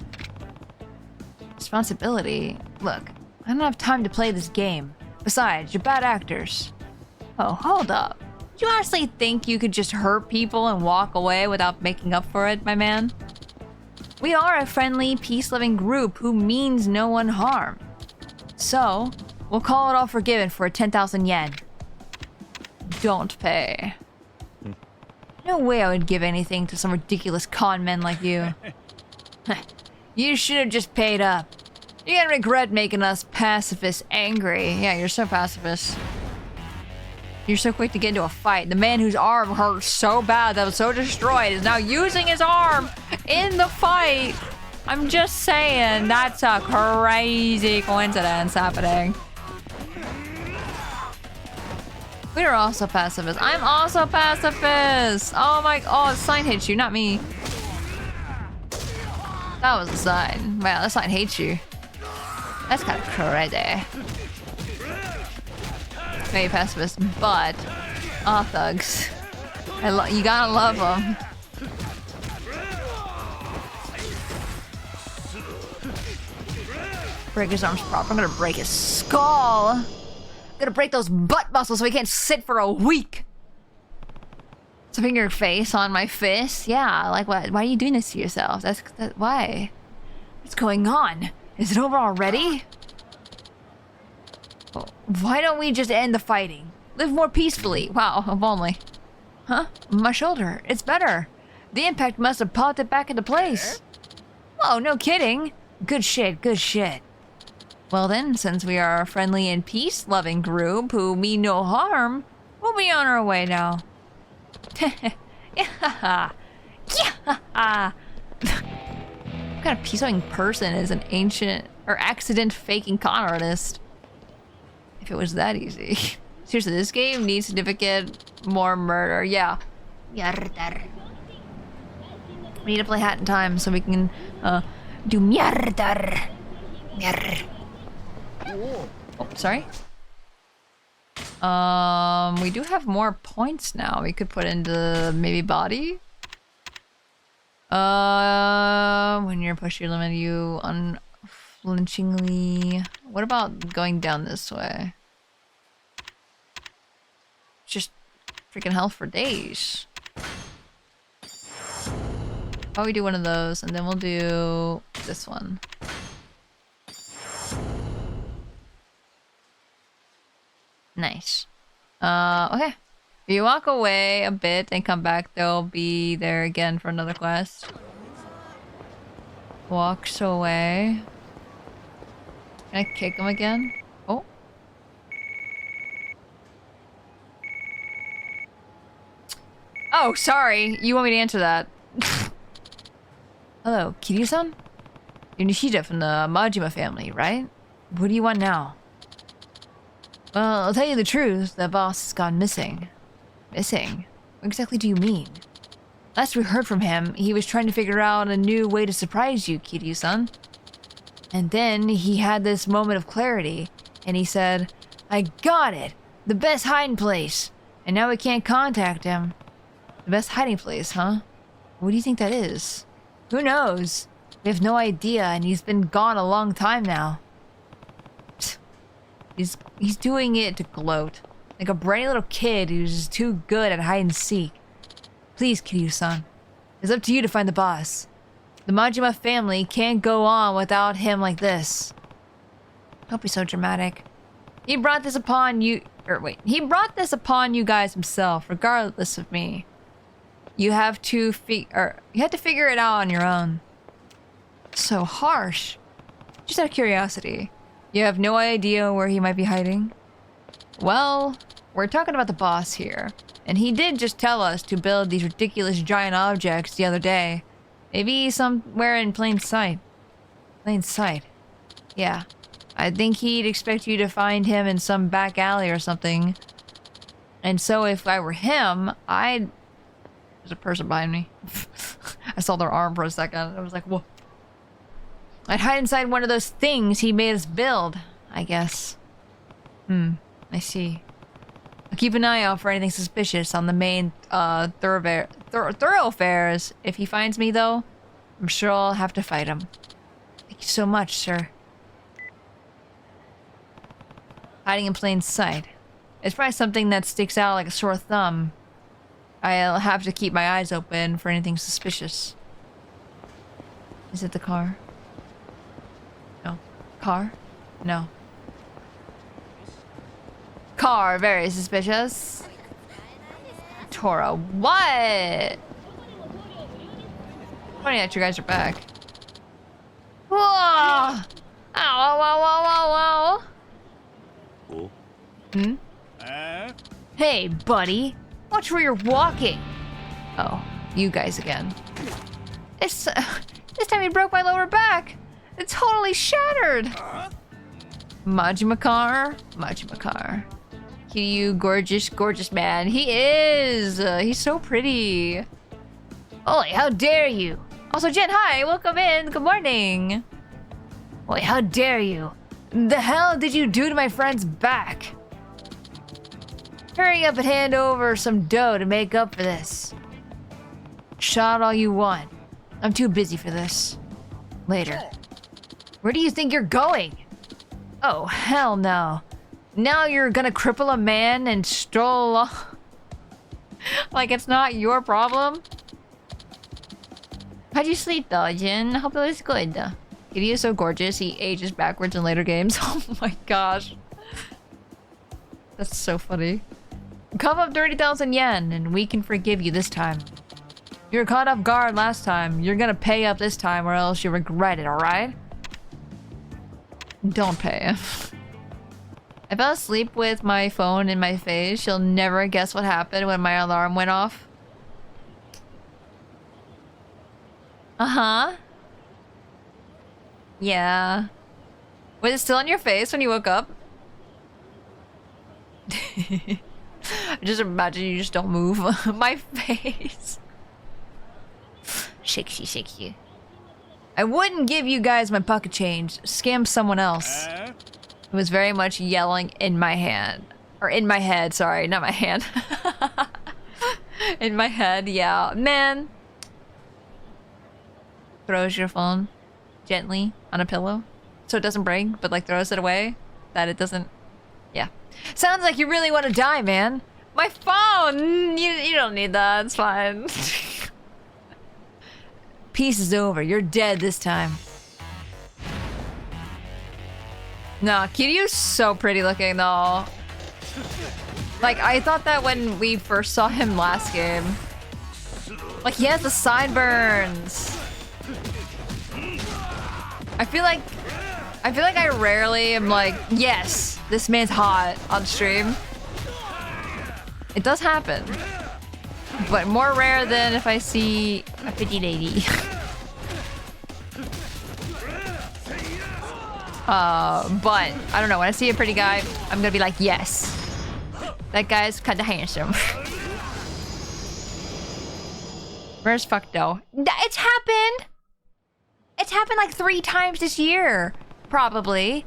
Responsibility? Look, I don't have time to play this game. Besides, you're bad actors. Oh, hold up. Do you honestly think you could just hurt people and walk away without making up for it, my man? We are a friendly, peace-loving group who means no one harm. So, we'll call it all forgiven for 10,000 yen. Don't pay. No way I would give anything to some ridiculous con men like you. You should have just paid up. You're gonna regret making us pacifists angry. Yeah, you're so pacifist. You're so quick to get into a fight. The man whose arm hurt so bad that was so destroyed is now using his arm in the fight. I'm just saying, that's a crazy coincidence happening. We are also pacifists. I'm also pacifist. Oh my, oh, the sign hates you, not me. That was the sign. Wow, that sign hates you. That's kind of crazy. Maybe pacifist, but thugs. You gotta love them. Break his arms proper. I'm gonna break his skull. I'm gonna break those butt muscles so he can't sit for a week. Stuffing your face on my fist? Yeah, like what? Why are you doing this to yourself? Why? What's going on? Is it over already? Well, why don't we just end the fighting? Live more peacefully. Wow, if only. Huh? My shoulder. It's better. The impact must have popped it back into place. Whoa, no kidding. Good shit, good shit. Well then, since we are a friendly and peace-loving group who mean no harm, we'll be on our way now. Yeah. Yeah. What kind of peace-loving person is an ancient or accident-faking con artist? If it was that easy. Seriously, this game needs significant more murder. Yeah. Mierder. We need to play Hat in Time so we can do mierder. Mierder. Oh, sorry. We do have more points now. We could put into maybe body. When you're pushed your limit, you unflinchingly. What about going down this way? Just freaking hell for days. How about we do one of those, and then we'll do this one. Nice. Okay. If you walk away a bit and come back, they'll be there again for another quest. Walks away. Can I kick him again? Oh. Oh, sorry. You want me to answer that? Hello, Kiryu-san? You're Nishida from the Majima family, right? What do you want now? Well, I'll tell you the truth. The boss has gone missing. Missing? What exactly do you mean? Last we heard from him, he was trying to figure out a new way to surprise you, Kiryu-san. And then he had this moment of clarity, and he said, I got it! The best hiding place! And now we can't contact him. The best hiding place, huh? What do you think that is? Who knows? We have no idea, and he's been gone a long time now. He's doing it to gloat. Like a brainy little kid who's just too good at hide and seek. Please, Kiryu-san. It's up to you to find the boss. The Majima family can't go on without him like this. Don't be so dramatic. He brought this upon you... He brought this upon you guys himself, regardless of me. You have to figure it out on your own. So harsh. Just out of curiosity. You have no idea where he might be hiding? Well, we're talking about the boss here. And he did just tell us to build these ridiculous giant objects the other day. Maybe somewhere in plain sight. Plain sight. Yeah. I think he'd expect you to find him in some back alley or something. And so if I were him, There's a person behind me. I saw their arm for a second. I was like, whoa. I'd hide inside one of those things he made us build, I guess. I see. I'll keep an eye out for anything suspicious on the main thoroughfares. If he finds me, though, I'm sure I'll have to fight him. Thank you so much, sir. Hiding in plain sight. It's probably something that sticks out like a sore thumb. I'll have to keep my eyes open for anything suspicious. Is it the car? No. Car? No. Car, very suspicious. Tora, what? Funny that you guys are back. Whoa! Ow, ow, ow, ow, ow, ow. Hmm? Hey, buddy. Watch where you're walking. Oh, you guys again. This time he broke my lower back. It's totally shattered. Majima car. Majima car. Kiryu, gorgeous, gorgeous man. He is. He's so pretty. Oi, how dare you? Also, Jen, hi. Welcome in. Good morning. Oi, how dare you? The hell did you do to my friend's back? Hurry up and hand over some dough to make up for this. Shout all you want. I'm too busy for this. Later. Where do you think you're going? Oh, hell no. Now you're gonna cripple a man and stroll off? Like it's not your problem? How'd you sleep though, Jin? Hope it was good. Kitty is so gorgeous, he ages backwards in later games. Oh my gosh. That's so funny. Cough up 30,000 yen and we can forgive you this time. You were caught off guard last time. You're gonna pay up this time or else you regret it, alright? Don't pay. I fell asleep with my phone in my face. You'll never guess what happened when my alarm went off. Uh-huh. Yeah. Was it still on your face when you woke up? Just imagine you just don't move. My face. Shakes you. I wouldn't give you guys my pocket change. Scam someone else. It was very much yelling in my hand. Or in my head, sorry, not my hand. In my head, yeah. Man. Throws your phone gently on a pillow. So it doesn't break, but like throws it away. That it doesn't... Yeah. Sounds like you really want to die, man. My phone! You don't need that, it's fine. Peace is over. You're dead this time. Nah, Kiryu's so pretty looking though. Like, I thought that when we first saw him last game. Like, he has the sideburns. I feel like I rarely am like, yes, this man's hot on stream. It does happen. But more rare than if I see a pretty lady. But I don't know, when I see a pretty guy, I'm gonna be like, yes. That guy's kinda handsome. Where's fuck though? It's happened! It's happened like 3 times this year. Probably.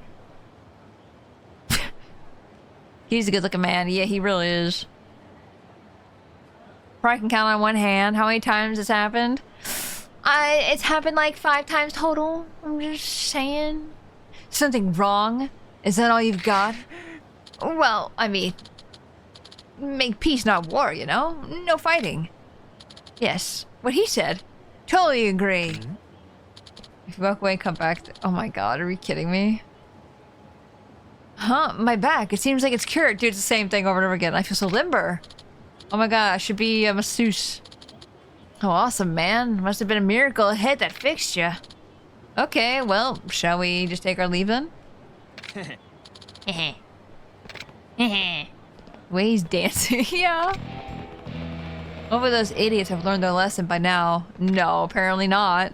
He's a good looking man. Yeah, he really is. Probably can count on one hand how many times it's happened. It's happened like 5 times total. I'm just saying. Something wrong? Is that all you've got? Well, I mean, make peace, not war, you know? No fighting. Yes, what he said. Totally agree. If you walk away, come back. Oh my god, are you kidding me? Huh? My back. It seems like it's cured. Dude, it's the same thing over and over again. I feel so limber. Oh my god, I should be a masseuse. Oh, awesome, man. Must have been a miracle ahead that fixed you. Okay, well, shall we just take our leave then? Way he's dancing, yeah. Hopefully those idiots have learned their lesson by now. No, apparently not.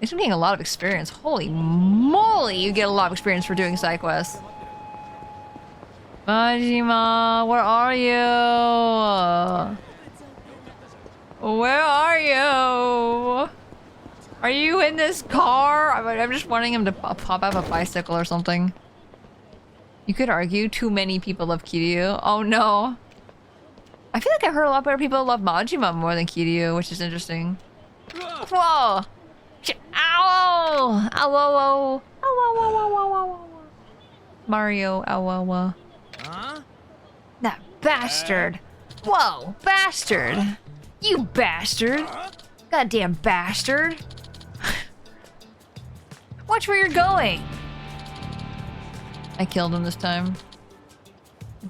He's been getting a lot of experience. Holy moly, you get a lot of experience for doing side quests. Majima, where are you? Where are you? Are you in this car? I'm just wanting him to pop up a bicycle or something. You could argue too many people love Kiryu. Oh no. I feel like I heard a lot better people love Majima more than Kiryu, which is interesting. Whoa! Ow! Ow! Ow! Ow! Ow! Mario! Ow! Ow! Huh? That bastard! Whoa! Bastard! You bastard! Goddamn bastard! Watch where you're going! I killed him this time.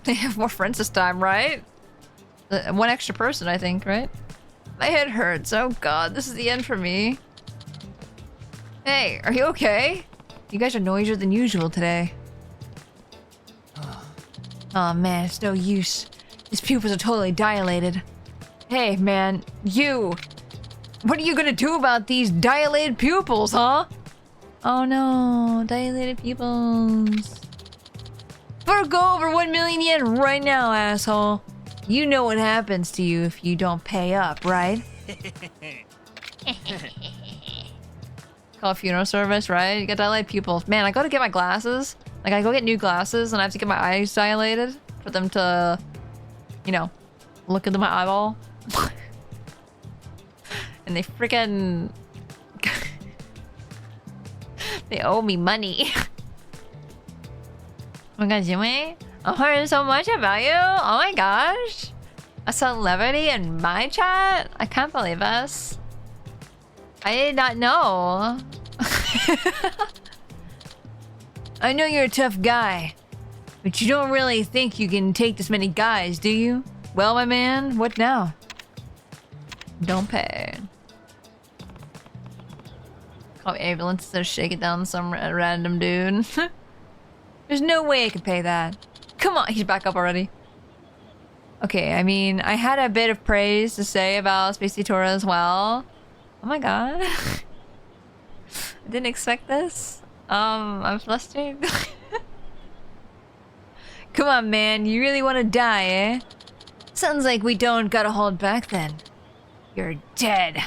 They have more friends this time, right? One extra person, I think, right? My head hurts. Oh god, this is the end for me. Hey, are you okay? You guys are noisier than usual today. Oh man, it's no use. His pupils are totally dilated. Hey man, you! What are you gonna do about these dilated pupils, huh? Oh no, dilated pupils. Forgo over 1 million yen right now, asshole. You know what happens to you if you don't pay up, right? Call a funeral service, right? You got dilated pupils. Man, I gotta get my glasses. Like, I go get new glasses and I have to get my eyes dilated for them to, you know, look into my eyeball. And they freaking... they owe me money. Oh my god, Jimmy? I heard so much about you. Oh my gosh. A celebrity in my chat? I can't believe this. I did not know. I know you're a tough guy. But you don't really think you can take this many guys, do you? Well, my man, what now? Don't pay. Call the ambulance instead of shake it down some random dude. There's no way I could pay that. Come on, he's back up already. Okay, I mean, I had a bit of praise to say about Spacey Tora as well. Oh my god. I didn't expect this. I'm flustered. Come on, man, you really want to die, eh? Sounds like we don't gotta hold back then. You're dead.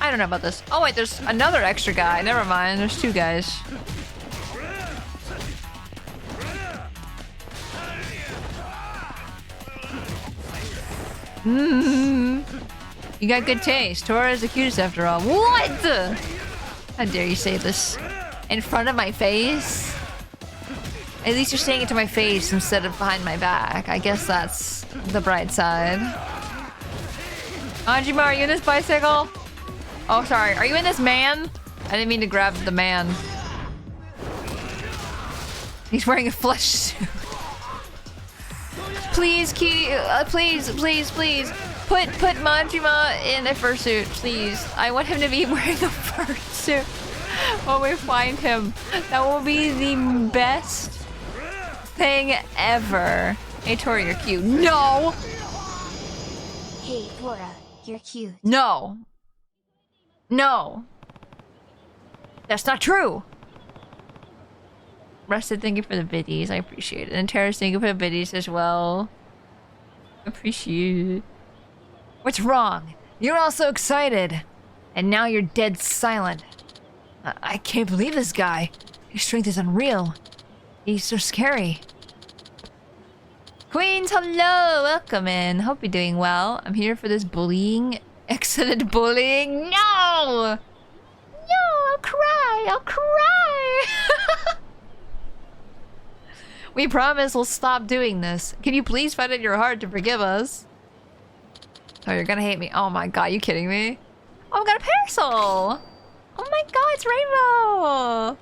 I don't know about this. Oh wait, there's another extra guy. Never mind, there's two guys. You got good taste. Tora is the cutest after all. What? How dare you say this in front of my face? At least you're saying it to my face instead of behind my back. I guess that's the bright side. Majima, are you in this bicycle? Oh, sorry. Are you in this man? I didn't mean to grab the man. He's wearing a flesh suit. Please, please. Put Majima in a fursuit, please. I want him to be wearing a fursuit when we find him. That will be the best thing ever. Hey, Tora, you're cute. No! Hey, Tora, you're cute. No. No. That's not true. Rusted, thank you for the biddies. I appreciate it. And Terrace, thank you for the biddies as well. Appreciate it. What's wrong? You're all so excited. And now you're dead silent. I can't believe this guy. His strength is unreal. He's so scary. Queens, hello! Welcome in. Hope you're doing well. I'm here for this bullying. Excellent bullying. No! No, I'll cry. I'll cry. We promise we'll stop doing this. Can you please find it in your heart to forgive us? Oh, you're gonna hate me. Oh my god, you kidding me? Oh, I've got a parasol! Oh my god, it's rainbow!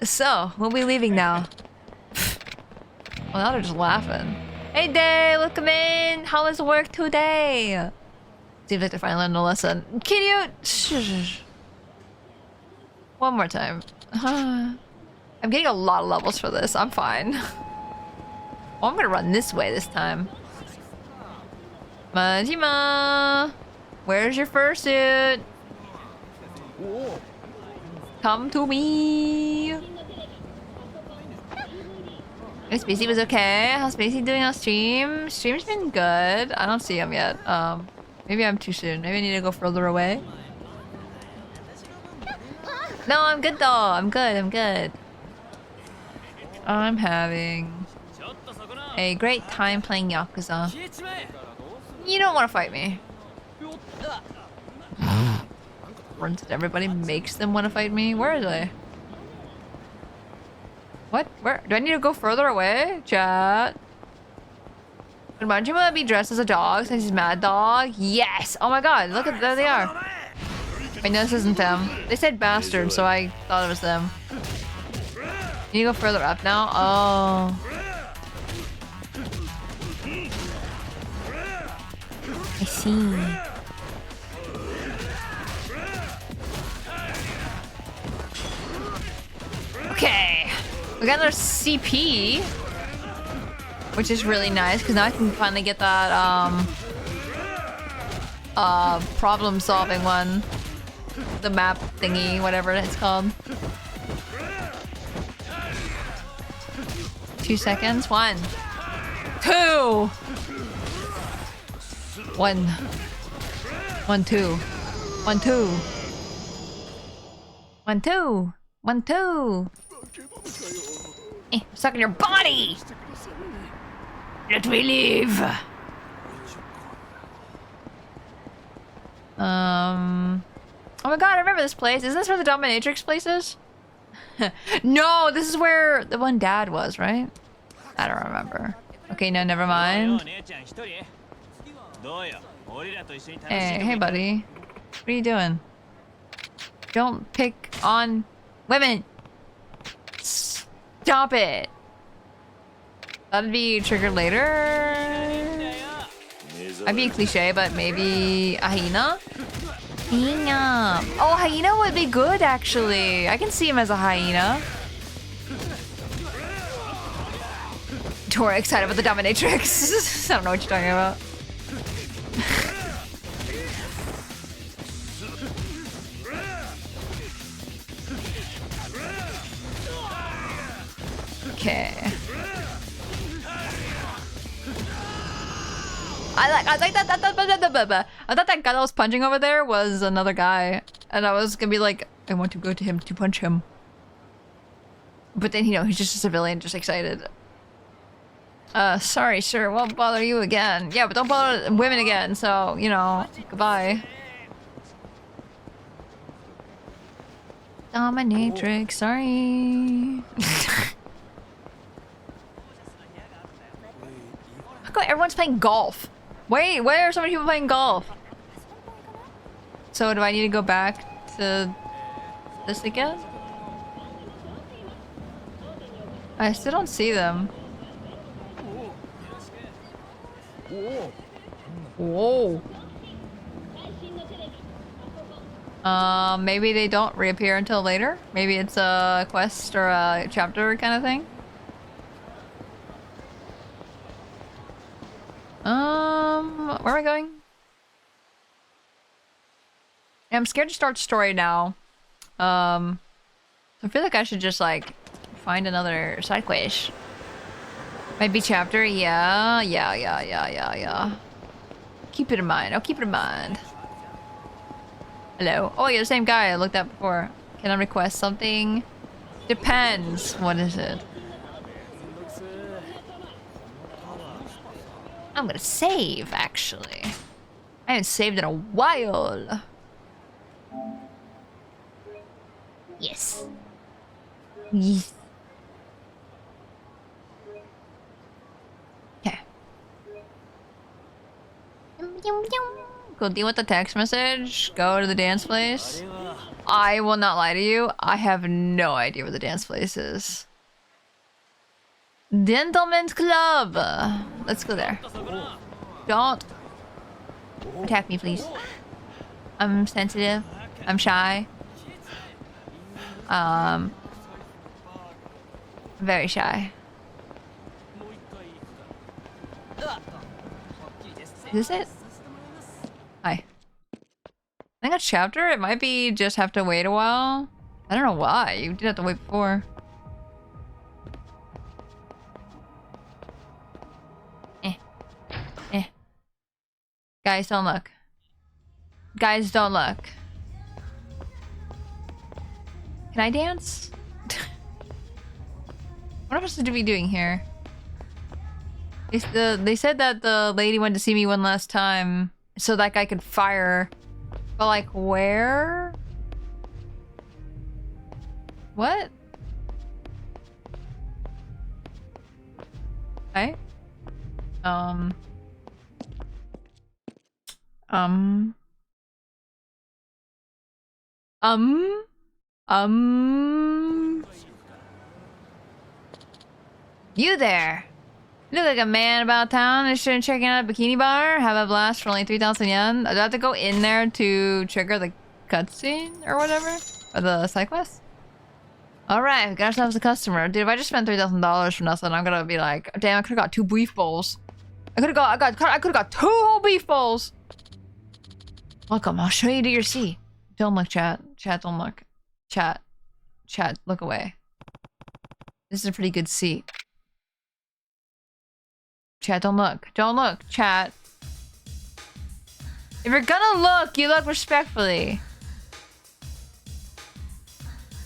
So, we'll be leaving now. Well, now they're just laughing. Hey, Day, welcome in! How was work today? Seems like they're finally learning a lesson. Can you... Shh. One more time. I'm getting a lot of levels for this. I'm fine. Oh, I'm gonna run this way this time. Majima! Where's your fursuit? Come to me! Hey, Spacey was okay. How's Spacey doing on stream? Stream's been good. I don't see him yet. Maybe I'm too soon. Maybe I need to go further away. No, I'm good though. I'm good. I'm having a great time playing Yakuza. You don't want to fight me. Everybody makes them want to fight me. Where are they? What? Where? Do I need to go further away? Chat. Would Majima be dressed as a dog since he's Mad Dog? Yes! Oh my god, look at there they are. Wait, no, this isn't them. They said bastard, so I thought it was them. Can you go further up now? Oh. I see. Okay. We got our CP. Which is really nice, because now I can finally get that, problem-solving one. The map thingy, whatever it's called. 2 seconds. 1, 2. 1. 1, 2. 1, 2. 1, 2. 1, 2. I'm stuck in your body! Let me leave! Oh my god, I remember this place. Isn't this where the dominatrix place is? No, this is where the one dad was, right? I don't remember. Okay, no, never mind. Hey, buddy. What are you doing? Don't pick on women. Stop it. That'd be triggered later. I'd be a cliche, but maybe a hyena? Hyena. Oh, hyena would be good, actually. I can see him as a hyena. Tora excited about the dominatrix. I don't know what you're talking about. Okay. I like that. I thought that guy that was punching over there was another guy, and I was gonna be like, I want to go to him to punch him. But then, you know, he's just a civilian, just excited. Sorry, sir, won't bother you again. Yeah, but don't bother women again, so, you know, goodbye. Dominatrix, sorry. How come everyone's playing golf? Wait, why are so many people playing golf? So do I need to go back to this again? I still don't see them. Whoa. Maybe they don't reappear until later? Maybe it's a quest or a chapter kind of thing? Where am I going? I'm scared to start story now. I feel like I should just like find another side quest. Maybe chapter, yeah. Keep it in mind. I'll keep it in mind. Hello. Oh, you're the same guy I looked at before. Can I request something? Depends. What is it? I'm gonna save, actually. I haven't saved in a while. Yes. Yes. Okay. Go deal with the text message. Go to the dance place. I will not lie to you. I have no idea where the dance place is. Gentlemen's Club. Let's go there. Don't attack me, please. I'm sensitive. I'm shy. Very shy. Is this it? Hi. I think a chapter? It might be just have to wait a while. I don't know why. You did have to wait before. Guys, don't look. Guys, don't look. Can I dance? What am I supposed to be doing here? They said that the lady wanted to see me one last time so that guy could fire. But like, where? What? Okay. You there? You look like a man about town. Is shouldn't checking out a bikini bar? Have a blast for only 3,000 yen? Do I have to go in there to trigger the cutscene or whatever? Or the side quest? Alright, we got ourselves a customer. Dude, if I just spent $3,000 for nothing, I'm gonna be like, damn, I could've got 2 beef bowls. I could've got 2 whole beef bowls! Welcome, I'll show you to your seat. Don't look, chat. Chat, don't look. Chat, look away. This is a pretty good seat. Chat, don't look. Don't look, chat. If you're gonna look, you look respectfully.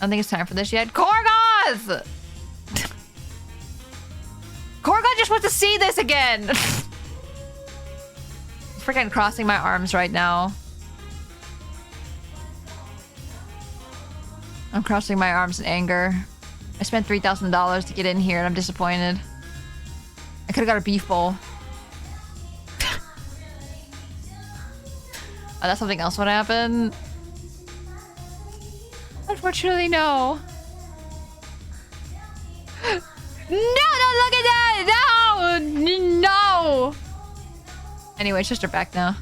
I don't think it's time for this yet. Korgoth! Korgoth just wants to see this again! Freaking crossing my arms right now. I'm crossing my arms in anger. I spent $3,000 to get in here and I'm disappointed. I could've got a beef bowl. Oh, that's something else would happen. Unfortunately, no. No, don't look at that! No! No! Anyway, it's just her back now.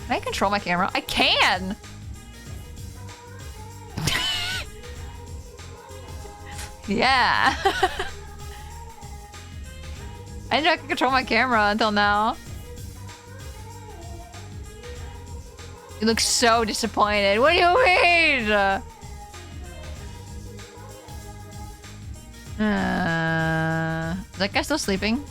Can I control my camera? I can! Yeah. I didn't know I could control my camera until now. You look so disappointed. What do you mean? Is that guy still sleeping?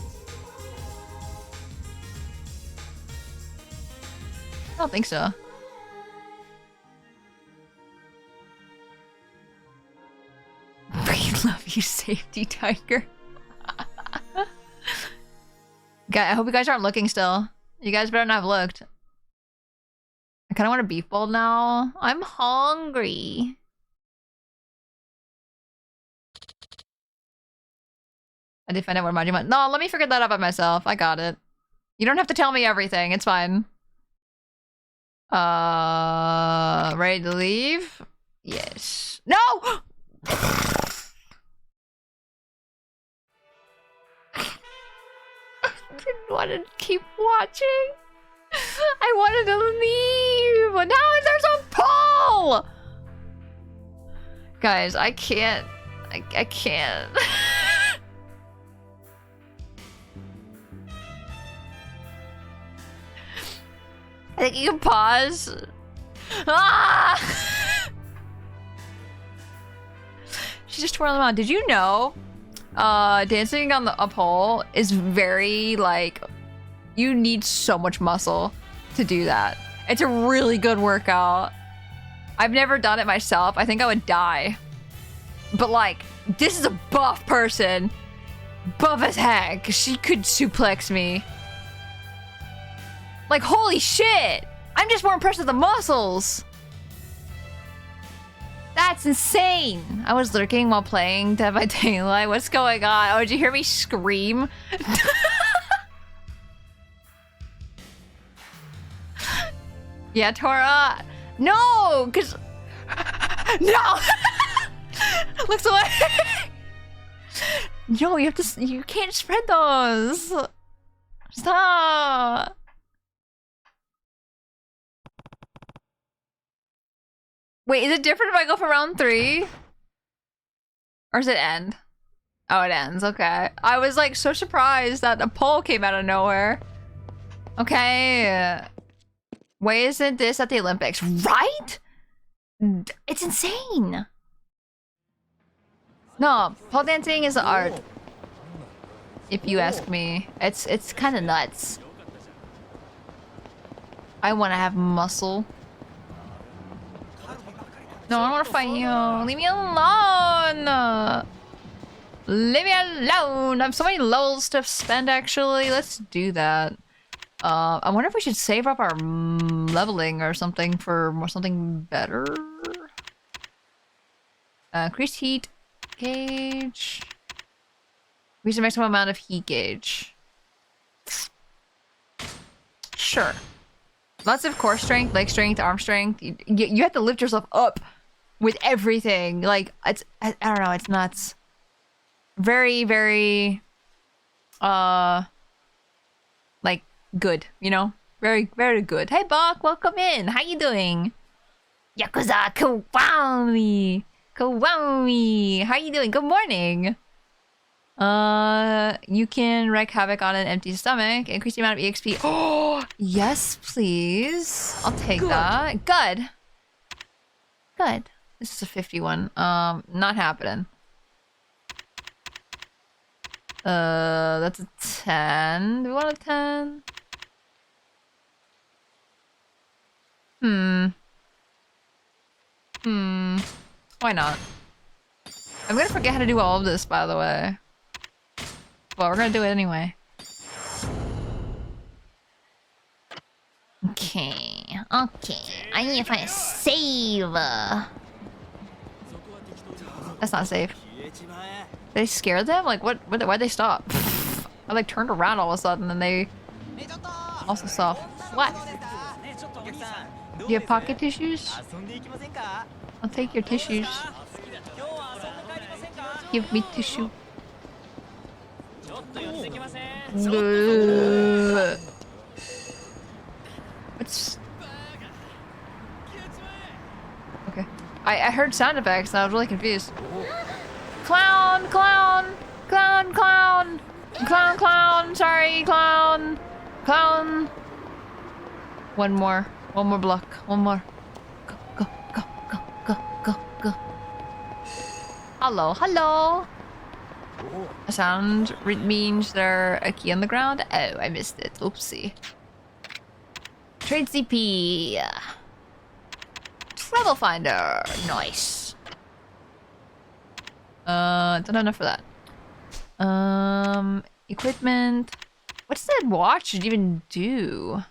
I don't think so. We love you, safety tiger. Guy, I hope you guys aren't looking still. You guys better not have looked. I kind of want a beef bowl now. I'm hungry. I did find out where Majima. No, let me figure that out by myself. I got it. You don't have to tell me everything. It's fine. Ready to leave? Yes. No! I didn't want to keep watching. I wanted to leave. But now there's a poll! Guys, I can't. I can't. I think you can pause. Ah! She just twirled them out. Did you know dancing on a pole is very, like, you need so much muscle to do that. It's a really good workout. I've never done it myself. I think I would die. But, like, this is a buff person. Buff as heck. She could suplex me. Like, holy shit! I'm just more impressed with the muscles! That's insane! I was lurking while playing Dead by Daylight. What's going on? Oh, did you hear me scream? Yeah, Tora! No! Cause... No! Looks away! No, you have to... You can't spread those! Stop! Wait, is it different if I go for round 3? Or does it end? Oh, it ends. Okay. I was like so surprised that a poll came out of nowhere. Okay. Why isn't this at the Olympics? Right? It's insane. No, pole dancing is art. If you ask me. It's kind of nuts. I want to have muscle. No, I don't want to fight you. Leave me alone. Leave me alone. I have so many levels to spend, actually. Let's do that. I wonder if we should save up our leveling or something for something better. Increased heat gauge. Increase the maximum amount of heat gauge. Sure. Lots of core strength, leg strength, arm strength. You have to lift yourself up with everything. Like, it's, I don't know, it's nuts. Very, very, like, good, you know? Very, very good. Hey, Bach, welcome in. How you doing? Yakuza Kiwami. Kiwami. How you doing? Good morning. You can wreak havoc on an empty stomach. Increase the amount of EXP. Oh, yes, please. I'll take that. Good. Good. This is a 51. Not happening. That's a 10. Do we want a 10? Why not? I'm gonna forget how to do all of this, by the way. But we're gonna do it anyway. Okay. Okay. I need to find a save. That's not safe. They scared them? Like, why'd they stop? I like turned around all of a sudden and they also saw. What? Do you have pocket tissues? I'll take your tissues. Give me tissue. What's... Okay. I heard sound effects and I was really confused. Clown! Clown! Clown! Clown! Clown! Clown! Sorry, clown! Clown! One more. One more block. One more. Go, go, go, go, go, go, go. Hello, hello! A sound means there a key on the ground? Oh, I missed it. Oopsie. Trade CP. Travel finder. Nice. Don't have enough for that. Equipment. What's that watch even do?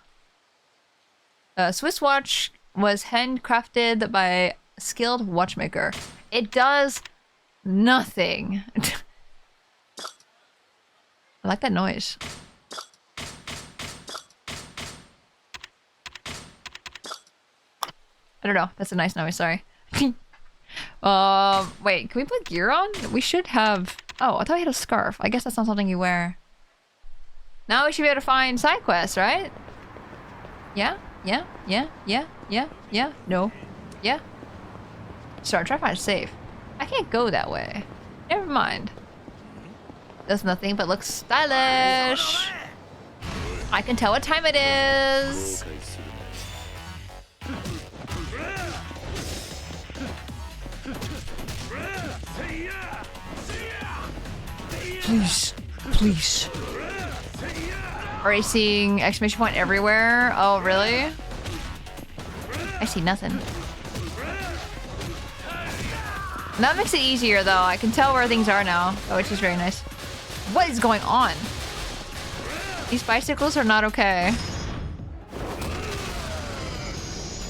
Swiss watch was handcrafted by a skilled watchmaker. It does nothing. I like that noise. I don't know. That's a nice noise. Sorry. Wait. Can we put gear on? We should have... Oh, I thought we had a scarf. I guess that's not something you wear. Now we should be able to find side quests, right? Yeah? Yeah? Yeah? Yeah? Yeah? Yeah? No? Yeah? Sorry, try to find it safe. I can't go that way. Never mind. Does nothing but looks stylish. I can tell what time it is. Please, please. Already seeing exclamation point everywhere. Oh, really? I see nothing. That makes it easier, though. I can tell where things are now, which is very nice. What is going on? These bicycles are not okay.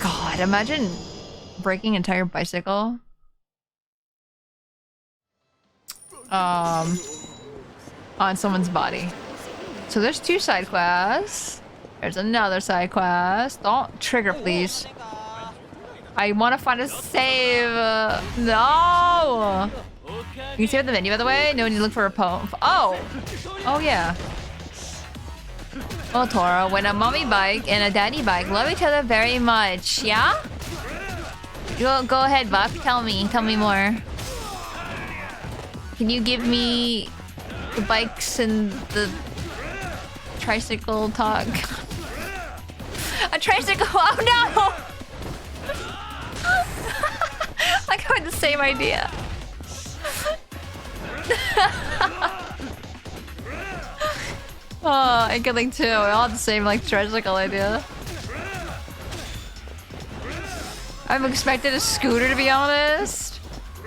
God, imagine breaking an entire bicycle. On someone's body. So there's 2 side quests. There's another side quest. Don't trigger, please. I want to find a save. No! You can save the menu, by the way. No need to look for a poem. Oh! Oh, yeah. Oh, Tora, when a mommy bike and a daddy bike love each other very much, yeah? Go ahead, Buck. Tell me more. Can you give me the bikes and the tricycle talk? A tricycle? Oh no! Like I had the same idea. Oh, and Good Link 2. We all had the same like tricycle idea. I've expected a scooter, to be honest.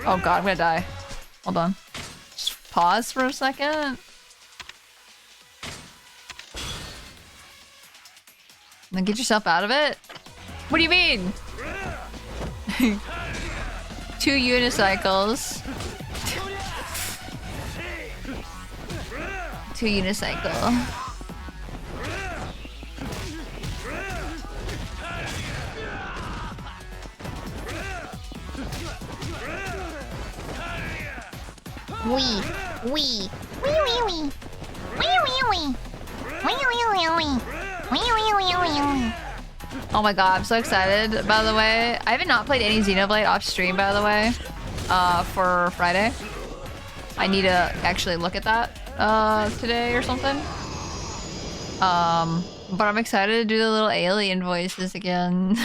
Oh god, I'm gonna die. Hold on. Just pause for a second. And then get yourself out of it? What do you mean? 2 unicycles. 2 unicycle. Wee. Wee. Wee wee wee. Wee wee wee. Wee wee wee wee. Wee wee wee wee. Oh my god, I'm so excited, by the way. I haven't not played any Xenoblade off stream, by the way, for Friday. I need to actually look at that today or something. But I'm excited to do the little alien voices again.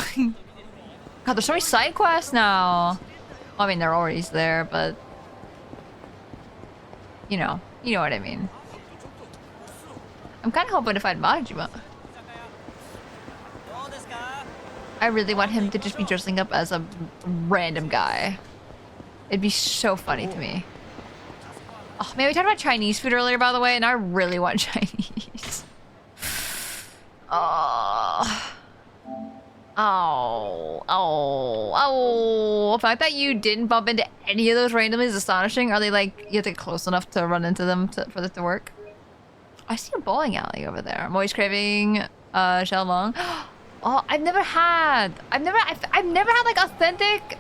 God, there's so many side quests now. Well, I mean, they're always there, but you know what I mean. I'm kind of hoping to find Majima. I really want him to just be dressing up as a random guy. It'd be so funny to me. Oh man, we talked about Chinese food earlier, by the way, and I really want Chinese. Oh. The fact that you didn't bump into any of those randomly is astonishing. Are they like, you have to get close enough to run into them for this to work? I see a bowling alley over there. I'm always craving Xiaolong. Oh, I've never had like authentic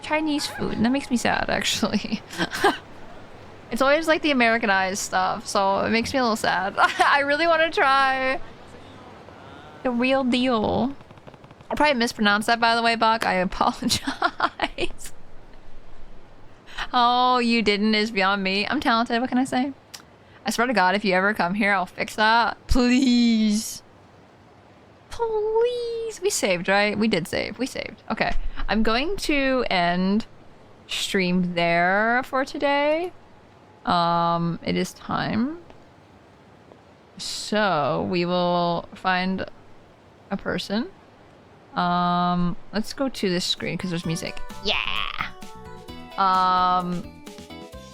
Chinese food, and that makes me sad actually. It's always like the Americanized stuff, so it makes me a little sad. I really want to try the real deal. I probably mispronounced that, by the way, Buck. I apologize. Oh, you didn't is beyond me. I'm talented, what can I say? I swear to God, if you ever come here, I'll fix that. Please. Please. We saved, right? We did save. We saved. Okay. I'm going to end stream there for today. It is time. So, we will find a person. Let's go to this screen because there's music. Yeah!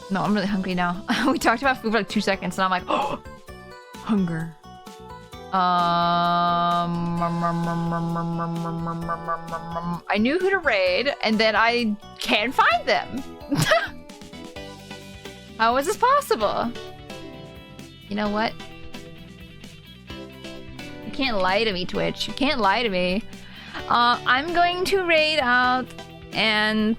No, I'm really hungry now. We talked about food for like 2 seconds and I'm like, oh! Hunger. I knew who to raid and then I can't find them. How is this possible? You know what? You can't lie to me, Twitch. You can't lie to me. I'm going to raid out and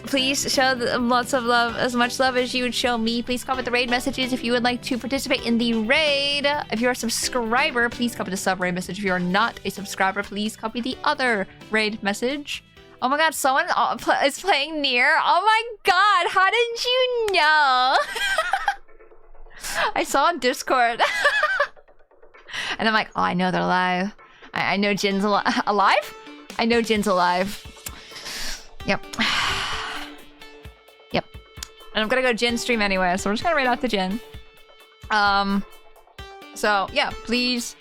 please show lots of love, as much love as you would show me. Please comment the raid messages if you would like to participate in the raid. If you're a subscriber, please copy the sub raid message. If you are not a subscriber, please copy the other raid message. Oh my god, someone is playing Nier. Oh my god, how did you know? I saw on Discord. And I'm like, oh, I know they're alive. I know Jin's alive? I know Jin's alive. Yep. Yep. And I'm gonna go Jin stream anyway, so we're just gonna raid out to Jin. So, yeah, please,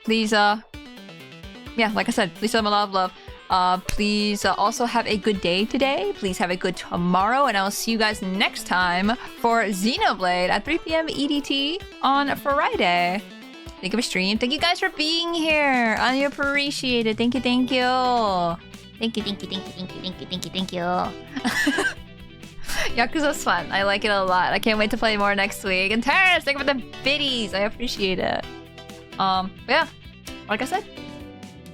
yeah, like I said, please show them a lot of love. Please also have a good day today. Please have a good tomorrow, and I'll see you guys next time for Xenoblade at 3 p.m. EDT on Friday. Think of a stream. Thank you guys for being here. I appreciate it. Thank you, thank you. Thank you, thank you, thank you, thank you, thank you, thank you, thank you. Yakuza's fun. I like it a lot. I can't wait to play more next week. And Terrace, thank you for the biddies. I appreciate it. Yeah, like I said,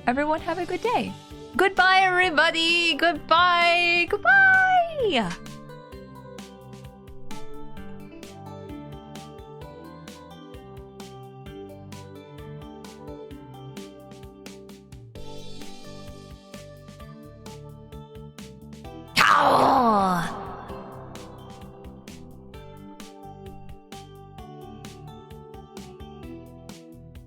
everyone have a good day. Goodbye, everybody. Goodbye. Goodbye.